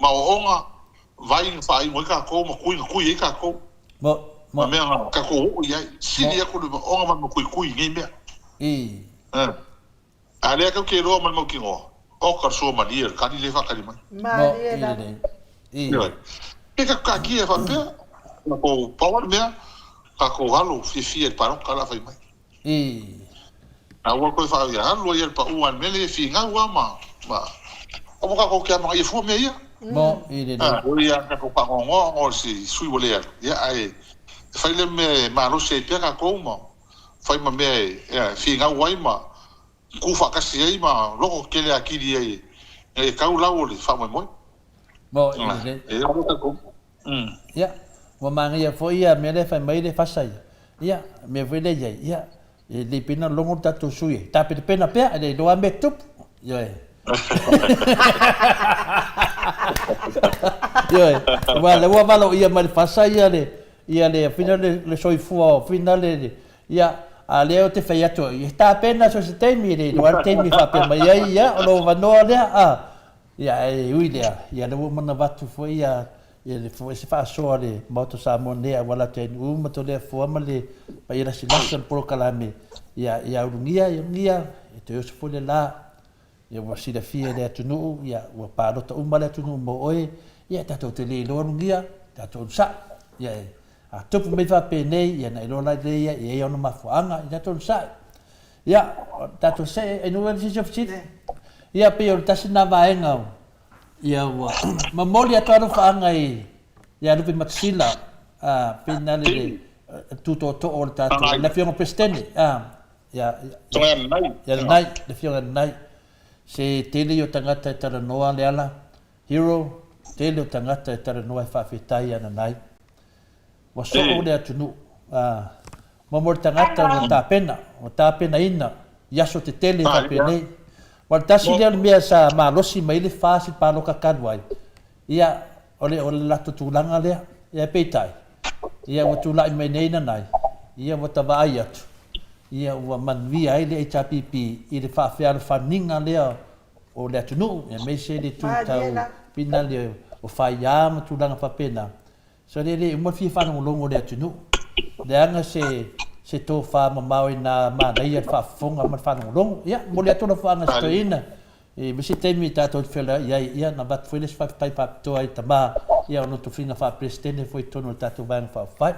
S12: o onga vai whai mo ka ko ma kui e ka ko. Ma mea ka ko o ia sili a ko onga ma kui ngai mea. A lea ka ke roa ma mo ki ngo. O ka so ma lia ka ni le whakari mai.
S11: Ma lia la.
S12: E ka ki e whapea. Ma ko power mea ka ko halo fi e paro ka la whai mai. A ua koe whai halo ia pa uan mele fi ngā ua ma. O ka ko kia ma I fu me ia.
S10: Mo I le.
S12: O ia ka ko pa ngo o si sui wole ia ai. Fai le me ma no se pia ka ko ma. Fai ma me fi nga wai ma. Ku fa ka si ai ma loko ke le akiri ai. E ka u la o le fa mo mo.
S10: Mo
S13: e o ta ko
S10: ya wa mangi fo ia me le fa mai le fasai ya me vele ya le pina longo tatu sui tapi pena pe le do ambe tup yo yo wala wa valo ia mal fasai ia le final le soi fu final ia ale o te fai atu está apenas so se tem mire do tem mi fa pe mai ia o lo vano le ia uilia ia le mana vatu foi ia le foi se fa so le moto sa monea wala te moto le fo male pa ira si lasa por kalame ia urungia te os foi la ia wa si le fie le tunu ia wa pa do to umale tunu mo oi ia ta to te le lo urungia ta to sa ia a tupu me fa pe nei ia na lo la le ia ona mafuanga ia to sa ia ta to se e no si se fiti ia pe o tasina vaenga ia wa mamoli atoro faangai ia lupi maksila penale tuto to o tato la fiona pesteni ia nai la fiona nai se tele yo tangata tara noa le ala hero tele o tangata tara noa fa fitai ana nai wa so o le atunu mamor tangata o ta pena ina yaso te tele fa penei wal tasi le mea sa malosi mai le fasi palo kakadwai ia ole la tutulanga le ia peitai ia wa tulai mai nei nai ia wa tavai atu ia wa manvi ai le HPP i le fa fa faninga le o le tunu ia me se le tutau pina le o fai ya tulanga fa pena so le mo fi fa no longo le tunu le anga se to fa mamau ina ma dai fa fonga ma fa no long ya mo le to fa nga stoina e bisi temi ta to fela ya na bat foi les fa tai pa to ai tama ya no to fina fa presidente foi to no ta to ban fa fa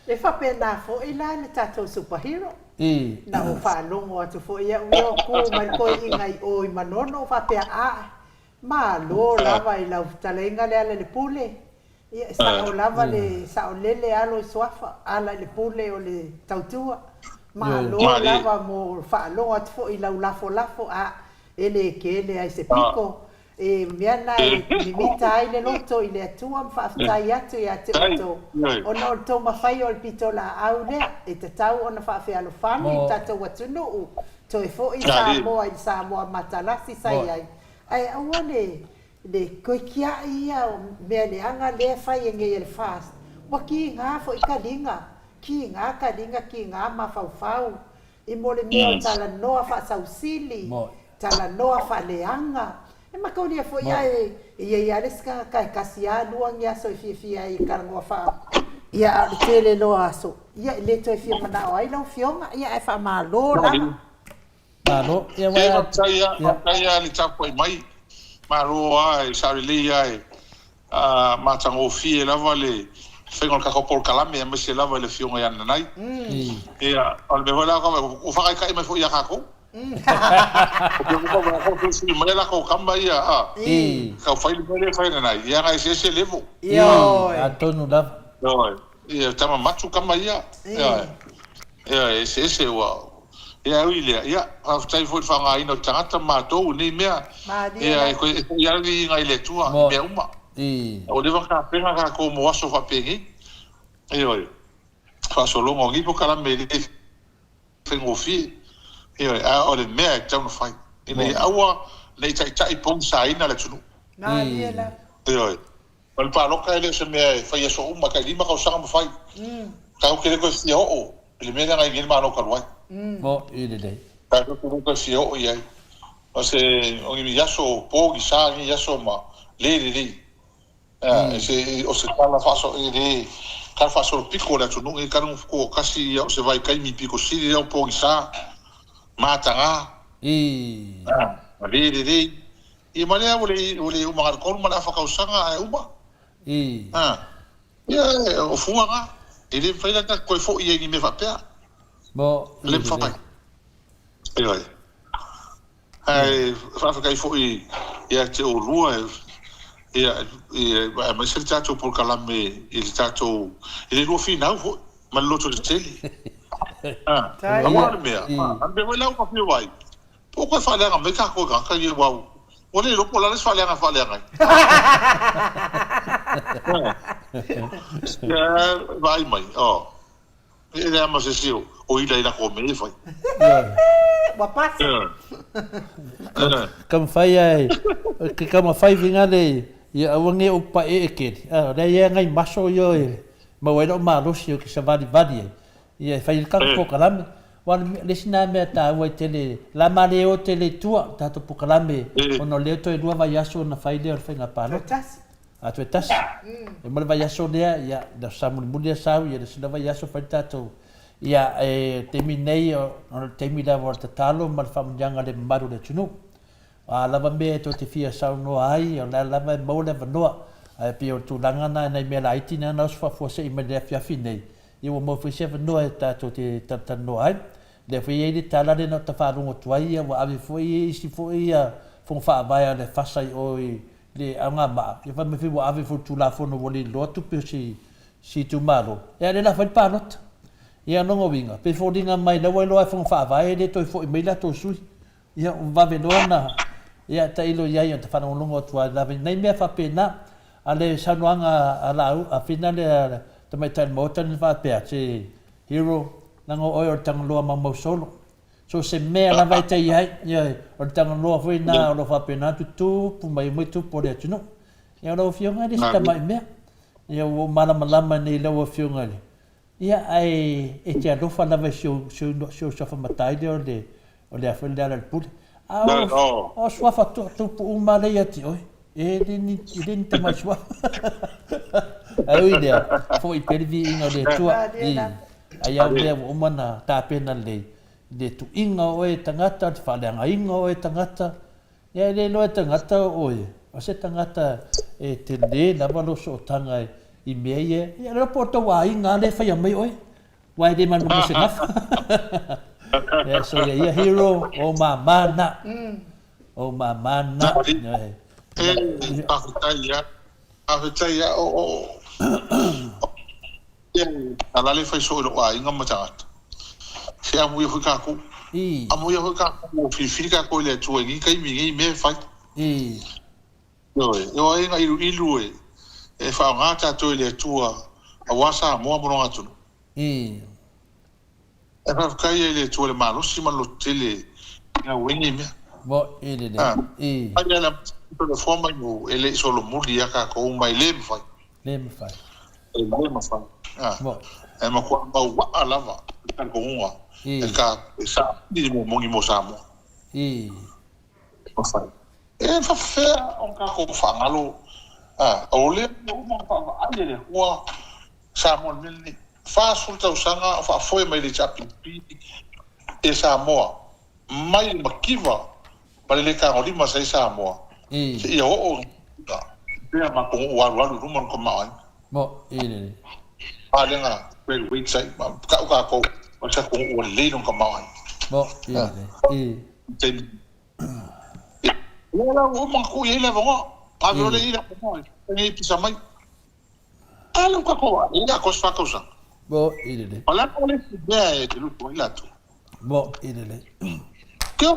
S11: e fa pena fo ila le tato superhero na o fa longo atu fo ia o ku mai ko ingai o i manono fa pe ma lo lava i la talenga le pule ia sa o lava le sa o lele alo swafa ala le pule o le tautua ma lo lava mo fa lo atu fo i la lafo ele ke ele ai se pico e miana limita ai le loto i le atua fa tai atu ia te loto ona o to ma fai o pitola au le e te tau ona fa fe alo fami tata watu no to e fo i sa mo matalasi sai ai awale le koikia ia me le anga le fai nge el fast wa ki nga fo i kalinga ki nga ma fau i mo le me tala no fa sausili tala no fa leanga e makaunia fo ia ia leska kai kasia luang ia so fi ai karango fa ia tele lo aso ia le to fi mana ai lo fionga ia e fa malo la
S10: malo ia wa
S13: ia li tapo mai malo ai sari ai ma tango fi la vale fengo ka ko por kalame me se lava le fionga ia nai ia al me vola ko o fa kai me fo ia ka ko ko si me la ko kamba ia ka fai le nai ia ga se levo
S10: yo atonu da
S13: ia tama machu kamba ia ese wa ia uile ia ha tai foi fa nga ino tangata matou ni mea ia ko ia ni ngai le tua me uma o le va pena ka ko mo aso fa pegi ia fa solo mo ngi po kala me tengo fi ia o le mea tau no fai ina awa le tai pon sa ina le tunu
S11: na ia
S13: ia Mal pa loka ele se me fai so uma ka lima ka usanga fai. Ka o kele ko fia o. Ele me nga ngil ma no ka wai.
S10: Mo ile dei.
S13: Ka ko ko fia o ia. O se o mi yaso po gi sa ni yaso ma le. Se o se pala faso ele ka faso pico la tu no e ka no ko kasi o se vai kai mi pico si le po gi sa. Mata nga. Le. I mane ole o ma ko ma la fa ka usanga e uma. O fuanga ele fai la ko fo i me va pea
S10: bo
S13: le fa pai ai fa kai fo i ia te o rua ia ma se tato por kalame il tato ele no final fo ma loto de tele amor mea ande vai lá o papel vai pouco fa la me ka ko ka ye wow
S12: O le lopo la le faleanga. Vai mai. Oh. E le ama se sio. O ila ila ko me fai.
S11: Wa pasa.
S10: Kam fai ai. Ke kam fai vinga le. Ia awange o pa e ke. Ah, le ia ngai maso yo e. Ma wai no ma lo sio ke sa vadi. Ia fai ka ko kalame. Wan le sina me ta wai tele. La male o tele tua ta to po kalame. Ono le to e dua vai aso na fai le fai na palo. A tu tas. E mo vai aso dia ia da samu mulia sau ia sina vai aso fai tato. Ia terminei on termina volta talo mal famjanga le maru le tunu. A lava me to te fia sau no ai o la lava mo le vanoa. Ai pio tu langana nei me la itina na sfa forse i me le fia finei. Ia mo foi se vanoa ta to te tata no ai. Le foi ele tala le no ta fa rungo tuai ia wa ave foi si foi ia fon fa vai le fasai oi le anga ma. Ia fa me fi wa ave fu tu la fono voli lo tu pe si tu malo. Ia le la fa panot. Ia no winga pe fodinga mai la wai fon fa vai le to fo mai la to sui ia va venona ia ta ilo ia ta fa no longo tua la nei me fa pena ale sanuanga ala a finale to mai tal motan va pe che hero nango oi tang lo ma mo solo so se me la vai te ia o tang lo foi na lo fa pena tu pu mai mo tu po de no ia no fionga di sta mai me ia o malama nei lo fionga le ia ai e te alofa lava sio fa matai de o le afel dela al pul o swafa tu uma le ati oi e din te mai swa ai idea foi pervi inga de tua ai au le uma na ta pena le de tu inga oi tangata fa le inga oi tangata ia le lo tangata oi o se tangata e te le lava lo so tanga I meia ia lo porto wa inga le fa mai oi wai de man mo se ngaf ya so ia hero o mamana
S12: afetaia o ala le fa so lo wa inga ma chat se amu yo ka ku amu yo ka ku fi ka ko le tu ngi kai mi ngi me fa yo inga ilu e fa ngata to le tua a wasa mo mo ngatu e fa kai le tua le malo si malo tele na wengi me
S10: bo ele le
S12: ai la to forma no ele solo muri ya ka ko mai le fa bo e ma ko ba wa alava ka ko wa e ka sa di mo mo sa mo fa fa on ka ko fa malo ole mo fa ale wa Samuel Milne fa sulta usanga fa foi mai le chapipi e Samoa mai makiva pale le ka ori ma sai Samoa e o pe ma ko wa rumon ko mai
S10: bo ele
S12: ale nga pe wait sai ka ko o sa ko o le no ko mai
S10: bo ele
S12: wala o ma ko ele va a vero le ira ko ni pisa mai alam ka ko ina ko fa ko sa
S10: bo ile
S12: ala ko le be de lu ko ila to
S10: bo ile
S12: ke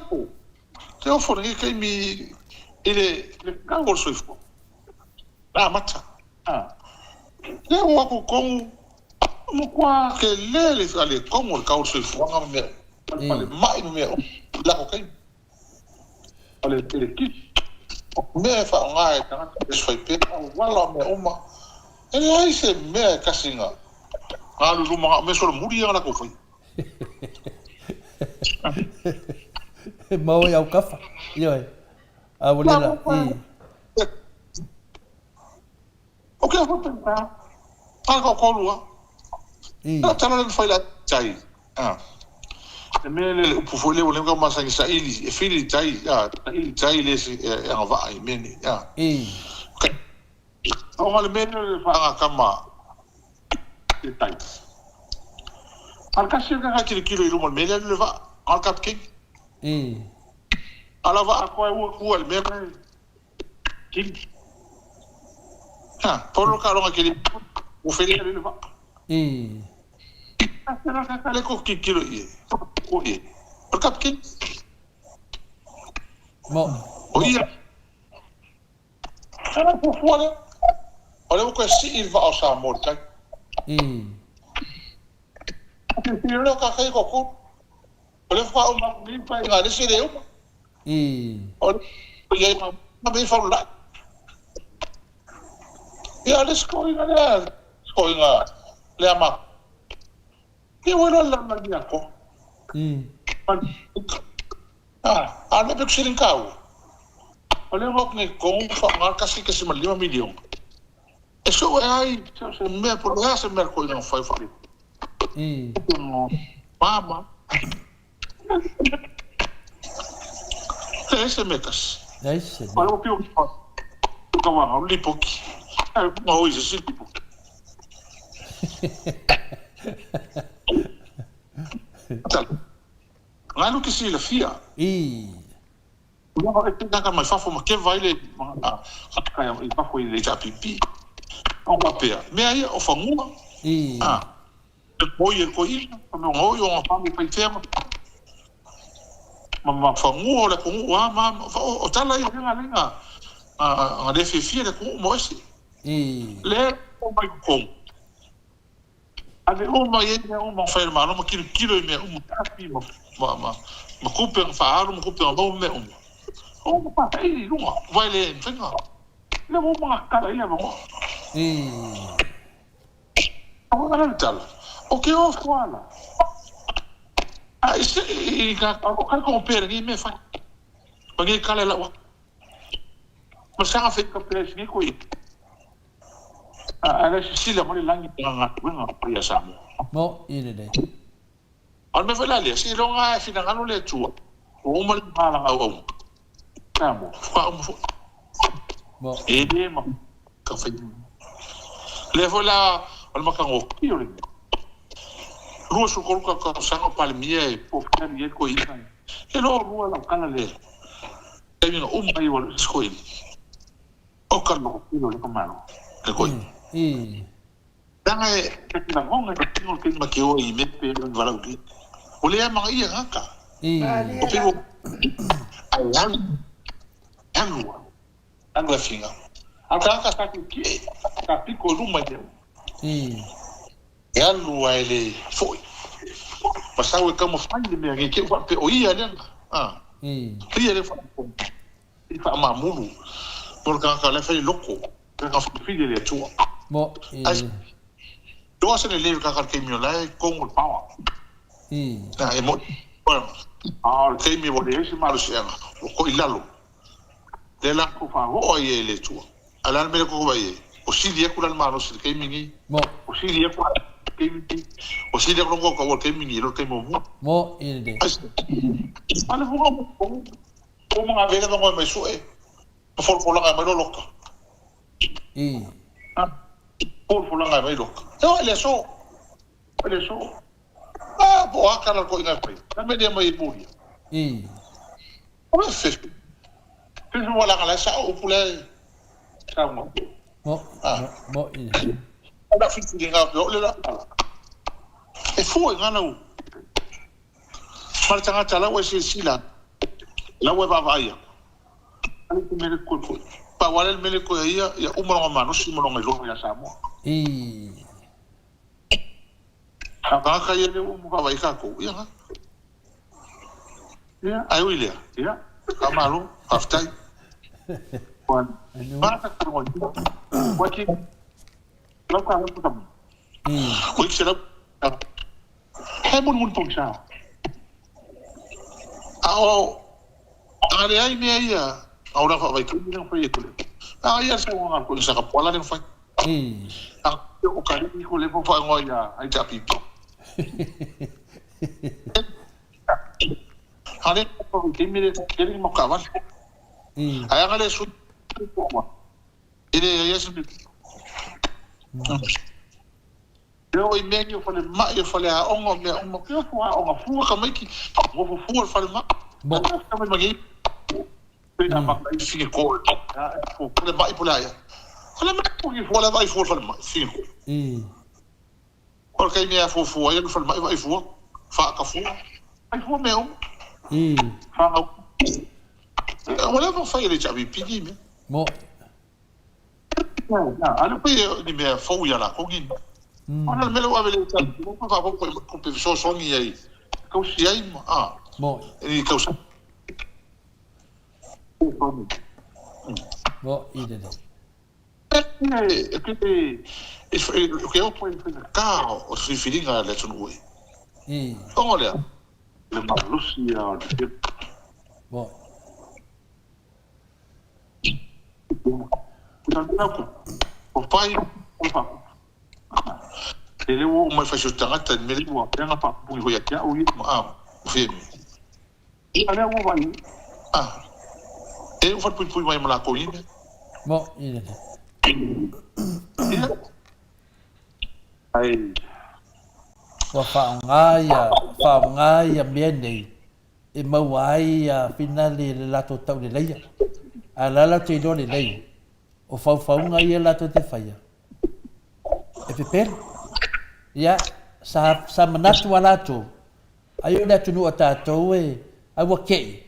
S12: o for ni ke mi ile le ka go so ifo la mata ke o ko mo kwa ke le ale ko mo ka o so ifo nga me mai me la ko kai ale le ki me fa ngai tanga foi pe wala me uma ele se me kasinga alu ruma me solo muri nga ko foi
S10: mau ya kafa yo a bolera
S12: ok vou tentar ko lua tana le foi la chai mele o foi le o ma sa sa ili e fili chai ili chai le se nga va ai meni o ma le mele fa nga kama tai al kasi nga kilo ilu mele le va al kat king ala va ko o el mele king por lo caro nga kili o fili le va le ko kilo ye o ye al kat king
S10: mo
S12: o ia Ana fufuale. Ole ko si ilva o sa morta. Pero ka kai ko ku. Ole fa o ma ni pa ngale se deu. Ole ye ma be fa la. Ya les ko ngale. Ko ngale. Le ama. Ke bueno la magia ko. Ana pe ksirin kau. Ole hok ni kong fa ngal kasi kasi 5 million. Eso ai, se me por lá se me coi não foi fali. Mama. Esse metas.
S10: Esse.
S12: Olha o pio. Como não lipoki. Não hoje esse tipo. Lá no que se ele fia. Não vai ter nada mais fácil, mas que vai ele a caia e para foi ele já pipi. Não papel. Me aí o famua. Depois ele coi, não oi uma família para tema. Mas famua lá com o ama, o tá lá lenga. A defefia com o moço. Le o mai com. Ale o mai é uma ferma, não quilo e me tapi, ma coupe faaro, ma coupe bom me o pa aí não vai ler, fica. Não vou marcar aí, não. Agora tal. O que eu falo? Isso e cara comprar aqui me faz. Paguei cala lá. Mas já fez que preço que coi. Ela se lá mole langi nga ya samu.
S10: Mo ine de.
S12: Al me fala ali, si lo nga fina ngano le tua. O mal mala au. Samu.
S10: Mo.
S12: Ede ma café. Le vola al makango. Rua su coloca com sangue palmia e pouca e coisa. E não rua lá cana le. Tem um mai o escoil. O cano não le comano. Que coi. Danga e na gonga que tinha que maquio e me pelo no valau que. Olha a ia haka. O pelo. Anga finga. Anga está aqui. Tá pico numa deu. E a lua ele foi. Passava o como faz de mim que o ia né? Ele foi. Ele foi mamulu. Porque ela foi louco. Porque a filha dele tua.
S10: Mo.
S12: Dois anos ele veio com o lá com o pau. É muito. Ah, tem me vou esse maluco. O coilalo. Dela com favor ele tua. Ela me com vai. O Síria com o maluco que me. O Síria com o Síria com o que me o que me.
S10: Mo ele.
S12: Olha vou como uma vez não vai mais sué. Por lá vai louca. Por lá vai louca. Então ele só. Ah, boa cara com ele foi. Também deu mais buria. Como é fez? Fez uma lá lá só o pulé. Calma.
S10: Mo ele.
S12: Ela fez de ngapi, olha lá. E foi ngana. Mas tanga tala o sila. La weba vai. Ali que me recolhe. Pa wale me recolhe ia uma mano se mo ngelo ya samo. Aka ka ele o mo vai ka ko. Ya. Ai William. Ya. Kamalo, aftai. Mata ko. Waki. Não cara puta. O que será? É muito puxado. Ai me aí. Agora vai que não foi isso. Aí essa uma coisa que pode não foi. O cara que o levou para olha, aí já pipo. Aí que me querem me cavar. Aí agora isso. Ele é isso. Eu e meio eu falei uma que eu uma fuga como é que vou fuga falei mas também maguei pena mas fica cor falei vai por lá falei mas porque vou levar for falei mas fico porque aí minha fofu aí eu falei mas vai for faca fuga aí for mesmo faca eu levo foi ele já me pedi me Ana pe ni me fo ya la ko ni. Ona me lo avele ta. Ko fa ko pe so so ni ai. Ko si ai ah.
S10: Mo.
S12: E ko sa.
S10: Mo ide de.
S12: Que eu ponho no carro, o se filinga le tunu ui. Olha, le malusia.
S10: Bom.
S12: O pai, ele o mai faz o tangata, me lembro a pena para o ia que o ia firme. E olha o vai. Eu vou pui mai mala coinha.
S10: Bom, ide.
S12: Ai.
S10: Wa whaongaia mea nei. E mau ai finale le lato tau le leia. A lala te ilo le leia. O whauwhaunga ia lato te whaia. E pepere. Ia, sa manatu a lato. Ai o le atunu a tātou e awa kei.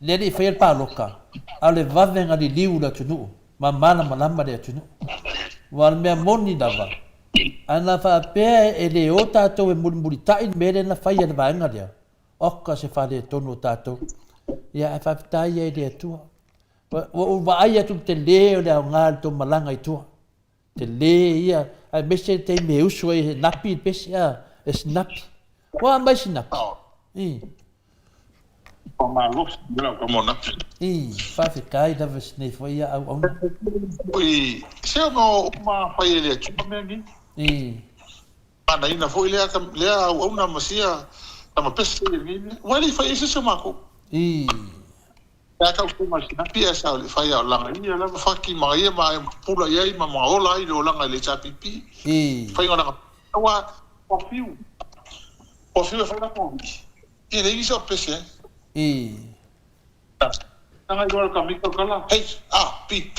S10: Le li whaia pāloka. A le wavenga li liu la tunu. Ma mana malama le atunu. Wa mea moni lava. Ana whaapea e le o tātou e muri tai mere na whaia na vaenga lea. Oka se whare tonu o tātou. Ia e whaapitai e le atua. Wa ai atu te leo le au ngā to malanga i tua. Te le ia. Ai mese te me usu e napi pese e snapi. Wa mai snapi.
S12: O malos, grau como napi.
S10: Whaapitai na vesne fo ia au au.
S12: Ui, se no ma whaia le atua mea ni. Ana ina foi lea au na masia tama pese ni. Wali fai ese se mako. Ya ka ko mas na pia sa le fai au langa ni la faki mai ma pula ia ma ola i lo langa le chapipi. Fai ona wa fiu. O fiu fa na ko. E le iso pese. Tanga igual kamiko kala. Hey, pi.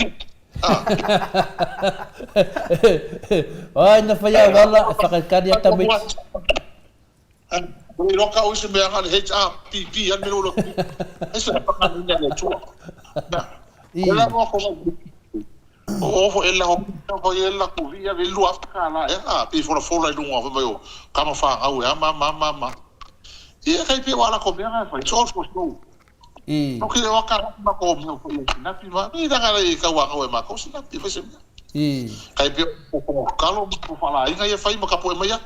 S10: Ai na whaia wala e whakakari a tamit.
S12: Ui roka o isi mea ngale HRPP an mero lo. Ese na whakakari na le tua. Ela mo ko o fo ela ho ela ku via ve lu afka la pi fo fo la lunga fo yo kama fa au ma. Ia kai pe wala ko mea fa so so. No que o cara ma ko mo ko na pi ma ni da ngale ka wa ko ma ko sina pi fese. Kai pe ko kalo mo fala ai ngai fai ma ka po mai ya.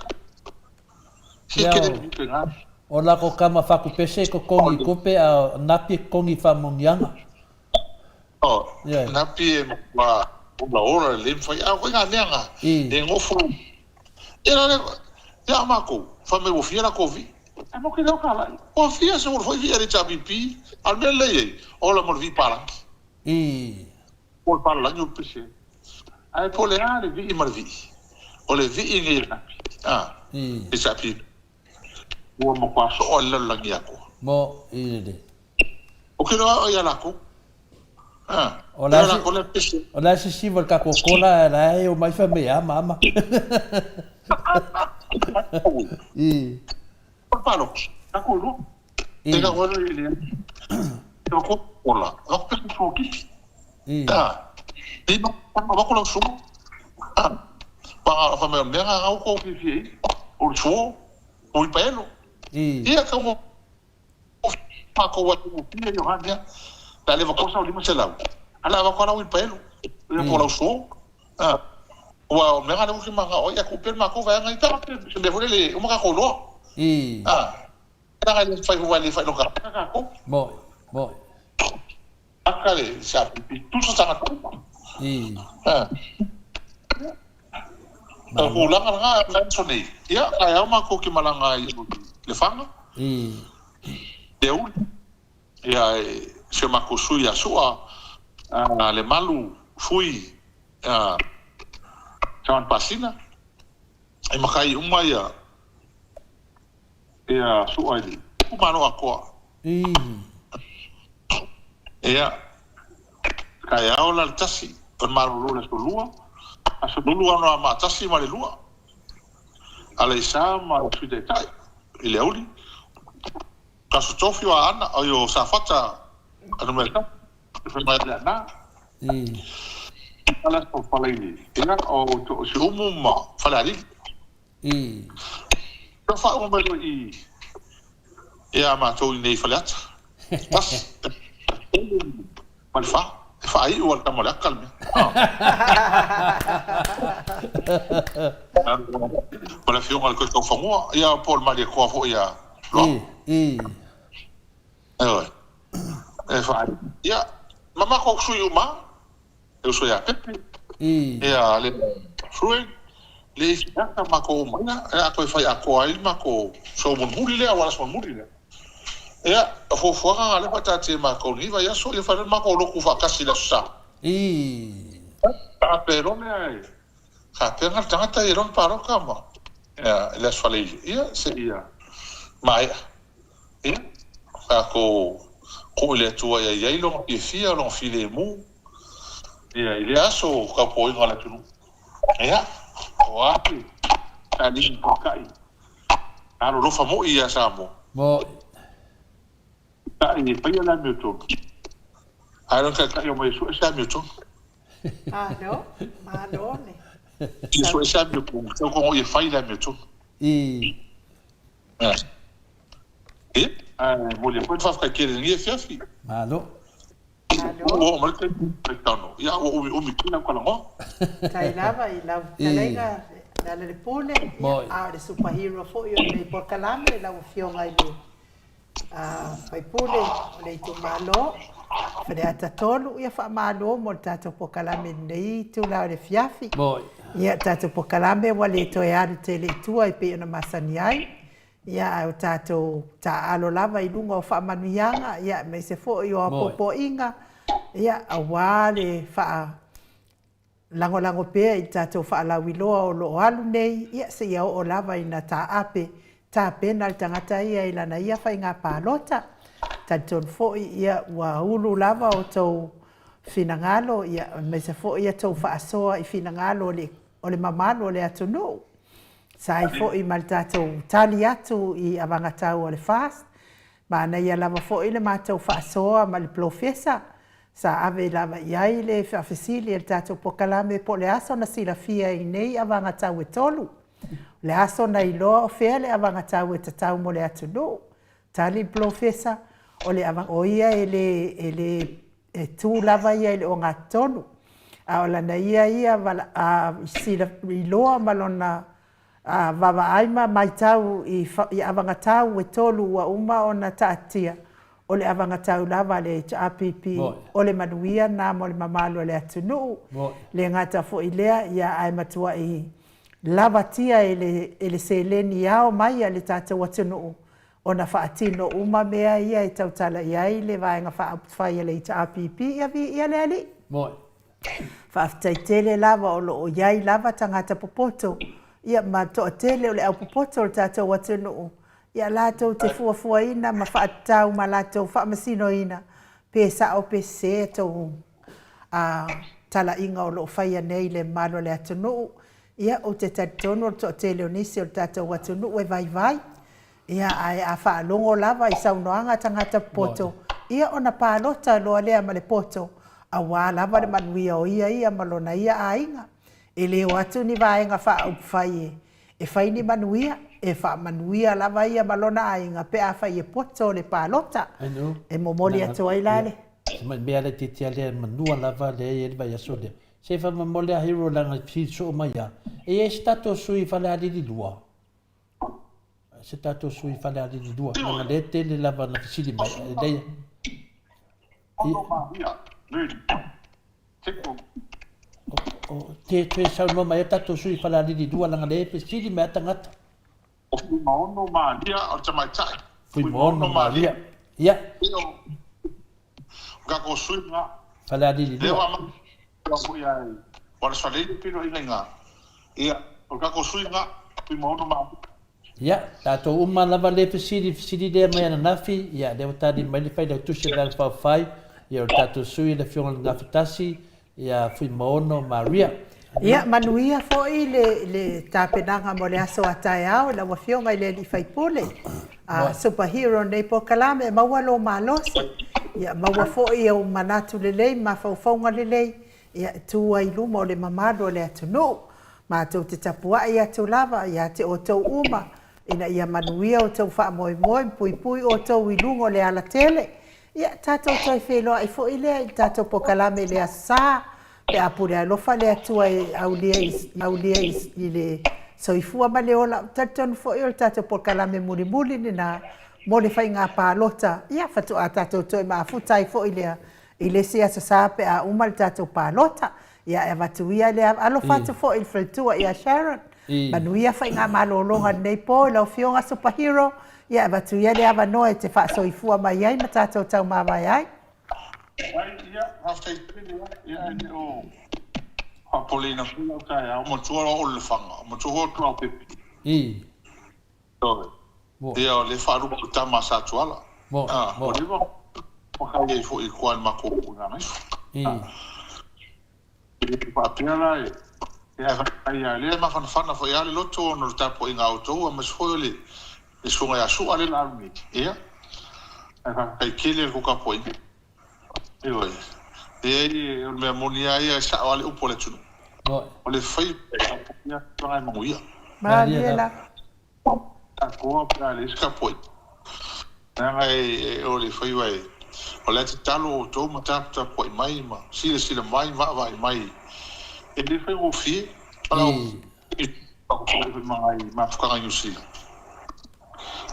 S10: O la ko kama faku pese ko kongi kope a napi kongi fa mongianga.
S12: Napi ma la ora le fai a ko nga e ngofo. Era le ya ma ko fa me wo fiera ko vi. Ano que deu cala. O fia se foi via de chapipi, al mel lei. Ola mo vi para. Por para la nyu pese. Ai poleare vi marvi. Ole vi inga. E chapipi. O mo paso ola la ngiako.
S10: Mo ide.
S12: O que no ia la ko.
S10: Ola si vol ka Coca-Cola era o mai fa me mama.
S12: Palo, ako lo. Teka wala ile. Ako ola. Ako pe ko ki. Di ba ko lang sumo. Pa fa me mera au ko ki. O suo. O pelo. Ia ka mo. Pa ko wa ko ki yo hanya. Dale va cosa lima se la. Ala va ko la o pelo. Ia ko la suo. Wa mera no ki ma o ya ko pe ma ko va ngai ta. Se me vole le o ma ko lo. Era le fai wali fai loka.
S10: Mo.
S12: Akale sa tu sa tanga. Ko la nga lan sone. Ya ai ma ko ki malanga le fanga. Deu. Ya se ma ko suya sua le malu fui John Pasina. Ai makai umaya. Ia suai kumano akoa. Ia kai aula tasi on marulu le lua. Aso lua no ma tasi ma le lua. Ale sa ma fide tai. Ile uli. Kaso tofio ana o sa fata ano merka. Foi mais lá na. ala so falai ina o si umuma falari to fa o melo ia ma to nei falat bas malfa fa ai o ta mola calme wala fiu mal ko fa mo ia Paul Maria ko fo ia fa ia mama ko su yuma eu sou ia pepe ia le frui le ata mako mana a ko fa ko ai mako so mon murile wala so murile ia fo nga le patati mako ni va ia so ia fa mako lo ku fa kasi la sa a pero me ai ha pena tanta i ron paro kama ia le fale ia se ia mai ia ko le tua ia lo e fia lo file mu ia ile aso ka po ngala tunu ia wapi ali kai alo lo famo ia samo
S10: mo
S12: ai pa ia la meto ai non ka io mai su sa meto
S11: no ma no ne
S12: ki su sa meto ko ia fai la meto mo le pode fa que ninguém fiafi
S10: malo
S12: o mal que no ya o mi kina kwa ngo
S11: kai lava I love kalega la le pole a de superhero fo yo le por kalame la fio ngai le pai pole le to malo fede ata tolu ia fa malo mo tato por kalame nei tu la le fiafi ia tato por kalame wale to ya de tele tu ai pe na masani ai ia o tato ta alo lava I lunga o fa manuianga ia me se fo yo popo inga ia awale fa lango pe I tato fa la wiloa o lo alu nei ia se ia o lava ina ta ape ta pena tangata ia ila na ia fa inga palota tato fo ia wa ulu lava o to finangalo ia me se fo ia to fa soa I finangalo o le mamalo le atunu sai fo I maltato tali atu I avangatau o le fast ma na ia lava fo I le matau fa soa ma le profesa sa ave lava iai le fa fasili el tato pokalame po le aso na sila fia I nei avangatau e tolu le aso na ilo fe le avangatau e tatau mo le atunu tali profesa o le avang o ia ele tu lava ia le o ngatonu a ola na ia vala sila iloa malona vava aima mai tau I avangatau e tolu wa uma ona taatia o le avangatau lava le HRPP o le manuia na mo le mamalo le atunu le ngata fo I lea ia ai matua I lava tia ele seleni ao mai le tata watunu ona faatino uma mea ia I tautala ia le vaenga fai le HRPP ia le ali faaftaitele lava o lo iai lava tangata popoto ia ma to tele o le au popoto o tata watunu ia lato te fua ina ma faatau ma lato fa masino ina pesa o pese to tala inga o lo fai nei le malo le atunu ia o te tatono to tele o nisi o tata watunu e vai ia ai a fa longo lava I saunoanga tangata poto ia ona palota lo ale ma le poto awa lava le manuia o ia malona ia ainga ele o atu ni vaenga fa upfai e fai ni manuia e fa manuia lava ia malona ainga pe a fai e poto le palota e momoli atu ai lale
S10: ma me ale titia le manua lava le e vai asole se fa momoli a hero langa fi so maya e stato sui fa la di dua se stato sui fa la di dua ma le tele lava na fisili mai dai te sa no mai tato sui fa la di dua langa le fisili mai tangata
S12: o fu maono maria o tama tai
S10: fu maono maria ia
S12: ga ko sui nga
S10: fa la di dua
S12: ko ia por so le pino inga ia o ga ko sui nga fu maono maria
S10: ia tato uma lava le fisili de mai na nafi ia de tadi mai le fai de tusi la fa fai ia tato sui le fiona na fitasi ia fu maono maria
S11: ia manuia foi le tapenanga mo le aso ataiao la wafionga le li fai pole superhero nei po kalame mawalo malose ia mawa foi o manatu lelei ma faufaunga lelei ia tua i luma o le mamado le atunu matou te tapua ia tu lava ia te o tau uma ina ia manuia o tau wha moi pui o tau i lungo le ala tele ia tatou toi wheloa i fo i lea i tatou pokalame le asa pe apure alofa le atua i aulia i le soifua ma le ola tatou fo i o tatou pokalame muli ni na mo le whai ngā pālota ia whatu a tatou toi maafuta i fo i lea i le sia sa pe a uma le tatou pālota ia e watuia le alo fatu fo i fretua ia Sharon manuia whai ngā malolonga nei po lau fionga superhero ia e watuia le ava noe te wha soifua mai ai ma tatou tau mawai ai
S12: ia hafta i ia e o hapolina kula kai a mo tua o le fanga mo tua o pepi ia le faru ko tama sa tuala o liva o kai fo i kwan mako nga mai pa pena ia le ma fana fo ia le loto no tapo inga auto ma sfo le sunga ya su ale la mi ia kai kile ko ka poi e o me monia ia sa ale upo le tunu o le fai ia tra mo ia
S11: Mariela
S12: a ko pra le ska poi na o le fai vai o le talo o to mata poi mai ma sile mai vai mai e le fai o fi ala o mai ma fuka nyu sile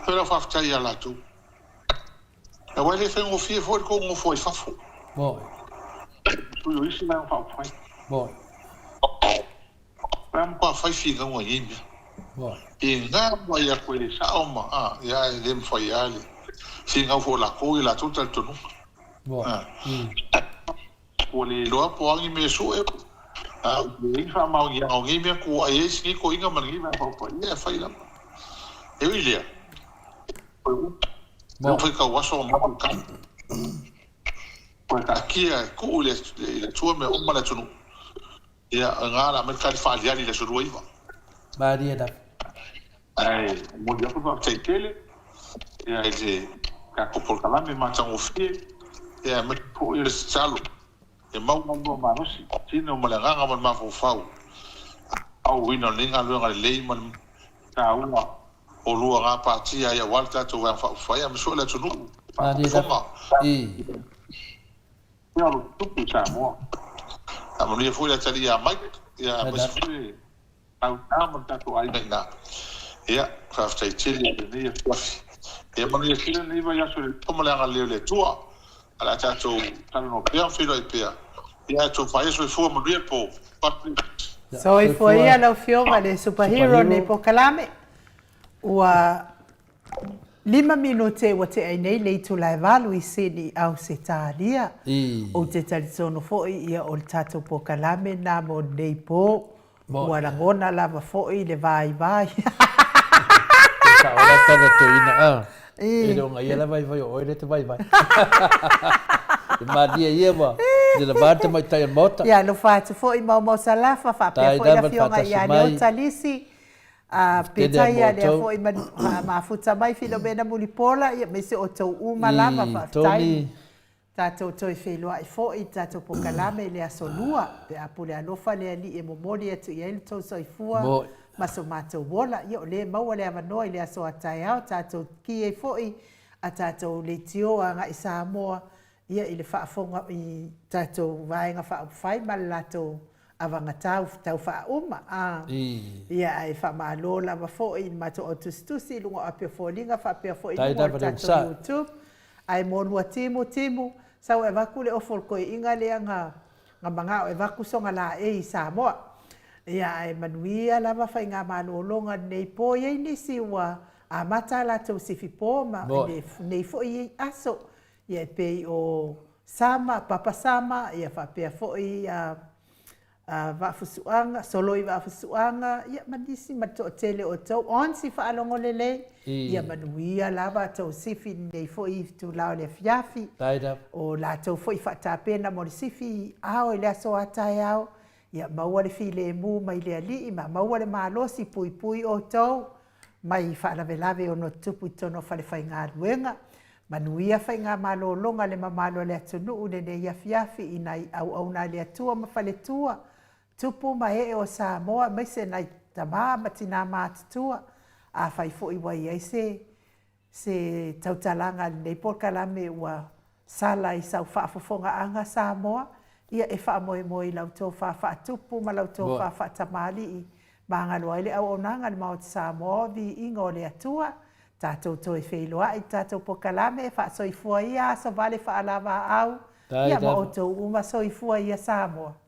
S12: pero fa fta ia la tu e wa le fai o fi fo ko mo foi fa fo tu isi na fa fai pam pa fai fi ga mo yimi e nga mo ia ko le sa o ma ia le fai ale si nga fo la ko la tu tal tu o le loa po angi me su e le fa ma ia o ngi me ko ai si ko inga man ngi ma pa ia fai la e wilia não foi que eu acho uma cara porque aqui é cool ele tua me uma lá tudo e a ngala me cara falhar ele suru iva
S10: Maria da
S12: ai mundial para tele e aí de caco por lá me mata um filho e a me por ele salo e mau mas se não me langa mas fau au wino ninga luanga lei man ta uma o lua ngā pātia ia walta tu wang whai am so le tunu fonga ia lo tupu sa moa a manu ia fui la tali ia mai ia mas fui au tāma tātu ai nei nā ia whaftai tili ia whafi ia manu ia kira ni vai aso le tomalanga leo le tua ala tātu tanu no pēr whiro i pēr ia tu whai aso i fua manu ia po patu
S11: so i fua ia lau fioma le superhero nei po kalame ua 5 minute ua te ai nei le tu lai valu I sini au se tālia o te talisono fo'i ia o le tatou pokalame na mo nei po ua rangona lava fo'i le vai
S10: ka ora tana to ina e ronga ia la vai o le te vai e madia ia wa de la varte mai tai mota
S11: ia no fatu fo'i mau salafa fa pe fo'i la fionga ia le talisi petaia le foi ma futa mai Filomena Mulipola ia me se o tau uma lava fa tai tatou toi whelua I foi tatou pokalame le asolua pe apule alofa le ali e momoli atu ia il tau soifua ma so matou wola ia o le maua le avanoa I le aso atai au tatou ki e foi a tatou le tio anga I Samoa ia I le whaafonga I tatou vaenga whaafai ma le latou avanga tau wha uma ia ai wha maalo lava fo'i ma to o tustusi lunga apia fo'olinga wha apia fo'i lunga tato YouTube ai monua timu sau e waku le ofol koe inga lea nga manga o e waku songa la e I Samoa ia ai manuia lava wha inga malolonga nei po iei nisi ua a mata la tau sifi po ma nei fo'i iei aso ia pei o sama papa sama ia wha apia fo'i whaafusuanga, soloi whaafusuanga, ia manisi mato tele o tau, onsi whaalongo lele, ia manuia lava tau sifi nei foi tu lao le fiafi, o la tau foi whaatapena mo le sifi ao le aso atai ao, ia maua le fi le mu mai le ali, ma maua le malosi pui o tau, mai whaalavelave o no tupu tono whale whai ngā ruenga, manuia fai ngā malolonga le mamalo le atunu le ne iafiafi i nai au nā le atua ma whaletua. Tupu ma o Samoa mai se nai tamā ma tina mātutua. A whai fo i wai ai se tautalanga nei porkalame ua sala i sau whaafofonga anga Samoa. Ia e wha moe lau tō wha tupu ma lau tō wha tamali i mangaloa ile au onanga le mao te Samoa vi ingo le atua. Tātou toi wheiloa i tātou pokalame, wha soifua ia, so vale wha alawa au. Ia ma o tau uma soifua ia Samoa.
S14: Ia